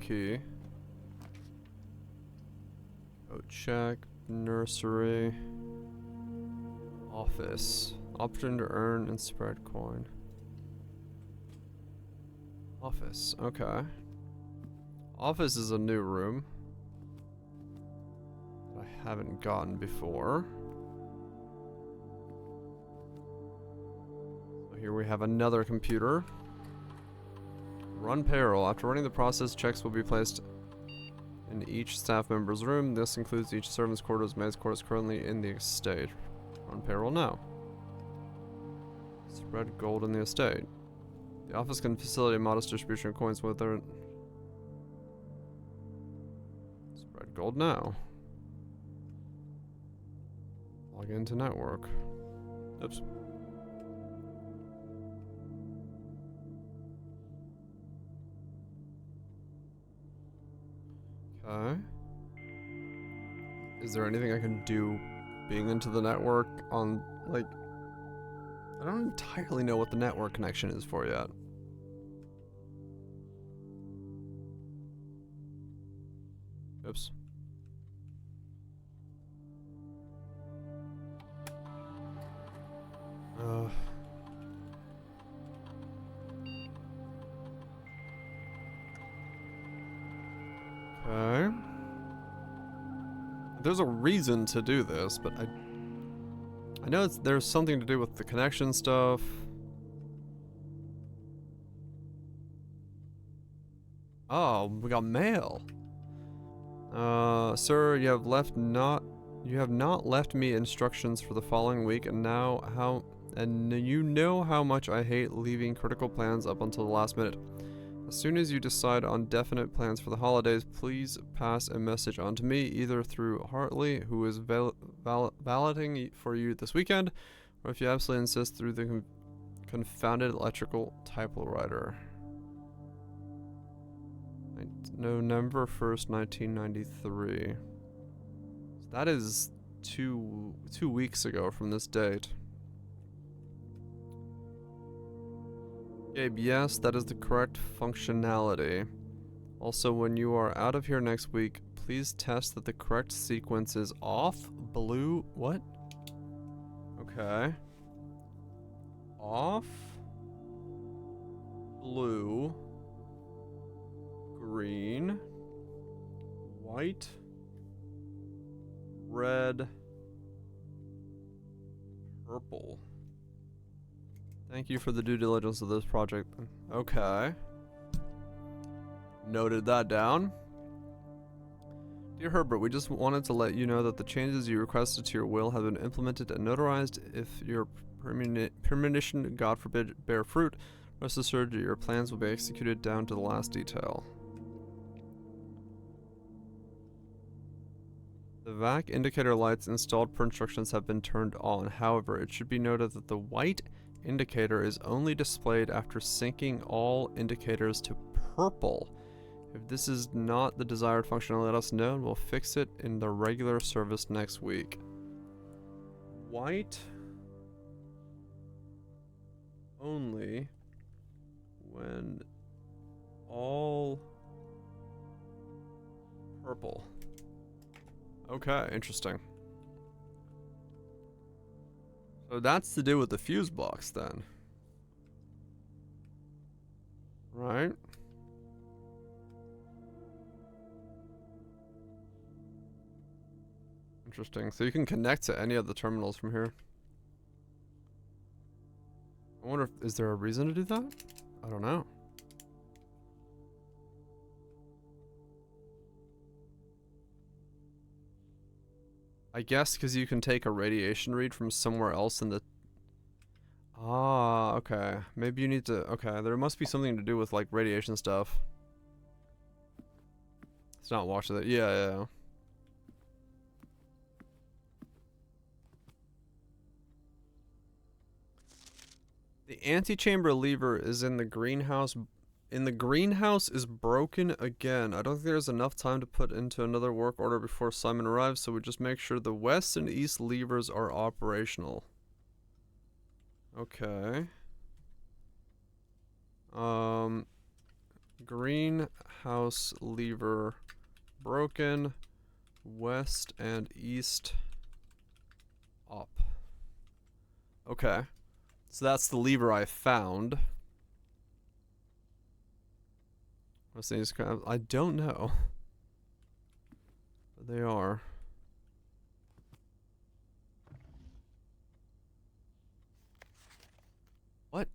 key. Go check. Nursery. Office. Option to earn and spread coin. Office. Okay. Office is a new room that I haven't gotten before. So here we have another computer. Run payroll. After running the process, checks will be placed in each staff member's room. This includes each servant's quarters, maid's quarters currently in the estate. Run payroll now. Spread gold in the estate. The office can facilitate a modest distribution of coins with their... Spread gold now. Log into network. Oops. Okay. Is there anything I can do being into the network on, like... I don't entirely know what the network connection is for yet. Oops. Okay. There's a reason to do this, but I know there's something to do with the connection stuff. Oh, we got mail. Sir, you have not left me instructions for the following week, and you know how much I hate leaving critical plans up until the last minute. As soon as you decide on definite plans for the holidays, please pass a message on to me, either through Hartley, who is balloting for you this weekend, or if you absolutely insist, through the confounded electrical typewriter. November 1st, 1993. So that is two weeks ago from this date. Gabe, yes, that is the correct functionality. Also, when you are out of here next week, please test that the correct sequence is off, blue, what? Okay. Off, blue, green, white, red, purple. Thank you for the due diligence of this project. Okay. Noted that down. Dear Herbert, we just wanted to let you know that the changes you requested to your will have been implemented and notarized. If your premonition, God forbid, bear fruit, rest assured that your plans will be executed down to the last detail. The VAC indicator lights installed per instructions have been turned on. However, it should be noted that the white indicator is only displayed after syncing all indicators to purple. If this is not the desired function, let us know and we'll fix it in the regular service next week. White only when all purple. Okay, interesting. So that's to do with the fuse box then. Right? Interesting. So you can connect to any of the terminals from here. I wonder if, is there a reason to do that? I don't know. I guess because you can take a radiation read from somewhere else in the... Ah, okay. Maybe you need to... Okay, there must be something to do with, like, radiation stuff. It's not watching that. Yeah. The antechamber lever is in the greenhouse. The greenhouse is broken again. I don't think there's enough time to put into another work order before Simon arrives, so we just make sure the west and east levers are operational. Okay. Greenhouse lever broken. West and east up. Okay. So that's the lever I found. I don't know. But they are. What?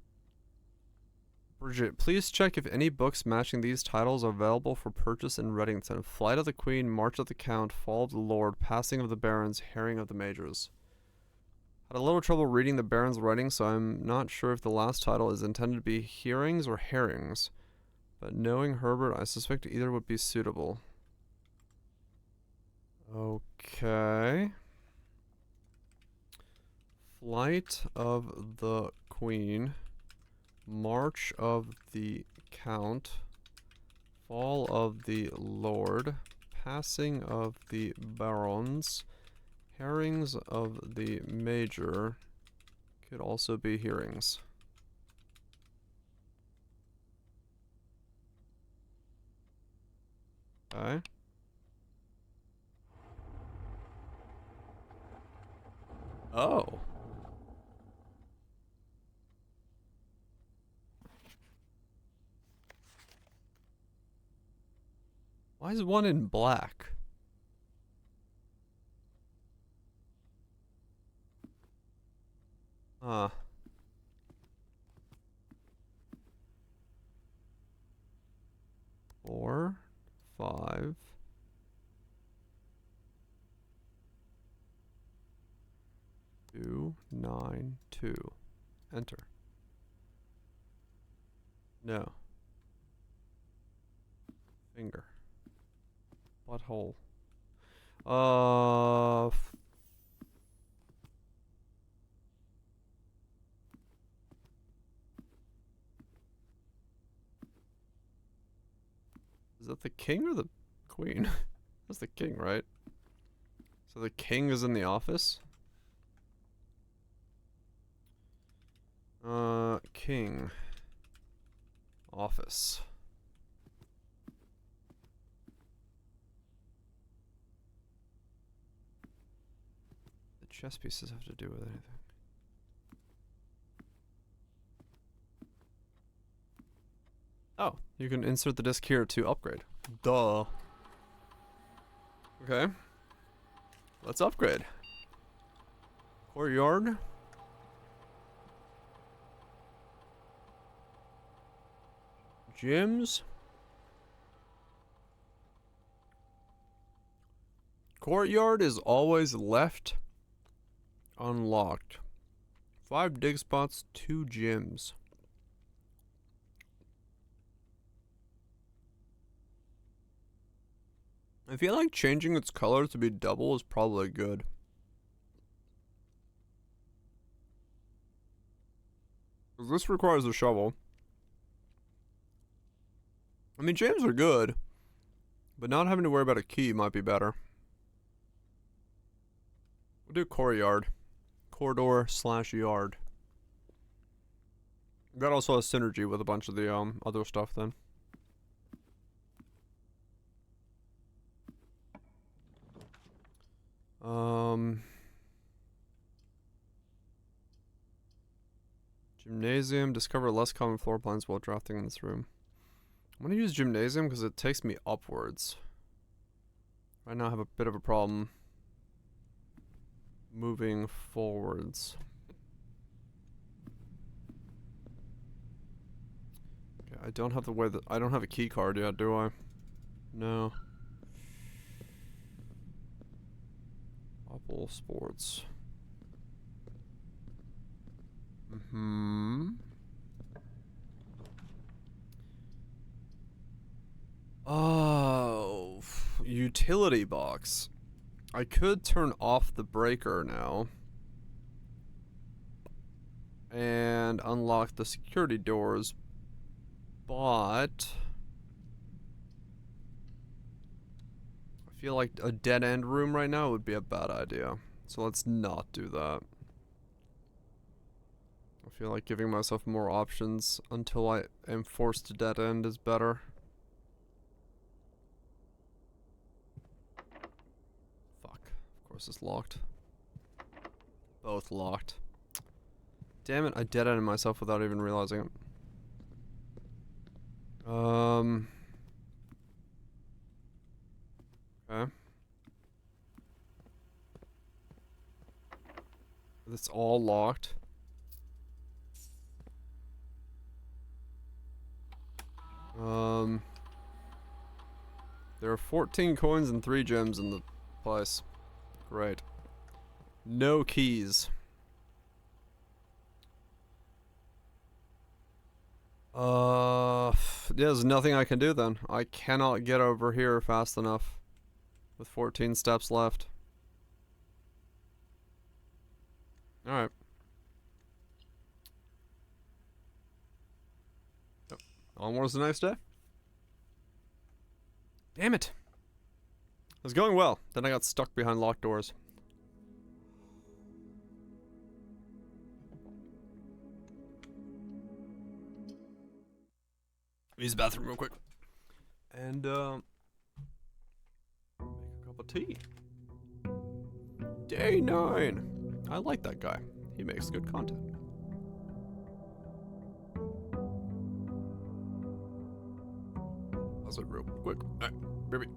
Bridget, please check if any books matching these titles are available for purchase in Reddington. Flight of the Queen, March of the Count, Fall of the Lord, Passing of the Barons, Herring of the Majors. Had a little trouble reading the Baron's writing, so I'm not sure if the last title is intended to be hearings or herrings. But knowing Herbert, I suspect either would be suitable. Okay. Flight of the Queen. March of the Count. Fall of the Lord. Passing of the Barons. Herrings of the Major. Could also be hearings. Okay. Oh. Why is one in black? Ah. 4, 5. 2, 9, 2. Enter. No. Finger. Butthole. Is that the king or the queen? That's the king, right? So the king is in the office? King. Office. The chess pieces have to do with anything. Oh, you can insert the disc here to upgrade. Duh. Okay. Let's upgrade. Courtyard. Gyms. Courtyard is always left unlocked. 5 dig spots, 2 gyms. I feel like changing its color to be double is probably good. This requires a shovel. I mean, gyms are good, but not having to worry about a key might be better. We'll do courtyard. Corridor/yard. That also has synergy with a bunch of the other stuff then. Gymnasium. Discover less common floor plans while drafting in this room. I'm gonna use gymnasium because it takes me upwards. Right now I have a bit of a problem moving forwards. Okay, I don't have the way that I don't have a key card yet, do I? No. Apple Sports. Oh, utility box. I could turn off the breaker now and unlock the security doors, but I feel like a dead end room right now would be a bad idea. So let's not do that. I feel like giving myself more options until I am forced to dead end is better. is this locked? Both locked. Damn it, I dead-ended myself without even realizing it. Okay. It's all locked. There are 14 coins and 3 gems in the place. Great. No keys. There's nothing I can do then. I cannot get over here fast enough with 14 steps left. Alright. Yep. Onwards the next day. Damn it. It was going well. Then I got stuck behind locked doors. Use the bathroom real quick. And, make a cup of tea. Day 9. I like that guy. He makes good content. Pause it real quick. Alright, baby.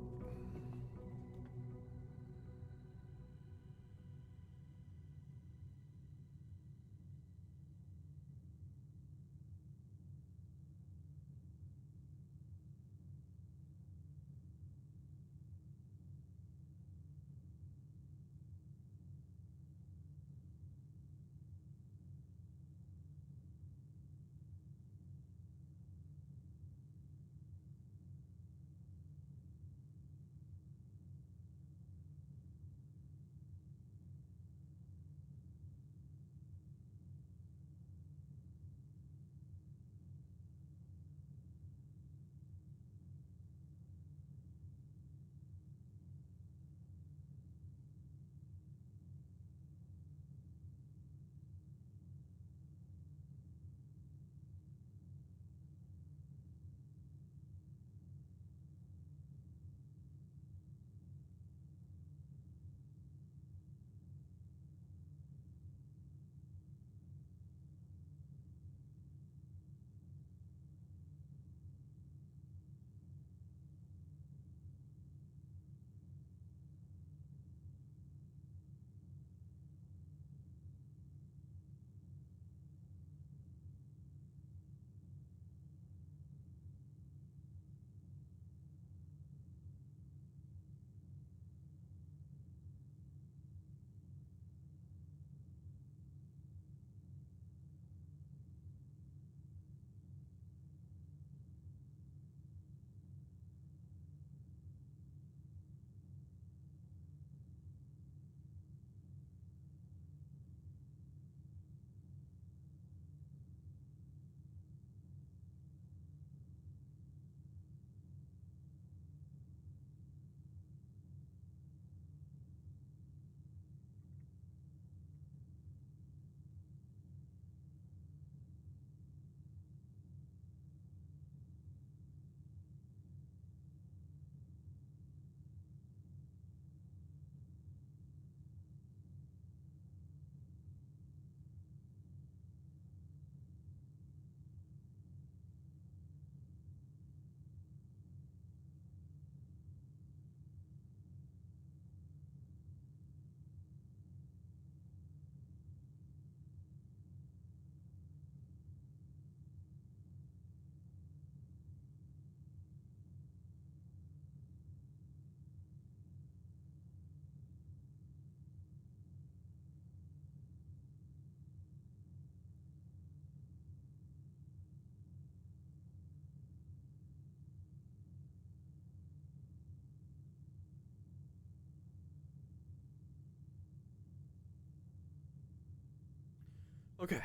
Okay.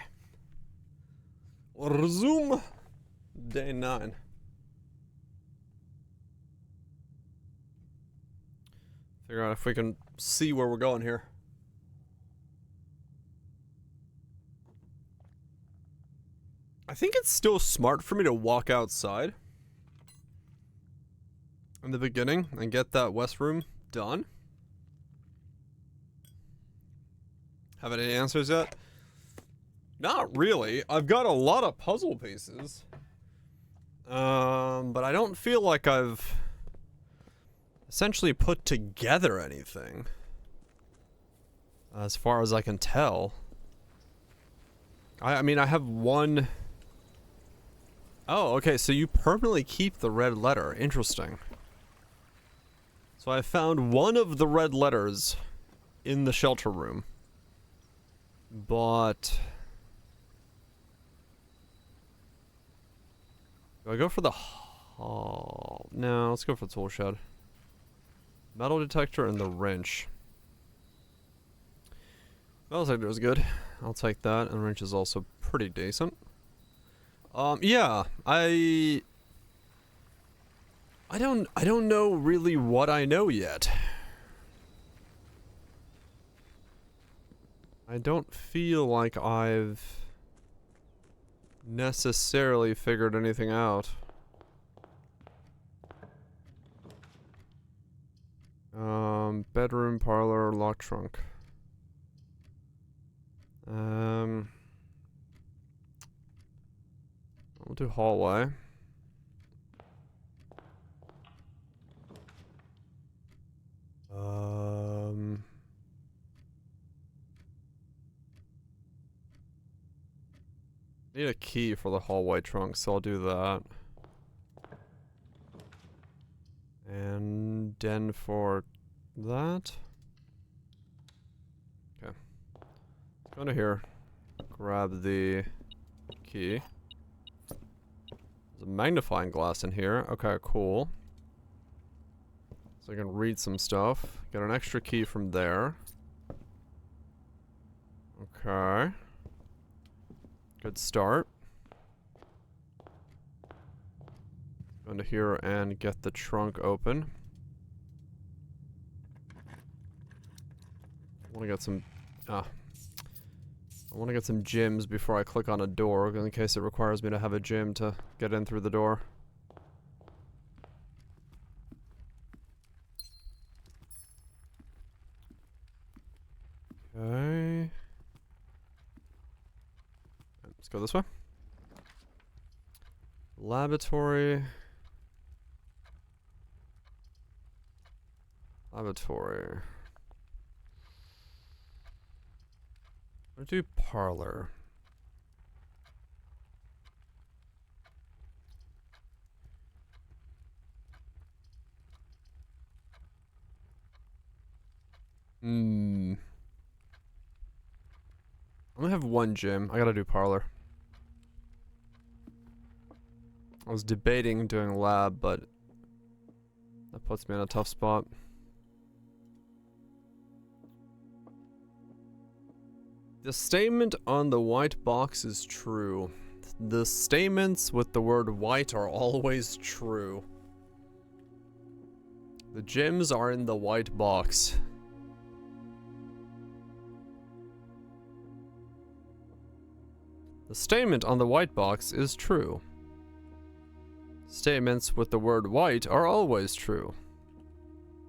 Resume day 9. Figure out if we can see where we're going here. I think it's still smart for me to walk outside in the beginning and get that west room done. Have any answers yet? Not really. I've got a lot of puzzle pieces. But I don't feel like I've essentially put together anything. As far as I can tell. I mean, I have one... Oh, okay, so you permanently keep the red letter. Interesting. So I found one of the red letters in the shelter room. But... do I go for the hall? No, let's go for the tool shed. Metal detector and the wrench. Metal detector is good. I'll take that, and wrench is also pretty decent. Yeah, I don't know really what I know yet. I don't feel like I've necessarily figured anything out. Bedroom, parlor, lock trunk. We'll do hallway. Need a key for the hallway trunk, so I'll do that. And den for that. Okay. Let's go into here. Grab the key. There's a magnifying glass in here. Okay, cool. So I can read some stuff. Get an extra key from there. Okay. Good start. Go into here and get the trunk open. I want to get some... I want to get some gems before I click on a door, in case it requires me to have a gem to get in through the door. Okay. Let's go this way. Laboratory. Laboratory. I'll do parlor. I only have one gym. I gotta do parlor. I was debating doing lab, but that puts me in a tough spot. The statement on the white box is true. The statements with the word white are always true. The gems are in the white box. The statement on the white box is true. Statements with the word white are always true.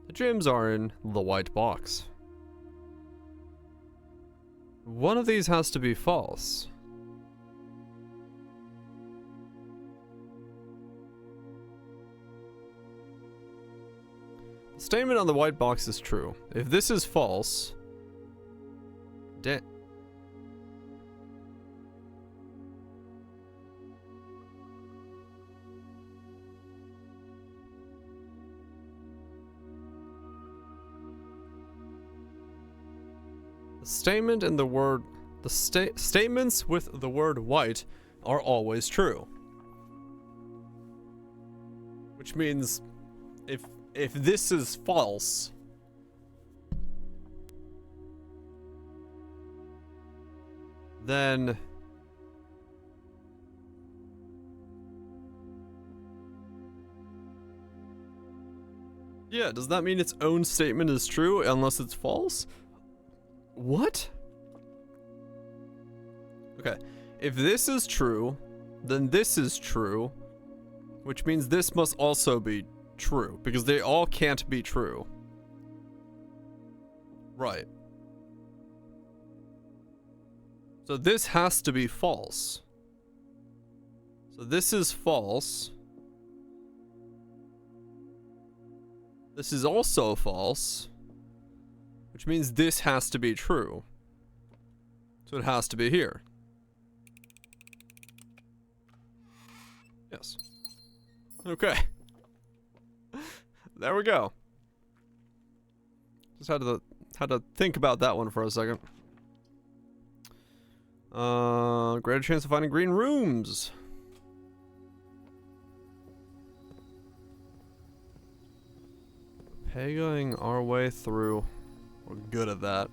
The gems are in the white box. One of these has to be false. The statement on the white box is true. If this is false, the statement and the word, statements with the word white are always true. Which means if this is false, then yeah, does that mean its own statement is true unless it's false? What? Okay, if this is true, then this is true, which means this must also be true, because they all can't be true. Right. So this has to be false. So this is false. This is also false. Which means this has to be true. So it has to be here. Yes. Okay. There we go. Just had to think about that one for a second. Greater chance of finding green rooms. Pegging our way through. We're good at that.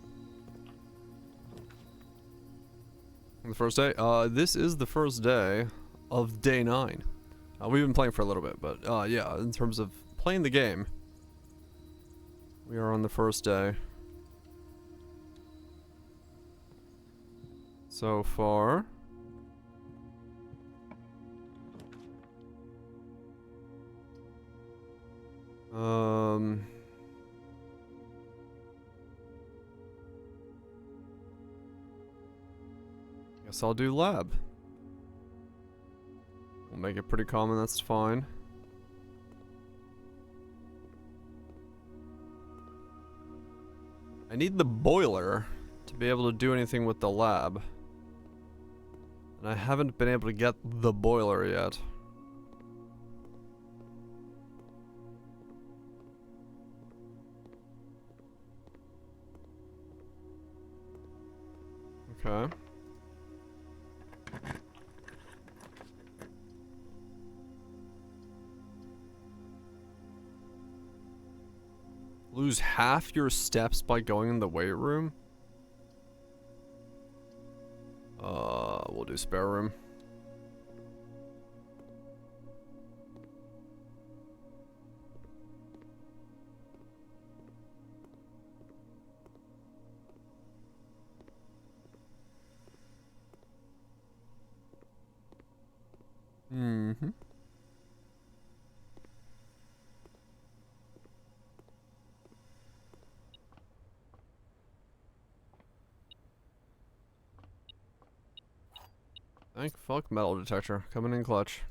The first day? This is the first day of day 9. We've been playing for a little bit, but yeah, in terms of playing the game, we are on the first day. So far. Guess I'll do lab. We'll make it pretty common, that's fine. I need the boiler to be able to do anything with the lab. And I haven't been able to get the boiler yet. Okay. Lose half your steps by going in the weight room? We'll do spare room. Mm-hmm. Thank fuck, metal detector coming in clutch.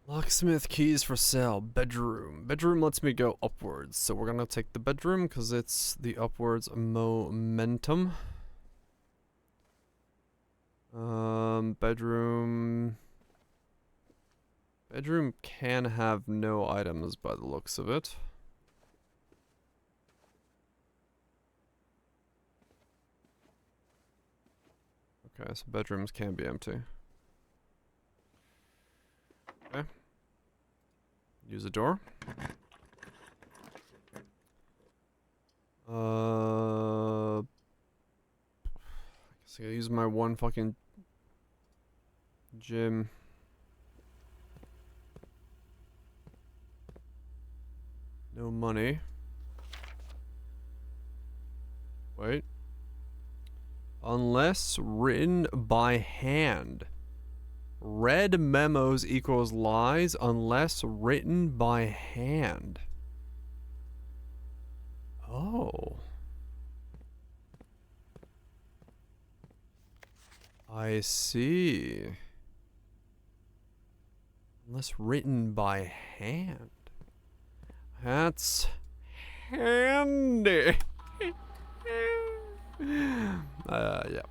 Locksmith keys for sale. Bedroom. Bedroom lets me go upwards, so we're gonna take the bedroom because it's the upwards momentum. Bedroom. Bedroom can have no items by the looks of it. Okay, so bedrooms can be empty. Okay. Use a door. I guess I gotta use my one fucking gym. No money. Wait. Unless written by hand. Read memos equals lies unless written by hand. Oh. I see. Unless written by hand. That's handy. Yeah.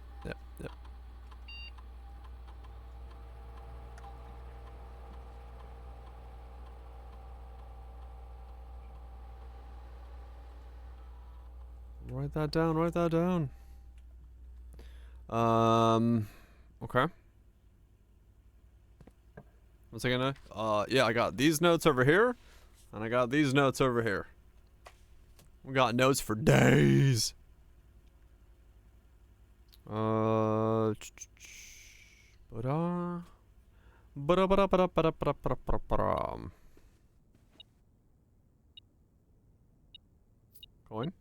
Write that down, write that down. Okay. What's I gonna? Yeah, I got these notes over here, and I got these notes over here. We got notes for days. Coin.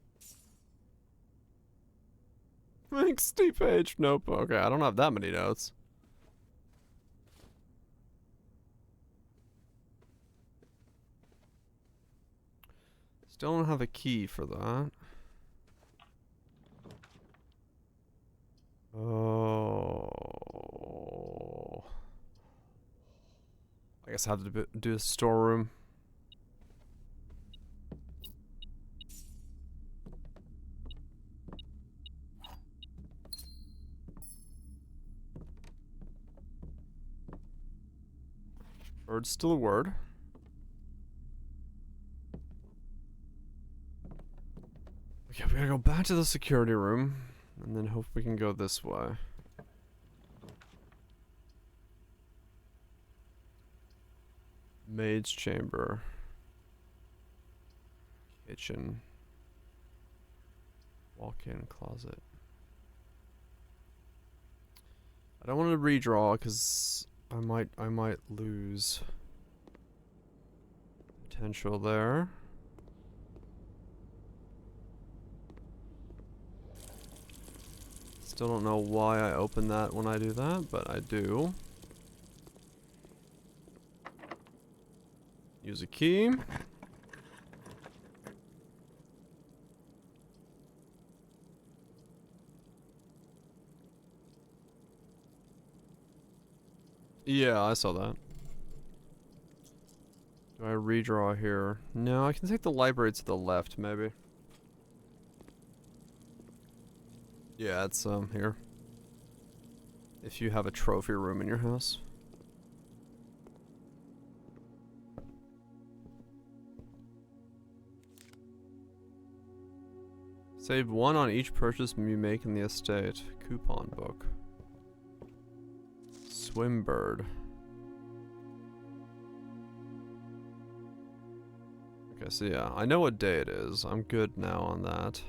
60-page notebook. Okay, I don't have that many notes. Still don't have a key for that. guess I have to do the storeroom. Bird's still a word. Okay, we gotta go back to the security room, and then hope we can go this way. Maid's chamber. Kitchen. Walk-in closet. I don't want to redraw because I might lose potential there. Still don't know why I open that when I do that, but I do. Use a key. Yeah, I saw that. Do I redraw here? No, I can take the library to the left, maybe. Yeah, it's here. If you have a trophy room in your house. Save 1 on each purchase you make in the estate. Coupon book. Swimbird. Okay, so yeah, I know what day it is. I'm good now on that.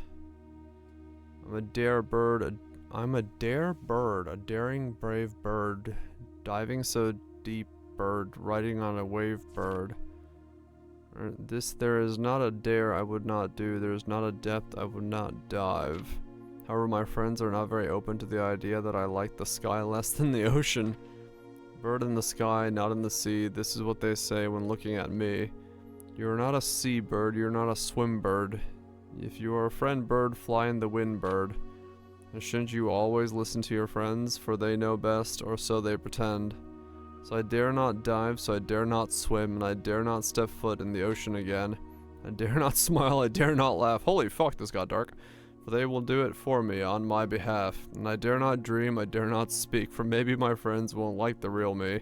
I'm a dare bird. I'm a dare bird. A daring, brave bird. Diving so deep bird. Riding on a wave bird. There is not a dare I would not do. There is not a depth I would not dive. However, my friends are not very open to the idea that I like the sky less than the ocean. Bird in the sky, not in the sea. This is what they say when looking at me. You're not a sea bird. You're not a swim bird. If you are a friend bird, fly in the wind bird. And shouldn't you always listen to your friends, for they know best, or so they pretend. So I dare not dive, so I dare not swim, and I dare not step foot in the ocean again. I dare not smile, I dare not laugh. Holy fuck, this got dark. For they will do it for me, on my behalf. And I dare not dream, I dare not speak, for maybe my friends won't like the real me.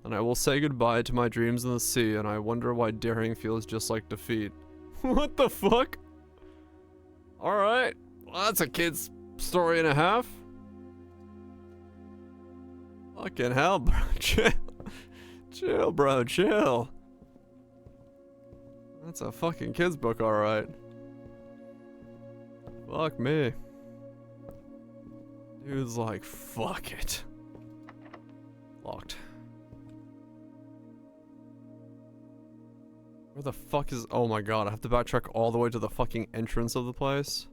And I will say goodbye to my dreams in the sea, and I wonder why daring feels just like defeat. What the fuck? Alright, well, that's a kid's story and a half. Fucking hell, bro. Chill. Chill, bro. Chill. That's a fucking kid's book, alright. Fuck me. Dude's like, fuck it. Locked. Where the fuck is... Oh my god, I have to backtrack all the way to the fucking entrance of the place.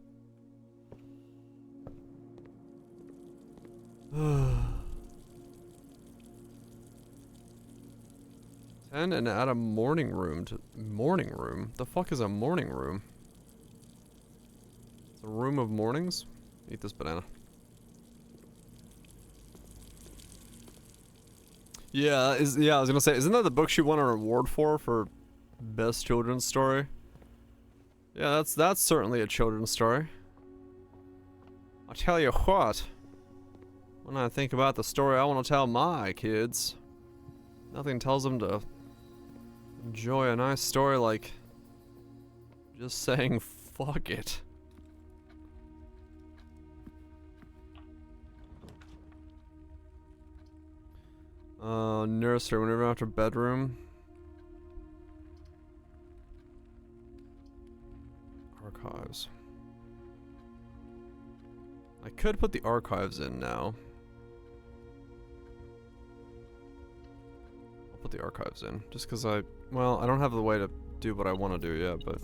10 and add a morning room to... Morning room? The fuck is a morning room? It's a room of mornings? Eat this banana. Yeah, I was gonna say, isn't that the book she won an award for best children's story? Yeah, that's certainly a children's story. I'll tell you what. When I think about the story I want to tell my kids, nothing tells them to enjoy a nice story like just saying fuck it. Nursery, whenever after bedroom. Archives. I could put the archives in now. I'll put the archives in, just because well, I don't have the way to do what I want to do yet, but...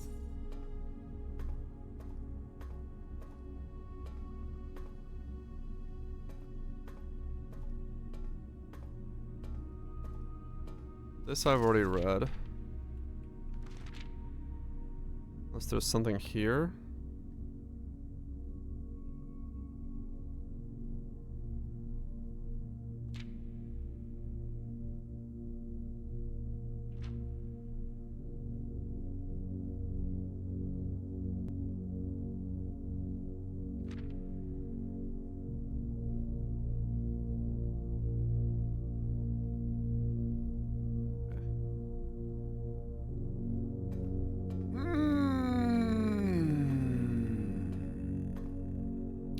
This I've already read. Unless there's something here.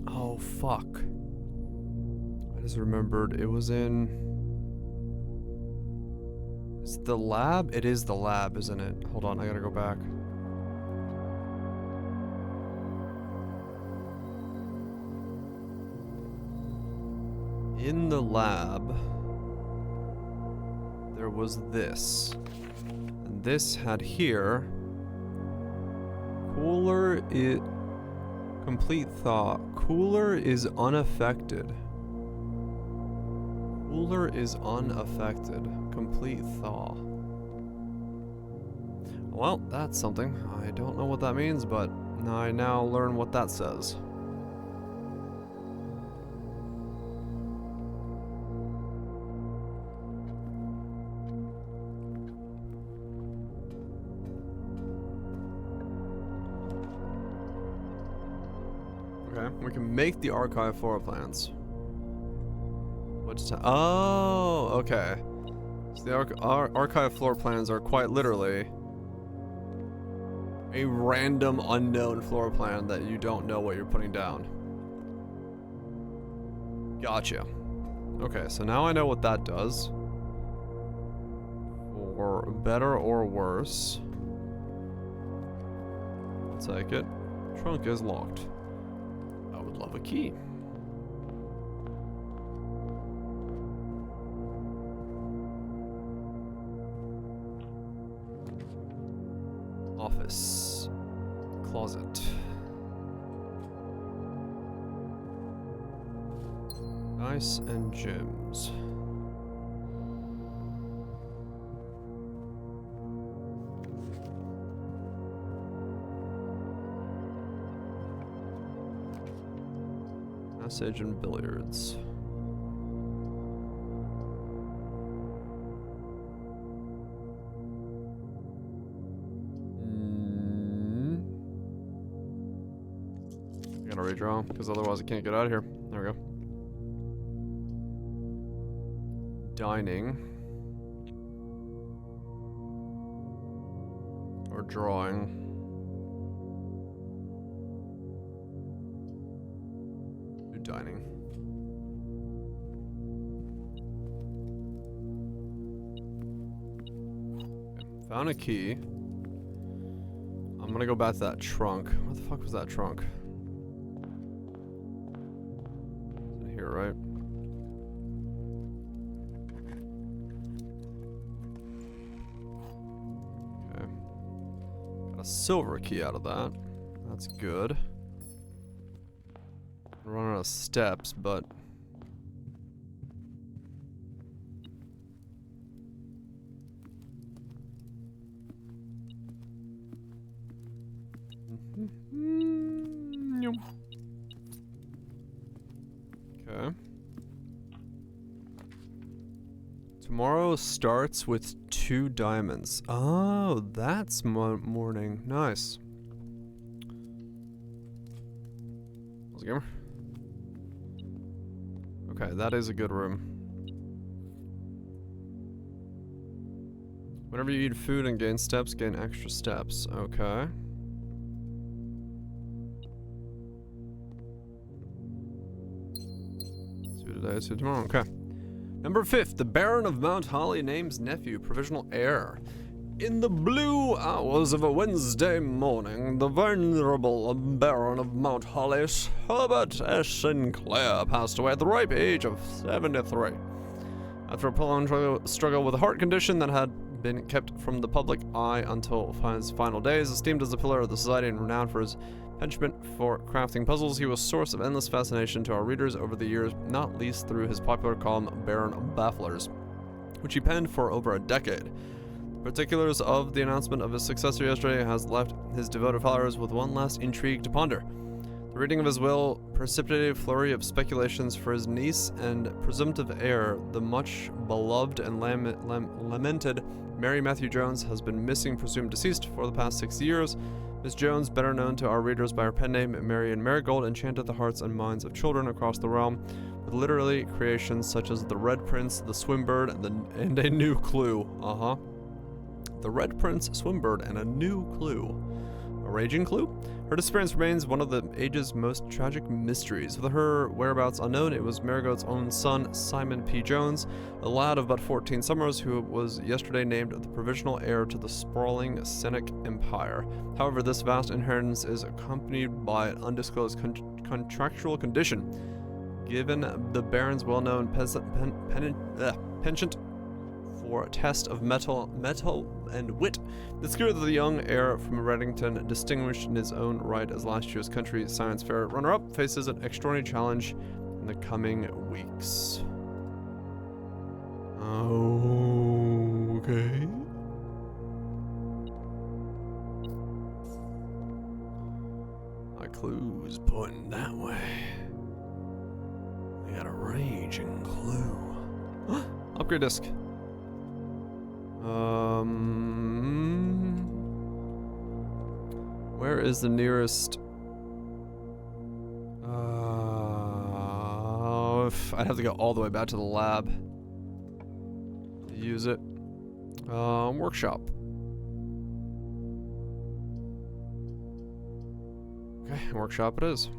Oh, fuck. I just remembered it was in... Is it the lab? It is the lab, isn't it? Hold on, I gotta go back. In the lab, there was this. And this had here... Cooler is... Complete thaw. Cooler is unaffected. Cooler is unaffected. Complete thaw. Well, that's something. I don't know what that means, but I now learn what that says. Okay, we can make the archive floor plans. What's oh, okay. So the archive floor plans are quite literally a random unknown floor plan that you don't know what you're putting down. Gotcha. Okay, so now I know what that does. For better or worse. I'll take it. Trunk is locked. I would love a key. Office. Closet. Ice and gems. Passage and billiards. I gotta redraw, because otherwise I can't get out of here. There we go. Dining. Or drawing. Do dining. Okay, found a key. I'm gonna go back to that trunk. Where the fuck was that trunk? Here, right? Okay. Got a silver key out of that. That's good. I'm running out of steps, but... Okay. Tomorrow starts with 2 diamonds. Oh, that's morning. Nice. How's it, gamer? Okay, that is a good room. Whenever you eat food and gain steps, gain extra steps. Okay. Today, so tomorrow. Okay. Number 5, the Baron of Mount Holly names nephew provisional heir. In the blue hours of a Wednesday morning, the venerable Baron of Mount Holly, Herbert S. Sinclair, passed away at the ripe age of 73. After a prolonged struggle with a heart condition that had been kept from the public eye until his final days, esteemed as a pillar of the society and renowned for his penchant for crafting puzzles, he was a source of endless fascination to our readers over the years, not least through his popular column Baron Bafflers, which he penned for over a decade. Particulars of the announcement of his successor yesterday has left his devoted followers with one last intrigue to ponder. The reading of his will precipitated a flurry of speculations for his niece and presumptive heir. The much beloved and lamented Mary Matthew Jones has been missing, presumed deceased, for the past 6 years. Miss Jones, better known to our readers by her pen name Marian Marigold, enchanted the hearts and minds of children across the realm with literary creations such as The Red Prince, The Swimbird, and a New Clue. The Red Prince, Swimbird, and a New Clue. A raging clue? Her disappearance remains one of the age's most tragic mysteries. With her whereabouts unknown, it was Marigold's own son, Simon P. Jones, a lad of about 14 summers who was yesterday named the provisional heir to the sprawling Seneca Empire. However, this vast inheritance is accompanied by an undisclosed contractual condition. Given the Baron's well-known penchant for a test of metal and wit, it's clear that the young heir from Reddington, distinguished in his own right as last year's country science fair runner-up, faces an extraordinary challenge in the coming weeks. Okay. My clue's pointing that way. I got a raging clue. Upgrade disc. Where is the nearest? I'd have to go all the way back to the lab to use it. Workshop. Okay, workshop it is.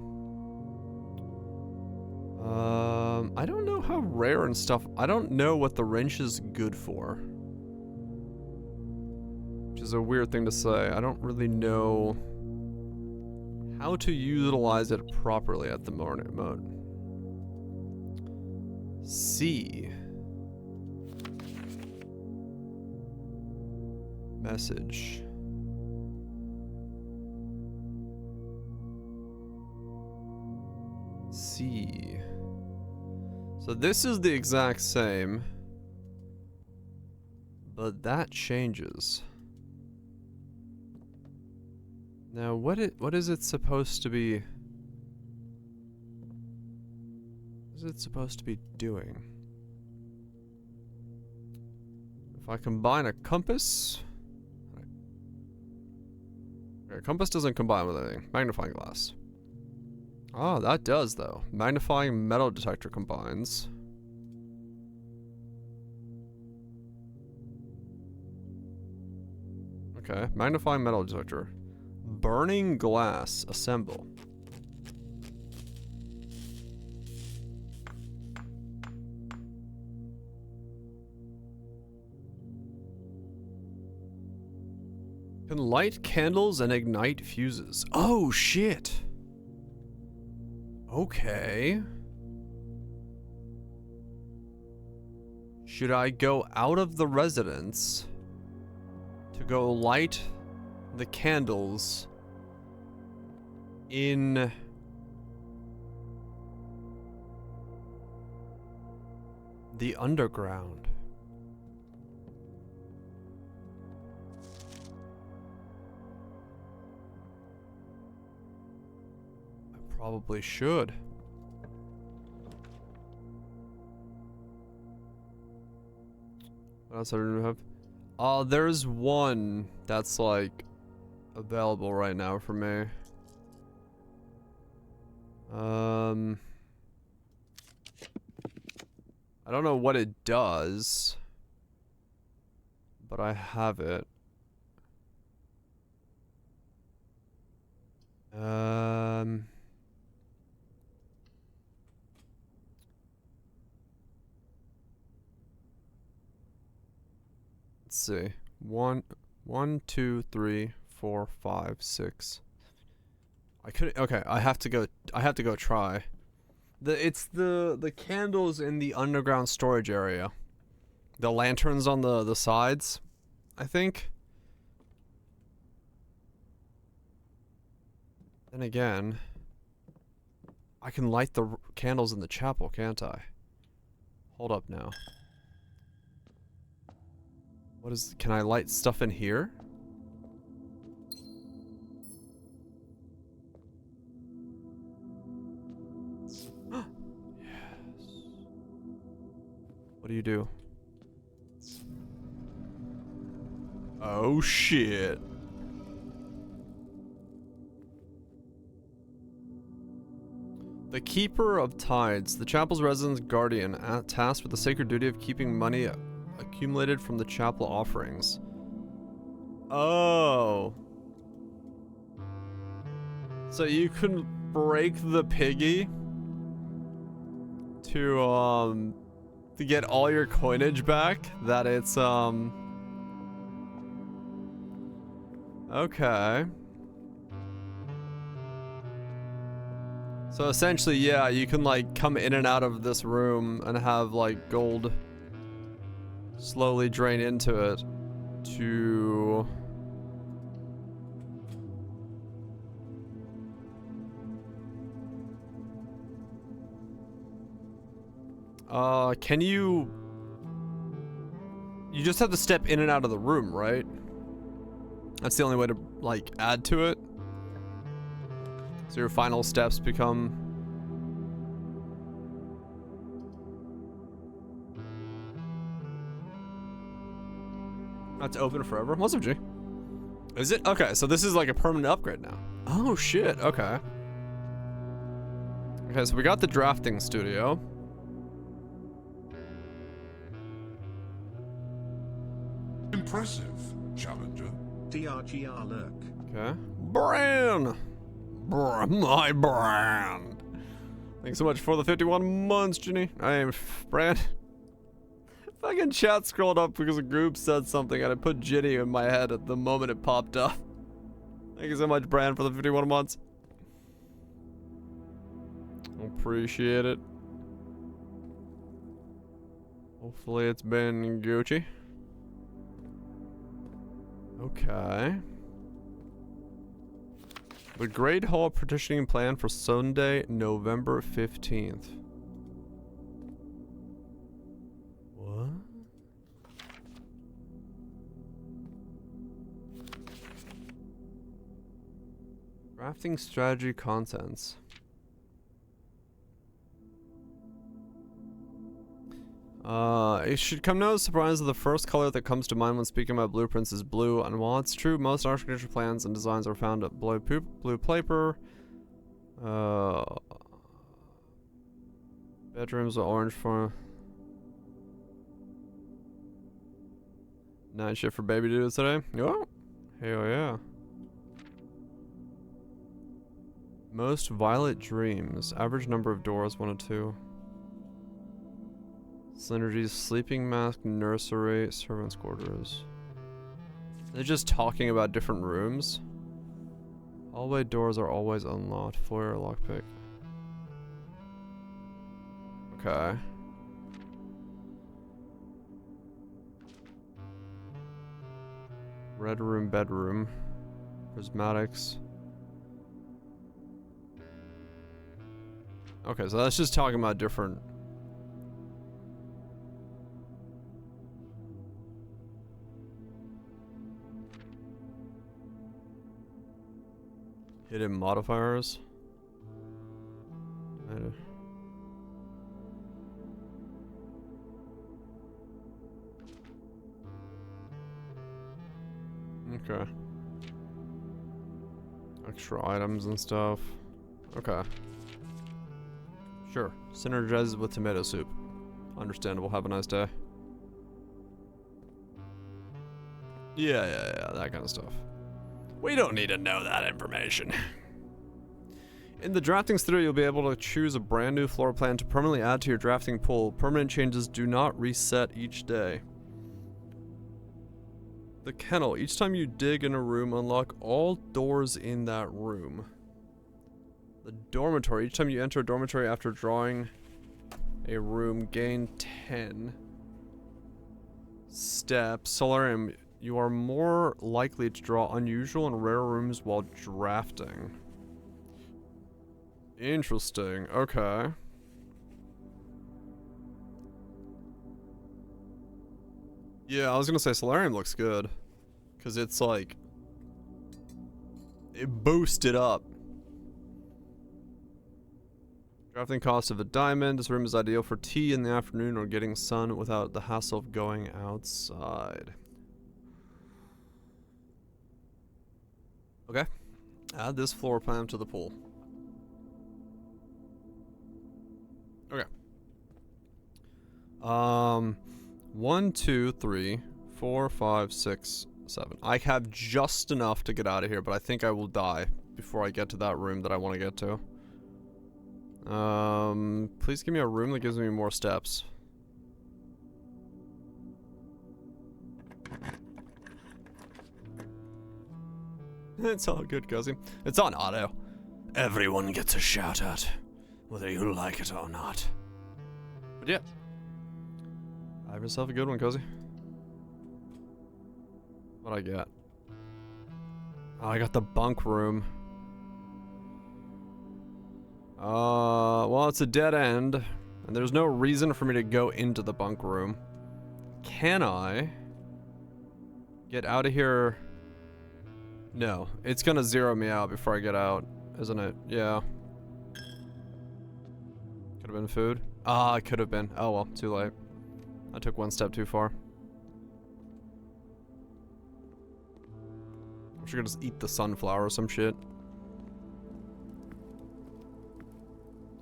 I don't know how rare and stuff. I don't know what the wrench is good for. Which is a weird thing to say. I don't really know how to utilize it properly at the moment. C. Message. C. So this is the exact same, but that changes. Now, what is it supposed to be? What is it supposed to be doing? If I combine a compass, okay, compass doesn't combine with anything. Magnifying glass. Oh, that does though. Magnifying metal detector combines. Okay, magnifying metal detector. Burning glass. Assemble. Can light candles and ignite fuses. Oh shit. Okay. Should I go out of the residence to go light the candles in the underground? Probably should. What else do we have? There's one that's like available right now for me. I don't know what it does, but I have it. Let's see. 1, 2, 3, 4, 5, 6. I couldn't. Okay, I have to go try. It's the candles in the underground storage area. The lanterns on the sides, I think. Then again, I can light the candles in the chapel, can't I? Hold up now. Can I light stuff in here? Yes. What do you do? Oh shit. The Keeper of Tides, the chapel's resident guardian, tasked with the sacred duty of keeping money accumulated from the chapel offerings. Oh. So you can break the piggy to get all your coinage back. That it's okay. So essentially, yeah, you can like come in and out of this room and have like gold slowly drain into it to can you just have to step in and out of the room, right? That's the only way to like add to it. So your final steps become that's open forever. What's up, G? Is it? Okay, so this is like a permanent upgrade now. Oh shit, okay. Okay, so we got the drafting studio. Impressive, Challenger. DRGR lurk. Okay. Bran! My brand. Thanks so much for the 51 months, Ginny. I am Bran. Fucking chat scrolled up because a group said something and I put Ginny in my head at the moment it popped up. Thank you so much, Bran, for the 51 months. Appreciate it. Hopefully it's been Gucci. Okay. The Great Hall partitioning plan for Sunday, November 15th. What? Drafting strategy contents. It should come no surprise that the first color that comes to mind when speaking about blueprints is blue, and while it's true, most architecture plans and designs are found at blue paper. Bedrooms are orange for night shift for baby dudes today. Oh, hell yeah. Most violet dreams. Average number of doors 1 to 2. Synergies, sleeping mask, nursery, servants' quarters. They're just talking about different rooms. Hallway doors are always unlocked. Foyer lockpick. Okay. Red room, bedroom. Prismatics. Okay, so that's just talking about different. Hidden modifiers. Okay. Extra items and stuff. Okay. Sure. Synergizes with tomato soup. Understandable. Have a nice day. Yeah, that kind of stuff. We don't need to know that information. In the drafting studio, you'll be able to choose a brand new floor plan to permanently add to your drafting pool. Permanent changes do not reset each day. The kennel. Each time you dig in a room, unlock all doors in that room. The dormitory. Each time you enter a dormitory after drawing a room, gain 10 steps. Solarium. You are more likely to draw unusual and rare rooms while drafting. Interesting. Okay. Yeah, I was gonna say Solarium looks good. Because it's like... it boosted up. Drafting cost of a diamond. This room is ideal for tea in the afternoon or getting sun without the hassle of going outside. Okay. Add this floor plan to the pool. Okay. 1, 2, 3, 4, 5, 6, 7. I have just enough to get out of here, but I think I will die before I get to that room that I want to get to. Please give me a room that gives me more steps. It's all good, Cozy. It's on auto. Everyone gets a shout out, whether you like it or not. But yeah. Have yourself a good one, Cozy. What'd I get? Oh, I got the bunk room. Well, it's a dead end, and there's no reason for me to go into the bunk room. Can I get out of here? No, it's gonna zero me out before I get out, isn't it? Yeah. Could have been food. Ah, it could have been. Oh well, too late. I took one step too far. I should just eat the sunflower or some shit.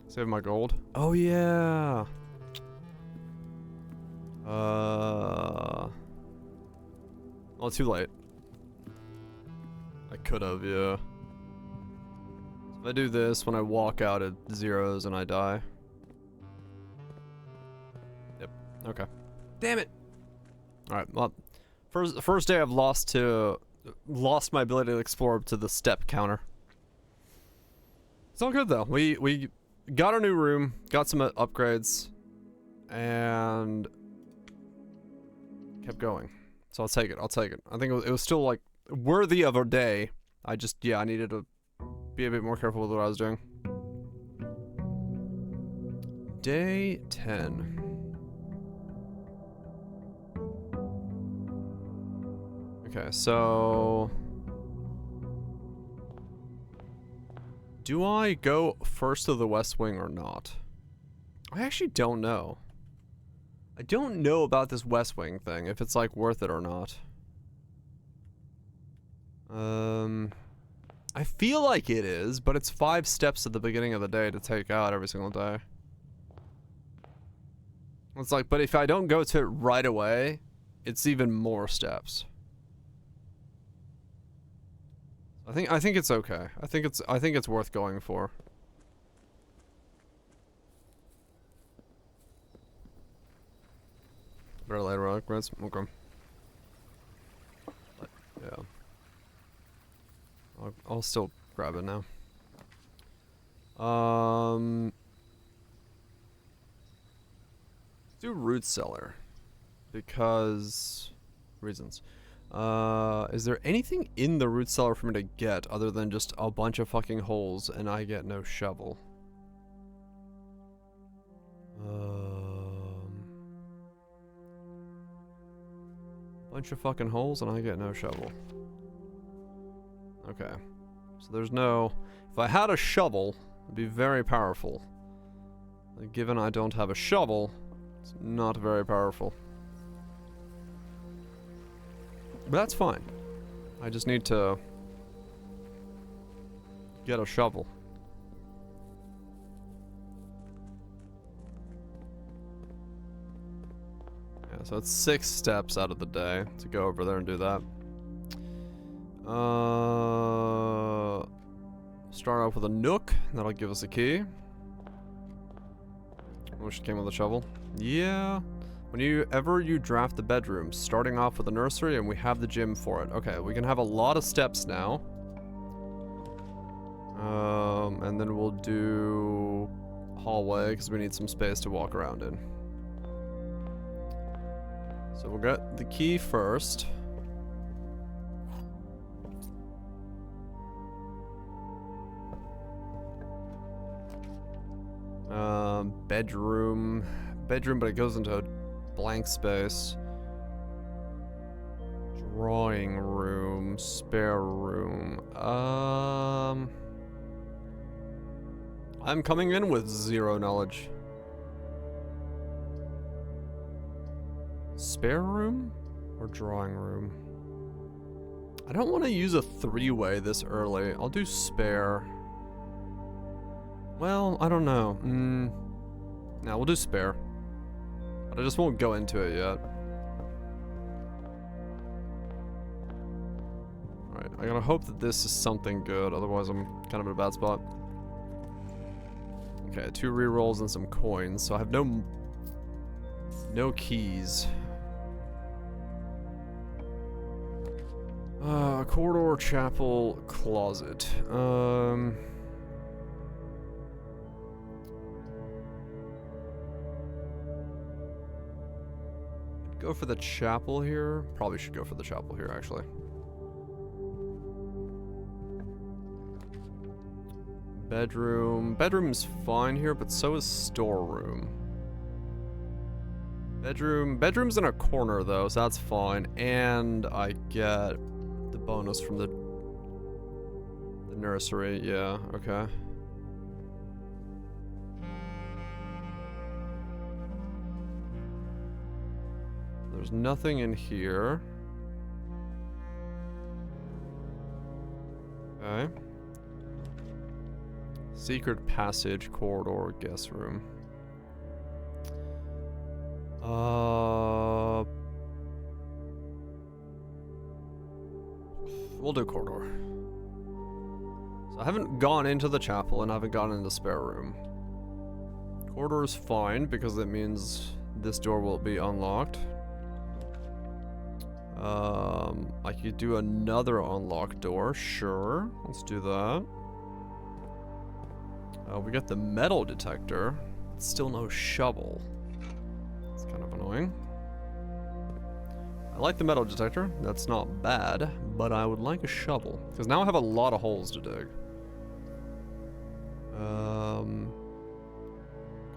Save my gold. Oh yeah. Well, too late. I could have, yeah. So if I do this, when I walk out, it zeros and I die. Yep. Okay. Damn it. All right. Well, first day I've lost my ability to explore up to the step counter. It's all good though. We got a new room, got some upgrades, and kept going. So I'll take it. I'll take it. I think it was still like worthy of a day. I needed to be a bit more careful with what I was doing. Day 10. Okay, so do I go first to the West Wing or not? I actually don't know. I don't know about this West Wing thing, if it's like worth it or not. I feel like it is, but it's 5 steps at the beginning of the day to take out every single day. It's like, but if I don't go to it right away, it's even more steps. I think it's okay. I think it's worth going for. Better later on, Grants. Okay. But, yeah. I'll still grab it now. Do root cellar because reasons. Is there anything in the root cellar for me to get other than just a bunch of fucking holes and I get no shovel? Bunch of fucking holes and I get no shovel. Okay. So there's no... If I had a shovel, it'd be very powerful. Given I don't have a shovel, it's not very powerful. But that's fine. I just need to get a shovel. Yeah, so it's 6 steps out of the day to go over there and do that. Start off with a nook. That'll give us a key. I wish it came with a shovel. Yeah. Whenever you draft the bedroom, starting off with a nursery, and we have the gym for it. Okay, we can have a lot of steps now. And then we'll do hallway, because we need some space to walk around in. So we'll get the key first. Bedroom, but it goes into a blank space. Drawing room, spare room. I'm coming in with 0 knowledge. Spare room or drawing room? I don't want to use a 3-way this early. I'll do spare. Well, I don't know. Nah, we'll do spare. But I just won't go into it yet. Alright, I gotta hope that this is something good, otherwise I'm kind of in a bad spot. Okay, 2 rerolls and some coins, so I have no keys. Corridor, chapel, closet. Go for the chapel here. Probably should go for the chapel here, actually. Bedroom. Bedroom's fine here, but so is storeroom. Bedroom's in a corner though, so that's fine. And I get the bonus from the nursery. Yeah, okay. There's nothing in here. Okay. Secret passage, corridor, guest room. We'll do corridor. So I haven't gone into the chapel and I haven't gone into the spare room. Corridor is fine because it means this door will be unlocked. I could do another unlocked door, sure. Let's do that. We got the metal detector. Still no shovel. It's kind of annoying. I like the metal detector. That's not bad, but I would like a shovel because now I have a lot of holes to dig.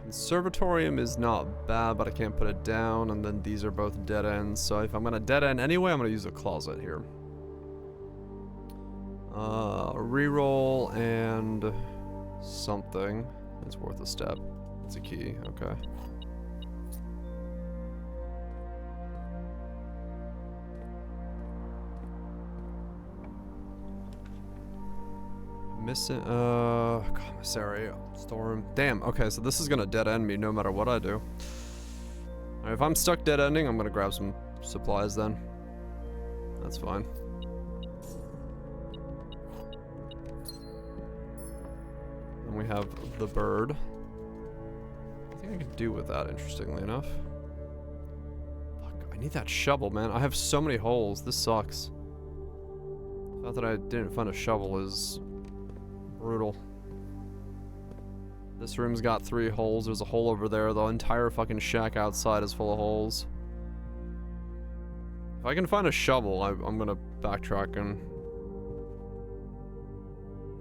Conservatorium is not bad, but I can't put it down, and then these are both dead ends, so if I'm gonna dead end anyway, I'm gonna use a closet here. Reroll and something. It's worth a step. It's a key, okay. Missing, commissary, storeroom. Damn, okay, so this is gonna dead end me no matter what I do. Alright, if I'm stuck dead ending, I'm gonna grab some supplies then. That's fine. Then we have the bird. I think I could do with that, interestingly enough. Fuck, I need that shovel, man. I have so many holes. This sucks. The fact that I didn't find a shovel is brutal. This room's got 3 holes. There's a hole over there. The entire fucking shack outside is full of holes. If I can find a shovel, I'm gonna backtrack and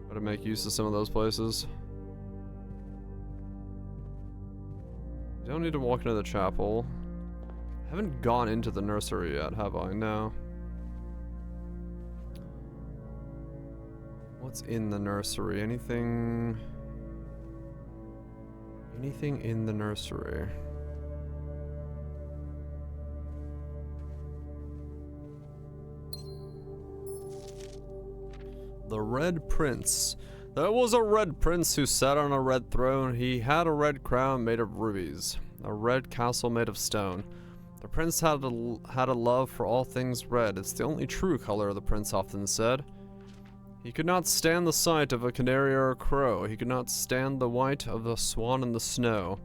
try to make use of some of those places. You don't need to walk into the chapel. I haven't gone into the nursery yet, have I? No. What's in the nursery? Anything in the nursery? The Red Prince. There was a red prince who sat on a red throne. He had a red crown made of rubies, a red castle made of stone. The prince had a love for all things red. It's the only true color, the prince often said. He could not stand the sight of a canary or a crow. He could not stand the white of the swan in the snow.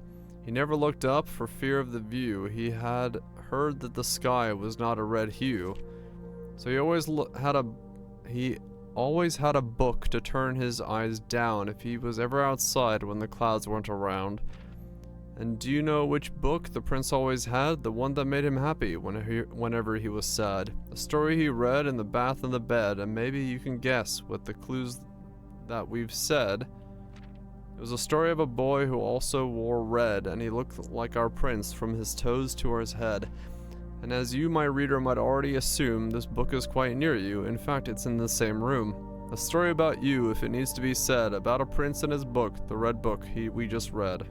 He never looked up for fear of the view. He had heard that the sky was not a red hue. So he always had a book to turn his eyes down if he was ever outside when the clouds weren't around. And do you know which book the prince always had? The one that made him happy whenever he was sad. A story he read in the bath and the bed, and maybe you can guess with the clues that we've said. It was a story of a boy who also wore red, and he looked like our prince from his toes to his head. And as you, my reader, might already assume, this book is quite near you. In fact, it's in the same room. A story about you, if it needs to be said, about a prince and his book, the red book we just read.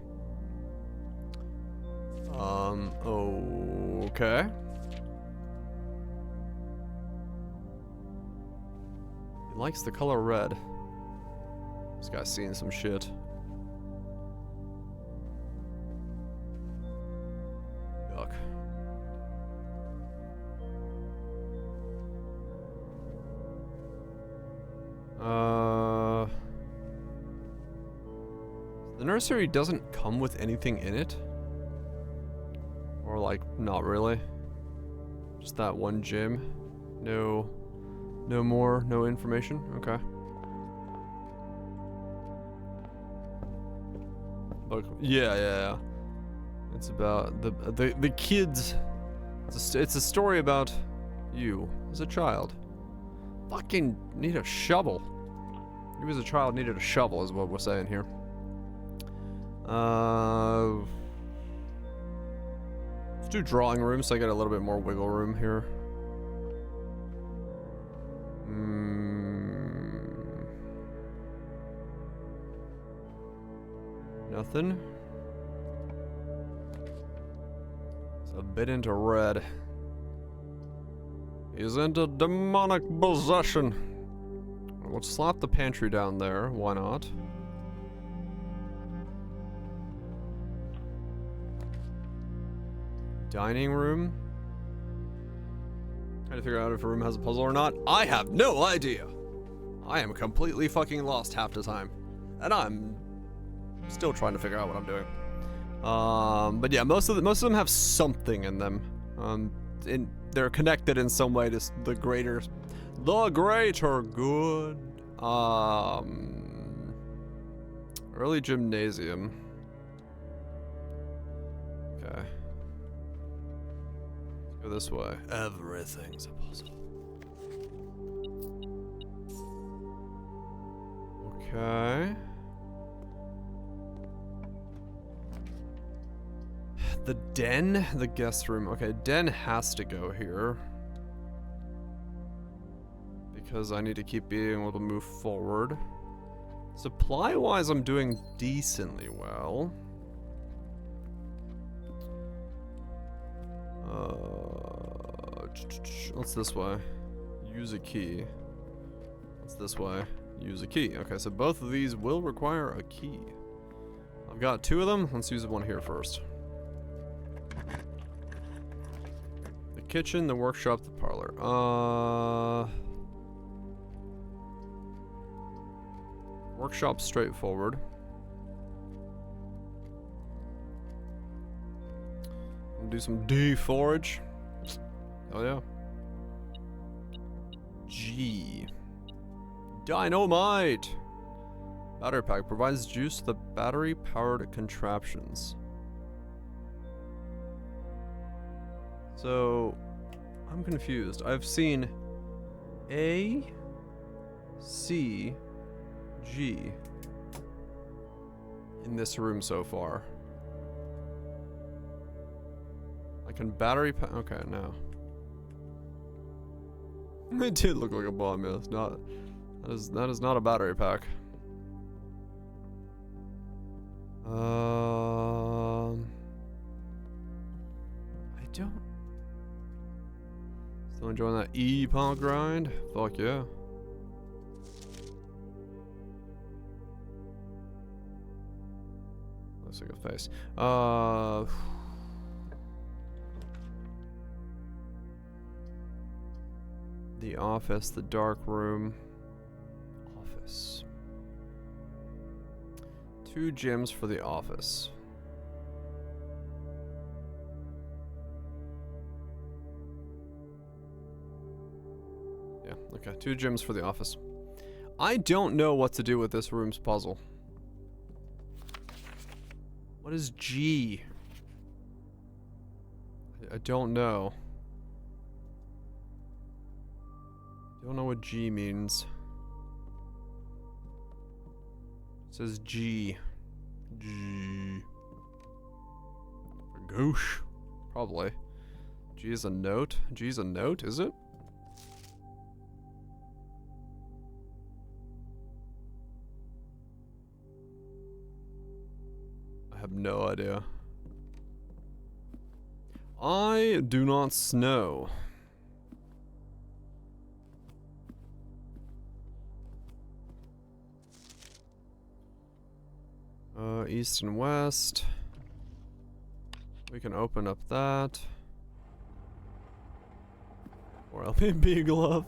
Okay. He likes the color red. This guy's seeing some shit. Yuck. The nursery doesn't come with anything in it. Or like, not really. Just that one gym. No more, no information. Okay. Look, yeah. It's about the kids. It's a story about you as a child. Fucking need a shovel. You as a child needed a shovel is what we're saying here. Let's do drawing room so I get a little bit more wiggle room here. Nothing. It's a bit into red. He's into demonic possession. Let's slap the pantry down there. Why not? Dining room. Trying to figure out if a room has a puzzle or not. I have no idea. I am completely fucking lost half the time. And I'm still trying to figure out what I'm doing. But yeah, most of them have something in them. They're connected in some way to the greater good. Early gymnasium. Okay. Let's go this way. Everything's a puzzle. Okay. The den, the guest room. Okay, den has to go here. Because I need to keep being able to move forward. Supply-wise, I'm doing decently well. What's this way? Use a key. What's this way? Use a key. Okay, so both of these will require a key. I've got two of them. Let's use one here first. The kitchen, the workshop, the parlor. Workshop straightforward. Do some D-forage. Oh yeah. G. Dynamite! Battery pack provides juice to the battery-powered contraptions. So, I'm confused. I've seen A, C, G in this room so far. I can battery pack. Okay, now. It did look like a bomb, yeah. It's not. That is not a battery pack. I don't. Still enjoying that E-punk grind? Fuck yeah. Looks like a face. The office, the dark room. Office. 2 gyms for the office. Yeah, okay, 2 gyms for the office. I don't know what to do with this room's puzzle. What is G? I don't know. Don't know what G means. It says G. G. Gauche? Probably. G is a note? G is a note, is it? I have no idea. I do not know. East and west. We can open up that. Or LPB glove.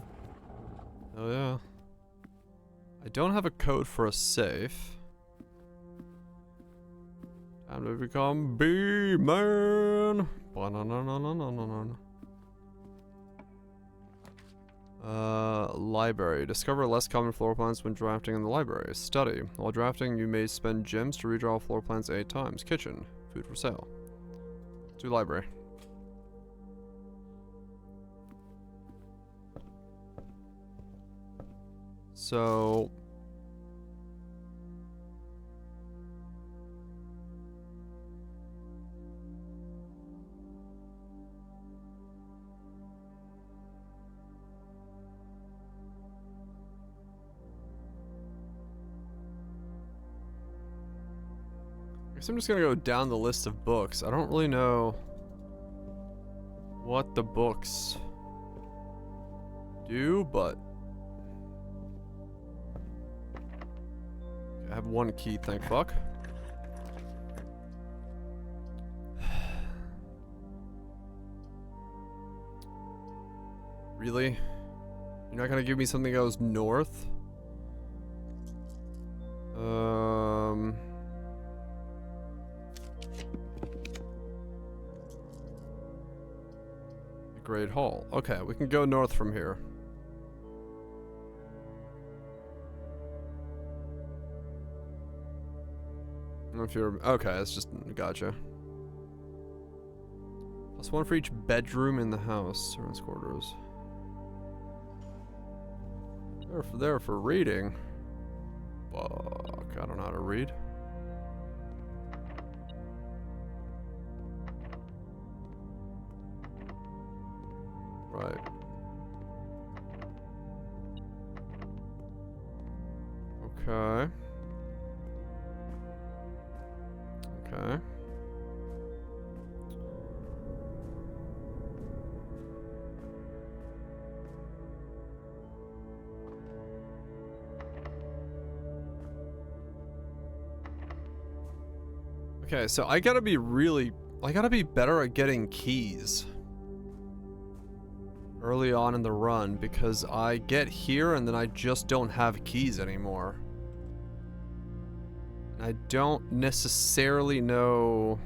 Oh yeah. I don't have a code for a safe. Time to become B-Man. Library. Discover less common floor plans when drafting in the library. Study. While drafting, you may spend gems to redraw floor plans 8 times. Kitchen. Food for sale. Do library. So... I guess I'm just gonna go down the list of books. I don't really know what the books do, but I have one key, thank fuck. Really? You're not gonna give me something that goes north? Great Hall. Okay, we can go north from here. If you're okay, it's just gotcha. +1 for each bedroom in the house. Servants' quarters. They're for reading. Fuck, I don't know how to read. Right. Okay. Okay. Okay, so I gotta be better at getting keys early on in the run, because I get here and then I just don't have keys anymore. I don't necessarily know...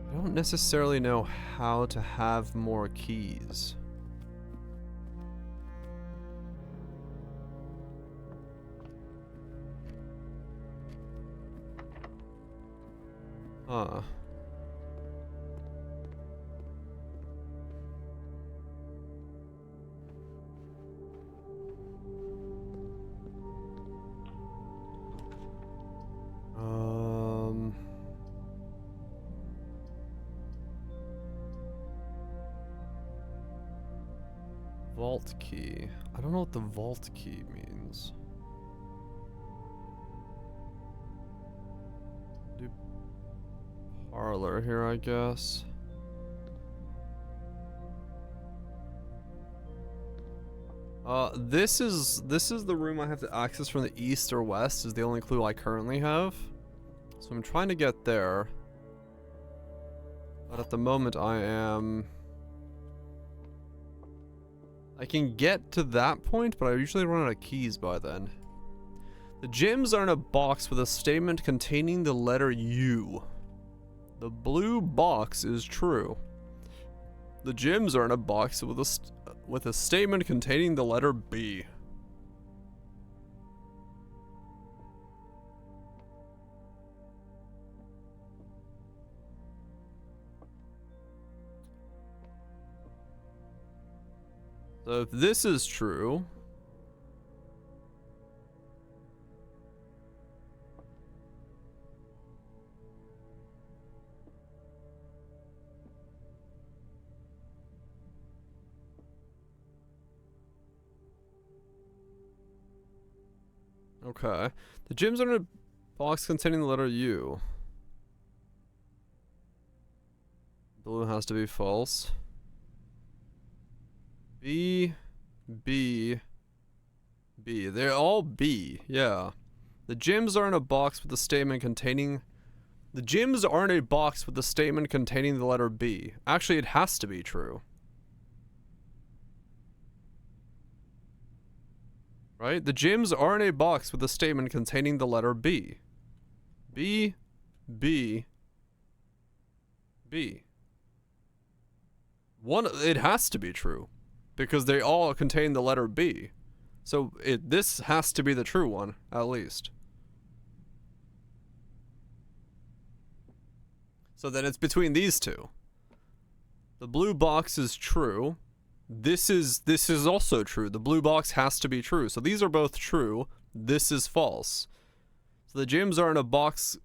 I don't necessarily know how to have more keys. Huh. Vault key. I don't know what the vault key means. Do parlor here, I guess. This is the room I have to access from the east or west, is the only clue I currently have. So I'm trying to get there. But at the moment I can get to that point, but I usually run out of keys by then. The gems are in a box with a statement containing the letter U. The blue box is true. The gems are in a box with a statement containing the letter B. So if this is true... Okay. The gems are in a box containing the letter U. Blue has to be false. B, B, B. They're all B, yeah. The gems are in a box with a statement containing... The gems are in a box with a statement containing the letter B. Actually, it has to be true. Right? The gyms are in a box with a statement containing the letter B. B, B, B. It has to be true because they all contain the letter B. So this has to be the true one, at least. So then it's between these two. The blue box is true. This is also true. The blue box has to be true. So these are both true. This is false. So the gyms are in a box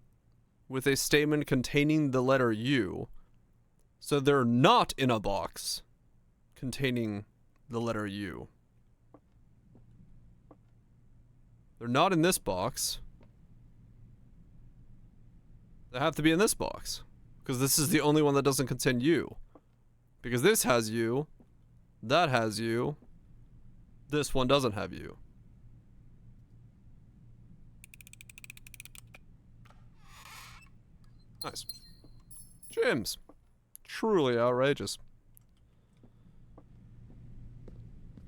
with a statement containing the letter U. So they're not in a box containing the letter U. They're not in this box. They have to be in this box. Because this is the only one that doesn't contain U. Because this has U. That has U. This one doesn't have U. Nice. Gyms. Truly outrageous.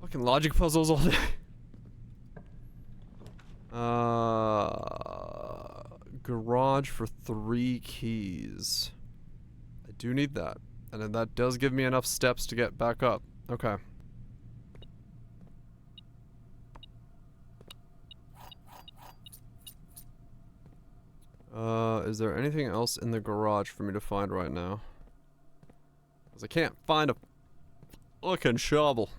Fucking logic puzzles all day. Garage for 3 keys. I do need that. And then that does give me enough steps to get back up. Okay. Is there anything else in the garage for me to find right now? Because I can't find a fucking shovel.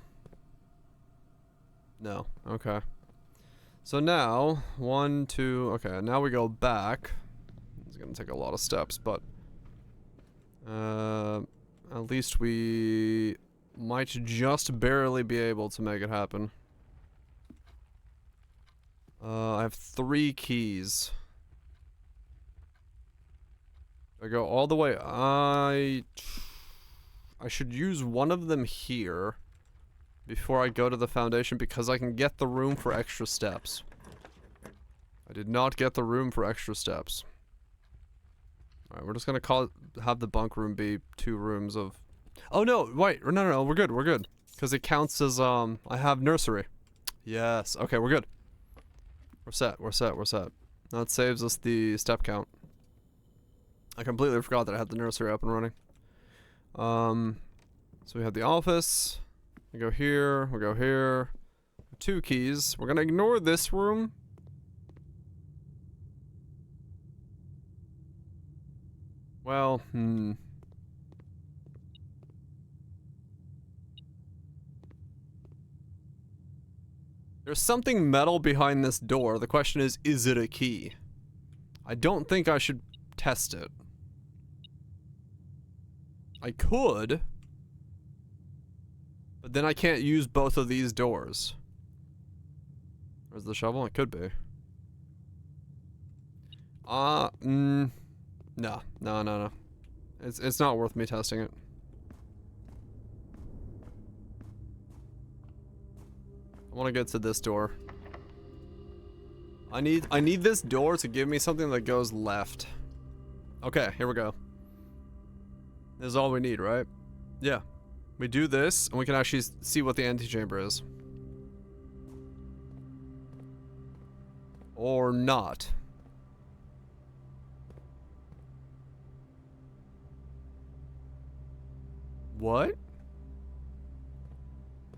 No. Okay. So now, 1, 2, okay, now we go back. It's gonna take a lot of steps, but at least we might just barely be able to make it happen. I have 3 keys. I go all the way. I should use one of them here before I go to the foundation because I can get the room for extra steps. I did not get the room for extra steps. Alright, we're just gonna have the bunk room be 2 rooms of... Oh no, wait, no, we're good, Because it counts as, I have nursery. Yes, okay, we're good. We're set. That saves us the step count. I completely forgot that I had the nursery up and running. So we have the office. We go here, 2 keys. We're gonna ignore this room. Well, There's something metal behind this door. The question is it a key? I don't think I should test it. I could. But then I can't use both of these doors. Where's the shovel? It could be. No. It's not worth me testing it. I want to get to this door. I need this door to give me something that goes left. Okay, here we go. This is all we need, right? Yeah. We do this, and we can actually see what the antechamber is. Or not. What?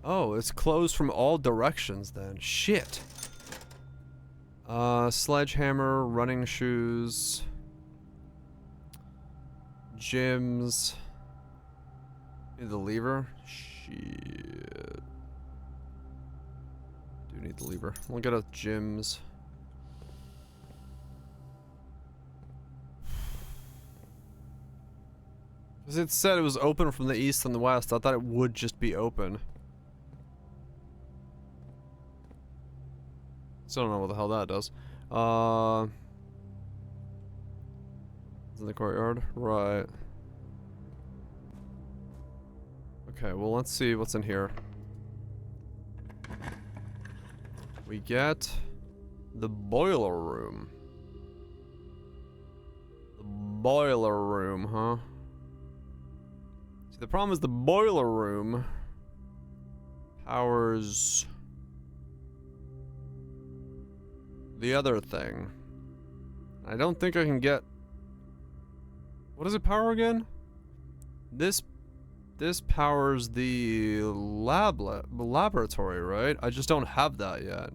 Oh, it's closed from all directions then. Shit. Sledgehammer, running shoes, gyms. Need the lever? Shit. Do need the lever. We'll get a gyms. Because it said it was open from the east and the west. I thought it would just be open. Still don't know what the hell that does. It's in the courtyard? Right. Okay, well let's see what's in here. We get the boiler room. The boiler room, huh? See, the problem is the boiler room powers the other thing. I don't think I can get... What does it power again? This powers the laboratory, right? I just don't have that yet.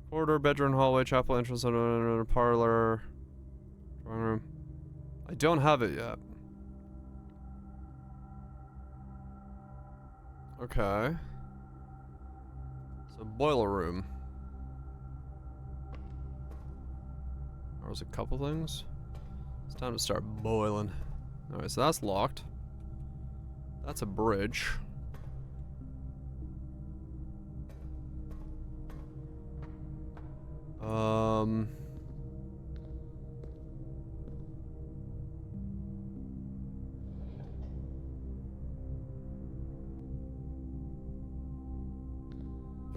Corridor, bedroom, hallway, chapel, entrance, parlor, drawing room. I don't have it yet. Okay. So boiler room. There's a couple things. It's time to start boiling. Alright, so that's locked. That's a bridge.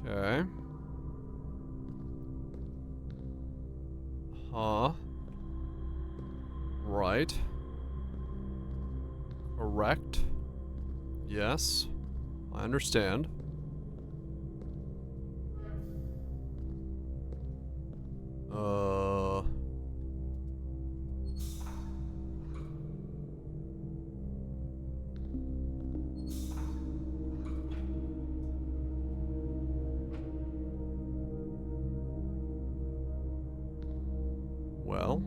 Okay. Huh. Right. Correct. Yes. I understand. Well.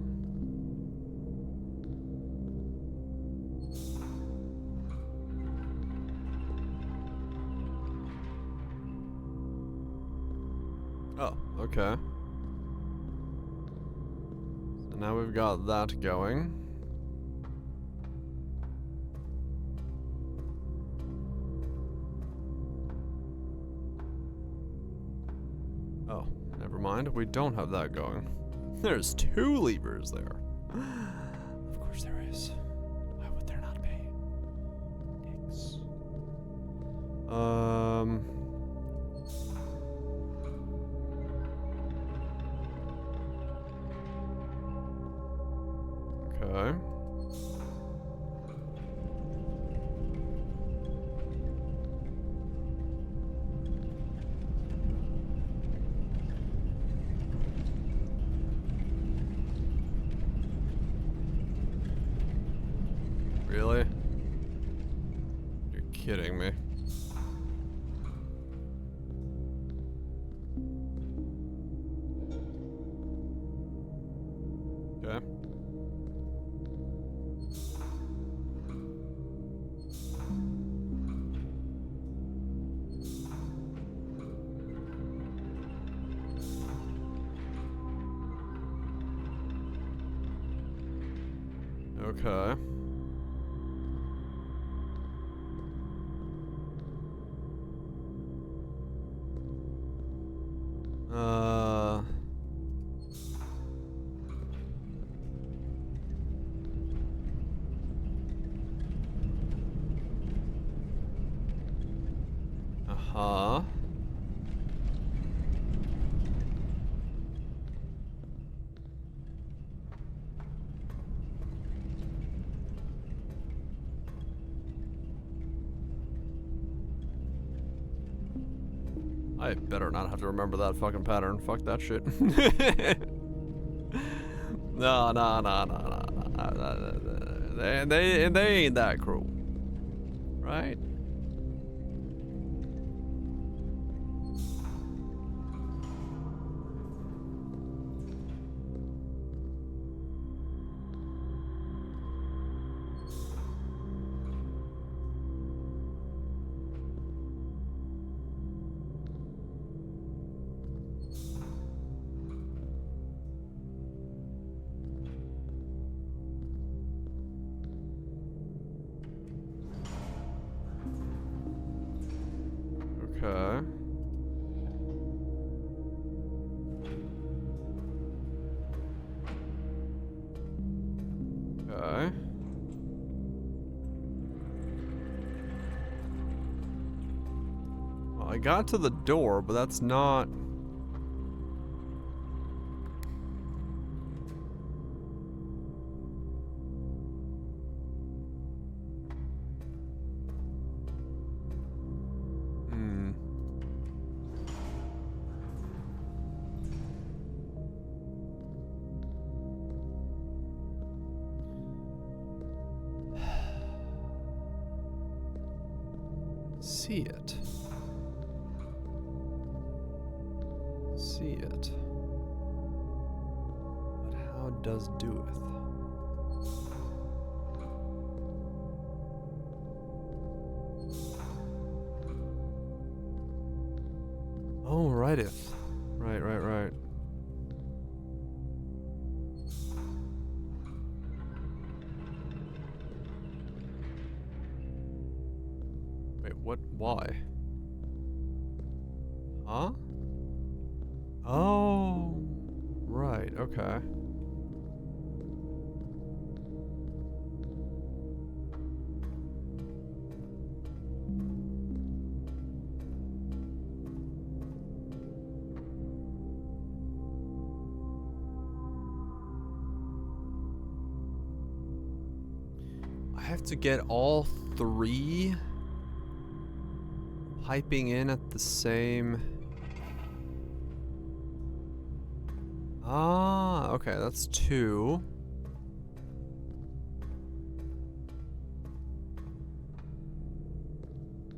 Oh, okay. So now we've got that going. Oh, never mind. We don't have that going. There's 2 levers there. Of course there is. Why would there not be? Dicks. Okay. Really? You're kidding me. Okay. Okay. Uh-huh. I better not have to remember that fucking pattern. Fuck that shit. No. They ain't that cruel. Right? Okay. Okay. Well, I got to the door, but that's not... see it. See it. But how does doeth? Oh, righteth. Right. Wait, what? Why? Huh? Oh, right, okay. I have to get all three piping in at the same... Ah, okay, that's 2.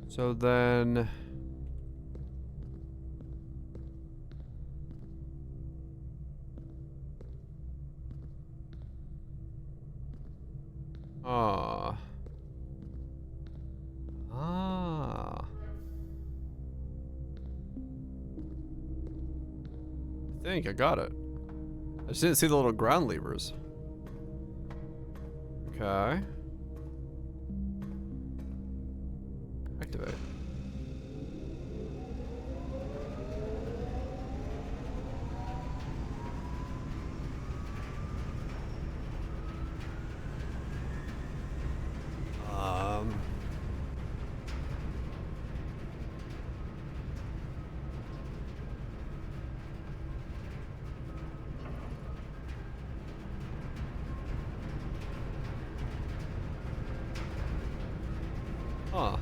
So then... Ah. I think I got it. I just didn't see the little ground levers. Okay. Activate. Huh.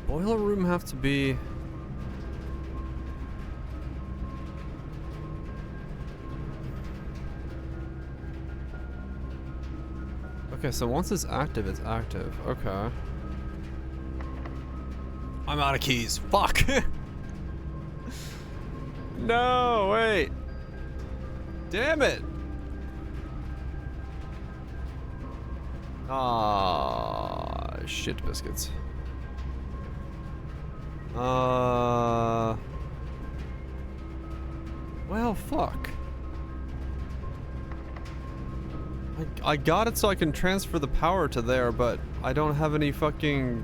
Boiler room have to be... Okay, so once it's active, it's active. Okay. I'm out of keys. Fuck! No, wait. Damn it! Ah, shit biscuits. Well, fuck. I got it so I can transfer the power to there, but I don't have any fucking...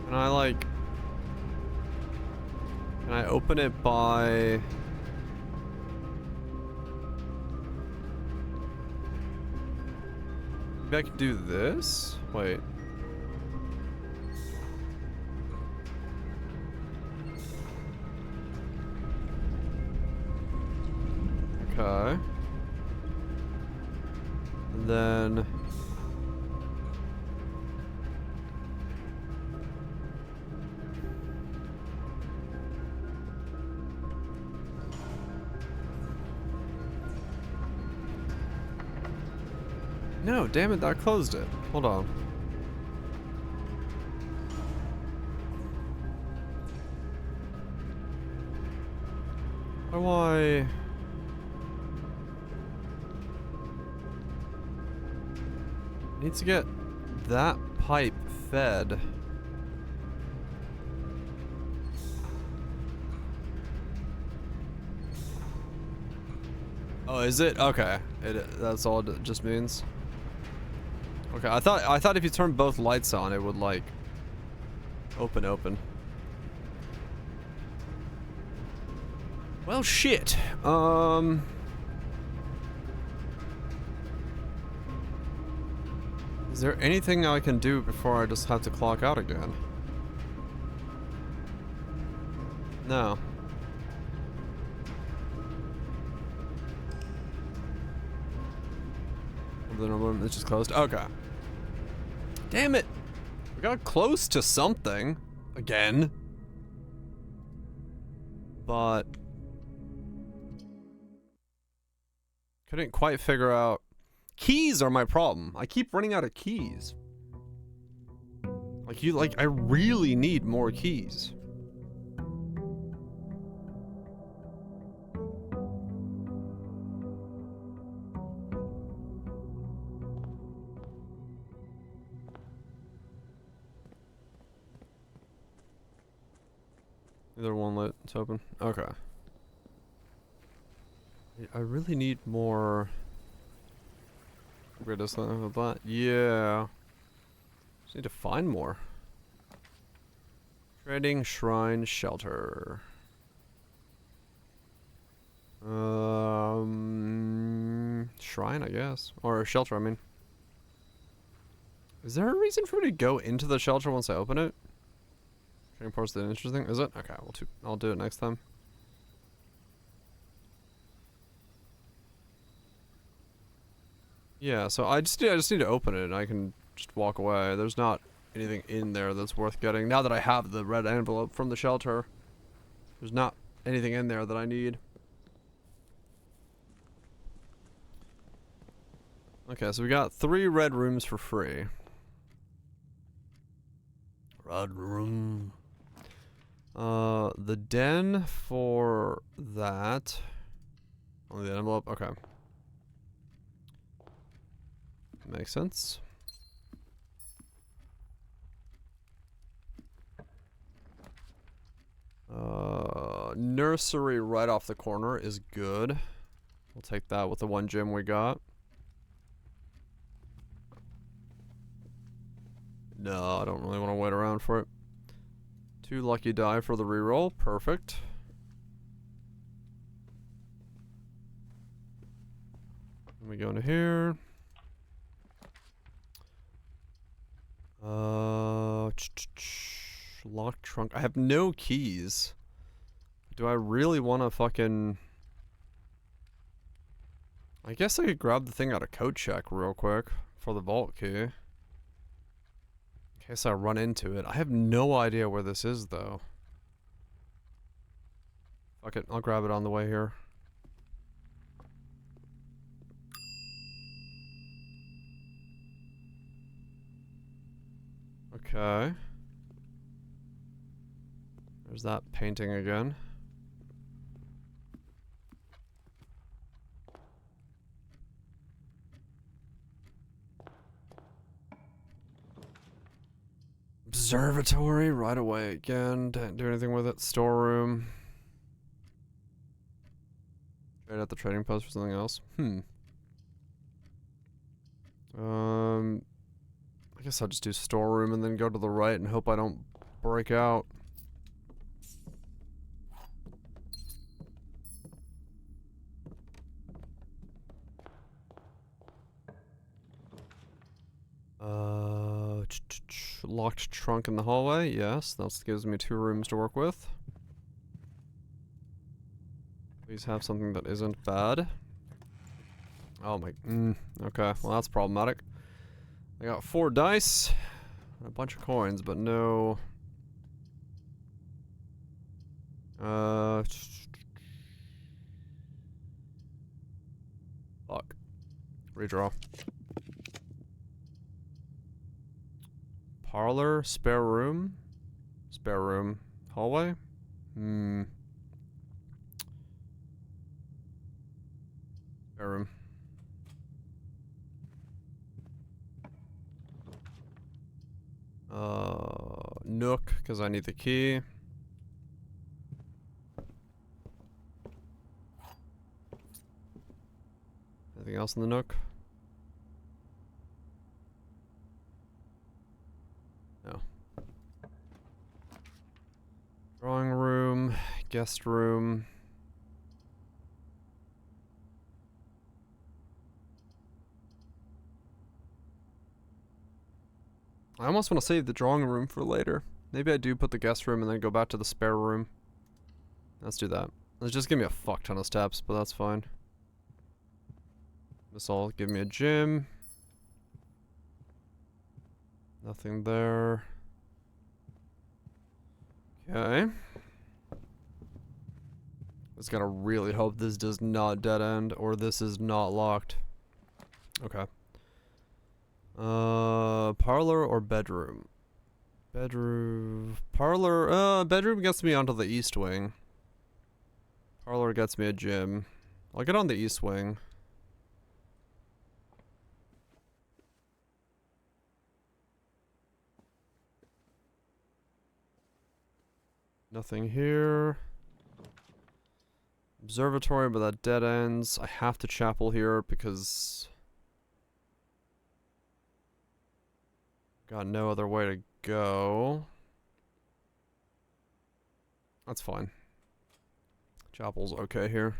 Can I, like... Can I open it by... Maybe I can do this? Wait. Okay. And then... No, damn it, that closed it. Hold on. How do I... Need to get that pipe fed. Oh, is it? Okay. That's all it just means. Okay, I thought if you turn both lights on, it would like open. Well, shit. Is there anything I can do before I just have to clock out again? No. The number is just closed. Okay. Damn it! We got close to something. Again. But couldn't quite figure out. Keys are my problem. I keep running out of keys. I really need more keys. Either one lit, it's open. Okay. I really need more. Where does that have a bot? Yeah. Just need to find more. Trading shrine shelter. Shrine, I guess. Or shelter, I mean. Is there a reason for me to go into the shelter once I open it? Trading part's the interesting, is it? Okay, I'll do it next time. Yeah, so I just need to open it and I can just walk away. There's not anything in there that's worth getting. Now that I have the red envelope from the shelter, there's not anything in there that I need. Okay, so we got 3 red rooms for free. Red room. The den for that. Only the envelope, okay. Makes sense. Nursery right off the corner is good. We'll take that with the 1 gem we got. No, I don't really want to wait around for it. 2 lucky die for the reroll. Perfect. Then we go into here. Locked trunk. I have no keys. Do I really want to fucking... I guess I could grab the thing out of code check real quick for the vault key. In case I run into it. I have no idea where this is though. Fuck it, I'll grab it on the way here. Okay. There's that painting again. Observatory right away again. Didn't do anything with it. Storeroom. Trade at the trading post for something else. I guess I'll just do storeroom and then go to the right and hope I don't break out. Locked trunk in the hallway. Yes, that gives me 2 rooms to work with. Please have something that isn't bad. Oh my. Okay, well that's problematic. I got 4 dice, and a bunch of coins, but no. Fuck. Redraw. Parlor, spare room, hallway. Spare room. Nook, because I need the key. Anything else in the Nook? No. Drawing room, guest room. I almost want to save the drawing room for later. Maybe I do put the guest room and then go back to the spare room. Let's do that. Let's just give me a fuck ton of steps, but that's fine. This will give me a gym. Nothing there. Okay. Just gotta really hope this does not dead end or this is not locked. Okay. Parlor or bedroom? Bedroom. Parlor. Bedroom gets me onto the east wing. Parlor gets me a gym. I'll get on the east wing. Nothing here. Observatory, but that dead ends. I have to chapel here because got no other way to go. That's fine. Chapel's okay here.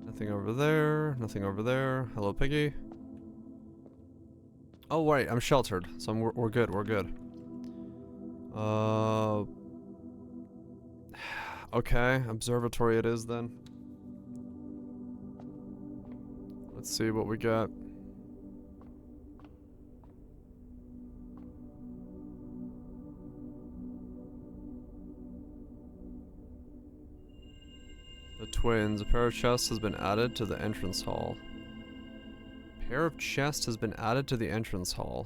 Nothing over there. Nothing over there. Hello, piggy. Oh wait, I'm sheltered, so we're good. We're good. Okay, observatory it is then. Let's see what we got. The twins. A pair of chests has been added to the entrance hall. A pair of chests has been added to the entrance hall.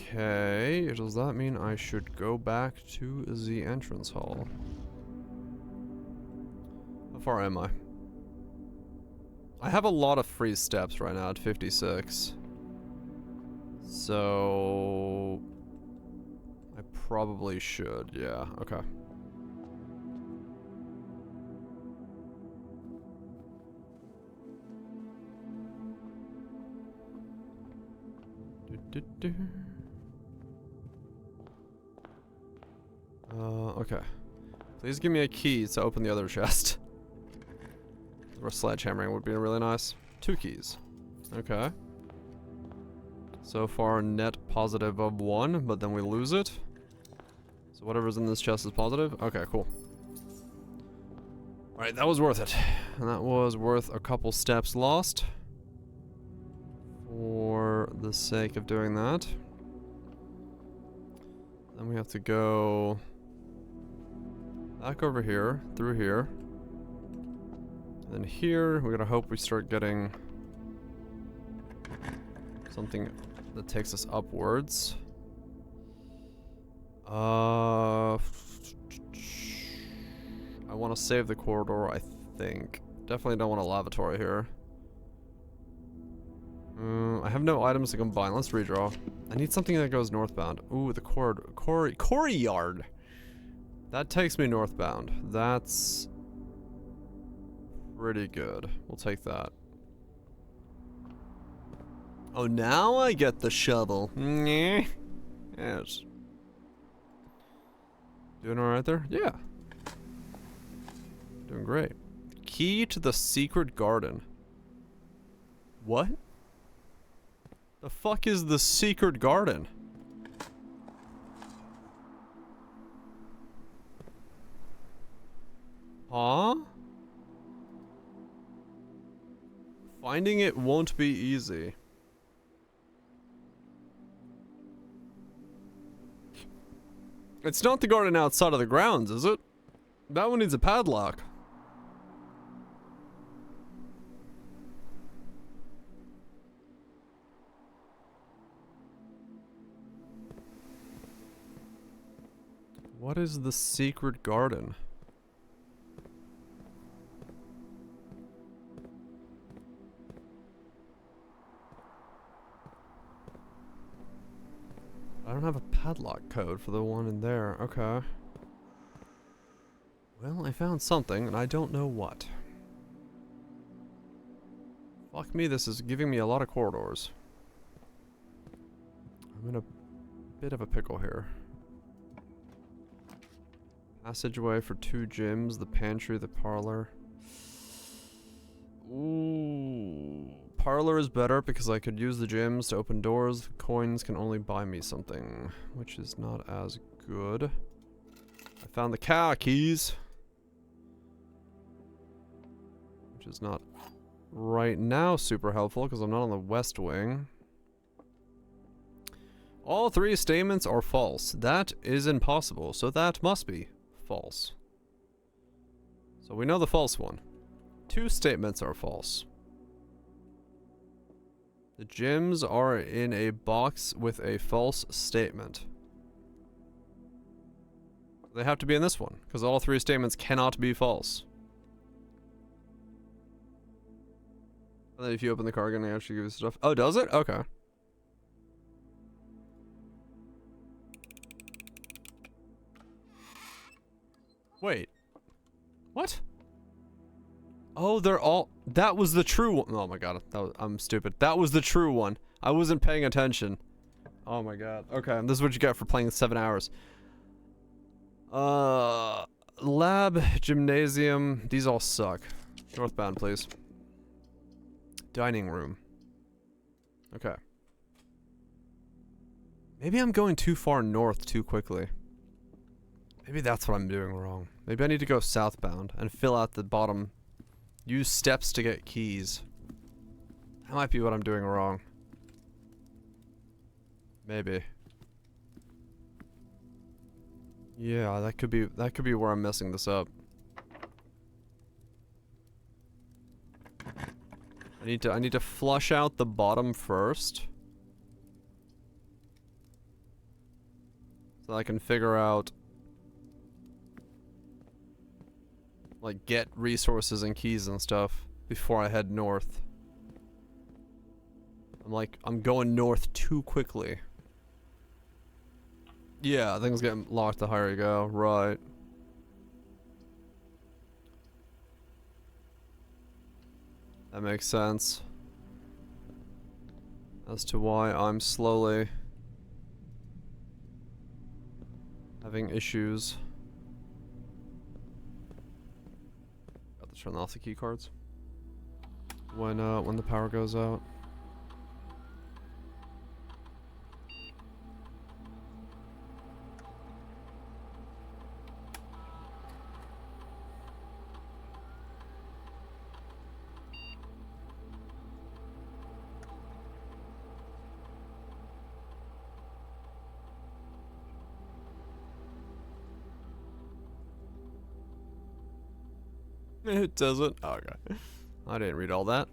Okay, does that mean I should go back to the entrance hall? How far am I? I have a lot of free steps right now at 56. So I probably should, yeah, okay. Okay. Please give me a key to open the other chest. Or sledgehammering would be really nice. 2 keys. Okay. So far, net positive of 1, but then we lose it. So whatever's in this chest is positive. Okay, cool. Alright, that was worth it. And that was worth a couple steps lost. For the sake of doing that. Then we have to go back over here, through here. And then here, we gotta hope we start getting something that takes us upwards. I want to save the corridor, I think. Definitely don't want a lavatory here. I have no items to combine. Let's redraw. I need something that goes northbound. Ooh, the courtyard. That takes me northbound. That's pretty good. We'll take that. Oh, now I get the shovel. Yes. Doing alright there? Yeah. Doing great. Key to the secret garden. What? The fuck is the secret garden? Huh? Finding it won't be easy. It's not the garden outside of the grounds, is it? That one needs a padlock. What is the secret garden? I don't have a padlock code for the one in there. Okay. Well, I found something, and I don't know what. Fuck me, this is giving me a lot of corridors. I'm in a bit of a pickle here. Passageway for 2 gyms, the pantry, the parlor. Ooh. parlor is better because I could use the gems to open doors. Coins can only buy me something, which is not as good. I found the car keys, which is not right now super helpful because I'm not on the west wing. All 3 statements are false. That is impossible, so that must be false. So we know the false one. 2 statements are false. The gems are in a box with a false statement. They have to be in this one, because all 3 statements cannot be false. And then if you open the cargo, it actually gives you stuff. Oh, does it? Okay. Wait. What? Oh, they're all... That was the true one. Oh my god, I'm stupid. That was the true one. I wasn't paying attention. Oh my god. Okay, this is what you get for playing 7 hours. Lab, gymnasium. These all suck. Northbound, please. Dining room. Okay. Maybe I'm going too far north too quickly. Maybe that's what I'm doing wrong. Maybe I need to go southbound and fill out the bottom. Use steps to get keys. That might be what I'm doing wrong. Maybe. Yeah, that could be where I'm messing this up. I need to flush out the bottom first. So I can figure out, like, get resources and keys and stuff before I head north. I'm going north too quickly. Yeah, things get locked the higher you go, right. That makes sense. As to why I'm slowly having issues. Got to turn off the key cards when the power goes out. It doesn't? Oh, okay. I didn't read all that.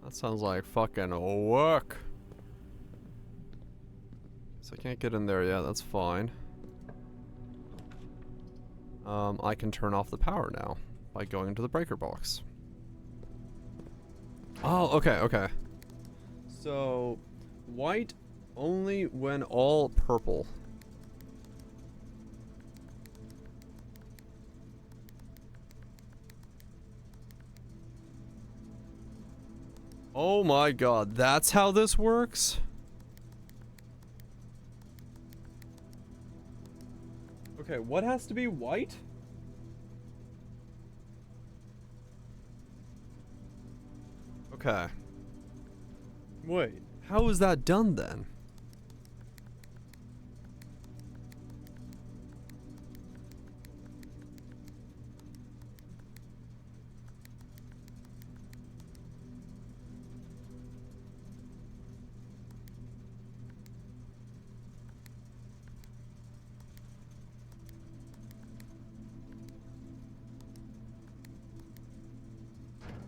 That sounds like fucking work. So I can't get in there yet, that's fine. I can turn off the power now by going into the breaker box. Oh, okay, okay. So, white only when all purple. Oh my god, that's how this works? Okay, what has to be white? Okay. Wait, how is that done then?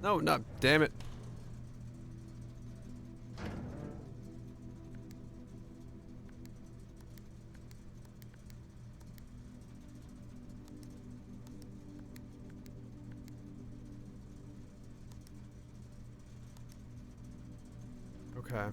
No, no, damn it. Okay.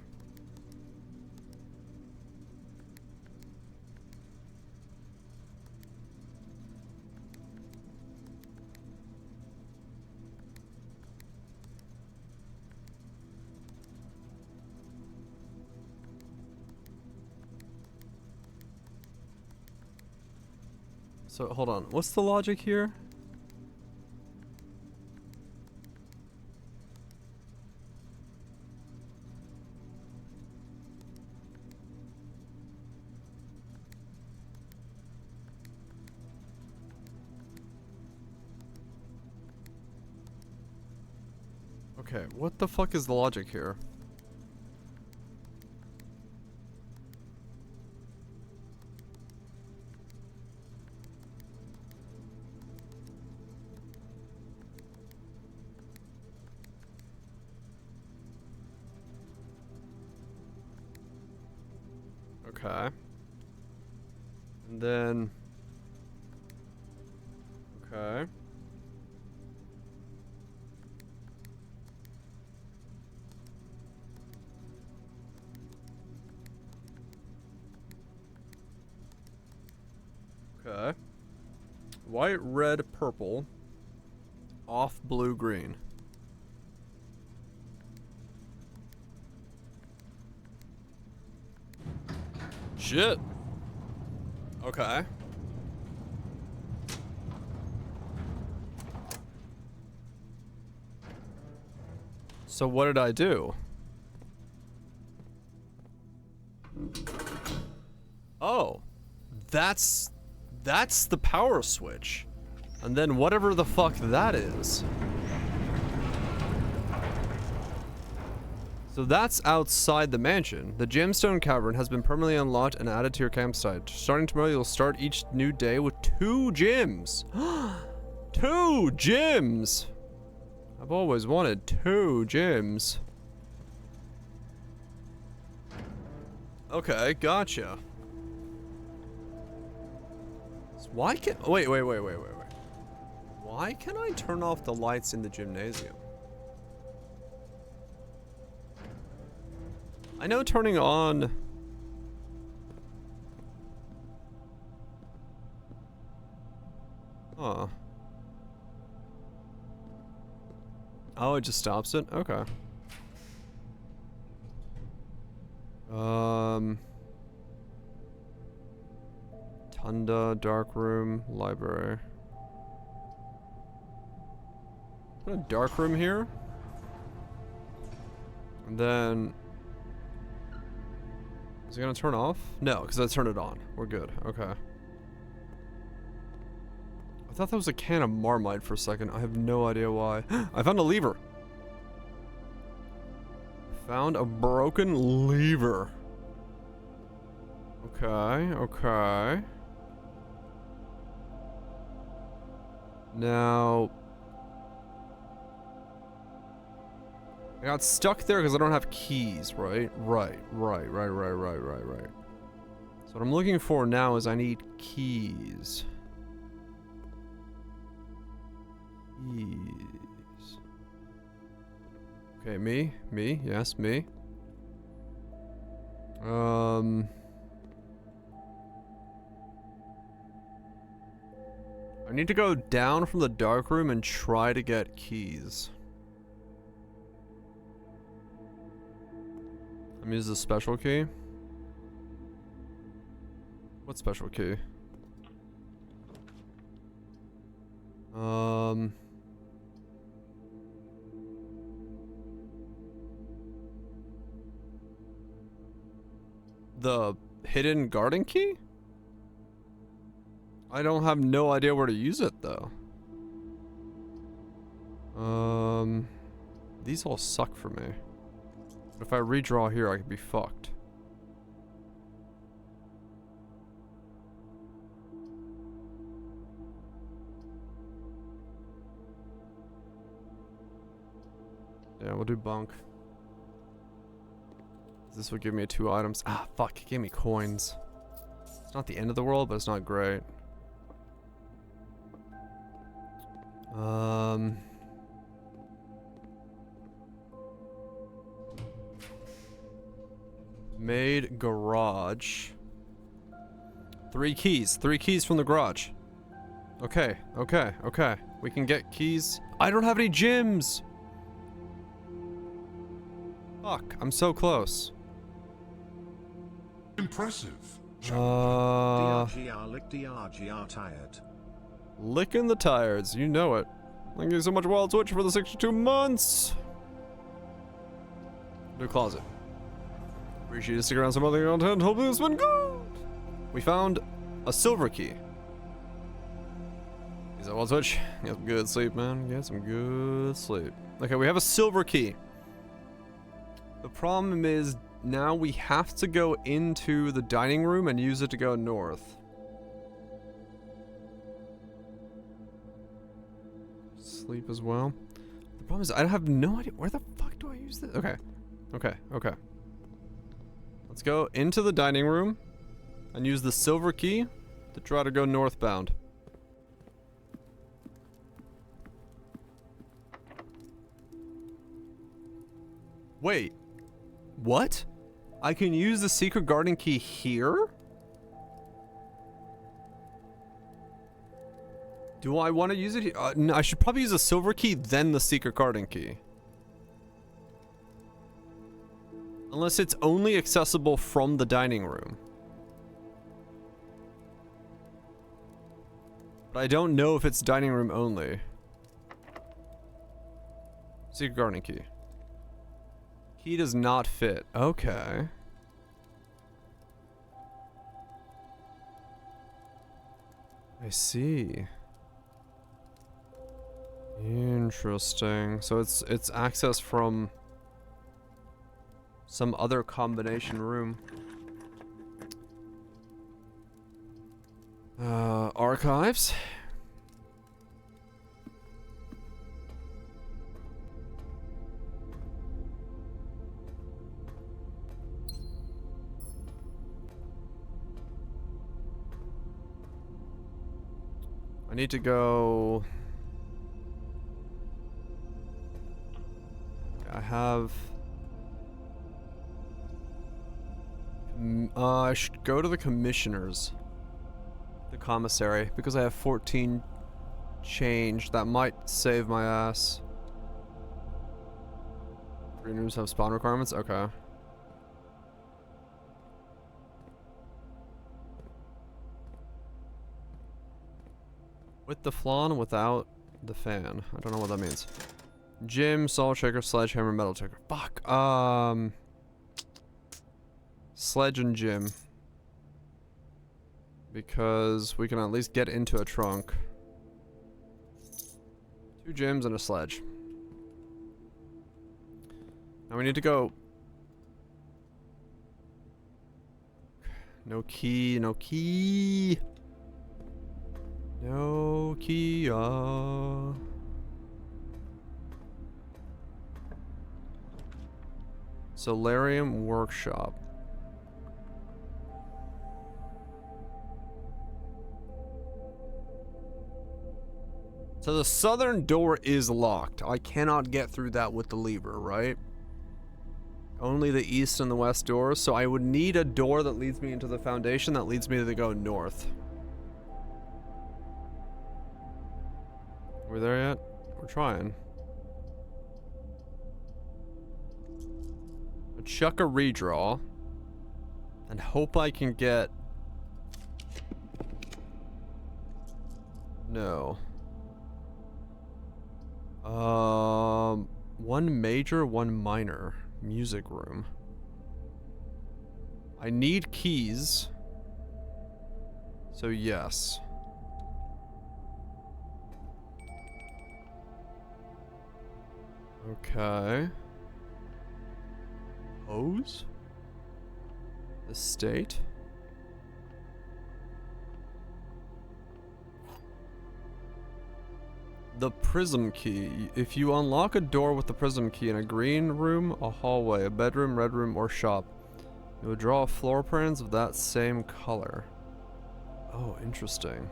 So, hold on. What's the logic here? Okay, what the fuck is the logic here? Okay. And then... Okay. Okay. White, red, purple. Off, blue, green. Shit. Okay. So what did I do? Oh. That's the power switch. And then whatever the fuck that is. So that's outside the mansion. The gemstone cavern has been permanently unlocked and added to your campsite. Starting tomorrow, you'll start each new day with 2 gyms. 2 gyms! I've always wanted 2 gyms. Okay, gotcha. So why can... Wait. Why can I turn off the lights in the gymnasium? I know turning on... Huh. Oh, it just stops it? Okay. Tunda, dark room, library. Put a dark room here. And then... Is it gonna turn off? No, because I turned it on. We're good. Okay. I thought that was a can of Marmite for a second. I have no idea why. I found a lever. Found a broken lever. Okay. Now... I got stuck there because I don't have keys, right? Right. So what I'm looking for now is I need keys. Keys. Okay, me, yes, me. I need to go down from the dark room and try to get keys. I'm using the special key. What special key? The hidden garden key? I don't have no idea where to use it though. These all suck for me. But if I redraw here, I could be fucked. Yeah, we'll do bunk. This would give me 2 items. Ah, fuck, it gave me coins. It's not the end of the world, but it's not great. Made garage. 3 keys. 3 keys from the garage. Okay. We can get keys. I don't have any gyms! Fuck, I'm so close. Impressive. DRGR tired. Licking the tires, you know it. Thank you so much, Wild Switch, for the 62 months! New closet. Appreciate you to stick around some other content. Hope this has been good! We found a silver key. Is Is that one switch? Get some good sleep, man. Get some good sleep. Okay, we have a silver key. The problem is now we have to go into the dining room and use it to go north. Sleep as well. The problem is I have no idea. Where the fuck do I use this? Okay. Okay. Let's go into the dining room and use the silver key to try to go northbound. Wait. What? I can use the secret garden key here? Do I want to use it here? No, I should probably use a silver key, then the secret garden key. Unless it's only accessible from the dining room. But I don't know if it's dining room only. Secret garden key. Key does not fit. Okay. I see. Interesting. So it's access from some other combination room. Archives. I need to go. I have. I should go to the commissioners. The commissary, because I have 14 change. That might save my ass. Green rooms have spawn requirements? Okay. With the flan, without the fan. I don't know what that means. Gym, salt shaker, sledgehammer, metal shaker. Fuck. Sledge and gym. Because we can at least get into a trunk. 2 gyms and a sledge. Now we need to go. No key, no key. No key. Solarium workshop. So the southern door is locked. I cannot get through that with the lever, right? Only the east and the west doors. So I would need a door that leads me into the foundation that leads me to go north. We're there yet? We're trying. I'll chuck a redraw. And hope I can get... No. One major, one minor. Music room. I need keys. So yes. Okay. Hose? Estate? The prism key. If you unlock a door with the prism key in a green room, a hallway, a bedroom, red room, or shop, you will draw floor plans of that same color. Oh, interesting.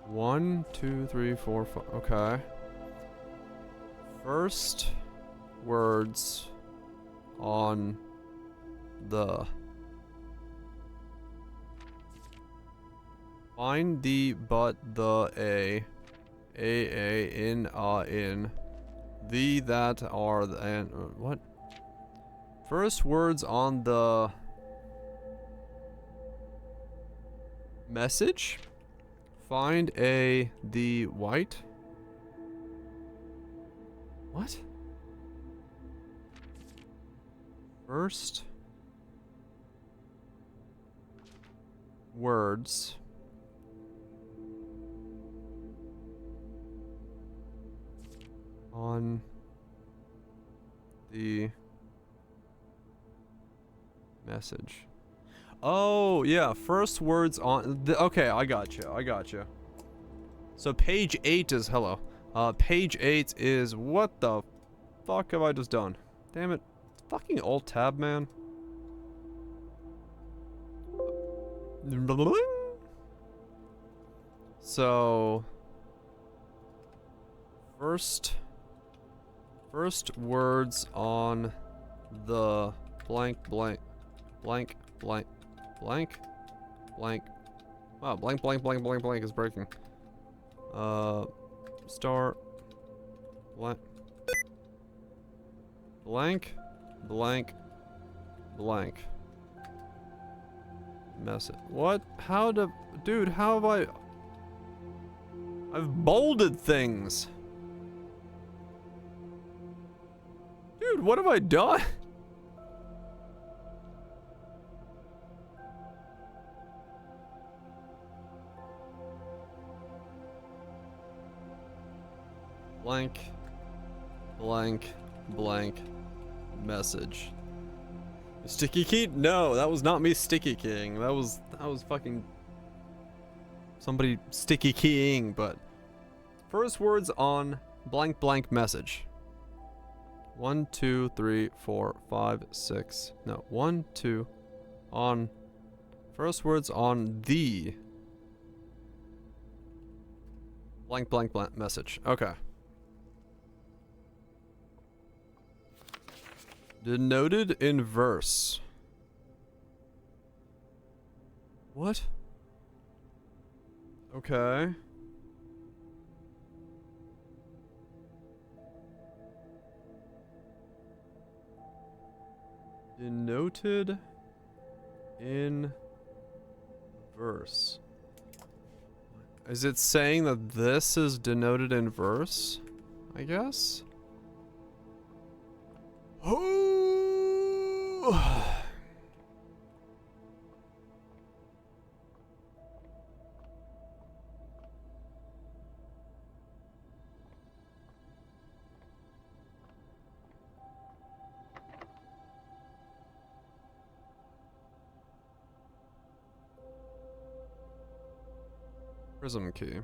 1, 2, 3, 4, 5. Okay. First words on the... Find the, but, the, in, the, that, are, the, and, what? First words on the message? Find a, the, white? What? First? words on the message. Oh, yeah, first words on the, okay, I got you. So page 8 is hello. Page 8 is what the fuck have I just done? Damn it. Fucking alt tab, man. So first words on the blank. Wow, blank is breaking. Start blank message. What? How to, dude, how have I've bolded things. Dude, what have I done? Blank message. Sticky key? No, that was not me sticky keying. That was fucking somebody sticky keying, but first words on blank message. 1, 2, 3, 4, 5, 6. No, 1, 2 on first words on the blank message. Okay. Denoted in verse. What? Okay. Denoted in verse. Is it saying that this is denoted in verse? I guess? Oh. Prism key.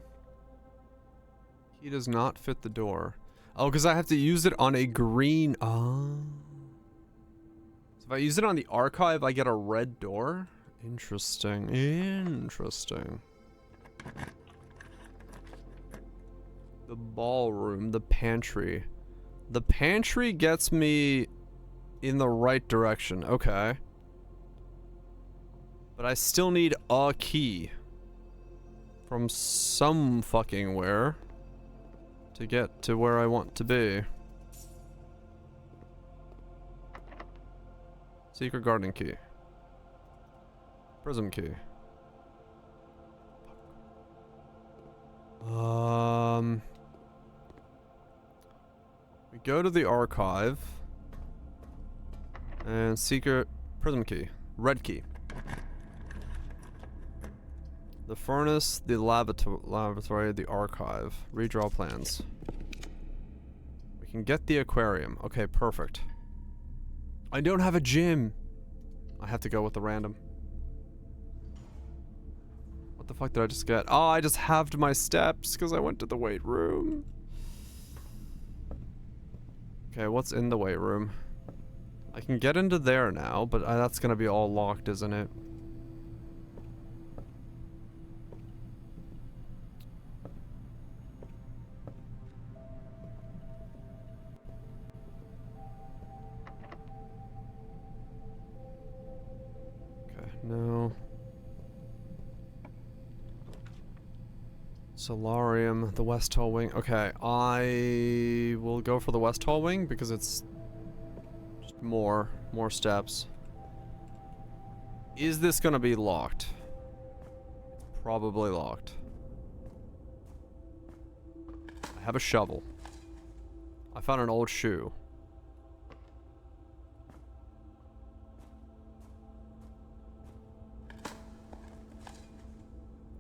Key does not fit the door. Oh, because I have to use it on a green. Oh. So if I use it on the archive, I get a red door? Interesting. Interesting. The ballroom, the pantry. The pantry gets me in the right direction. Okay. But I still need a key. From some fucking where. To get to where I want to be. Secret garden key. Prism key. We go to the archive. And secret prism key. Red key. The furnace, the laboratory, the archive. Redraw plans. We can get the aquarium. Okay, perfect. I don't have a gym. I have to go with the random. What the fuck did I just get? Oh, I just halved my steps because I went to the weight room. Okay, what's in the weight room? I can get into there now, but that's gonna be all locked, isn't it? No. Solarium, the West Hall wing. Okay, I will go for the West Hall wing because it's just more steps. Is this gonna be locked? Probably locked. I have a shovel. I found an old shoe.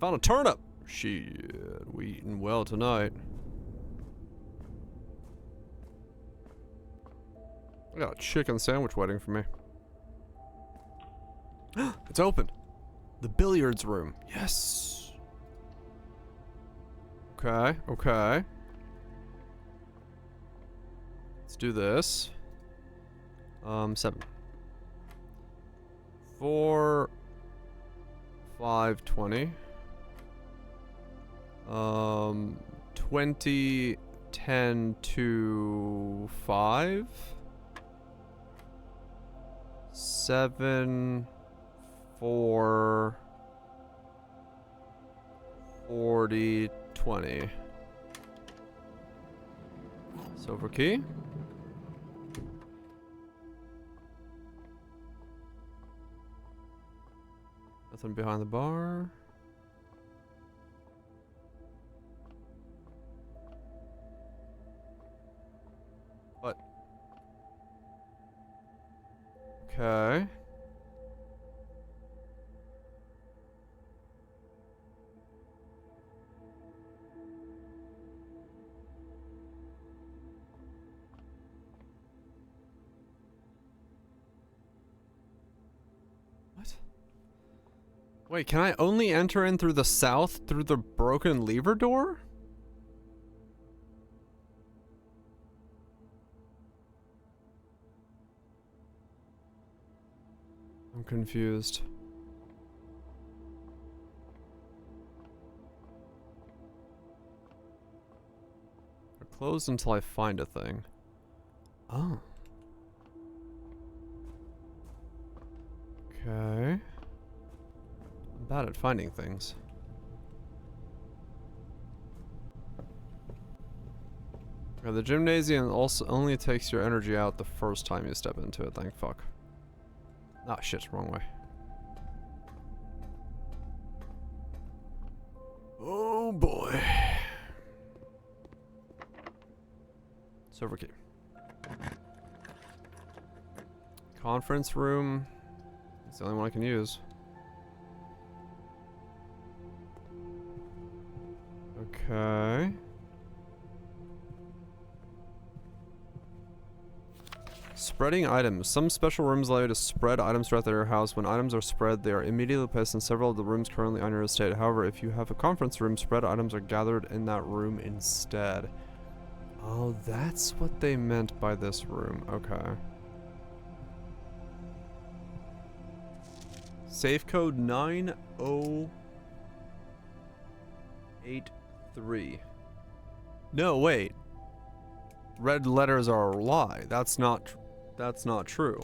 Found a turnip. Shit, we eating well tonight. I got a chicken sandwich waiting for me. It's open. The billiards room. Yes. Okay, okay. Let's do this. 7. 4, 5, 20. 20, 10 to 5. 7, 4, 40, 20. Silver key. Nothing behind the bar. What? Okay. What? Wait, can I only enter in through the south through the broken lever door? I'm confused. They're closed until I find a thing. Oh. Okay. I'm bad at finding things. Okay, the gymnasium also only takes your energy out the first time you step into it, thank fuck. Ah, shit, wrong way. Oh boy. Server key. Conference room. It's the only one I can use. Okay. Spreading items. Some special rooms allow you to spread items throughout your house. When items are spread, they are immediately placed in several of the rooms currently on your estate. However, if you have a conference room, spread items are gathered in that room instead. Oh, that's what they meant by this room. Okay. Safe code 9083. No, wait. Red letters are a lie. That's not true.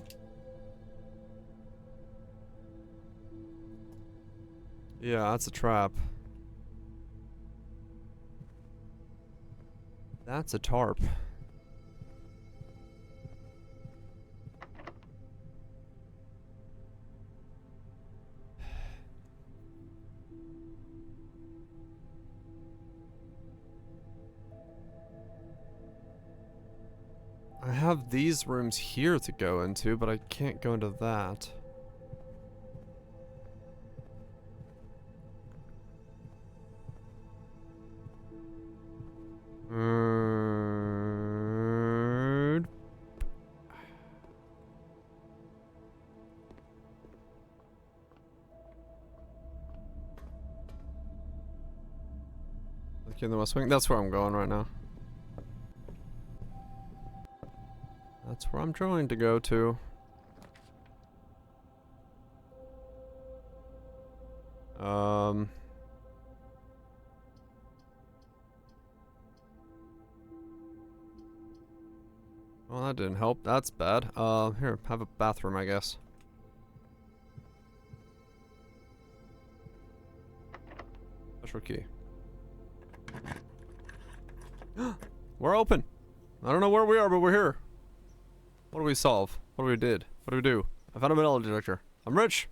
Yeah, that's a trap. That's a tarp. I have these rooms here to go into, but I can't go into that. Like in the West Wing? That's where I'm going right now. That's where I'm trying to go to. Well, that didn't help. That's bad. Here, have a bathroom, I guess. Special key. We're open. I don't know where we are, but we're here. What do we solve? What do we did? What do we do? I found a metal detector. I'm rich.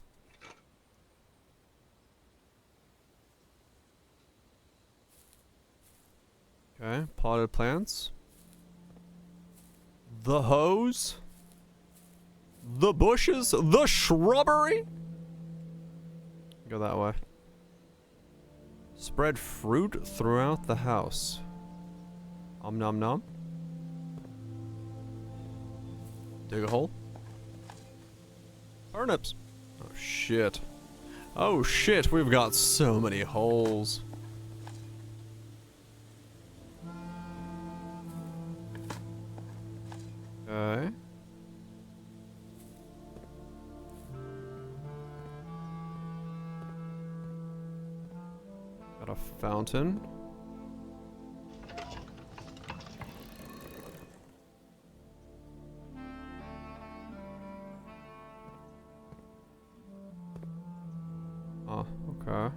Okay, potted plants. The hose. The bushes. The shrubbery. Go that way. Spread fruit throughout the house. Om nom nom. Dig a hole. Turnips. Oh shit. Oh shit, we've got so many holes. Okay. Got a fountain. Oh, okay.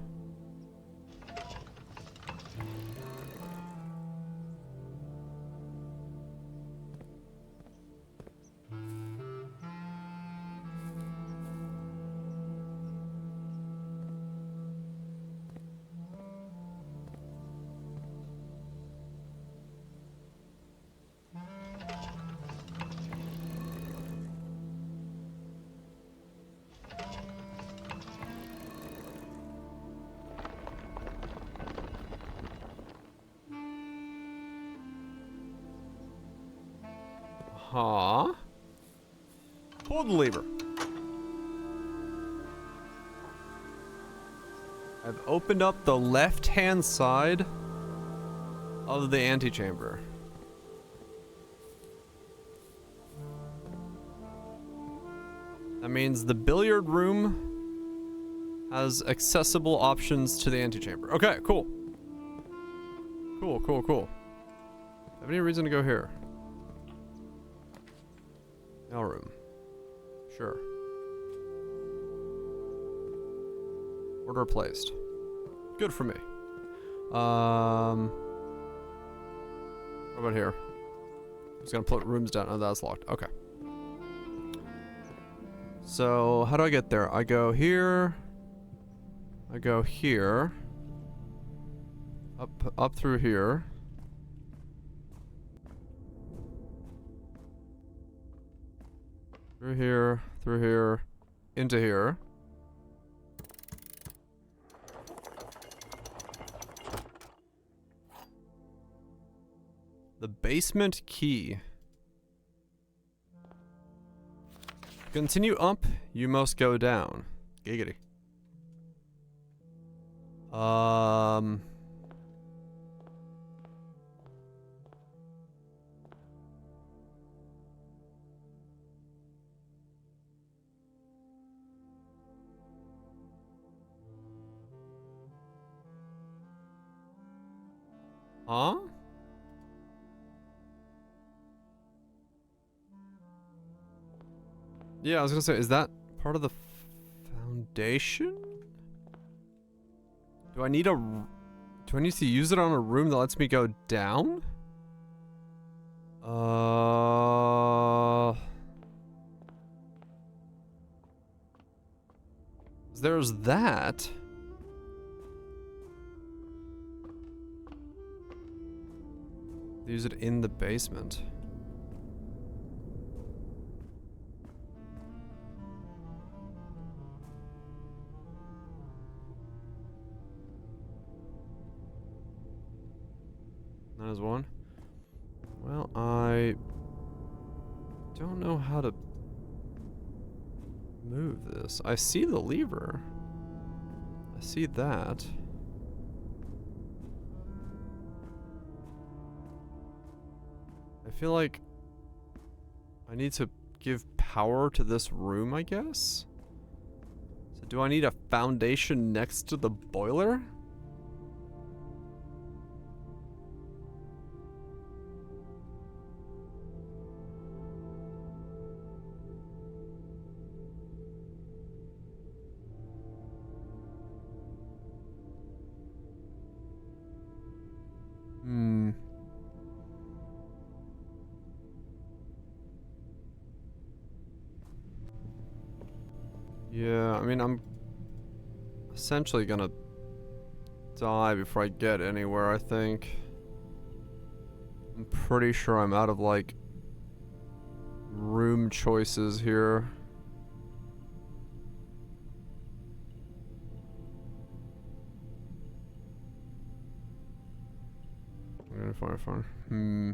Huh? Pull the lever. I've opened up the left-hand side of the antechamber. That means the billiard room has accessible options to the antechamber. Okay, cool. Cool, cool, cool. Have any reason to go here? Mail room. Sure. Order placed. Good for me. What about here? I'm just gonna put rooms down. Oh, that's locked. Okay. So, how do I get there? I go here. I go here. Up through here. Through here, into here. The basement key. To continue up, you must go down. Giggity. Huh? Yeah, I was gonna say, is that part of the foundation? Do I need to use it on a room that lets me go down? There's that. Use it in the basement. That is one. Well, I don't know how to move this. I see the lever. I see that. I feel like I need to give power to this room, I guess? So do I need a foundation next to the boiler? Yeah, I mean, I'm essentially gonna die before I get anywhere, I think. I'm pretty sure I'm out of, like, room choices here. fine. Hmm.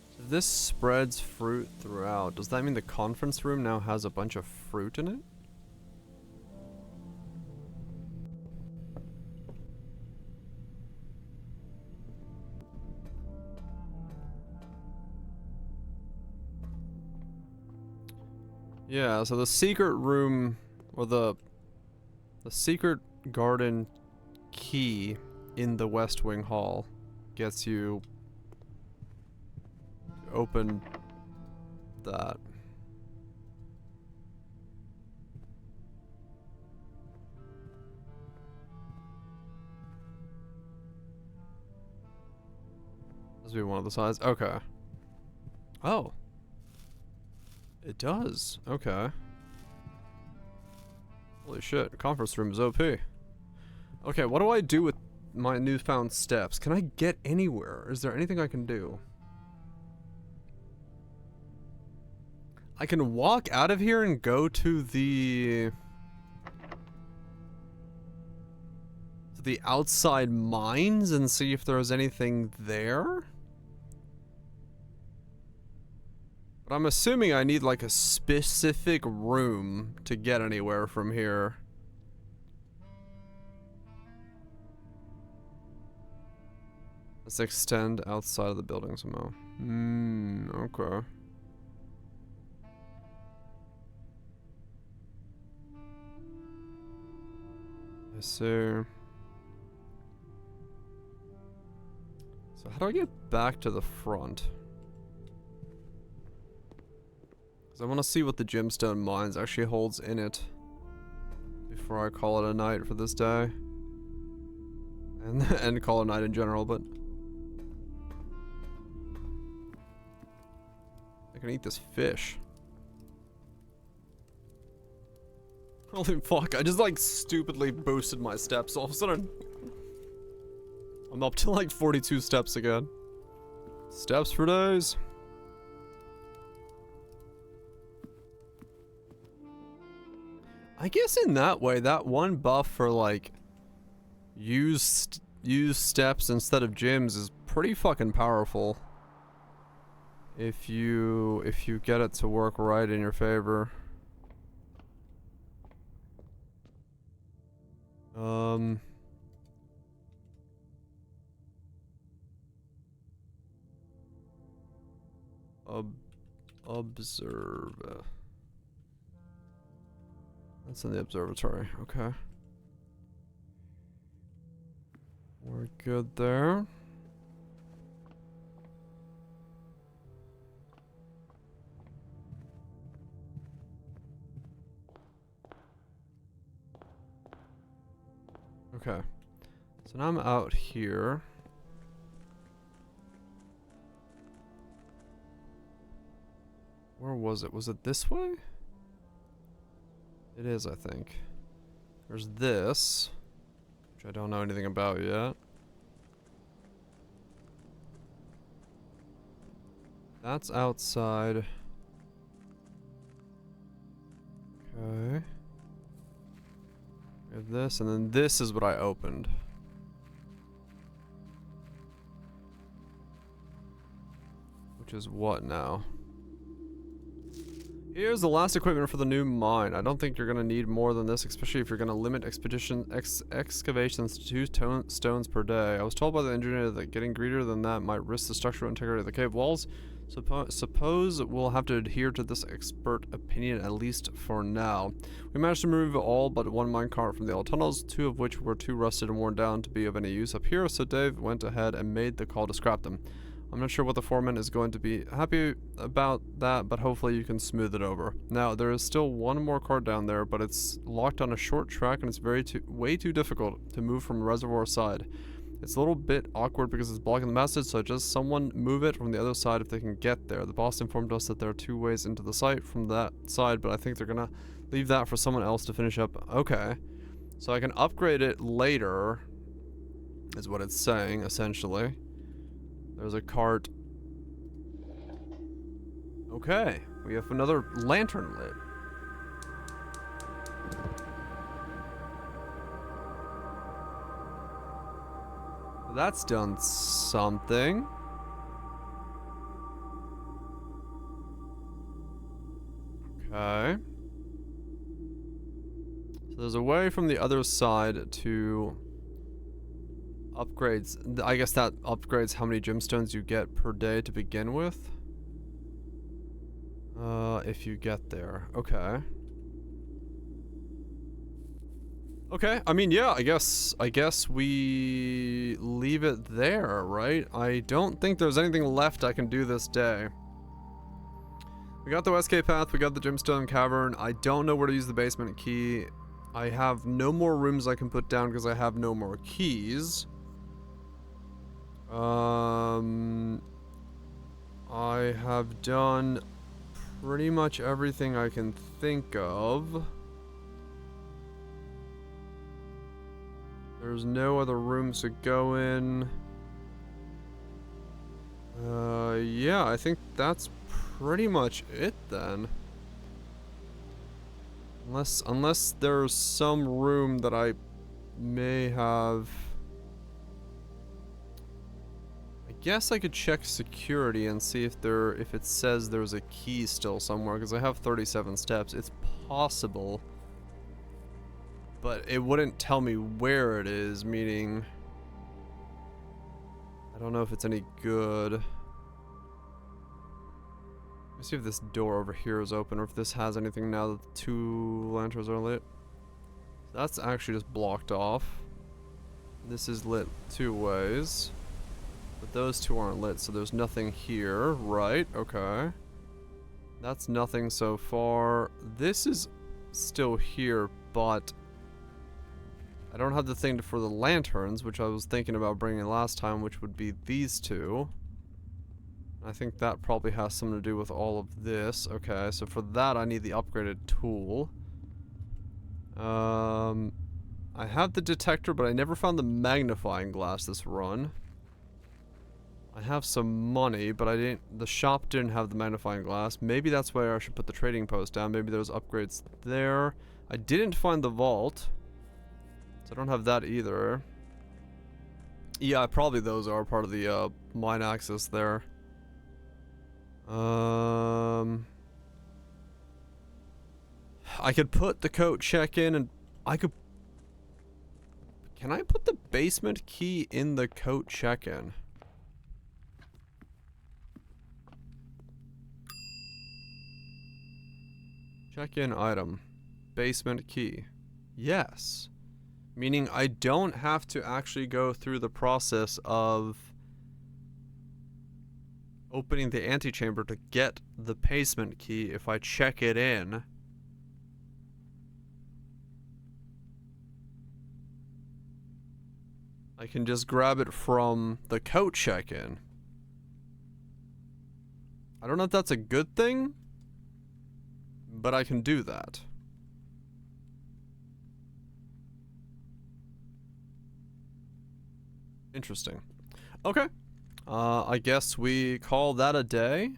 So this spreads fruit throughout. Does that mean the conference room now has a bunch of fruit in it? Yeah, so the secret room, or the secret garden key in the West Wing Hall gets you to open that. Must be one of the sides. Okay. Oh. It does. Okay. Holy shit. Conference room is OP. Okay, what do I do with my newfound steps? Can I get anywhere? Is there anything I can do? I can walk out of here and go to the outside mines and see if there's anything there? But I'm assuming I need like a specific room to get anywhere from here. Let's extend outside of the building somehow. Okay. I see. So how do I get back to the front? I want to see what the gemstone mines actually holds in it before I call it a night for this day, and call it a night in general. But I can eat this fish. Holy fuck! I just like stupidly boosted my steps. All of a sudden, I'm up to like 42 steps again. Steps for days. I guess in that way, that one buff for like use steps instead of gyms is pretty fucking powerful. If you get it to work right in your favor. Observe. That's in the observatory, okay. We're good there. Okay. So now I'm out here. Where was it? Was it this way? It is, I think. There's this, which I don't know anything about yet. That's outside. Okay. We have this, and then this is what I opened. Which is what now? Here's the last equipment for the new mine. I don't think you're gonna need more than this, especially if you're gonna limit excavations to 2 stones per day. I was told by the engineer that getting greedier than that might risk the structural integrity of the cave walls. Suppose we'll have to adhere to this expert opinion, at least for now. We managed to remove all but 1 minecart from the old tunnels, 2 of which were too rusted and worn down to be of any use up here, so Dave went ahead and made the call to scrap them. I'm not sure what the foreman is going to be happy about that, but hopefully you can smooth it over. Now, there is still 1 more cart down there, but it's locked on a short track and it's way too difficult to move from the reservoir side. It's a little bit awkward because it's blocking the passage, so just someone move it from the other side if they can get there. The boss informed us that there are 2 ways into the site from that side, but I think they're gonna leave that for someone else to finish up. Okay. So I can upgrade it later, is what it's saying, essentially. There's a cart Okay, we have another lantern lit. That's done something. Okay. So there's a way from the other side to upgrades. I guess that upgrades how many gemstones you get per day to begin with. If you get there. Okay. Okay, I mean, yeah, I guess we leave it there, right? I don't think there's anything left I can do this day. We got the Westgate path, we got the gemstone cavern. I don't know where to use the basement key. I have no more rooms I can put down because I have no more keys. I have done pretty much everything I can think of. There's no other rooms to go in. Yeah, I think that's pretty much it then. Unless there's some room that I may have. I guess I could check security and see if it says there's a key still somewhere, because I have 37 steps. It's possible. But it wouldn't tell me where it is, meaning I don't know if it's any good. Let's see if this door over here is open, or if this has anything now that the 2 lanterns are lit. That's actually just blocked off. This is lit 2 ways. But those 2 aren't lit, so there's nothing here, right? Okay. That's nothing so far. This is still here, but I don't have the thing for the lanterns, which I was thinking about bringing last time, which would be these 2. I think that probably has something to do with all of this. Okay, so for that I need the upgraded tool. I have the detector, but I never found the magnifying glass this run. I have some money, but the shop didn't have the magnifying glass. Maybe that's where I should put the trading post down. Maybe there's upgrades there. I didn't find the vault. I don't have that either. Yeah, probably those are part of the mine access there. I could put the coat check in, and I could. Can I put the basement key in the coat check-in? Check-in item. Basement key. Yes. Meaning I don't have to actually go through the process of opening the antechamber to get the basement key if I check it in. I can just grab it from the coat check-in. I don't know if that's a good thing, but I can do that. Interesting. Okay. I guess we call that a day.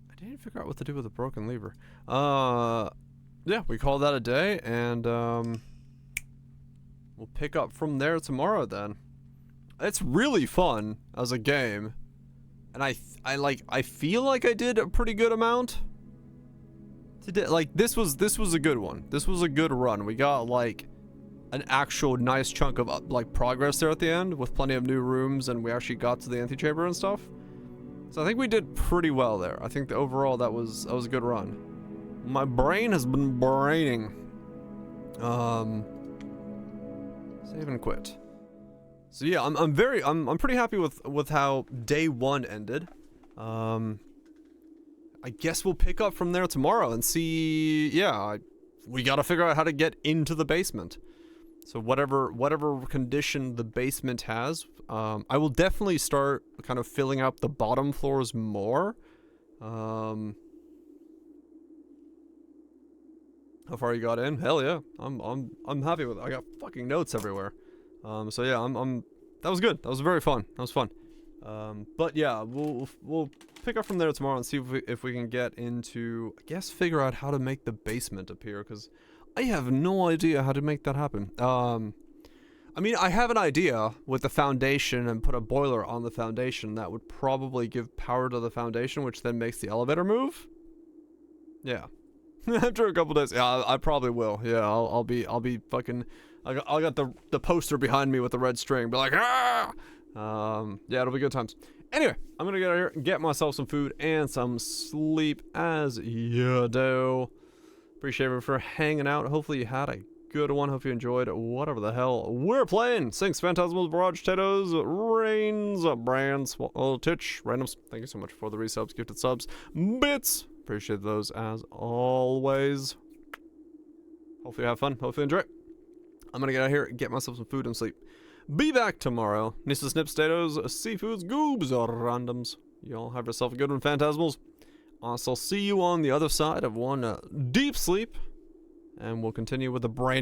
I didn't figure out what to do with a broken lever. Yeah, we call that a day, and we'll pick up from there tomorrow then. It's really fun as a game, and I feel like I did a pretty good amount today. Like this was a good one. This was a good run. We got like an actual nice chunk of like progress there at the end with plenty of new rooms, and we actually got to the antechamber and stuff. So I think we did pretty well there. I think that overall that was a good run. My brain has been braining. Save and quit. So yeah, I'm pretty happy with how day 1 ended. I guess we'll pick up from there tomorrow and see. Yeah, we gotta figure out how to get into the basement. So whatever condition the basement has, I will definitely start kind of filling up the bottom floors more. How far you got in? Hell yeah, I'm happy with it. I got fucking notes everywhere. So yeah, that was good. That was very fun. That was fun. But yeah, we'll pick up from there tomorrow and see if we can get into, I guess, figure out how to make the basement appear, because I have no idea how to make that happen. I mean, I have an idea with the foundation and put a boiler on the foundation that would probably give power to the foundation, which then makes the elevator move. Yeah. After a couple days, yeah, I probably will. Yeah, I'll be fucking. I got the poster behind me with the red string. Be like, ah! Yeah, it'll be good times. Anyway, I'm gonna get out here and get myself some food and some sleep, as you do. Appreciate everyone for hanging out. Hopefully you had a good one. Hope you enjoyed whatever the hell we're playing. Sinks, Phantasmals, Barrage, Potatoes, Rains, Brands, Titch, Randoms. Thank you so much for the resubs, gifted subs, bits. Appreciate those as always. Hopefully you have fun. Hopefully you enjoy it. I'm gonna get out here and get myself some food and sleep. Be back tomorrow. Nissa Snips, Potatoes, Seafoods, Goobs, Randoms. Y'all have yourself a good one, Phantasmals. So I'll see you on the other side of one deep sleep. And we'll continue with the braining